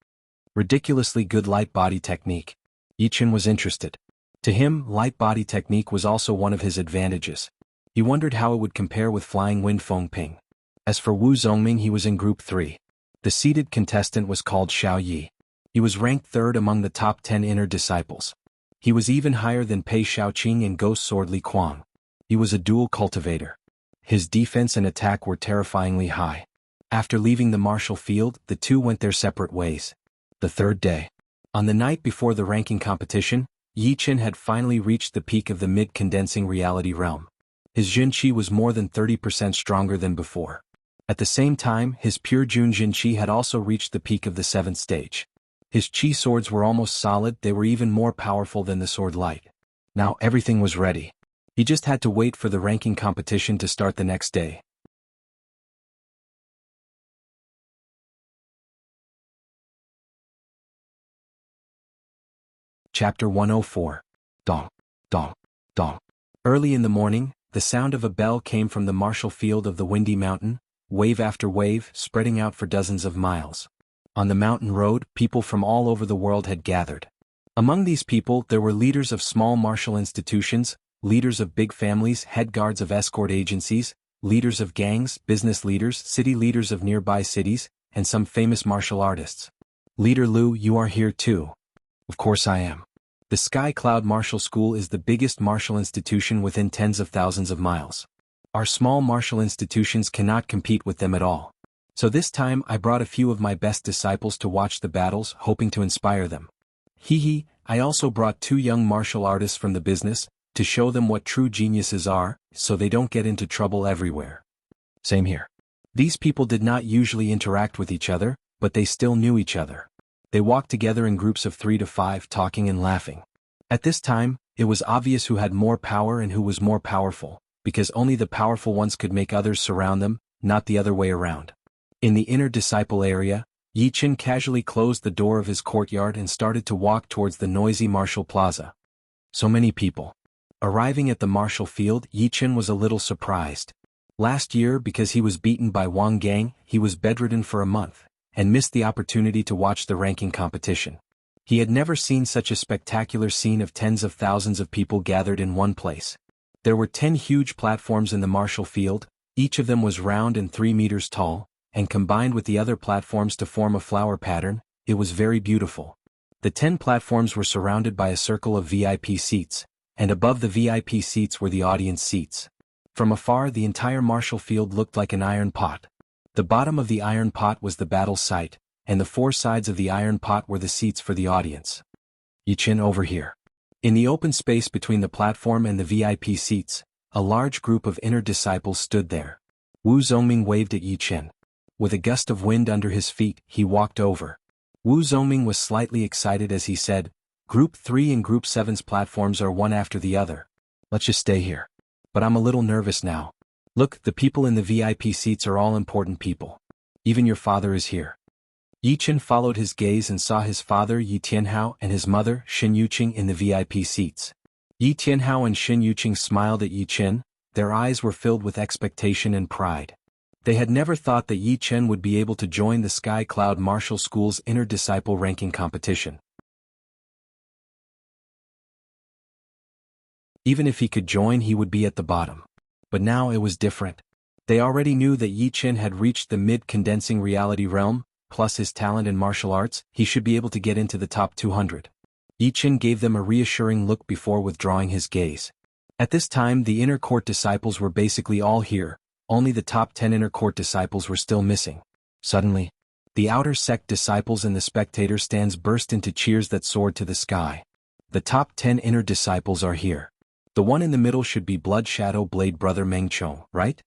Ridiculously good light body technique. Yi Qin was interested. To him, light body technique was also one of his advantages. He wondered how it would compare with Flying Wind Feng Ping. As for Wu Zongming, he was in Group 3. The seated contestant was called Xiao Yi. He was ranked 3rd among the top 10 inner disciples. He was even higher than Pei Shaoqing and Ghost Sword Li Kuang. He was a dual cultivator. His defense and attack were terrifyingly high. After leaving the martial field, the 2 went their separate ways. The 3rd day. On the night before the ranking competition, Yi Qin had finally reached the peak of the mid-condensing reality realm. His Jinqi was more than 30% stronger than before. At the same time, his pure Jun Jinqi had also reached the peak of the 7th stage. His Qi swords were almost solid, they were even more powerful than the sword light. Now everything was ready. He just had to wait for the ranking competition to start the next day. Chapter 104. Dong, dong, dong. Early in the morning, the sound of a bell came from the martial field of the Windy Mountain, wave after wave, spreading out for dozens of miles. On the mountain road, people from all over the world had gathered. Among these people, there were leaders of small martial institutions, leaders of big families, head guards of escort agencies, leaders of gangs, business leaders, city leaders of nearby cities, and some famous martial artists. "Leader Liu, you are here too." "Of course I am. The Sky Cloud Martial School is the biggest martial institution within tens of thousands of miles. Our small martial institutions cannot compete with them at all. So this time I brought a few of my best disciples to watch the battles, hoping to inspire them. Hee, I also brought 2 young martial artists from the business, to show them what true geniuses are, so they don't get into trouble everywhere." Same here. These people did not usually interact with each other, but they still knew each other. They walked together in groups of 3 to 5, talking and laughing. At this time, It was obvious who had more power and who was more powerful, because only the powerful ones could make others surround them, not the other way around. In the inner disciple area, Yi Qin casually closed the door of his courtyard and started to walk towards the noisy martial plaza. So many people. Arriving at the martial field, Yi Qin was a little surprised. Last year, because he was beaten by Wang Gang, he was bedridden for a month, and missed the opportunity to watch the ranking competition. He had never seen such a spectacular scene of tens of thousands of people gathered in one place. There were 10 huge platforms in the martial field, each of them was round and 3 meters tall, and combined with the other platforms to form a flower pattern, it was very beautiful. The 10 platforms were surrounded by a circle of VIP seats, and above the VIP seats were the audience seats. From afar, the entire martial field looked like an iron pot. The bottom of the iron pot was the battle site, and the 4 sides of the iron pot were the seats for the audience. Yi Qin, over here. In the open space between the platform and the VIP seats, a large group of inner disciples stood there. Wu Zongming waved at Yi Qin. With a gust of wind under his feet, he walked over. Wu Zongming was slightly excited as he said, Group 3 and Group 7's platforms are one after the other. Let's just stay here. But I'm a little nervous now. Look, the people in the VIP seats are all important people. Even your father is here. Yi Qin followed his gaze and saw his father Yi Tianhao and his mother Xin Yuqing in the VIP seats. Yi Tianhao and Xin Yuqing smiled at Yi Qin, their eyes were filled with expectation and pride. They had never thought that Yi Qin would be able to join the Sky Cloud Martial School's inner disciple ranking competition. Even if he could join, he would be at the bottom. But now it was different. They already knew that Yi Qin had reached the mid-condensing reality realm, plus his talent in martial arts, he should be able to get into the top 200. Yi Qin gave them a reassuring look before withdrawing his gaze. At this time, the inner court disciples were basically all here, only the top 10 inner court disciples were still missing. Suddenly, the outer sect disciples and the spectator stands burst into cheers that soared to the sky. The top 10 inner disciples are here. The one in the middle should be Blood Shadow Blade Brother Meng Chong, right?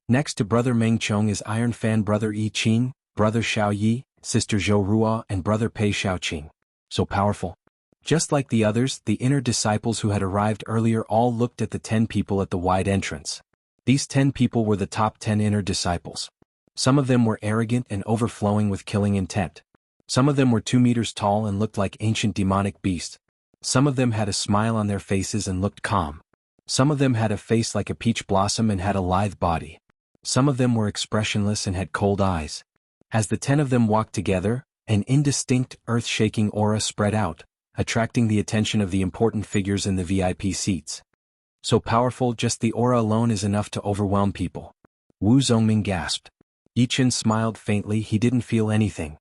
Next to Brother Meng Chong is Iron Fan Brother Yi Qing, Brother Xiao Yi, Sister Zhou Rua and Brother Pei Xiaoqing. So powerful. Just like the others, the inner disciples who had arrived earlier all looked at the 10 people at the wide entrance. These 10 people were the top 10 inner disciples. Some of them were arrogant and overflowing with killing intent. Some of them were 2 meters tall and looked like ancient demonic beasts. Some of them had a smile on their faces and looked calm. Some of them had a face like a peach blossom and had a lithe body. Some of them were expressionless and had cold eyes. As the 10 of them walked together, an indistinct, earth-shaking aura spread out, attracting the attention of the important figures in the VIP seats. So powerful, just the aura alone is enough to overwhelm people. Wu Zongming gasped. Yi Qin smiled faintly, he didn't feel anything.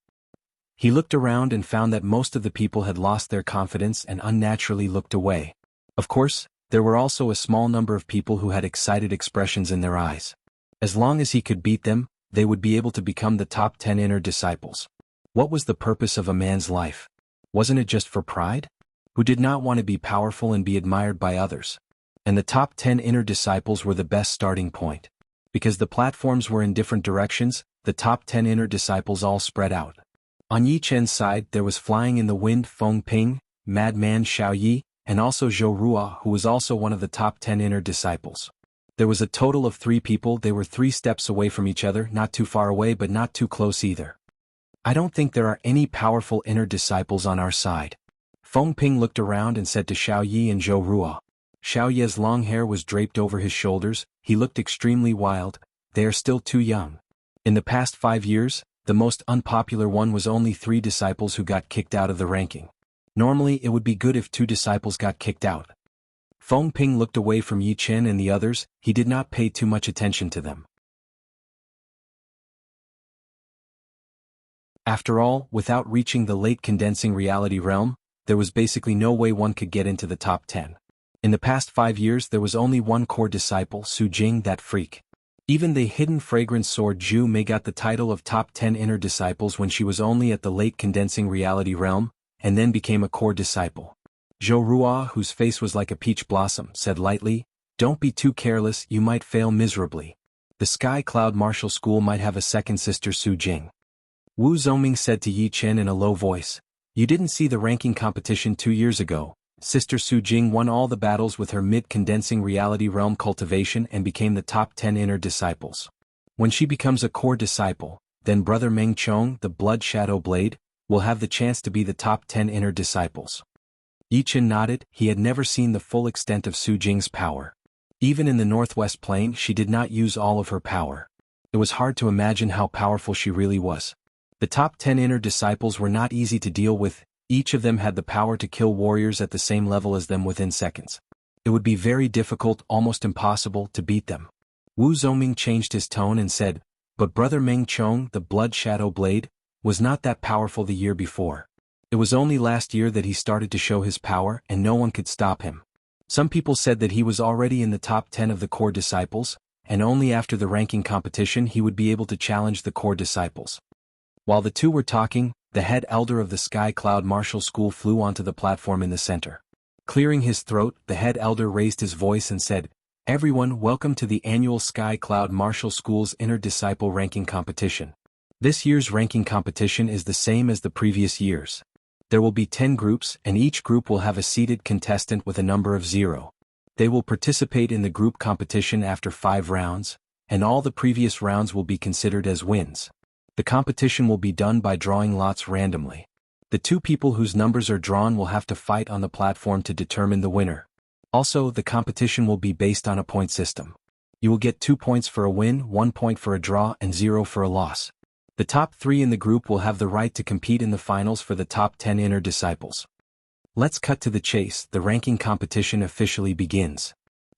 He looked around and found that most of the people had lost their confidence and unnaturally looked away. Of course, there were also a small number of people who had excited expressions in their eyes. As long as he could beat them, they would be able to become the top 10 inner disciples. What was the purpose of a man's life? Wasn't it just for pride? Who did not want to be powerful and be admired by others? And the top 10 inner disciples were the best starting point. Because the platforms were in different directions, the top 10 inner disciples all spread out. On Yi Chen's side there was flying in the wind Feng Ping, Madman Xiao Yi, and also Zhou Rua, who was also one of the top 10 inner disciples. There was a total of 3 people, they were 3 steps away from each other, not too far away but not too close either. I don't think there are any powerful inner disciples on our side. Feng Ping looked around and said to Xiao Yi and Zhou Rua. Xiao Yi's long hair was draped over his shoulders, he looked extremely wild, they are still too young. In the past 5 years, the most unpopular one was only 3 disciples who got kicked out of the ranking. Normally it would be good if 2 disciples got kicked out. Feng Ping looked away from Yi Qin and the others, he did not pay too much attention to them. After all, without reaching the late condensing reality realm, there was basically no way one could get into the top 10. In the past 5 years there was only one core disciple, Su Jing, that freak. Even the hidden fragrance sword Zhu Mei got the title of top 10 inner disciples when she was only at the late condensing reality realm, and then became a core disciple. Zhou Rua, whose face was like a peach blossom, said lightly, "Don't be too careless, you might fail miserably. The Sky Cloud Martial School might have a second sister Su Jing." Wu Zongming said to Yi Qin in a low voice, "You didn't see the ranking competition 2 years ago, Sister Su Jing won all the battles with her mid-condensing reality realm cultivation and became the top 10 inner disciples. When she becomes a core disciple, then Brother Meng Chong, the Blood Shadow Blade, will have the chance to be the top 10 inner disciples. Yi Chen nodded. He had never seen the full extent of Su Jing's power. Even in the Northwest Plain, she did not use all of her power. It was hard to imagine how powerful she really was. The top 10 inner disciples were not easy to deal with. Each of them had the power to kill warriors at the same level as them within seconds. It would be very difficult, almost impossible, to beat them. Wu Zongming changed his tone and said, "But Brother Meng Chong, the Blood Shadow Blade, was not that powerful the year before. It was only last year that he started to show his power and no one could stop him." Some people said that he was already in the top 10 of the core disciples, and only after the ranking competition he would be able to challenge the core disciples. While the two were talking, the head elder of the Sky Cloud Martial School flew onto the platform in the center. Clearing his throat, the head elder raised his voice and said, "Everyone, welcome to the annual Sky Cloud Martial School's Inner Disciple Ranking Competition. This year's ranking competition is the same as the previous years. There will be 10 groups, and each group will have a seeded contestant with a number of 0. They will participate in the group competition after 5 rounds, and all the previous rounds will be considered as wins. The competition will be done by drawing lots randomly. The 2 people whose numbers are drawn will have to fight on the platform to determine the winner. Also, the competition will be based on a point system. You will get 2 points for a win, 1 point for a draw, and 0 for a loss. The top 3 in the group will have the right to compete in the finals for the top 10 inner disciples." Let's cut to the chase. The ranking competition officially begins.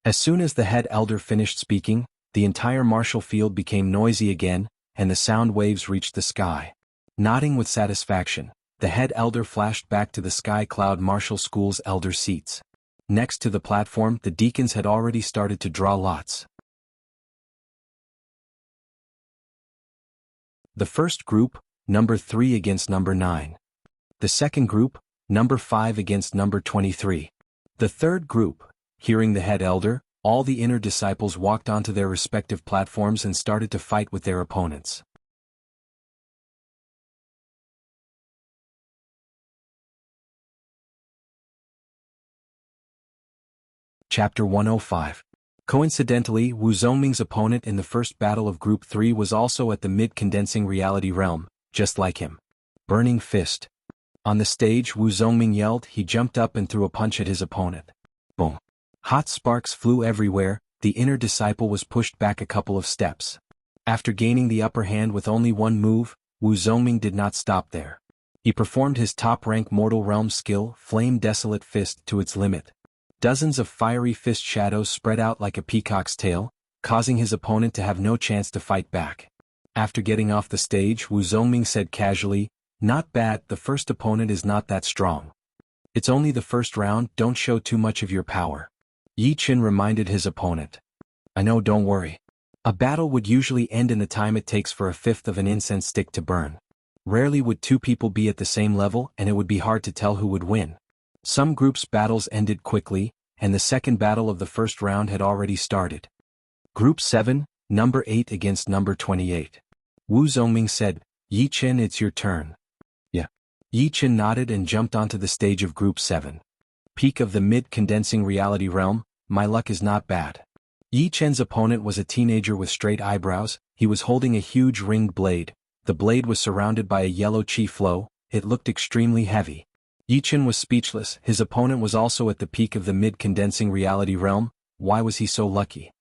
As soon as the head elder finished speaking, the entire martial field became noisy again, and the sound waves reached the sky. Nodding with satisfaction, the head elder flashed back to the Sky Cloud Martial School's elder seats. Next to the platform, the deacons had already started to draw lots. The first group, number 3 against number 9. The second group, number 5 against number 23. The third group, hearing the head elder, all the inner disciples walked onto their respective platforms and started to fight with their opponents. Chapter 105. Coincidentally, Wu Zongming's opponent in the first battle of Group 3 was also at the mid-condensing reality realm, just like him. Burning Fist. On the stage, Wu Zongming yelled. He jumped up and threw a punch at his opponent. Boom. Hot sparks flew everywhere. The inner disciple was pushed back a couple of steps. After gaining the upper hand with only one move, Wu Zongming did not stop there. He performed his top-rank Mortal Realm skill, Flame Desolate Fist, to its limit. Dozens of fiery fist shadows spread out like a peacock's tail, causing his opponent to have no chance to fight back. After getting off the stage, Wu Zongming said casually, "Not bad, the first opponent is not that strong. It's only the first round, don't show too much of your power." Yi Chen reminded his opponent. "I know, don't worry. A battle would usually end in the time it takes for a fifth of an incense stick to burn. Rarely would 2 people be at the same level and it would be hard to tell who would win." Some groups' battles ended quickly, and the second battle of the first round had already started. Group 7, number 8 against number 28. Wu Zongming said, "Yi Chen, it's your turn." "Yeah." Yi Chen nodded and jumped onto the stage of Group 7. Peak of the mid-condensing reality realm, my luck is not bad. Yi Chen's opponent was a teenager with straight eyebrows. He was holding a huge ringed blade. The blade was surrounded by a yellow chi flow. It looked extremely heavy. Yi Chen was speechless. His opponent was also at the peak of the mid-condensing reality realm. Why was he so lucky?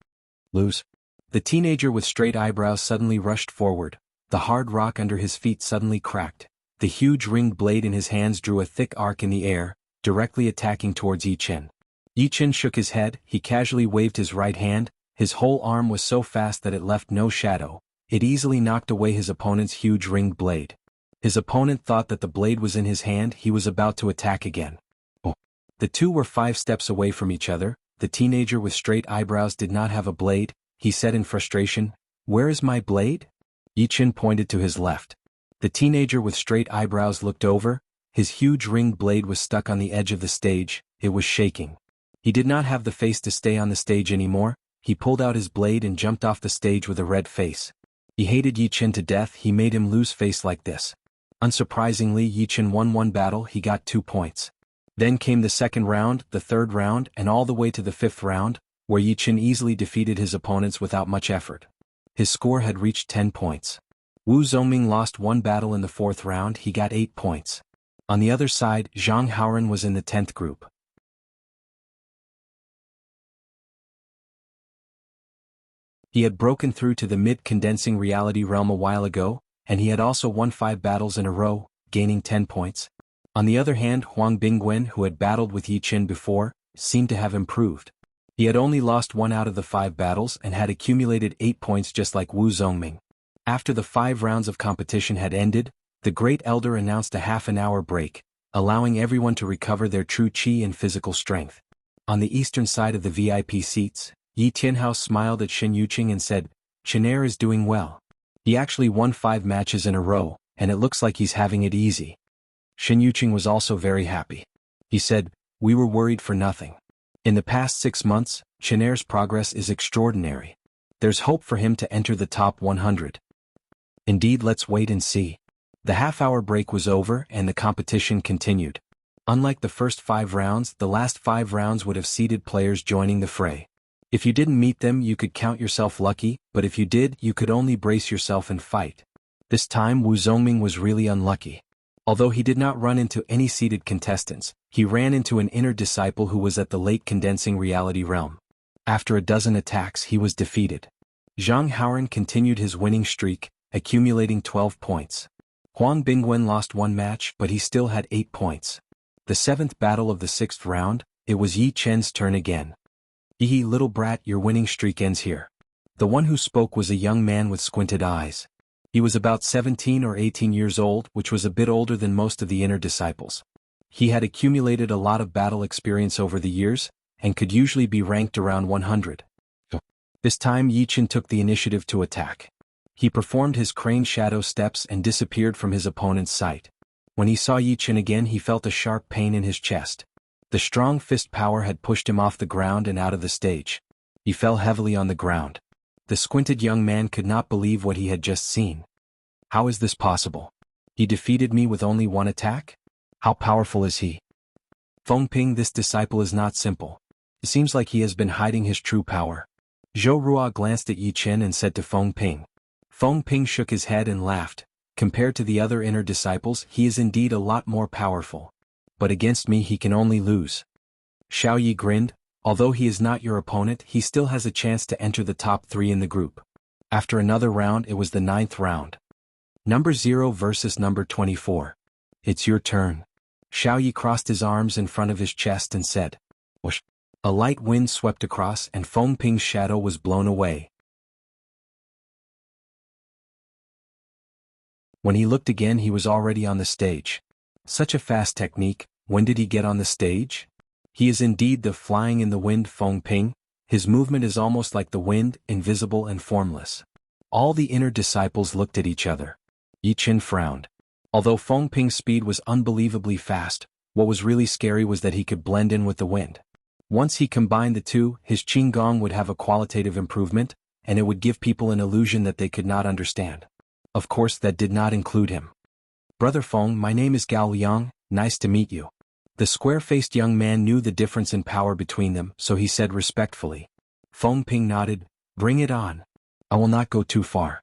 Lose. The teenager with straight eyebrows suddenly rushed forward. The hard rock under his feet suddenly cracked. The huge ringed blade in his hands drew a thick arc in the air, directly attacking towards Yi Chen. Yi Chen shook his head. He casually waved his right hand. His whole arm was so fast that it left no shadow. It easily knocked away his opponent's huge ringed blade. His opponent thought that the blade was in his hand. He was about to attack again. Oh. The two were 5 steps away from each other. The teenager with straight eyebrows did not have a blade. He said in frustration, "Where is my blade?" Yi Chen pointed to his left. The teenager with straight eyebrows looked over. His huge ringed blade was stuck on the edge of the stage. It was shaking. He did not have the face to stay on the stage anymore. He pulled out his blade and jumped off the stage with a red face. He hated Yi Chen to death. He made him lose face like this. Unsurprisingly, Yi Chen won one battle. He got 2 points. Then came the second round, the third round, and all the way to the fifth round, where Yi Qin easily defeated his opponents without much effort. His score had reached 10 points. Wu Zongming lost one battle in the fourth round, he got 8 points. On the other side, Zhang Haoren was in the 10th group. He had broken through to the mid-condensing reality realm a while ago, and he had also won 5 battles in a row, gaining 10 points. On the other hand, Huang Bingwen, who had battled with Yi Qin before, seemed to have improved. He had only lost 1 out of the 5 battles and had accumulated 8 points just like Wu Zongming. After the 5 rounds of competition had ended, the Great Elder announced a half-an-hour break, allowing everyone to recover their true qi and physical strength. On the eastern side of the VIP seats, Yi Tianhao smiled at Shen Yuqing and said, "Chenair is doing well. He actually won 5 matches in a row, and it looks like he's having it easy." Shen Yuqing was also very happy. He said, "We were worried for nothing. In the past 6 months, Chenair's progress is extraordinary. There's hope for him to enter the top 100. Indeed, let's wait and see." The half-hour break was over and the competition continued. Unlike the first 5 rounds, the last 5 rounds would have seeded players joining the fray. If you didn't meet them, you could count yourself lucky, but if you did, you could only brace yourself and fight. This time Wu Zongming was really unlucky. Although he did not run into any seeded contestants, he ran into an inner disciple who was at the late condensing reality realm. After a dozen attacks, he was defeated. Zhang Haoren continued his winning streak, accumulating 12 points. Huang Bingwen lost 1 match, but he still had 8 points. The 7th battle of the 6th round, it was Yi Chen's turn again. "Yi, little brat, your winning streak ends here." The one who spoke was a young man with squinted eyes. He was about 17 or 18 years old, which was a bit older than most of the inner disciples. He had accumulated a lot of battle experience over the years, and could usually be ranked around 100. This time Yi Chen took the initiative to attack. He performed his crane shadow steps and disappeared from his opponent's sight. When he saw Yi Chen again, he felt a sharp pain in his chest. The strong fist power had pushed him off the ground and out of the stage. He fell heavily on the ground. The squinted young man could not believe what he had just seen. "How is this possible? He defeated me with only 1 attack? How powerful is he?" "Feng Ping, this disciple is not simple. It seems like he has been hiding his true power." Zhou Ruo glanced at Yi Chen and said to Feng Ping. Feng Ping shook his head and laughed. "Compared to the other inner disciples, he is indeed a lot more powerful. But against me he can only lose." Xiao Yi grinned. "Although he is not your opponent, he still has a chance to enter the top 3 in the group." After another round, it was the 9th round. Number 0 versus number 24. "It's your turn." Xiao Yi crossed his arms in front of his chest and said, "Whoosh." A light wind swept across and Feng Ping's shadow was blown away. When he looked again, he was already on the stage. Such a fast technique. When did he get on the stage? He is indeed the flying in the wind Feng Ping. His movement is almost like the wind, invisible and formless. All the inner disciples looked at each other. Yi Chen frowned. Although Feng Ping's speed was unbelievably fast, what was really scary was that he could blend in with the wind. Once he combined the two, his Qinggong would have a qualitative improvement, and it would give people an illusion that they could not understand. Of course, that did not include him. "Brother Feng, my name is Gao Liang, nice to meet you." The square-faced young man knew the difference in power between them, so he said respectfully. Feng Ping nodded. "Bring it on. I will not go too far."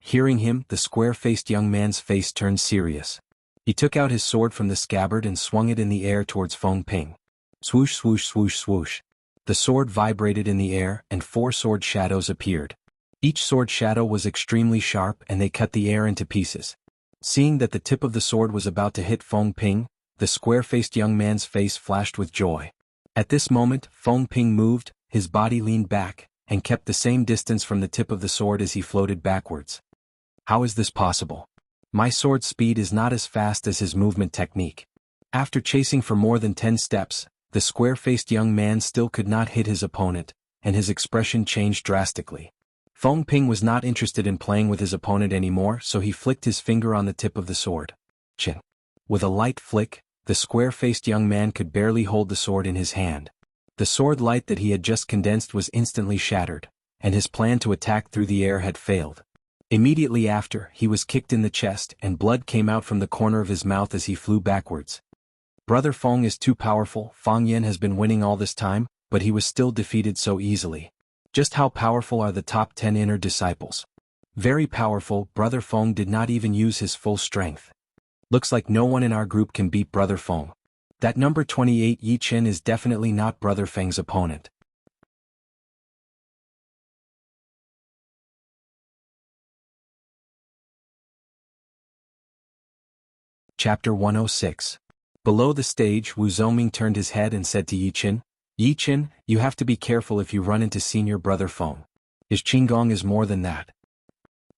Hearing him, the square-faced young man's face turned serious. He took out his sword from the scabbard and swung it in the air towards Feng Ping. Swoosh, swoosh, swoosh, swoosh. The sword vibrated in the air, and 4 sword shadows appeared. Each sword shadow was extremely sharp, and they cut the air into pieces. Seeing that the tip of the sword was about to hit Feng Ping, the square-faced young man's face flashed with joy. At this moment, Feng Ping moved, his body leaned back, and kept the same distance from the tip of the sword as he floated backwards. How is this possible? My sword speed is not as fast as his movement technique. After chasing for more than 10 steps, the square-faced young man still could not hit his opponent, and his expression changed drastically. Feng Ping was not interested in playing with his opponent anymore, so he flicked his finger on the tip of the sword. Chin. With a light flick, the square-faced young man could barely hold the sword in his hand. The sword light that he had just condensed was instantly shattered, and his plan to attack through the air had failed. Immediately after, he was kicked in the chest and blood came out from the corner of his mouth as he flew backwards. Brother Feng is too powerful. Fang Yan has been winning all this time, but he was still defeated so easily. Just how powerful are the top 10 inner disciples? Very powerful. Brother Feng did not even use his full strength. Looks like no one in our group can beat Brother Feng. That number 28 Yi Chen is definitely not Brother Feng's opponent. Chapter 106. Below the stage, Wu Zongming turned his head and said to Yi Chen, "Yi Chen, you have to be careful if you run into senior Brother Feng. His Qinggong is more than that."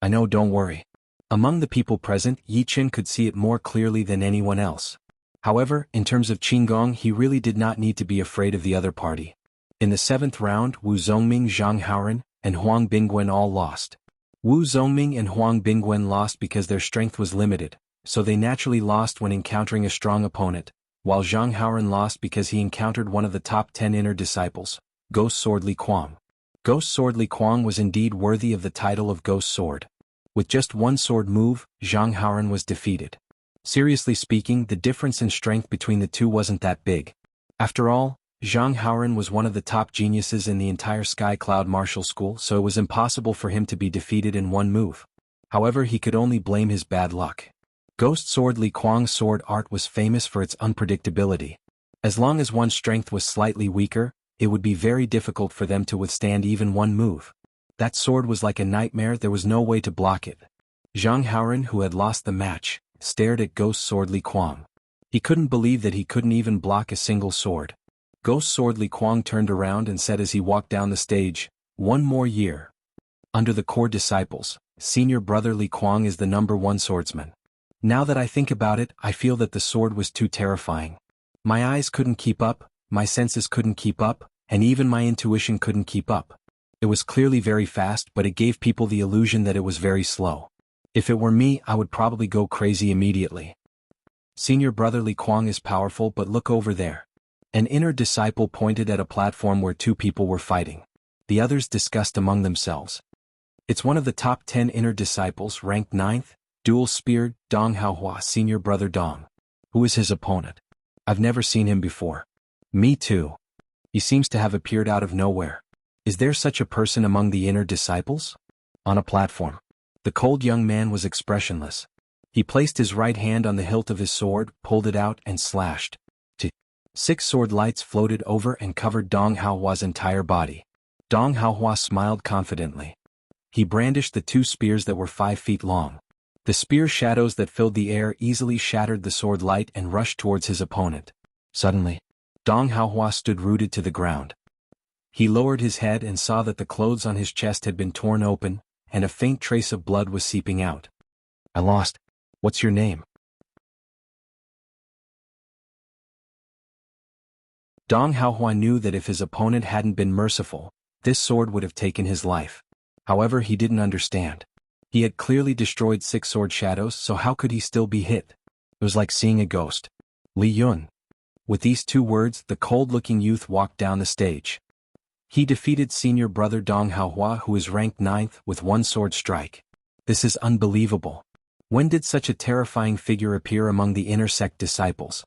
"I know, don't worry." Among the people present, Yi Chen could see it more clearly than anyone else. However, in terms of Qinggong, he really did not need to be afraid of the other party. In the 7th round, Wu Zongming, Zhang Haoren, and Huang Bingwen all lost. Wu Zongming and Huang Bingwen lost because their strength was limited, so they naturally lost when encountering a strong opponent, while Zhang Haoren lost because he encountered one of the top 10 inner disciples, Ghost Sword Li Kuang. Ghost Sword Li Kuang was indeed worthy of the title of Ghost Sword. With just one sword move, Zhang Haoren was defeated. Seriously speaking, the difference in strength between the two wasn't that big. After all, Zhang Haoren was one of the top geniuses in the entire Sky Cloud Martial School, so it was impossible for him to be defeated in one move. However, he could only blame his bad luck. Ghost Sword Li Kuang's sword art was famous for its unpredictability. As long as one's strength was slightly weaker, it would be very difficult for them to withstand even one move. That sword was like a nightmare. There was no way to block it. Zhang Haoren, who had lost the match, stared at Ghost Sword Li Kuang. He couldn't believe that he couldn't even block a single sword. Ghost Sword Li Kuang turned around and said as he walked down the stage, "One more year." Under the core disciples, senior brother Li Kuang is the number 1 swordsman. Now that I think about it, I feel that the sword was too terrifying. My eyes couldn't keep up, my senses couldn't keep up, and even my intuition couldn't keep up. It was clearly very fast, but it gave people the illusion that it was very slow. If it were me, I would probably go crazy immediately. Senior brother Li Kuang is powerful, but look over there. An inner disciple pointed at a platform where 2 people were fighting. The others discussed among themselves. It's one of the top 10 inner disciples, ranked 9th, dual-speared, Dong Haohua, senior brother Dong. Who is his opponent? I've never seen him before. Me too. He seems to have appeared out of nowhere. Is there such a person among the inner disciples? On a platform. The cold young man was expressionless. He placed his right hand on the hilt of his sword, pulled it out, and slashed. 6 sword lights floated over and covered Dong Haohua's entire body. Dong Haohua smiled confidently. He brandished the 2 spears that were 5 feet long. The spear shadows that filled the air easily shattered the sword light and rushed towards his opponent. Suddenly, Dong Haohua stood rooted to the ground. He lowered his head and saw that the clothes on his chest had been torn open, and a faint trace of blood was seeping out. "I lost. What's your name?" Dong Haohua knew that if his opponent hadn't been merciful, this sword would have taken his life. However, he didn't understand. He had clearly destroyed 6 sword shadows, so how could he still be hit? It was like seeing a ghost. "Li Yun." With these 2 words, the cold-looking youth walked down the stage. He defeated senior brother Dong Haohua, who is ranked 9th, with 1 sword strike. This is unbelievable. When did such a terrifying figure appear among the inner sect disciples?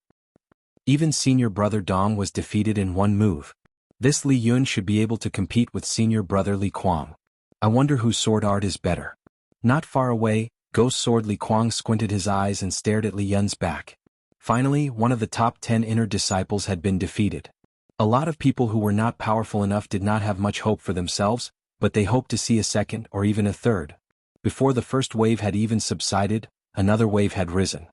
Even senior brother Dong was defeated in 1 move. This Li Yun should be able to compete with senior brother Li Kuang. I wonder whose sword art is better. Not far away, Ghost Sword Li Kuang squinted his eyes and stared at Li Yun's back. Finally, one of the top 10 inner disciples had been defeated. A lot of people who were not powerful enough did not have much hope for themselves, but they hoped to see a second or even a third. Before the first wave had even subsided, another wave had risen.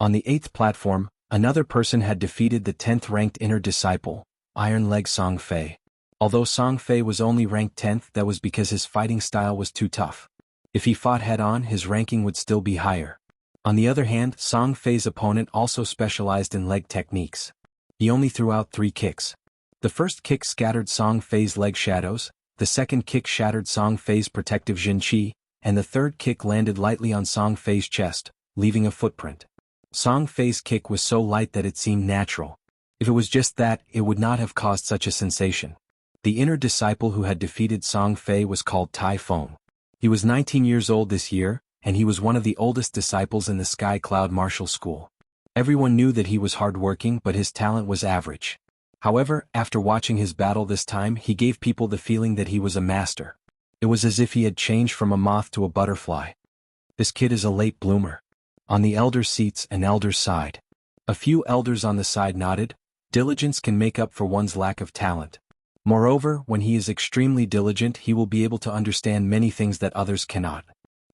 On the 8th platform, another person had defeated the 10th-ranked inner disciple, Iron Leg Song Fei. Although Song Fei was only ranked 10th, that was because his fighting style was too tough. If he fought head-on, his ranking would still be higher. On the other hand, Song Fei's opponent also specialized in leg techniques. He only threw out 3 kicks. The first kick scattered Song Fei's leg shadows, the second kick shattered Song Fei's protective Jin Qi, and the third kick landed lightly on Song Fei's chest, leaving a footprint. Song Fei's kick was so light that it seemed natural. If it was just that, it would not have caused such a sensation. The inner disciple who had defeated Song Fei was called Tai Feng. He was 19 years old this year, and he was one of the oldest disciples in the Sky Cloud Martial School. Everyone knew that he was hardworking, but his talent was average. However, after watching his battle this time, he gave people the feeling that he was a master. It was as if he had changed from a moth to a butterfly. This kid is a late bloomer. On the elder seats, an elder's sighed. A few elders on the side nodded. Diligence can make up for one's lack of talent. Moreover, when he is extremely diligent, he will be able to understand many things that others cannot.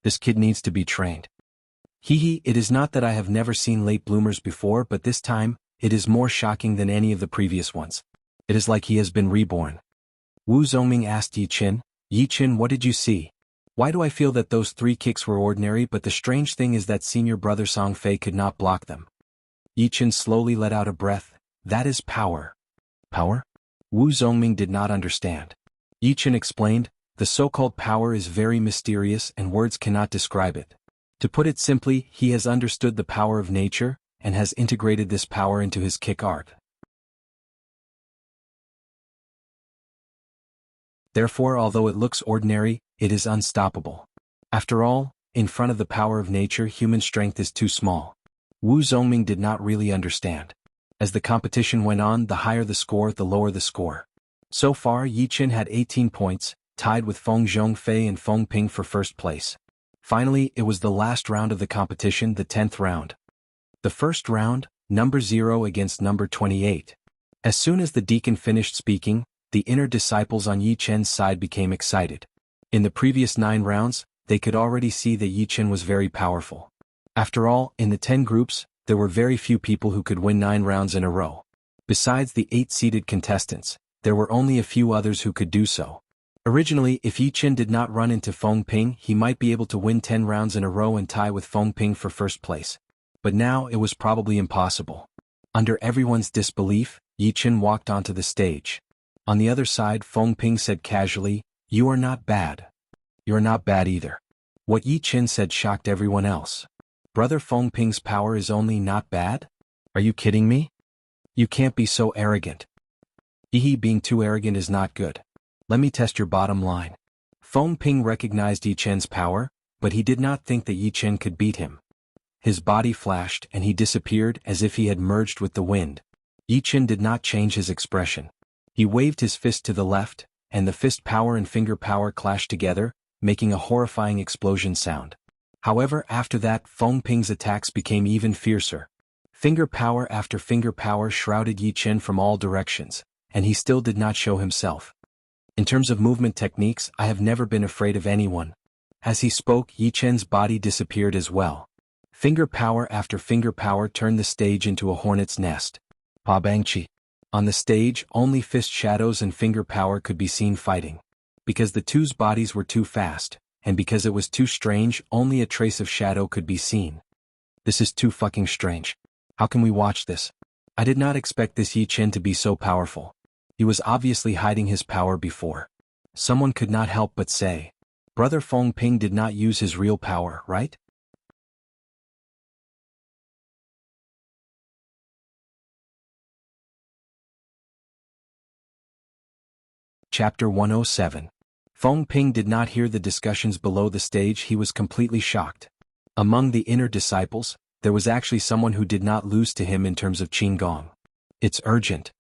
This kid needs to be trained. It is not that I have never seen late bloomers before, but this time, it is more shocking than any of the previous ones. It is like he has been reborn. Wu Zongming asked Yi Qin, "Yi Qin, what did you see? Why do I feel that those 3 kicks were ordinary, but the strange thing is that senior brother Song Fei could not block them?" Yi Qin slowly let out a breath. "That is power." "Power?" Wu Zongming did not understand. Yi Qin explained, "The so-called power is very mysterious and words cannot describe it. To put it simply, he has understood the power of nature, and has integrated this power into his kick art. Therefore, although it looks ordinary, it is unstoppable. After all, in front of the power of nature, human strength is too small." Wu Zongming did not really understand. As the competition went on, the higher the score, the lower the score. So far, Yi Qin had 18 points, tied with Feng Zhongfei and Feng Ping for first place. Finally, it was the last round of the competition, the 10th round. The first round, number 0 against number 28. As soon as the deacon finished speaking, the inner disciples on Yi Chen's side became excited. In the previous 9 rounds, they could already see that Yi Chen was very powerful. After all, in the 10 groups, there were very few people who could win 9 rounds in a row. Besides the 8 seeded contestants, there were only a few others who could do so. Originally, if Yi Chen did not run into Feng Ping, he might be able to win 10 rounds in a row and tie with Feng Ping for first place. But now it was probably impossible. Under everyone's disbelief, Yi Chen walked onto the stage. On the other side, Feng Ping said casually, "You are not bad." "You are not bad either." What Yi Chen said shocked everyone else. Brother Feng Ping's power is only not bad? Are you kidding me? You can't be so arrogant. Being too arrogant is not good. Let me test your bottom line. Feng Ping recognized Yi Chen's power, but he did not think that Yi Chen could beat him. His body flashed and he disappeared as if he had merged with the wind. Yi Chen did not change his expression. He waved his fist to the left, and the fist power and finger power clashed together, making a horrifying explosion sound. However, after that, Feng Ping's attacks became even fiercer. Finger power after finger power shrouded Yi Chen from all directions, and he still did not show himself. In terms of movement techniques, I have never been afraid of anyone. As he spoke, Yi Chen's body disappeared as well. Finger power after finger power turned the stage into a hornet's nest. Pa Bangchi. On the stage, only fist shadows and finger power could be seen fighting. Because the two's bodies were too fast, and because it was too strange, only a trace of shadow could be seen. This is too fucking strange. How can we watch this? I did not expect this Yi Chen to be so powerful. He was obviously hiding his power before. Someone could not help but say, "Brother Feng Ping did not use his real power, right?" Chapter 107. Feng Ping did not hear the discussions below the stage. He was completely shocked. Among the inner disciples, there was actually someone who did not lose to him in terms of Qinggong. "It's urgent."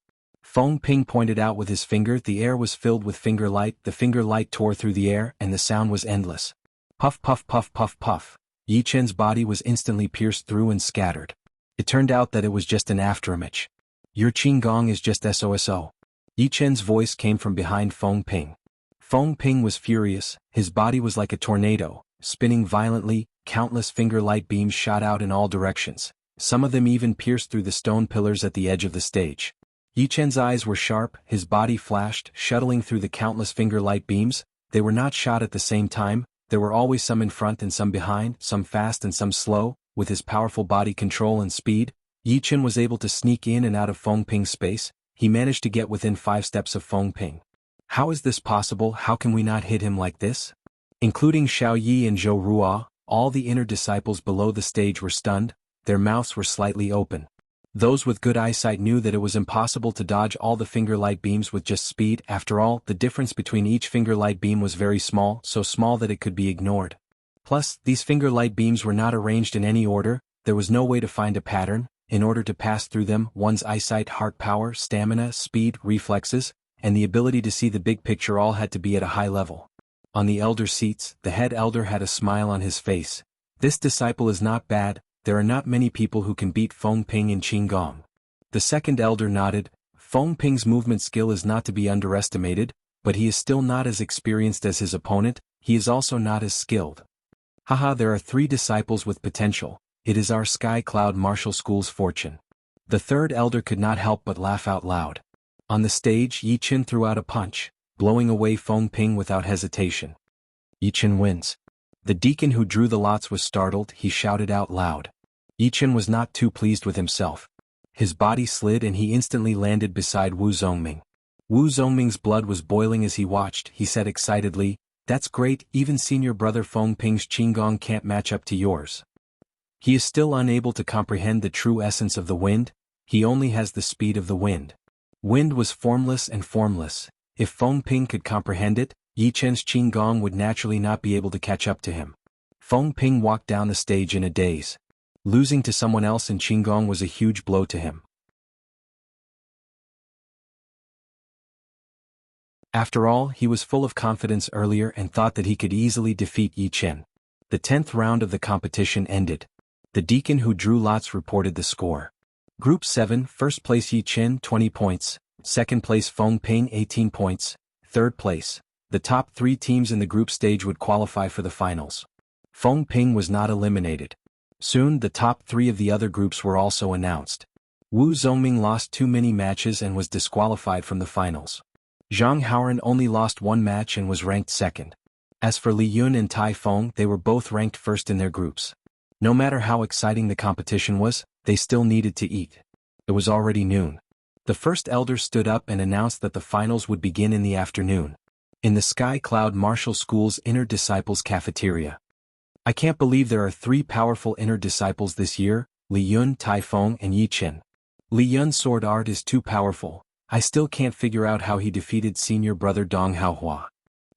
Feng Ping pointed out with his finger. The air was filled with finger light. The finger light tore through the air, and the sound was endless. Puff puff puff puff puff. Yi Chen's body was instantly pierced through and scattered. It turned out that it was just an afterimage. "Your Qinggong is just SOSO." Yi Chen's voice came from behind Feng Ping. Feng Ping was furious. His body was like a tornado, spinning violently. Countless finger light beams shot out in all directions. Some of them even pierced through the stone pillars at the edge of the stage. Yi Chen's eyes were sharp, his body flashed, shuttling through the countless finger light beams. They were not shot at the same time. There were always some in front and some behind, some fast and some slow. With his powerful body control and speed, Yi Chen was able to sneak in and out of Feng Ping's space. He managed to get within 5 steps of Feng Ping. How is this possible? How can we not hit him like this? Including Xiao Yi and Zhou Ruo, all the inner disciples below the stage were stunned. Their mouths were slightly open. Those with good eyesight knew that it was impossible to dodge all the finger light beams with just speed. After all, the difference between each finger light beam was very small, so small that it could be ignored. Plus, these finger light beams were not arranged in any order. There was no way to find a pattern. in order to pass through them, one's eyesight, heart power, stamina, speed, reflexes, and the ability to see the big picture all had to be at a high level. On the elder seats, the head elder had a smile on his face. This disciple is not bad, there are not many people who can beat Feng Ping in Qigong. The second elder nodded. Feng Ping's movement skill is not to be underestimated, but he is still not as experienced as his opponent, he is also not as skilled. Haha, there are 3 disciples with potential, it is our Sky Cloud Martial School's fortune. The third elder could not help but laugh out loud. On the stage, Yi Qin threw out a punch, blowing away Feng Ping without hesitation. Yi Qin wins. The deacon who drew the lots was startled, he shouted out loud. Yi Qin was not too pleased with himself. His body slid and he instantly landed beside Wu Zongming. Wu Zongming's blood was boiling as he watched, he said excitedly, "That's great, even senior brother Feng Ping's Qigong can't match up to yours." He is still unable to comprehend the true essence of the wind, he only has the speed of the wind. Wind was formless and formless, if Feng Ping could comprehend it, Yi Qin's Qigong would naturally not be able to catch up to him. Feng Ping walked down the stage in a daze. Losing to someone else in Qigong was a huge blow to him. After all, he was full of confidence earlier and thought that he could easily defeat Yi Qin. The 10th round of the competition ended. The deacon who drew lots reported the score. Group 7, first place Yi Qin 20 points, second place Feng Ping 18 points, third place. The top 3 teams in the group stage would qualify for the finals. Feng Ping was not eliminated. Soon the top 3 of the other groups were also announced. Wu Zongming lost too many matches and was disqualified from the finals. Zhang Haoren only lost 1 match and was ranked 2nd. As for Li Yun and Tai Feng, they were both ranked 1st in their groups. No matter how exciting the competition was, they still needed to eat. It was already noon. The first elder stood up and announced that the finals would begin in the afternoon. In the Sky Cloud Martial School's Inner Disciples Cafeteria. I can't believe there are 3 powerful inner disciples this year, Li Yun, Tai Feng and Yi Qin. Li Yun's sword art is too powerful, I still can't figure out how he defeated senior brother Dong Haohua.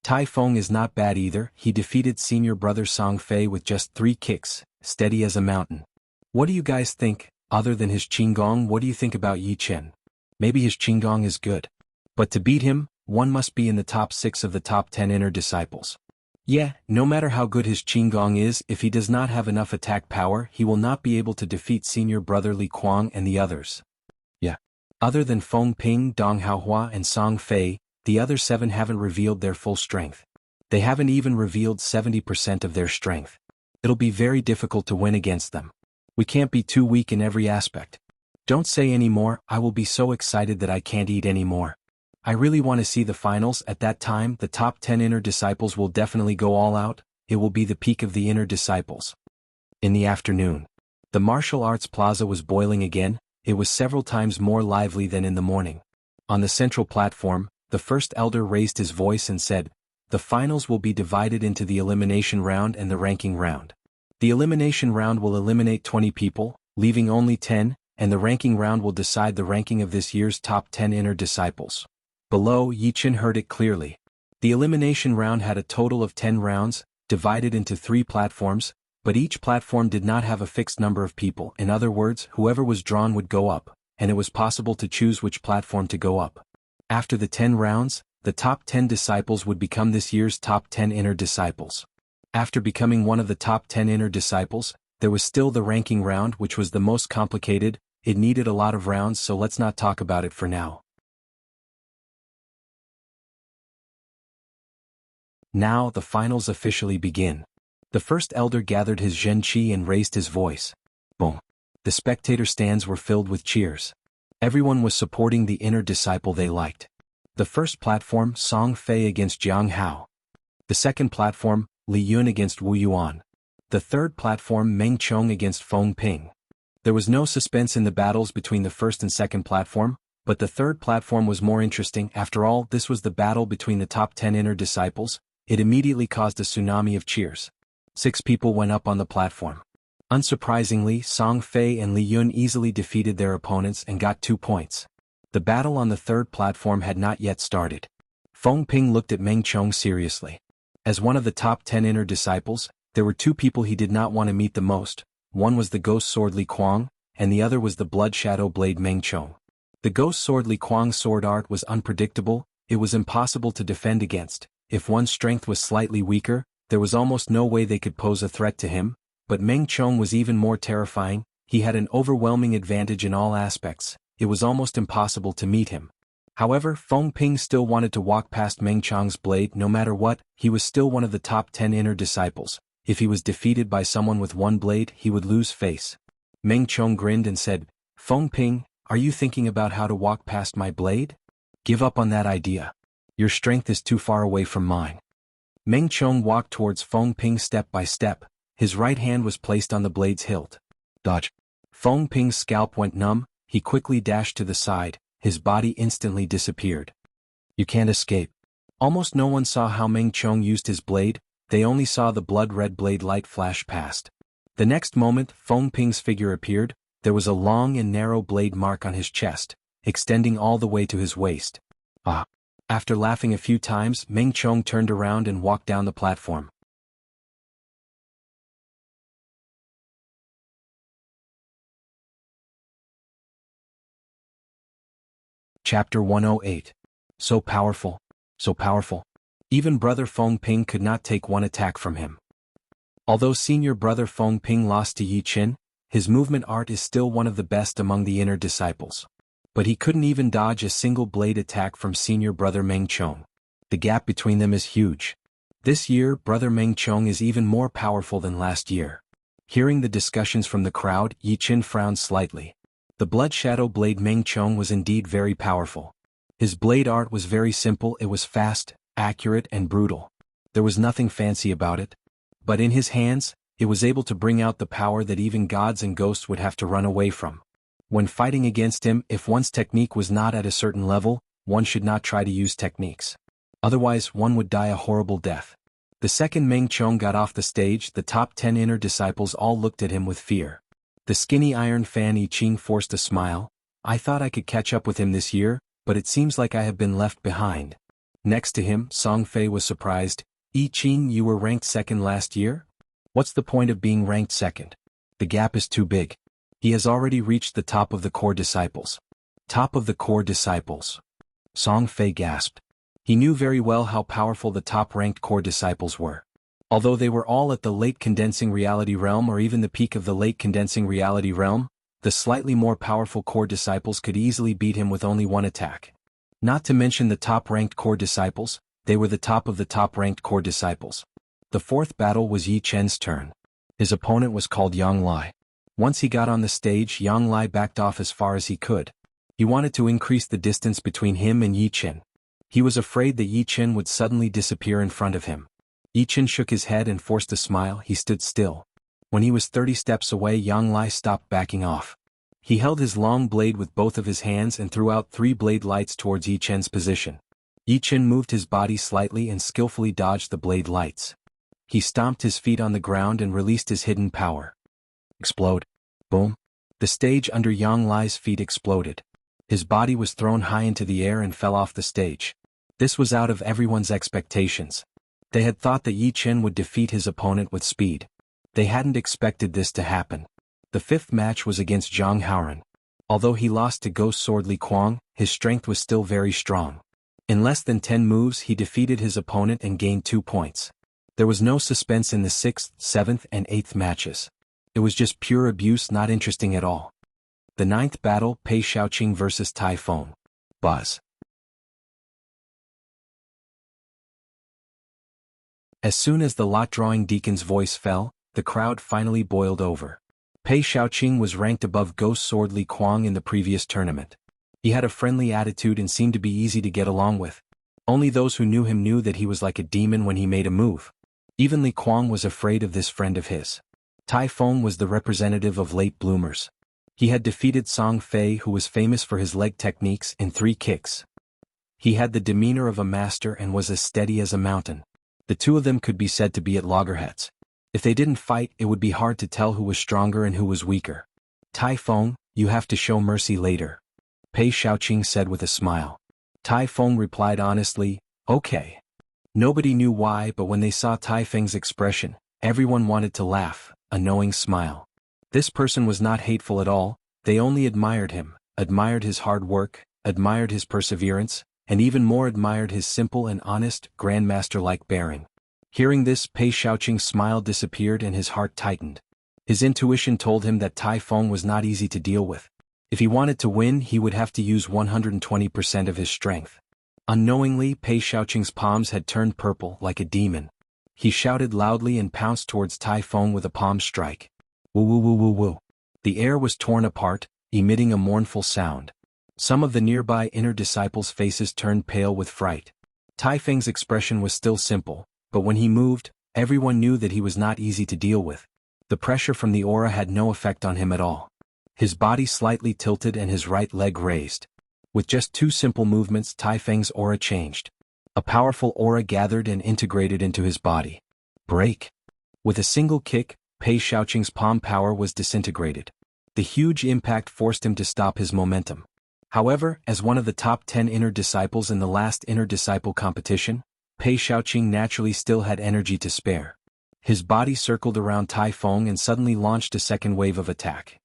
Tai Feng is not bad either, he defeated senior brother Song Fei with just 3 kicks, steady as a mountain. What do you guys think? Other than his Qigong, what do you think about Yi Qin? Maybe his Qigong is good. But to beat him, one must be in the top 6 of the top 10 inner disciples. Yeah, no matter how good his Qigong is, if he does not have enough attack power, he will not be able to defeat senior brother Li Kuang and the others. Yeah. Other than Feng Ping, Dong Haohua and Song Fei, the other 7 haven't revealed their full strength. They haven't even revealed 70% of their strength. It'll be very difficult to win against them. We can't be too weak in every aspect. Don't say any more, I will be so excited that I can't eat anymore. I really want to see the finals. At that time, the top 10 inner disciples will definitely go all out, it will be the peak of the inner disciples. In the afternoon, the martial arts plaza was boiling again, it was several times more lively than in the morning. On the central platform, the first elder raised his voice and said, "The finals will be divided into the elimination round and the ranking round. The elimination round will eliminate 20 people, leaving only 10, and the ranking round will decide the ranking of this year's top 10 inner disciples." Below, Yi Qin heard it clearly. The elimination round had a total of 10 rounds, divided into 3 platforms, but each platform did not have a fixed number of people. In other words, whoever was drawn would go up, and it was possible to choose which platform to go up. After the 10 rounds, the top 10 disciples would become this year's top 10 inner disciples. After becoming one of the top 10 inner disciples, there was still the ranking round, which was the most complicated. It needed a lot of rounds, so let's not talk about it for now. Now the finals officially begin. The first elder gathered his zhenqi and raised his voice. Boom. The spectator stands were filled with cheers. Everyone was supporting the inner disciple they liked. The first platform, Song Fei against Jianghu. The second platform, Li Yun against Wu Yuan. The third platform, Meng Chong against Feng Ping. There was no suspense in the battles between the first and second platform, but the third platform was more interesting. After all, this was the battle between the top 10 inner disciples. It immediately caused a tsunami of cheers. 6 people went up on the platform. Unsurprisingly, Song Fei and Li Yun easily defeated their opponents and got 2 points. The battle on the third platform had not yet started. Feng Ping looked at Meng Chong seriously. As one of the top 10 inner disciples, there were 2 people he did not want to meet the most. One was the ghost sword Li Kuang, and the other was the blood shadow blade Meng Chong. The ghost sword Li Kuang's sword art was unpredictable, it was impossible to defend against. If one's strength was slightly weaker, there was almost no way they could pose a threat to him, but Meng Chong was even more terrifying. He had an overwhelming advantage in all aspects. It was almost impossible to meet him. However, Feng Ping still wanted to walk past Meng Chong's blade no matter what. He was still one of the top 10 inner disciples. If he was defeated by someone with one blade, he would lose face. Meng Chong grinned and said, "Feng Ping, are you thinking about how to walk past my blade? Give up on that idea. Your strength is too far away from mine." Meng Chong walked towards Feng Ping step by step. His right hand was placed on the blade's hilt. Dodge. Feng Ping's scalp went numb. He quickly dashed to the side. His body instantly disappeared. You can't escape. Almost no one saw how Meng Chong used his blade. They only saw the blood-red blade light flash past. The next moment, Feng Ping's figure appeared. There was a long and narrow blade mark on his chest, extending all the way to his waist. Ah! After laughing a few times, Meng Chong turned around and walked down the platform. Chapter 108. So powerful, so powerful. Even brother Feng Ping could not take one attack from him. Although senior brother Feng Ping lost to Yi Qin, his movement art is still one of the best among the inner disciples. But he couldn't even dodge a single blade attack from senior brother Meng Chong. The gap between them is huge. This year, brother Meng Chong is even more powerful than last year. Hearing the discussions from the crowd, Yi Qin frowned slightly. The blood shadow blade Meng Chong was indeed very powerful. His blade art was very simple. It was fast, accurate and brutal. There was nothing fancy about it. But in his hands, it was able to bring out the power that even gods and ghosts would have to run away from. When fighting against him, if one's technique was not at a certain level, one should not try to use techniques. Otherwise, one would die a horrible death. The second Meng Chong got off the stage, the top 10 inner disciples all looked at him with fear. The skinny Iron Fan I Ching forced a smile. I thought I could catch up with him this year, but it seems like I have been left behind. Next to him, Song Fei was surprised. I Ching, you were ranked second last year? What's the point of being ranked second? The gap is too big. He has already reached the top of the core disciples. Top of the core disciples. Song Fei gasped. He knew very well how powerful the top-ranked core disciples were. Although they were all at the late condensing reality realm or even the peak of the late condensing reality realm, the slightly more powerful core disciples could easily beat him with only one attack. Not to mention the top-ranked core disciples, they were the top of the top-ranked core disciples. The fourth battle was Yi Chen's turn. His opponent was called Yang Lai. Once he got on the stage, Yang Lai backed off as far as he could. He wanted to increase the distance between him and Yi Chen. He was afraid that Yi Chen would suddenly disappear in front of him. Yi Chen shook his head and forced a smile. He stood still. When he was 30 steps away, Yang Lai stopped backing off. He held his long blade with both of his hands and threw out 3 blade lights towards Yi Chen's position. Yi Chen moved his body slightly and skillfully dodged the blade lights. He stomped his feet on the ground and released his hidden power. Explode. Boom. The stage under Yang Lai's feet exploded. His body was thrown high into the air and fell off the stage. This was out of everyone's expectations. They had thought that Yi Chen would defeat his opponent with speed. They hadn't expected this to happen. The fifth match was against Zhang Haoran. Although he lost to Ghost Sword Li Kuang, his strength was still very strong. In less than 10 moves he defeated his opponent and gained 2 points. There was no suspense in the 6th, 7th and 8th matches. It was just pure abuse, not interesting at all. The 9th battle, Pei Shaoqing vs Tai Feng. Buzz. As soon as the lot-drawing deacon's voice fell, the crowd finally boiled over. Pei Shaoqing was ranked above Ghost Sword Li Kuang in the previous tournament. He had a friendly attitude and seemed to be easy to get along with. Only those who knew him knew that he was like a demon when he made a move. Even Li Kuang was afraid of this friend of his. Tai Feng was the representative of late bloomers. He had defeated Song Fei, who was famous for his leg techniques, in 3 kicks. He had the demeanor of a master and was as steady as a mountain. The two of them could be said to be at loggerheads. If they didn't fight, it would be hard to tell who was stronger and who was weaker. Tai Feng, you have to show mercy later. Pei Shaoqing said with a smile. Tai Feng replied honestly, okay. Nobody knew why, but when they saw Tai Feng's expression, everyone wanted to laugh, a knowing smile. This person was not hateful at all, They only admired him, admired his hard work, admired his perseverance, and even more admired his simple and honest, grandmaster-like bearing. Hearing this, Pei Shaoqing's smile disappeared and his heart tightened. His intuition told him that Tai Feng was not easy to deal with. If he wanted to win, he would have to use 120% of his strength. Unknowingly, Pei Shaoqing's palms had turned purple like a demon. He shouted loudly and pounced towards Tai Feng with a palm strike. Woo woo woo woo woo. The air was torn apart, emitting a mournful sound. Some of the nearby inner disciples' faces turned pale with fright. Tai Feng's expression was still simple, but when he moved, everyone knew that he was not easy to deal with. The pressure from the aura had no effect on him at all. His body slightly tilted and his right leg raised. With just 2 simple movements, Tai Feng's aura changed. A powerful aura gathered and integrated into his body. Break! With a single kick, Pei Shaoqing's palm power was disintegrated. The huge impact forced him to stop his momentum. However, as one of the top 10 inner disciples in the last inner disciple competition, Pei Shaoqing naturally still had energy to spare. His body circled around Tai Feng and suddenly launched a second wave of attack.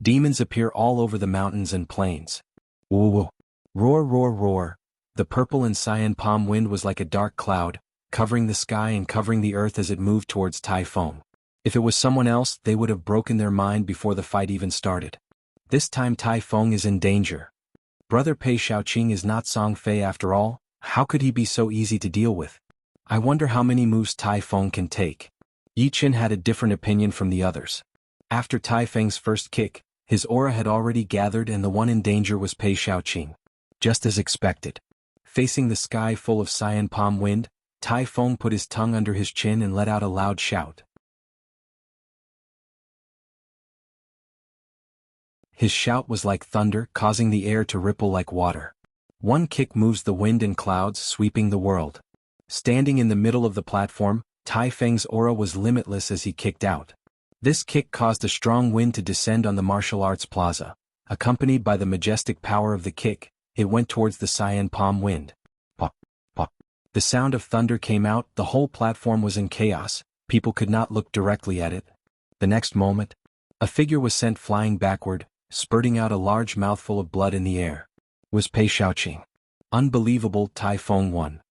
Demons appear all over the mountains and plains. Woo woo. Roar roar roar. The purple and cyan palm wind was like a dark cloud, covering the sky and covering the earth as it moved towards Tai Feng. If it was someone else, they would have broken their mind before the fight even started. This time Tai Feng is in danger. Brother Pei Shaoqing is not Song Fei after all. How could he be so easy to deal with? I wonder how many moves Tai Feng can take. Yi Qin had a different opinion from the others. After Tai Feng's first kick, his aura had already gathered and the one in danger was Pei Shaoqing. Just as expected. Facing the sky full of cyan palm wind, Tai Feng put his tongue under his chin and let out a loud shout. His shout was like thunder, causing the air to ripple like water. One kick moves the wind and clouds, sweeping the world. Standing in the middle of the platform, Tai Feng's aura was limitless as he kicked out. This kick caused a strong wind to descend on the martial arts plaza. Accompanied by the majestic power of the kick, it went towards the cyan palm wind. Pop, pop. The sound of thunder came out, the whole platform was in chaos, people could not look directly at it. The next moment, a figure was sent flying backward, spurting out a large mouthful of blood in the air. It was Pei Shaoqing. Unbelievable, Tai Feng won.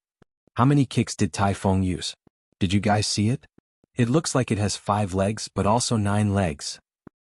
How many kicks did Tai Feng use? Did you guys see it? It looks like it has 5 legs but also 9 legs.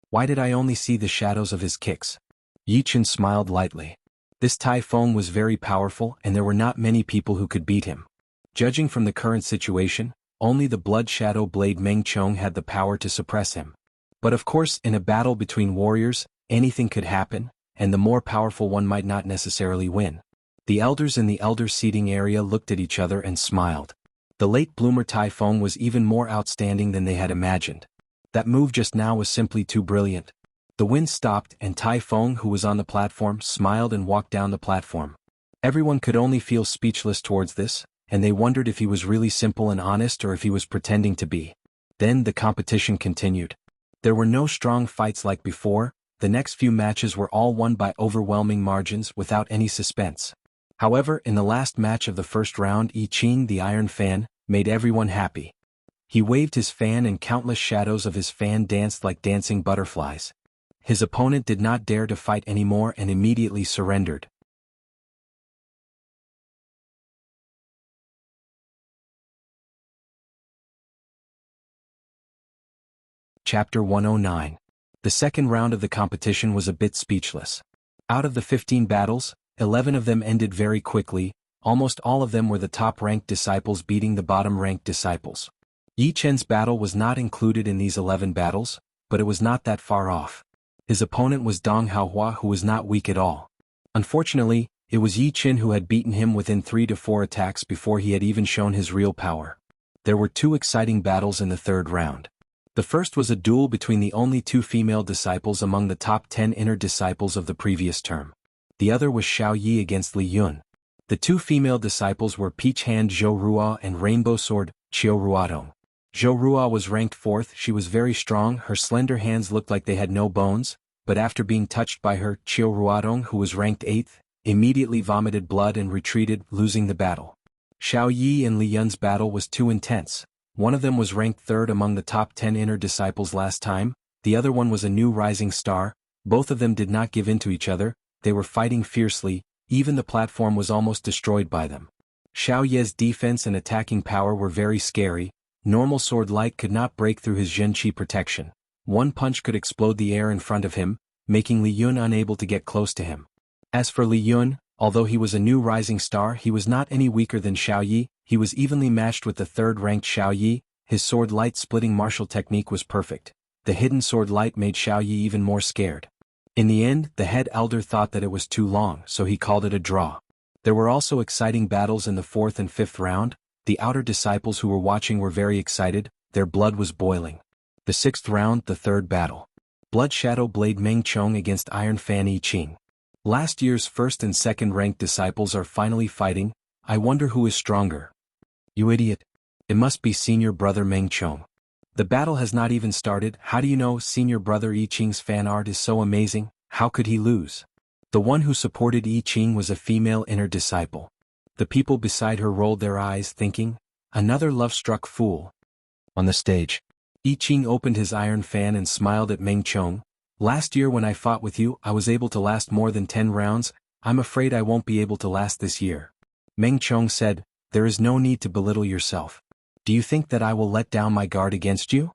Why did I only see the shadows of his kicks? Yi Qin smiled lightly. This Tai Feng was very powerful and there were not many people who could beat him. Judging from the current situation, only the Blood Shadow Blade Meng Chong had the power to suppress him. But of course, in a battle between warriors, anything could happen, and the more powerful one might not necessarily win. The elders in the elder seating area looked at each other and smiled. The late bloomer Tai Feng was even more outstanding than they had imagined. That move just now was simply too brilliant. The wind stopped and Tai Feng, who was on the platform, smiled and walked down the platform. Everyone could only feel speechless towards this, and they wondered if he was really simple and honest or if he was pretending to be. Then the competition continued. There were no strong fights like before. The next few matches were all won by overwhelming margins without any suspense. However, in the last match of the first round, Yi Qin, the Iron Fan, made everyone happy. He waved his fan and countless shadows of his fan danced like dancing butterflies. His opponent did not dare to fight anymore and immediately surrendered. Chapter 109. The second round of the competition was a bit speechless. Out of the 15 battles, 11 of them ended very quickly. Almost all of them were the top-ranked disciples beating the bottom-ranked disciples. Yi Chen's battle was not included in these 11 battles, but it was not that far off. His opponent was Dong Haohua, who was not weak at all. Unfortunately, it was Yi Qin who had beaten him within 3 to 4 attacks before he had even shown his real power. There were 2 exciting battles in the third round. The first was a duel between the only 2 female disciples among the top 10 inner disciples of the previous term. The other was Xiao Yi against Li Yun. The 2 female disciples were Peach Hand Zhou Rua and Rainbow Sword Qiu Ruadong. Zhou Rua was ranked 4th. She was very strong, her slender hands looked like they had no bones, but after being touched by her, Qiu Ruadong, who was ranked 8th, immediately vomited blood and retreated, losing the battle. Xiao Yi and Li Yun's battle was too intense. One of them was ranked 3rd among the top 10 inner disciples last time, the other one was a new rising star, Both of them did not give in to each other, they were fighting fiercely, even the platform was almost destroyed by them. Xiao Ye's defense and attacking power were very scary. Normal sword light could not break through his Zhenqi protection. One punch could explode the air in front of him, making Li Yun unable to get close to him. As for Li Yun, although he was a new rising star, he was not any weaker than Xiao Yi. He was evenly matched with the third-ranked Xiao Yi. His sword light splitting martial technique was perfect. The hidden sword light made Xiao Yi even more scared. In the end, the head elder thought that it was too long, so he called it a draw. There were also exciting battles in the 4th and 5th round. The outer disciples who were watching were very excited, their blood was boiling. The 6th round, the 3rd battle. Blood Shadow Blade Meng Chong against Iron Fan Yi Qing. Last year's 1st and 2nd ranked disciples are finally fighting. I wonder who is stronger. You idiot. It must be senior brother Meng Chong. The battle has not even started. How do you know? Senior brother Yi Qing's fan art is so amazing, how could he lose? The one who supported Yi Qing was a female inner disciple. The people beside her rolled their eyes thinking, another love-struck fool. On the stage, Yi Qing opened his iron fan and smiled at Meng Chong. Last year when I fought with you, I was able to last more than 10 rounds, I'm afraid I won't be able to last this year. Meng Chong said, there is no need to belittle yourself. Do you think that I will let down my guard against you?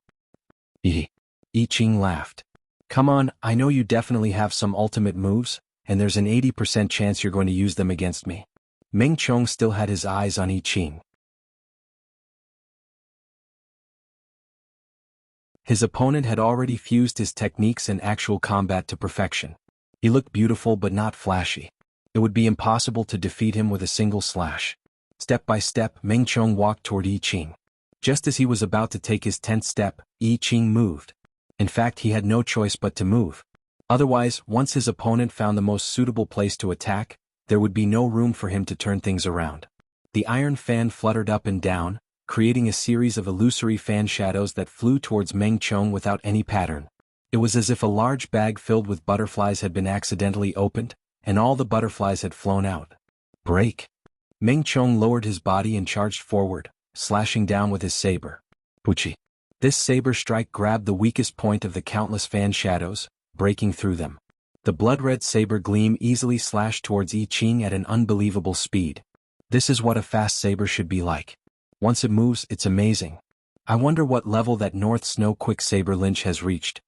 Yi Qing laughed. Come on, I know you definitely have some ultimate moves, and there's an 80% chance you're going to use them against me. Meng Chong still had his eyes on Yi Qing. His opponent had already fused his techniques and actual combat to perfection. He looked beautiful but not flashy. It would be impossible to defeat him with a single slash. Step by step, Meng Chong walked toward Yi Qing. Just as he was about to take his 10th step, Yi Qing moved. In fact, he had no choice but to move. Otherwise, once his opponent found the most suitable place to attack, there would be no room for him to turn things around. The iron fan fluttered up and down, creating a series of illusory fan shadows that flew towards Meng Chong without any pattern. It was as if a large bag filled with butterflies had been accidentally opened, and all the butterflies had flown out. Break! Meng Chong lowered his body and charged forward, slashing down with his saber. Puchi! This saber strike grabbed the weakest point of the countless fan shadows, breaking through them. The blood-red saber gleam easily slashed towards Yi Qing at an unbelievable speed. This is what a fast saber should be like. Once it moves, it's amazing. I wonder what level that North Snow Quick Saber Lynch has reached.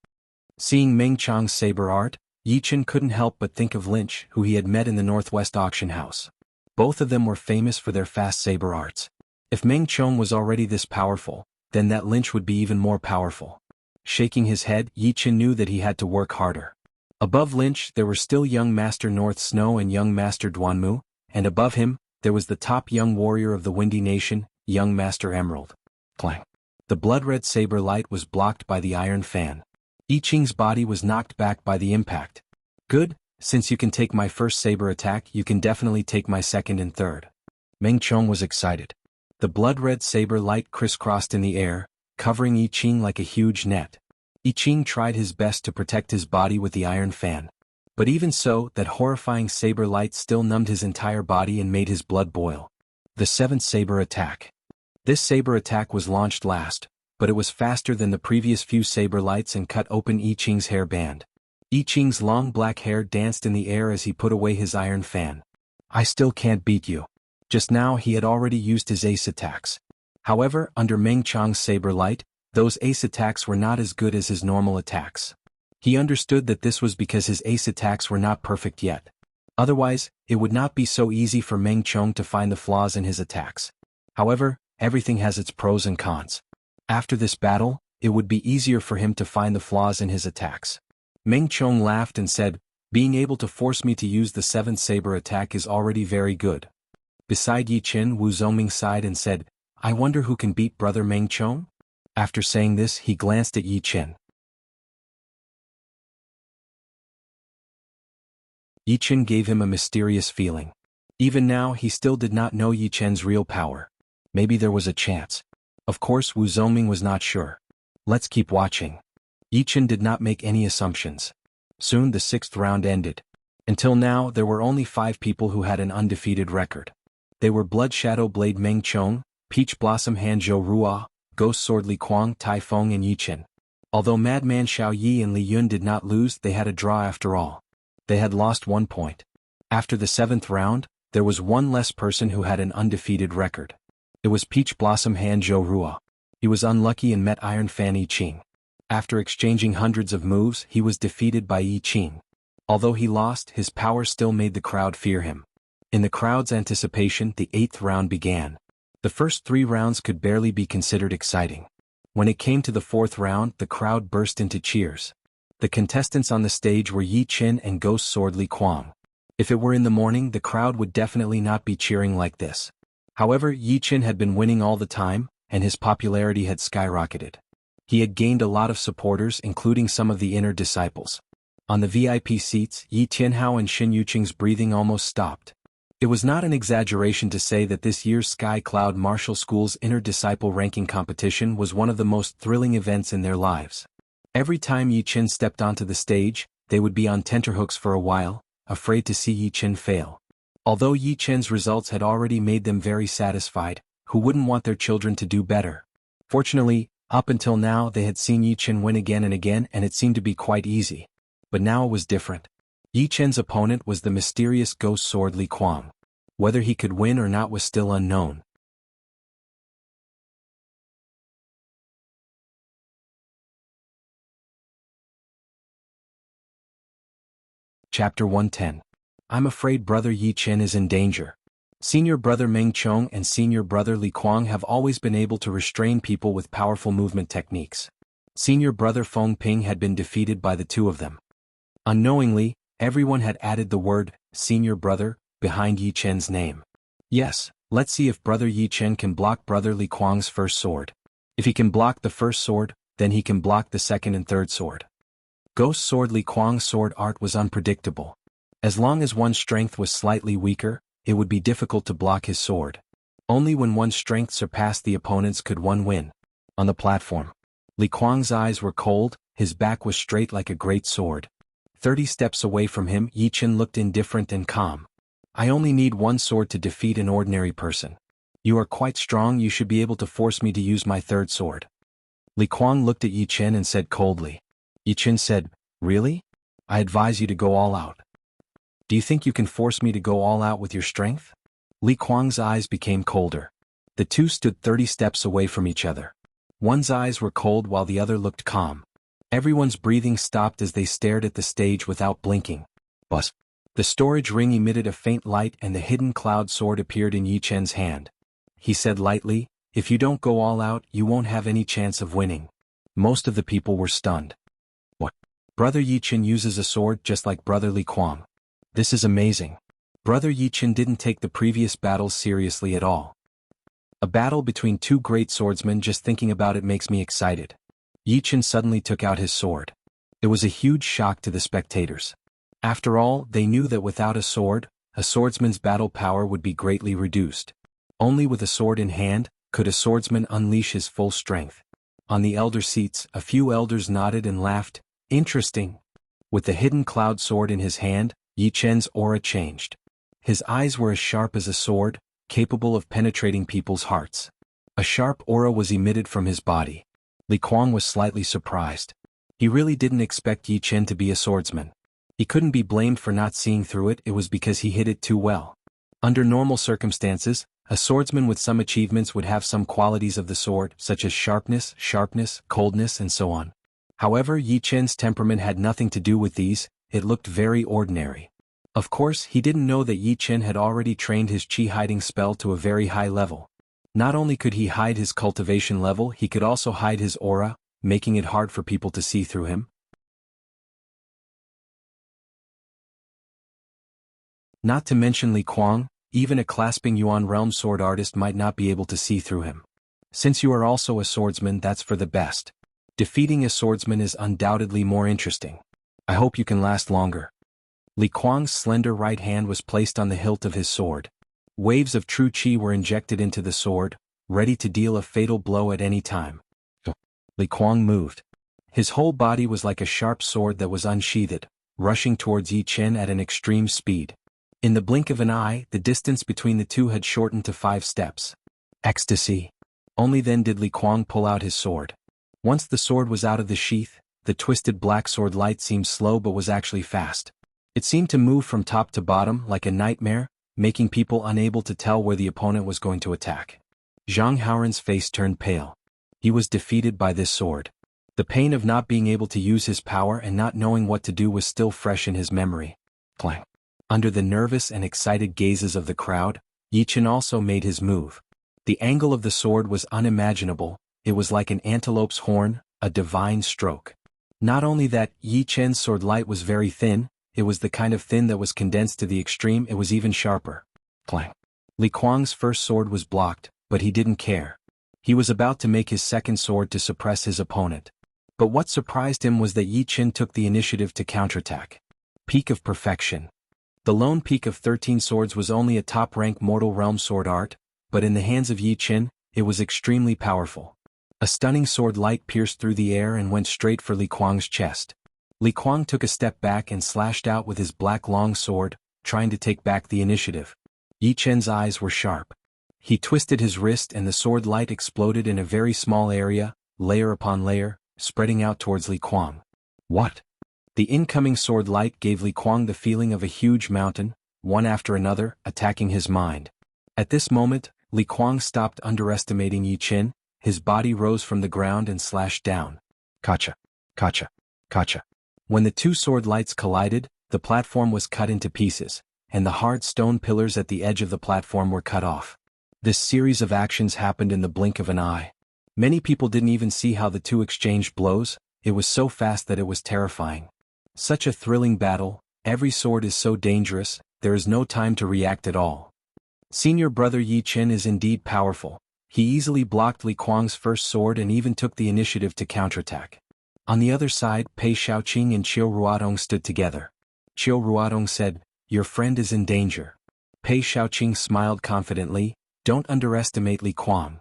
Seeing Meng Chong's saber art, Yi Qing couldn't help but think of Lynch, who he had met in the Northwest Auction House. Both of them were famous for their fast saber arts. If Meng Chong was already this powerful, then that Lynch would be even more powerful. Shaking his head, Yi Qing knew that he had to work harder. Above Lynch, there were still young Master North Snow and young Master Duanmu, and above him, there was the top young warrior of the Windy Nation, young Master Emerald. Clang. The blood-red saber light was blocked by the iron fan. Yi Qing's body was knocked back by the impact. Good, since you can take my first saber attack, you can definitely take my second and third. Meng Chong was excited. The blood-red saber light crisscrossed in the air, covering Yi Qing like a huge net. Yi Qing tried his best to protect his body with the iron fan. But even so, that horrifying saber light still numbed his entire body and made his blood boil. The 7th saber attack. This saber attack was launched last, but it was faster than the previous few saber lights and cut open Yi Qing's hairband. Yi Qing's long black hair danced in the air as he put away his iron fan. I still can't beat you. Just now he had already used his ace attacks. However, under Meng Chong's saber light, those ace attacks were not as good as his normal attacks. He understood that this was because his ace attacks were not perfect yet. Otherwise, it would not be so easy for Meng Chong to find the flaws in his attacks. However, everything has its pros and cons. After this battle, it would be easier for him to find the flaws in his attacks. Meng Chong laughed and said, being able to force me to use the 7th saber attack is already very good. Beside Yi Qing, Wu Zongming sighed and said, I wonder who can beat brother Meng Chong? After saying this, he glanced at Yi Qing. Yi Qing gave him a mysterious feeling. Even now, he still did not know Yi Qing's real power. Maybe there was a chance. Of course, Wu Zongming was not sure. Let's keep watching. Yi Qing did not make any assumptions. Soon the 6th round ended. Until now, there were only 5 people who had an undefeated record. They were Blood Shadow Blade Meng Chong, Peach Blossom Han Zhou Rua, Ghost Sword Li Kuang Tai Feng and Yi Qing. Although Madman Xiao Yi and Li Yun did not lose, they had a draw after all. They had lost 1 point. After the 7th round, there was one less person who had an undefeated record. It was Peach Blossom Han Zhou Rua. He was unlucky and met Iron Fan Yi Qing. After exchanging hundreds of moves, he was defeated by Yi Qing. Although he lost, his power still made the crowd fear him. In the crowd's anticipation, the 8th round began. The first 3 rounds could barely be considered exciting. When it came to the 4th round, the crowd burst into cheers. The contestants on the stage were Yi Qin and Ghost Sword Li Kuang. If it were in the morning, the crowd would definitely not be cheering like this. However, Yi Qin had been winning all the time, and his popularity had skyrocketed. He had gained a lot of supporters, including some of the inner disciples. On the VIP seats, Yi Tianhao and Xin Yuqing's breathing almost stopped. It was not an exaggeration to say that this year's Sky Cloud Martial School's inner disciple ranking competition was one of the most thrilling events in their lives. Every time Yi Qin stepped onto the stage, they would be on tenterhooks for a while, afraid to see Yi Qin fail. Although Yi Qin's results had already made them very satisfied, who wouldn't want their children to do better? Fortunately, up until now they had seen Yi Qin win again and again, and it seemed to be quite easy. But now it was different. Yi Qin's opponent was the mysterious Ghost Sword Li Kuang. Whether he could win or not was still unknown. Chapter 110. I'm afraid Brother Yi Qin is in danger. Senior Brother Meng Qiong and Senior Brother Li Kuang have always been able to restrain people with powerful movement techniques. Senior Brother Feng Ping had been defeated by the 2 of them. Unknowingly, everyone had added the word, Senior Brother, behind Yi Qin's name. Yes, let's see if Brother Yi Qin can block Brother Li Kuang's first sword. If he can block the first sword, then he can block the second and third sword. Ghost Sword Li Kuang's sword art was unpredictable. As long as one's strength was slightly weaker, it would be difficult to block his sword. Only when one's strength surpassed the opponent's could one win. On the platform, Li Kuang's eyes were cold, his back was straight like a great sword. 30 steps away from him, Yi Qin looked indifferent and calm. I only need 1 sword to defeat an ordinary person. You are quite strong, you should be able to force me to use my 3rd sword. Li Kuang looked at Yi Qin and said coldly. Yi Qin said, Really? I advise you to go all out. Do you think you can force me to go all out with your strength? Li Kuang's eyes became colder. The 2 stood 30 steps away from each other. One's eyes were cold while the other looked calm. Everyone's breathing stopped as they stared at the stage without blinking. Buzz. The storage ring emitted a faint light and the hidden cloud sword appeared in Yi Qin's hand. He said lightly, If you don't go all out, you won't have any chance of winning. Most of the people were stunned. What? Brother Yi Qin uses a sword just like Brother Li Kuang. This is amazing. Brother Yi Qin didn't take the previous battles seriously at all. A battle between 2 great swordsmen, just thinking about it makes me excited. Yi Qin suddenly took out his sword. It was a huge shock to the spectators. After all, they knew that without a sword, a swordsman's battle power would be greatly reduced. Only with a sword in hand, could a swordsman unleash his full strength. On the elder seats, a few elders nodded and laughed. Interesting. With the hidden cloud sword in his hand, Yi Qin's aura changed. His eyes were as sharp as a sword, capable of penetrating people's hearts. A sharp aura was emitted from his body. Li Kuang was slightly surprised. He really didn't expect Yi Qin to be a swordsman. He couldn't be blamed for not seeing through it, it was because he hid it too well. Under normal circumstances, a swordsman with some achievements would have some qualities of the sword, such as sharpness, coldness, and so on. However, Yi Qin's temperament had nothing to do with these, it looked very ordinary. Of course, he didn't know that Yi Qin had already trained his chi hiding spell to a very high level. Not only could he hide his cultivation level, he could also hide his aura, making it hard for people to see through him. Not to mention Li Kuang, even a clasping Yuan realm sword artist might not be able to see through him. Since you are also a swordsman, that's for the best. Defeating a swordsman is undoubtedly more interesting. I hope you can last longer. Li Kuang's slender right hand was placed on the hilt of his sword. Waves of true chi were injected into the sword, ready to deal a fatal blow at any time. Li Kuang moved. His whole body was like a sharp sword that was unsheathed, rushing towards Yi Qin at an extreme speed. In the blink of an eye, the distance between the two had shortened to 5 steps. Ecstasy. Only then did Li Kuang pull out his sword. Once the sword was out of the sheath, the twisted black sword light seemed slow but was actually fast. It seemed to move from top to bottom like a nightmare, making people unable to tell where the opponent was going to attack. Zhang Haoren's face turned pale. He was defeated by this sword. The pain of not being able to use his power and not knowing what to do was still fresh in his memory. Clang. Under the nervous and excited gazes of the crowd, Yi Chen also made his move. The angle of the sword was unimaginable. It was like an antelope's horn, a divine stroke. Not only that, Yi Chen's sword light was very thin, it was the kind of thin that was condensed to the extreme. It was even sharper. Clang. Li Kuang's first sword was blocked, but he didn't care. He was about to make his second sword to suppress his opponent. But what surprised him was that Yi Chen took the initiative to counterattack. Peak of perfection. The lone peak of 13 swords was only a top-rank mortal realm sword art, but in the hands of Yi Chen, it was extremely powerful. A stunning sword light pierced through the air and went straight for Li Kuang's chest. Li Kuang took a step back and slashed out with his black long sword, trying to take back the initiative. Yi Chen's eyes were sharp. He twisted his wrist and the sword light exploded in a very small area, layer upon layer, spreading out towards Li Kuang. What? The incoming sword light gave Li Kuang the feeling of a huge mountain, one after another, attacking his mind. At this moment, Li Kuang stopped underestimating Yi Chen. His body rose from the ground and slashed down. Kacha. Kacha. Kacha. When the two sword lights collided, the platform was cut into pieces, and the hard stone pillars at the edge of the platform were cut off. This series of actions happened in the blink of an eye. Many people didn't even see how the two exchanged blows. It was so fast that it was terrifying. Such a thrilling battle, every sword is so dangerous, there is no time to react at all. Senior brother Yi Chen is indeed powerful. He easily blocked Li Kuang's first sword and even took the initiative to counterattack. On the other side, Pei Shaoqing and Qiu Ruodong stood together. Qiu Ruodong said, "Your friend is in danger." Pei Shaoqing smiled confidently, "Don't underestimate Li Kuang."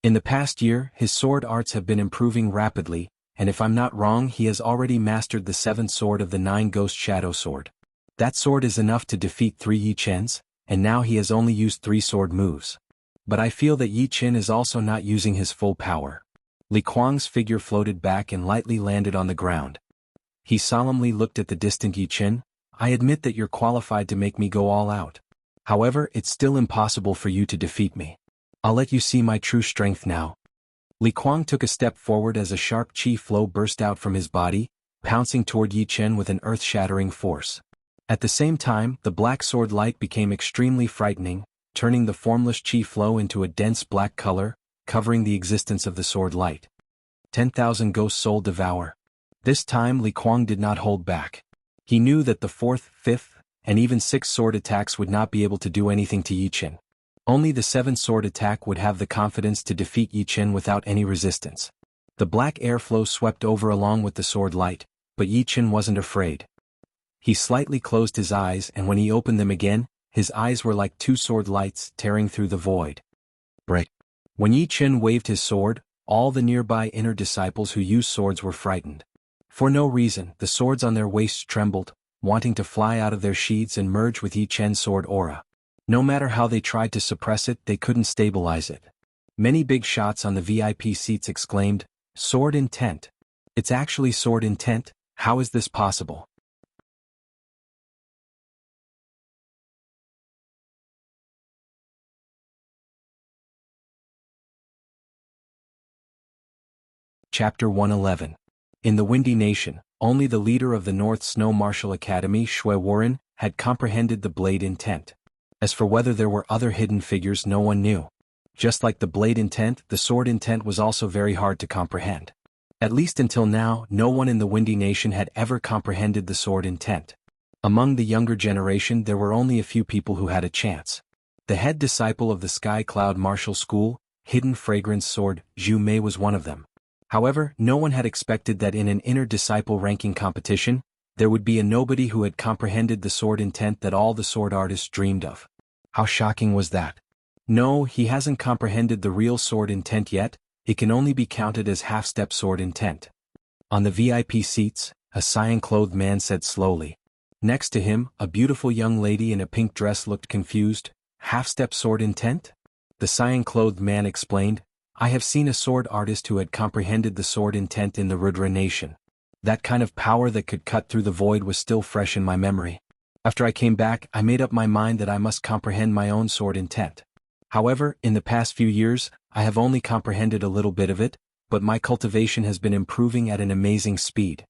In the past year, his sword arts have been improving rapidly, and if I'm not wrong, he has already mastered the 7th sword of the 9 Ghost Shadow Sword. That sword is enough to defeat 3 Yi Chens, and now he has only used 3 sword moves. But I feel that Yi Chen is also not using his full power. Li Kuang's figure floated back and lightly landed on the ground. He solemnly looked at the distant Yi Chen. "I admit that you're qualified to make me go all out. However, it's still impossible for you to defeat me. I'll let you see my true strength now." Li Kuang took a step forward as a sharp chi flow burst out from his body, pouncing toward Yi Chen with an earth-shattering force. At the same time, the black sword light became extremely frightening, turning the formless chi flow into a dense black color, covering the existence of the sword light. 10,000 Ghost Soul Devour. This time Li Kuang did not hold back. He knew that the 4th, 5th, and even 6th sword attacks would not be able to do anything to Yi Chen. Only the 7th sword attack would have the confidence to defeat Yi Chen without any resistance. The black airflow swept over along with the sword light, but Yi Chen wasn't afraid. He slightly closed his eyes, and when he opened them again, his eyes were like 2 sword lights tearing through the void. Break. When Yi Chen waved his sword, all the nearby inner disciples who used swords were frightened. For no reason, the swords on their waists trembled, wanting to fly out of their sheaths and merge with Yi Chen's sword aura. No matter how they tried to suppress it, they couldn't stabilize it. Many big shots on the VIP seats exclaimed, "Sword intent. It's actually sword intent, how is this possible?" Chapter 111. In the Windy Nation, only the leader of the North Snow Martial Academy, Shui Warren, had comprehended the blade intent. As for whether there were other hidden figures, no one knew. Just like the blade intent, the sword intent was also very hard to comprehend. At least until now, no one in the Windy Nation had ever comprehended the sword intent. Among the younger generation, there were only a few people who had a chance. The head disciple of the Sky Cloud Martial School, Hidden Fragrance Sword, Zhu Mei, was one of them. However, no one had expected that in an inner disciple ranking competition, there would be a nobody who had comprehended the sword intent that all the sword artists dreamed of. How shocking was that? No, he hasn't comprehended the real sword intent yet, it can only be counted as half-step sword intent. On the VIP seats, a cyan-clothed man said slowly. Next to him, a beautiful young lady in a pink dress looked confused. Half-step sword intent? The cyan-clothed man explained, I have seen a sword artist who had comprehended the sword intent in the Rudra nation. That kind of power that could cut through the void was still fresh in my memory. After I came back, I made up my mind that I must comprehend my own sword intent. However, in the past few years, I have only comprehended a little bit of it, but my cultivation has been improving at an amazing speed.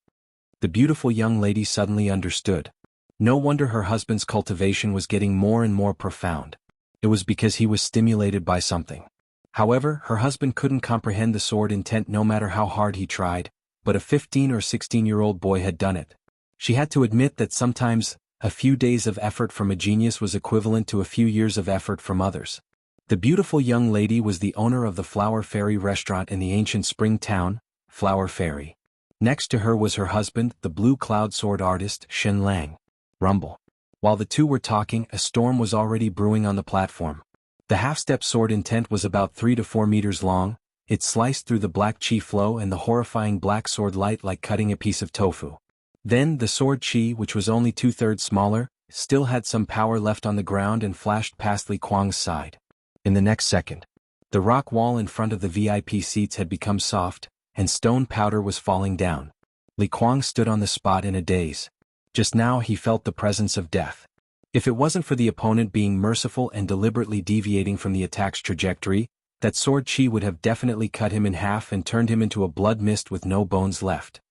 The beautiful young lady suddenly understood. No wonder her husband's cultivation was getting more and more profound. It was because he was stimulated by something. However, her husband couldn't comprehend the sword intent no matter how hard he tried, but a 15 or 16-year-old boy had done it. She had to admit that sometimes, a few days of effort from a genius was equivalent to a few years of effort from others. The beautiful young lady was the owner of the Flower Fairy restaurant in the ancient spring town, Flower Fairy. Next to her was her husband, the blue cloud sword artist, Shen Lang. Rumble. While the two were talking, a storm was already brewing on the platform. The half-step sword intent was about 3 to 4 meters long. It sliced through the black chi flow and the horrifying black sword light like cutting a piece of tofu. Then the sword chi, which was only 2/3 smaller, still had some power left on the ground and flashed past Li Kuang's side. In the next second, the rock wall in front of the VIP seats had become soft, and stone powder was falling down. Li Kuang stood on the spot in a daze. Just now he felt the presence of death. If it wasn't for the opponent being merciful and deliberately deviating from the attack's trajectory, that sword chi would have definitely cut him in half and turned him into a blood mist with no bones left.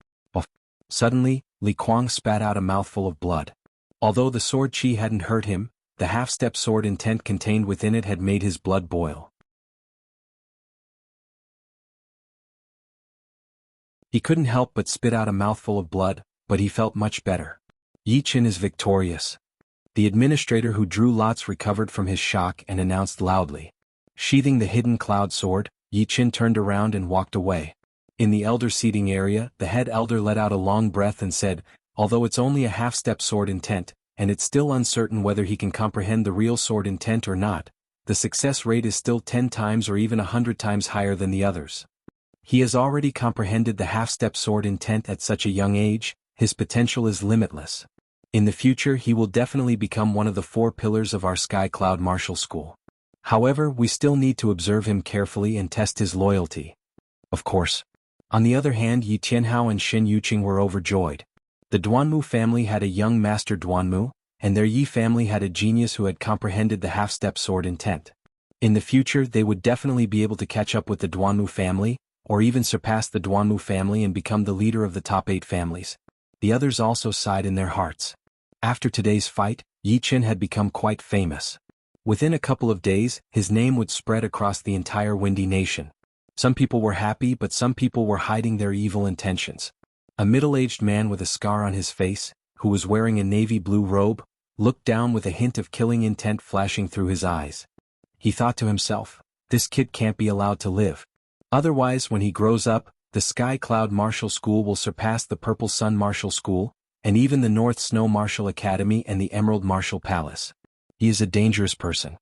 Suddenly, Li Kuang spat out a mouthful of blood. Although the sword chi hadn't hurt him, the half-step sword intent contained within it had made his blood boil. He couldn't help but spit out a mouthful of blood, but he felt much better. Yi Qin is victorious. The administrator who drew lots recovered from his shock and announced loudly. Sheathing the hidden cloud sword, Yi Qin turned around and walked away. In the elder seating area, the head elder let out a long breath and said, although it's only a half-step sword intent, and it's still uncertain whether he can comprehend the real sword intent or not, the success rate is still 10 times or even 100 times higher than the others. He has already comprehended the half-step sword intent at such a young age, his potential is limitless. In the future he will definitely become one of the 4 pillars of our Sky Cloud Martial School. However, we still need to observe him carefully and test his loyalty. Of course. On the other hand, Yi Tianhao and Shen Yuqing were overjoyed. The Duanmu family had a young master Duanmu, and their Yi family had a genius who had comprehended the half-step sword intent. In the future they would definitely be able to catch up with the Duanmu family, or even surpass the Duanmu family and become the leader of the top 8 families. The others also sighed in their hearts. After today's fight, Yi Qin had become quite famous. Within a couple of days, his name would spread across the entire Windy Nation. Some people were happy, but some people were hiding their evil intentions. A middle-aged man with a scar on his face, who was wearing a navy blue robe, looked down with a hint of killing intent flashing through his eyes. He thought to himself, this kid can't be allowed to live. Otherwise, when he grows up, the Sky Cloud Martial School will surpass the Purple Sun Martial School, and even the North Snow Martial Academy and the Emerald Martial Palace. He is a dangerous person.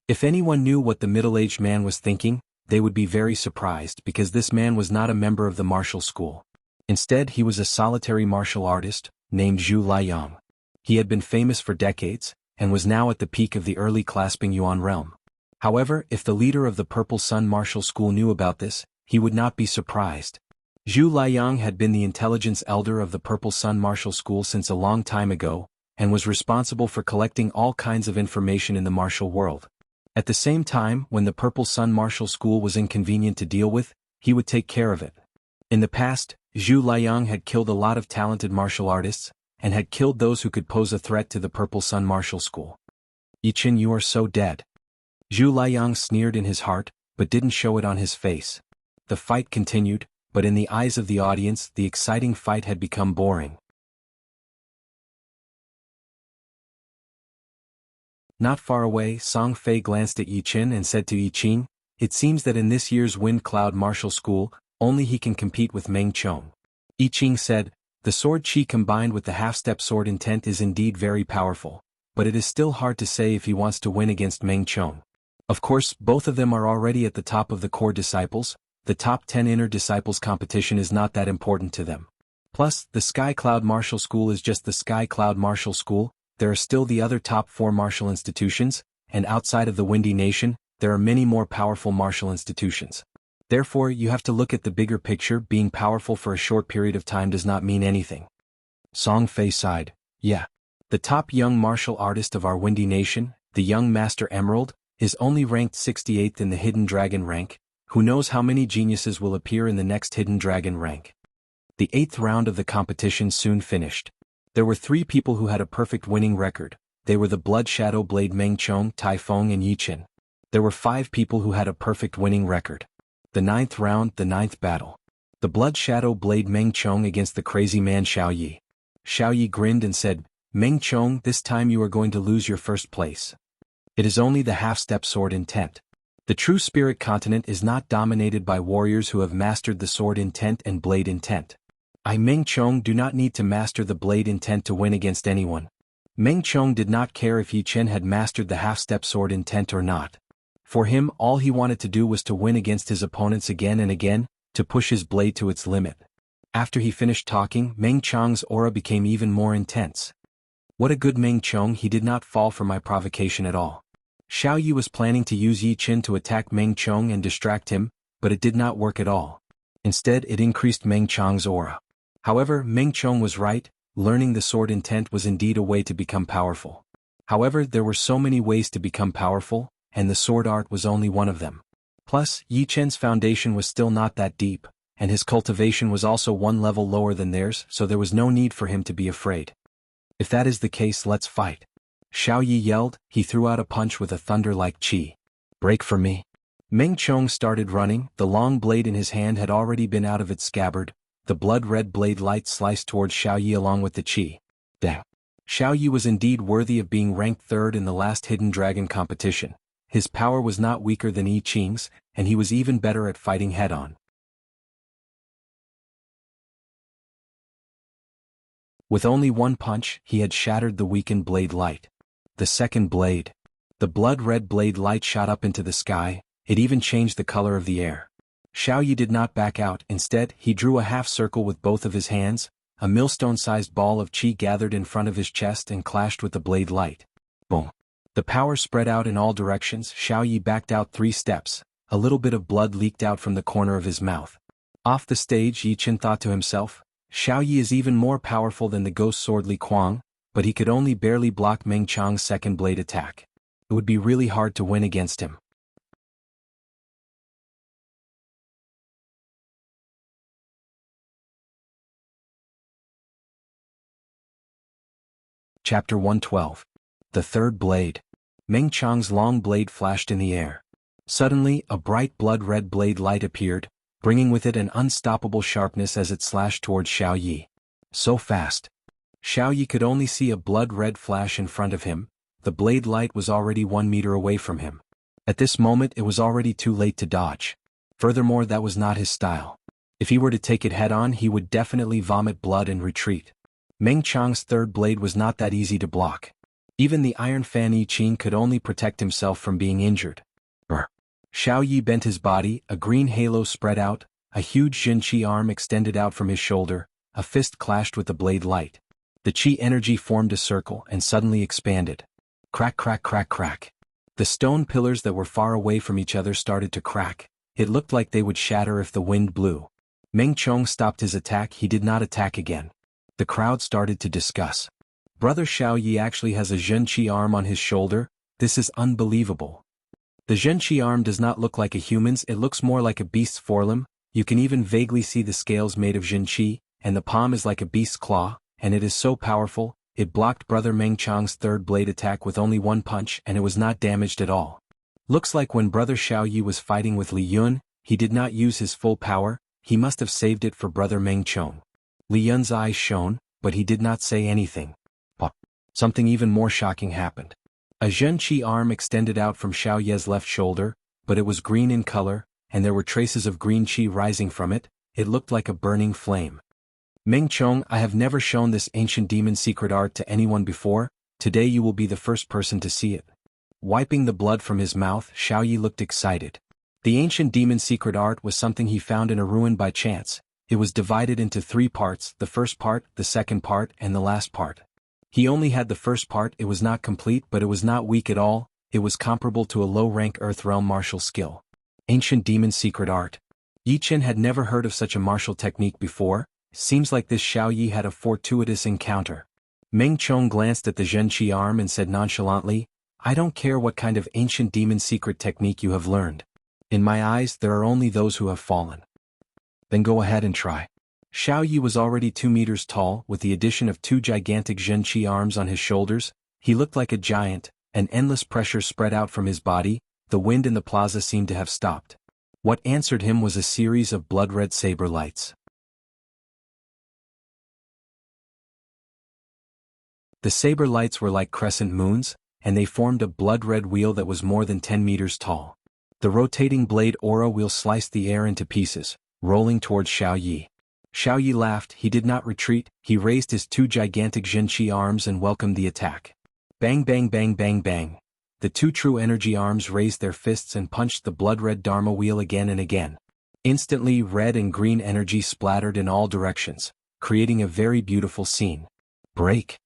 If anyone knew what the middle-aged man was thinking, they would be very surprised because this man was not a member of the martial school. Instead, he was a solitary martial artist, named Zhu Liang. He had been famous for decades, and was now at the peak of the early clasping Yuan realm. However, if the leader of the Purple Sun Martial School knew about this, he would not be surprised. Zhu Liang had been the intelligence elder of the Purple Sun Martial School since a long time ago, and was responsible for collecting all kinds of information in the martial world. At the same time, when the Purple Sun Martial School was inconvenient to deal with, he would take care of it. In the past, Zhu Liang had killed a lot of talented martial artists, and had killed those who could pose a threat to the Purple Sun Martial School. Yi Qin, you are so dead. Zhu Liang sneered in his heart, but didn't show it on his face. The fight continued, but in the eyes of the audience, the exciting fight had become boring. Not far away, Song Fei glanced at Yi Qin and said to Yi Qin, it seems that in this year's Wind Cloud Martial School, only he can compete with Meng Chong. Yi Qin said, the sword chi combined with the half-step sword intent is indeed very powerful, but it is still hard to say if he wants to win against Meng Chong. Of course, both of them are already at the top of the core disciples. The top 10 inner disciples competition is not that important to them. Plus, the Sky Cloud Martial School is just the Sky Cloud Martial School. There are still the other top 4 martial institutions, and outside of the Windy Nation, there are many more powerful martial institutions. Therefore, you have to look at the bigger picture. Being powerful for a short period of time does not mean anything. Song Fei sighed. Yeah. The top young martial artist of our Windy Nation, the young Master Emerald, is only ranked 68th in the Hidden Dragon rank. Who knows how many geniuses will appear in the next Hidden Dragon rank. The 8th round of the competition soon finished. There were 3 people who had a perfect winning record. They were the Blood Shadow Blade Meng Chong, Tai Feng and Yi Qin. There were 5 people who had a perfect winning record. The 9th round, the 9th battle. The Blood Shadow Blade Meng Chong against the crazy man Xiao Yi. Xiao Yi grinned and said, Meng Chong, this time you are going to lose your first place. It is only the half-step sword intent. The true spirit continent is not dominated by warriors who have mastered the sword intent and blade intent. I Meng Chong do not need to master the blade intent to win against anyone. Meng Chong did not care if Yi Chen had mastered the half-step sword intent or not. For him, all he wanted to do was to win against his opponents again and again, to push his blade to its limit. After he finished talking, Meng Chong's aura became even more intense. What a good Meng Chong, he did not fall for my provocation at all. Xiao Yi was planning to use Yi Chen to attack Meng Chong and distract him, but it did not work at all. Instead, it increased Meng Chong's aura. However, Meng Chong was right, learning the sword intent was indeed a way to become powerful. However, there were so many ways to become powerful, and the sword art was only one of them. Plus, Yi Chen's foundation was still not that deep, and his cultivation was also one level lower than theirs, so there was no need for him to be afraid. If that is the case, let's fight. Xiao Yi yelled. He threw out a punch with a thunder-like chi. Break for me. Meng Chong started running. The long blade in his hand had already been out of its scabbard. The blood-red blade light sliced towards Xiao Yi along with the chi. Dang. Xiao Yi was indeed worthy of being ranked 3rd in the last Hidden Dragon competition. His power was not weaker than Yi Qing's, and he was even better at fighting head-on. With only one punch, he had shattered the weakened blade light. The second blade. The blood-red blade light shot up into the sky. It even changed the color of the air. Xiao Yi did not back out. Instead, he drew a half-circle with both of his hands. A millstone-sized ball of chi gathered in front of his chest and clashed with the blade light. Boom. The power spread out in all directions. Xiao Yi backed out 3 steps. A little bit of blood leaked out from the corner of his mouth. Off the stage, Yi Chen thought to himself, Xiao Yi is even more powerful than the ghost sword Li Kuang, but he could only barely block Meng Chong's second blade attack. It would be really hard to win against him. Chapter 112. The Third Blade. Meng Chong's long blade flashed in the air. Suddenly, a bright blood-red blade light appeared, bringing with it an unstoppable sharpness as it slashed towards Xiao Yi. So fast. Xiao Yi could only see a blood-red flash in front of him. The blade light was already 1 meter away from him. At this moment it was already too late to dodge. Furthermore, that was not his style. If he were to take it head-on, he would definitely vomit blood and retreat. Meng Chong's third blade was not that easy to block. Even the Iron Fan Yi Qin could only protect himself from being injured. Xiao Yi bent his body, a green halo spread out, a huge Jin Qi arm extended out from his shoulder, a fist clashed with the blade light. The Qi energy formed a circle and suddenly expanded. Crack, crack, crack, crack. The stone pillars that were far away from each other started to crack. It looked like they would shatter if the wind blew. Meng Chong stopped his attack. He did not attack again. The crowd started to discuss. Brother Xiao Yi actually has a Jin Qi arm on his shoulder. This is unbelievable. The Jin Qi arm does not look like a human's, it looks more like a beast's forelimb. You can even vaguely see the scales made of Jin Qi, and the palm is like a beast's claw, and it is so powerful, it blocked Brother Meng Chong's third blade attack with only one punch and it was not damaged at all. Looks like when Brother Xiao Yi was fighting with Li Yun, he did not use his full power, he must have saved it for Brother Meng Chong. Li Yun's eyes shone, but he did not say anything. But something even more shocking happened. A Jin Qi arm extended out from Xiao Ye's left shoulder, but it was green in color, and there were traces of green Qi rising from it. It looked like a burning flame. Meng Chong, I have never shown this ancient demon secret art to anyone before. Today you will be the first person to see it. Wiping the blood from his mouth, Xiao Yi looked excited. The ancient demon secret art was something he found in a ruin by chance. It was divided into 3 parts, the first part, the second part, and the last part. He only had the first part. It was not complete, but it was not weak at all. it was comparable to a low-rank Earthrealm martial skill. Ancient Demon Secret Art. Yi Chen had never heard of such a martial technique before. Seems like this Xiao Yi had a fortuitous encounter. Meng Chong glanced at the Zhenqi arm and said nonchalantly, I don't care what kind of ancient demon secret technique you have learned. In my eyes there are only those who have fallen. Then go ahead and try. Xiao Yi was already 2 meters tall, with the addition of 2 gigantic Zhenqi arms on his shoulders. He looked like a giant, an endless pressure spread out from his body. The wind in the plaza seemed to have stopped. What answered him was a series of blood-red saber lights. The saber lights were like crescent moons, and they formed a blood-red wheel that was more than 10 meters tall. The rotating blade aura wheel sliced the air into pieces, rolling towards Xiao Yi. Xiao Yi laughed. He did not retreat. He raised his 2 gigantic Zhenqi arms and welcomed the attack. Bang bang bang bang bang. The 2 true energy arms raised their fists and punched the blood-red Dharma wheel again and again. Instantly, red and green energy splattered in all directions, creating a very beautiful scene. Break.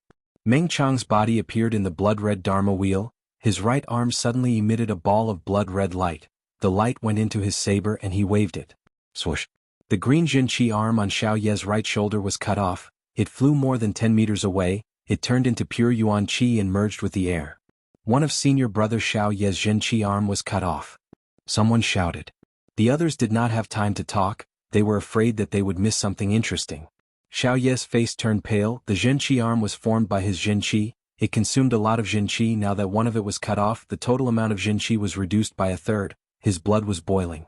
Meng Chong's body appeared in the blood-red Dharma wheel. His right arm suddenly emitted a ball of blood-red light. The light went into his saber and he waved it. Swoosh. The green Zhenqi arm on Xiao Ye's right shoulder was cut off. It flew more than 10 meters away. It turned into pure Yuan Qi and merged with the air. One of senior brother Xiao Ye's Zhenqi arm was cut off. Someone shouted. The others did not have time to talk. They were afraid that they would miss something interesting. Xiao Ye's face turned pale. The Zhenqi arm was formed by his Zhenqi. It consumed a lot of Zhenqi. Now that one of it was cut off, the total amount of Zhenqi was reduced by a third. His blood was boiling.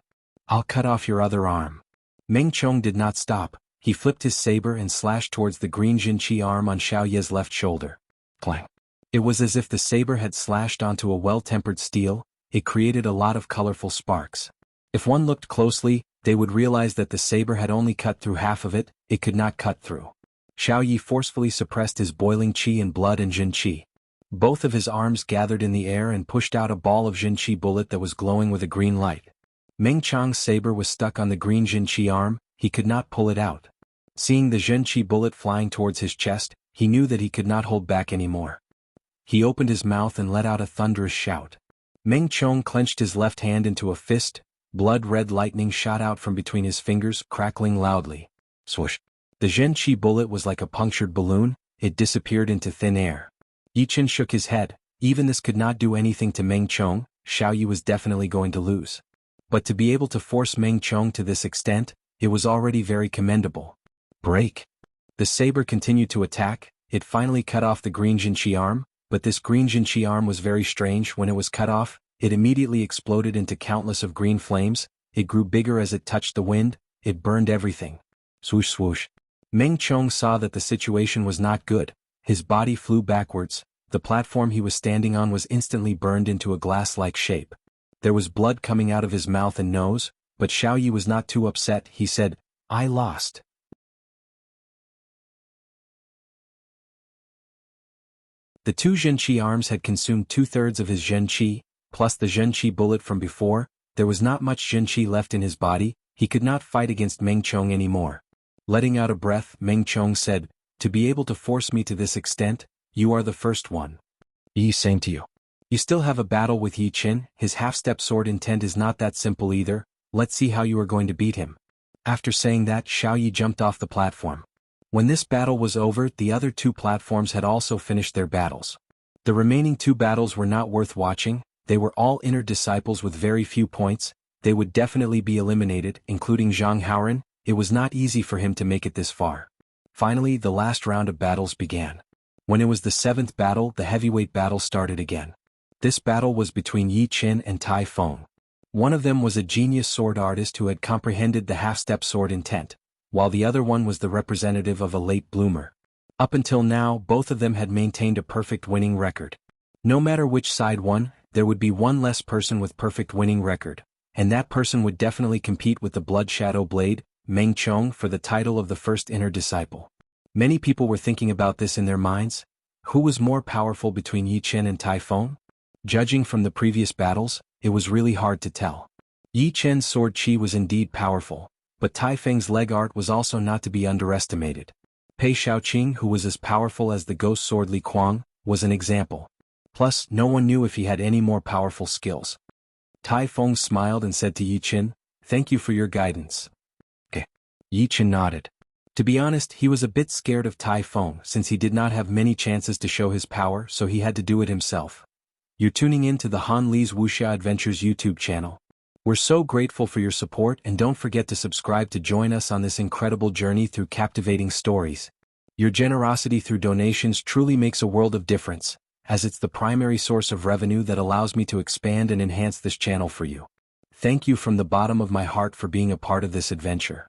I'll cut off your other arm. Meng Chong did not stop. He flipped his saber and slashed towards the green Zhenqi arm on Xiao Ye's left shoulder. Clang. It was as if the saber had slashed onto a well-tempered steel. It created a lot of colorful sparks. If one looked closely, they would realize that the saber had only cut through half of it. It could not cut through. Xiao Yi forcefully suppressed his boiling qi and blood and Zhenqi. Both of his arms gathered in the air and pushed out a ball of Zhenqi bullet that was glowing with a green light. Meng Chong's saber was stuck on the green Zhenqi arm. He could not pull it out. Seeing the Zhenqi bullet flying towards his chest, he knew that he could not hold back anymore. He opened his mouth and let out a thunderous shout. Meng Chong clenched his left hand into a fist. Blood-red lightning shot out from between his fingers, crackling loudly. Swoosh. The Zhenqi bullet was like a punctured balloon. It disappeared into thin air. Yi Chen shook his head. Even this could not do anything to Meng Chong. Xiao Yi was definitely going to lose. But to be able to force Meng Chong to this extent, it was already very commendable. Break. The saber continued to attack. It finally cut off the green Zhenqi arm, but this green Zhenqi arm was very strange. When it was cut off, it immediately exploded into countless of green flames. It grew bigger as it touched the wind. It burned everything. Swoosh swoosh. Meng Chong saw that the situation was not good. His body flew backwards. The platform he was standing on was instantly burned into a glass-like shape. There was blood coming out of his mouth and nose, but Xiao Yi was not too upset. He said, I lost. The 2 Zhenqi arms had consumed 2/3 of his Zhenqi, plus the Zhenqi bullet from before. There was not much Zhenqi left in his body. He could not fight against Meng Chong anymore. Letting out a breath, Meng Chong said, to be able to force me to this extent, you are the first one. Yi, same to you. You still have a battle with Yi Chen. His half-step sword intent is not that simple either. Let's see how you are going to beat him. After saying that, Xiao Yi jumped off the platform. When this battle was over, the other 2 platforms had also finished their battles. The remaining 2 battles were not worth watching. They were all inner disciples with very few points. They would definitely be eliminated, including Zhang Haoren. It was not easy for him to make it this far. Finally, the last round of battles began. When it was the 7th battle, the heavyweight battle started again. This battle was between Yi Chen and Tai Feng. One of them was a genius sword artist who had comprehended the half-step sword intent, while the other one was the representative of a late bloomer. Up until now, both of them had maintained a perfect winning record. No matter which side won, there would be one less person with perfect winning record, and that person would definitely compete with the Blood Shadow Blade, Meng Chong, for the title of the first inner disciple. Many people were thinking about this in their minds. Who was more powerful between Yi Chen and Tai Feng? Judging from the previous battles, it was really hard to tell. Yi Chen's sword chi was indeed powerful, but Tai Feng's leg art was also not to be underestimated. Pei Shaoqing, who was as powerful as the ghost sword Li Kuang, was an example. Plus, no one knew if he had any more powerful skills. Tai Feng smiled and said to Yi Qin, "Thank you for your guidance." Yi Qin nodded. To be honest, he was a bit scared of Tai Feng since he did not have many chances to show his power, so he had to do it himself. You're tuning in to the Han Li's Wuxia Adventures YouTube channel. We're so grateful for your support, and don't forget to subscribe to join us on this incredible journey through captivating stories. Your generosity through donations truly makes a world of difference, as it's the primary source of revenue that allows me to expand and enhance this channel for you. Thank you from the bottom of my heart for being a part of this adventure.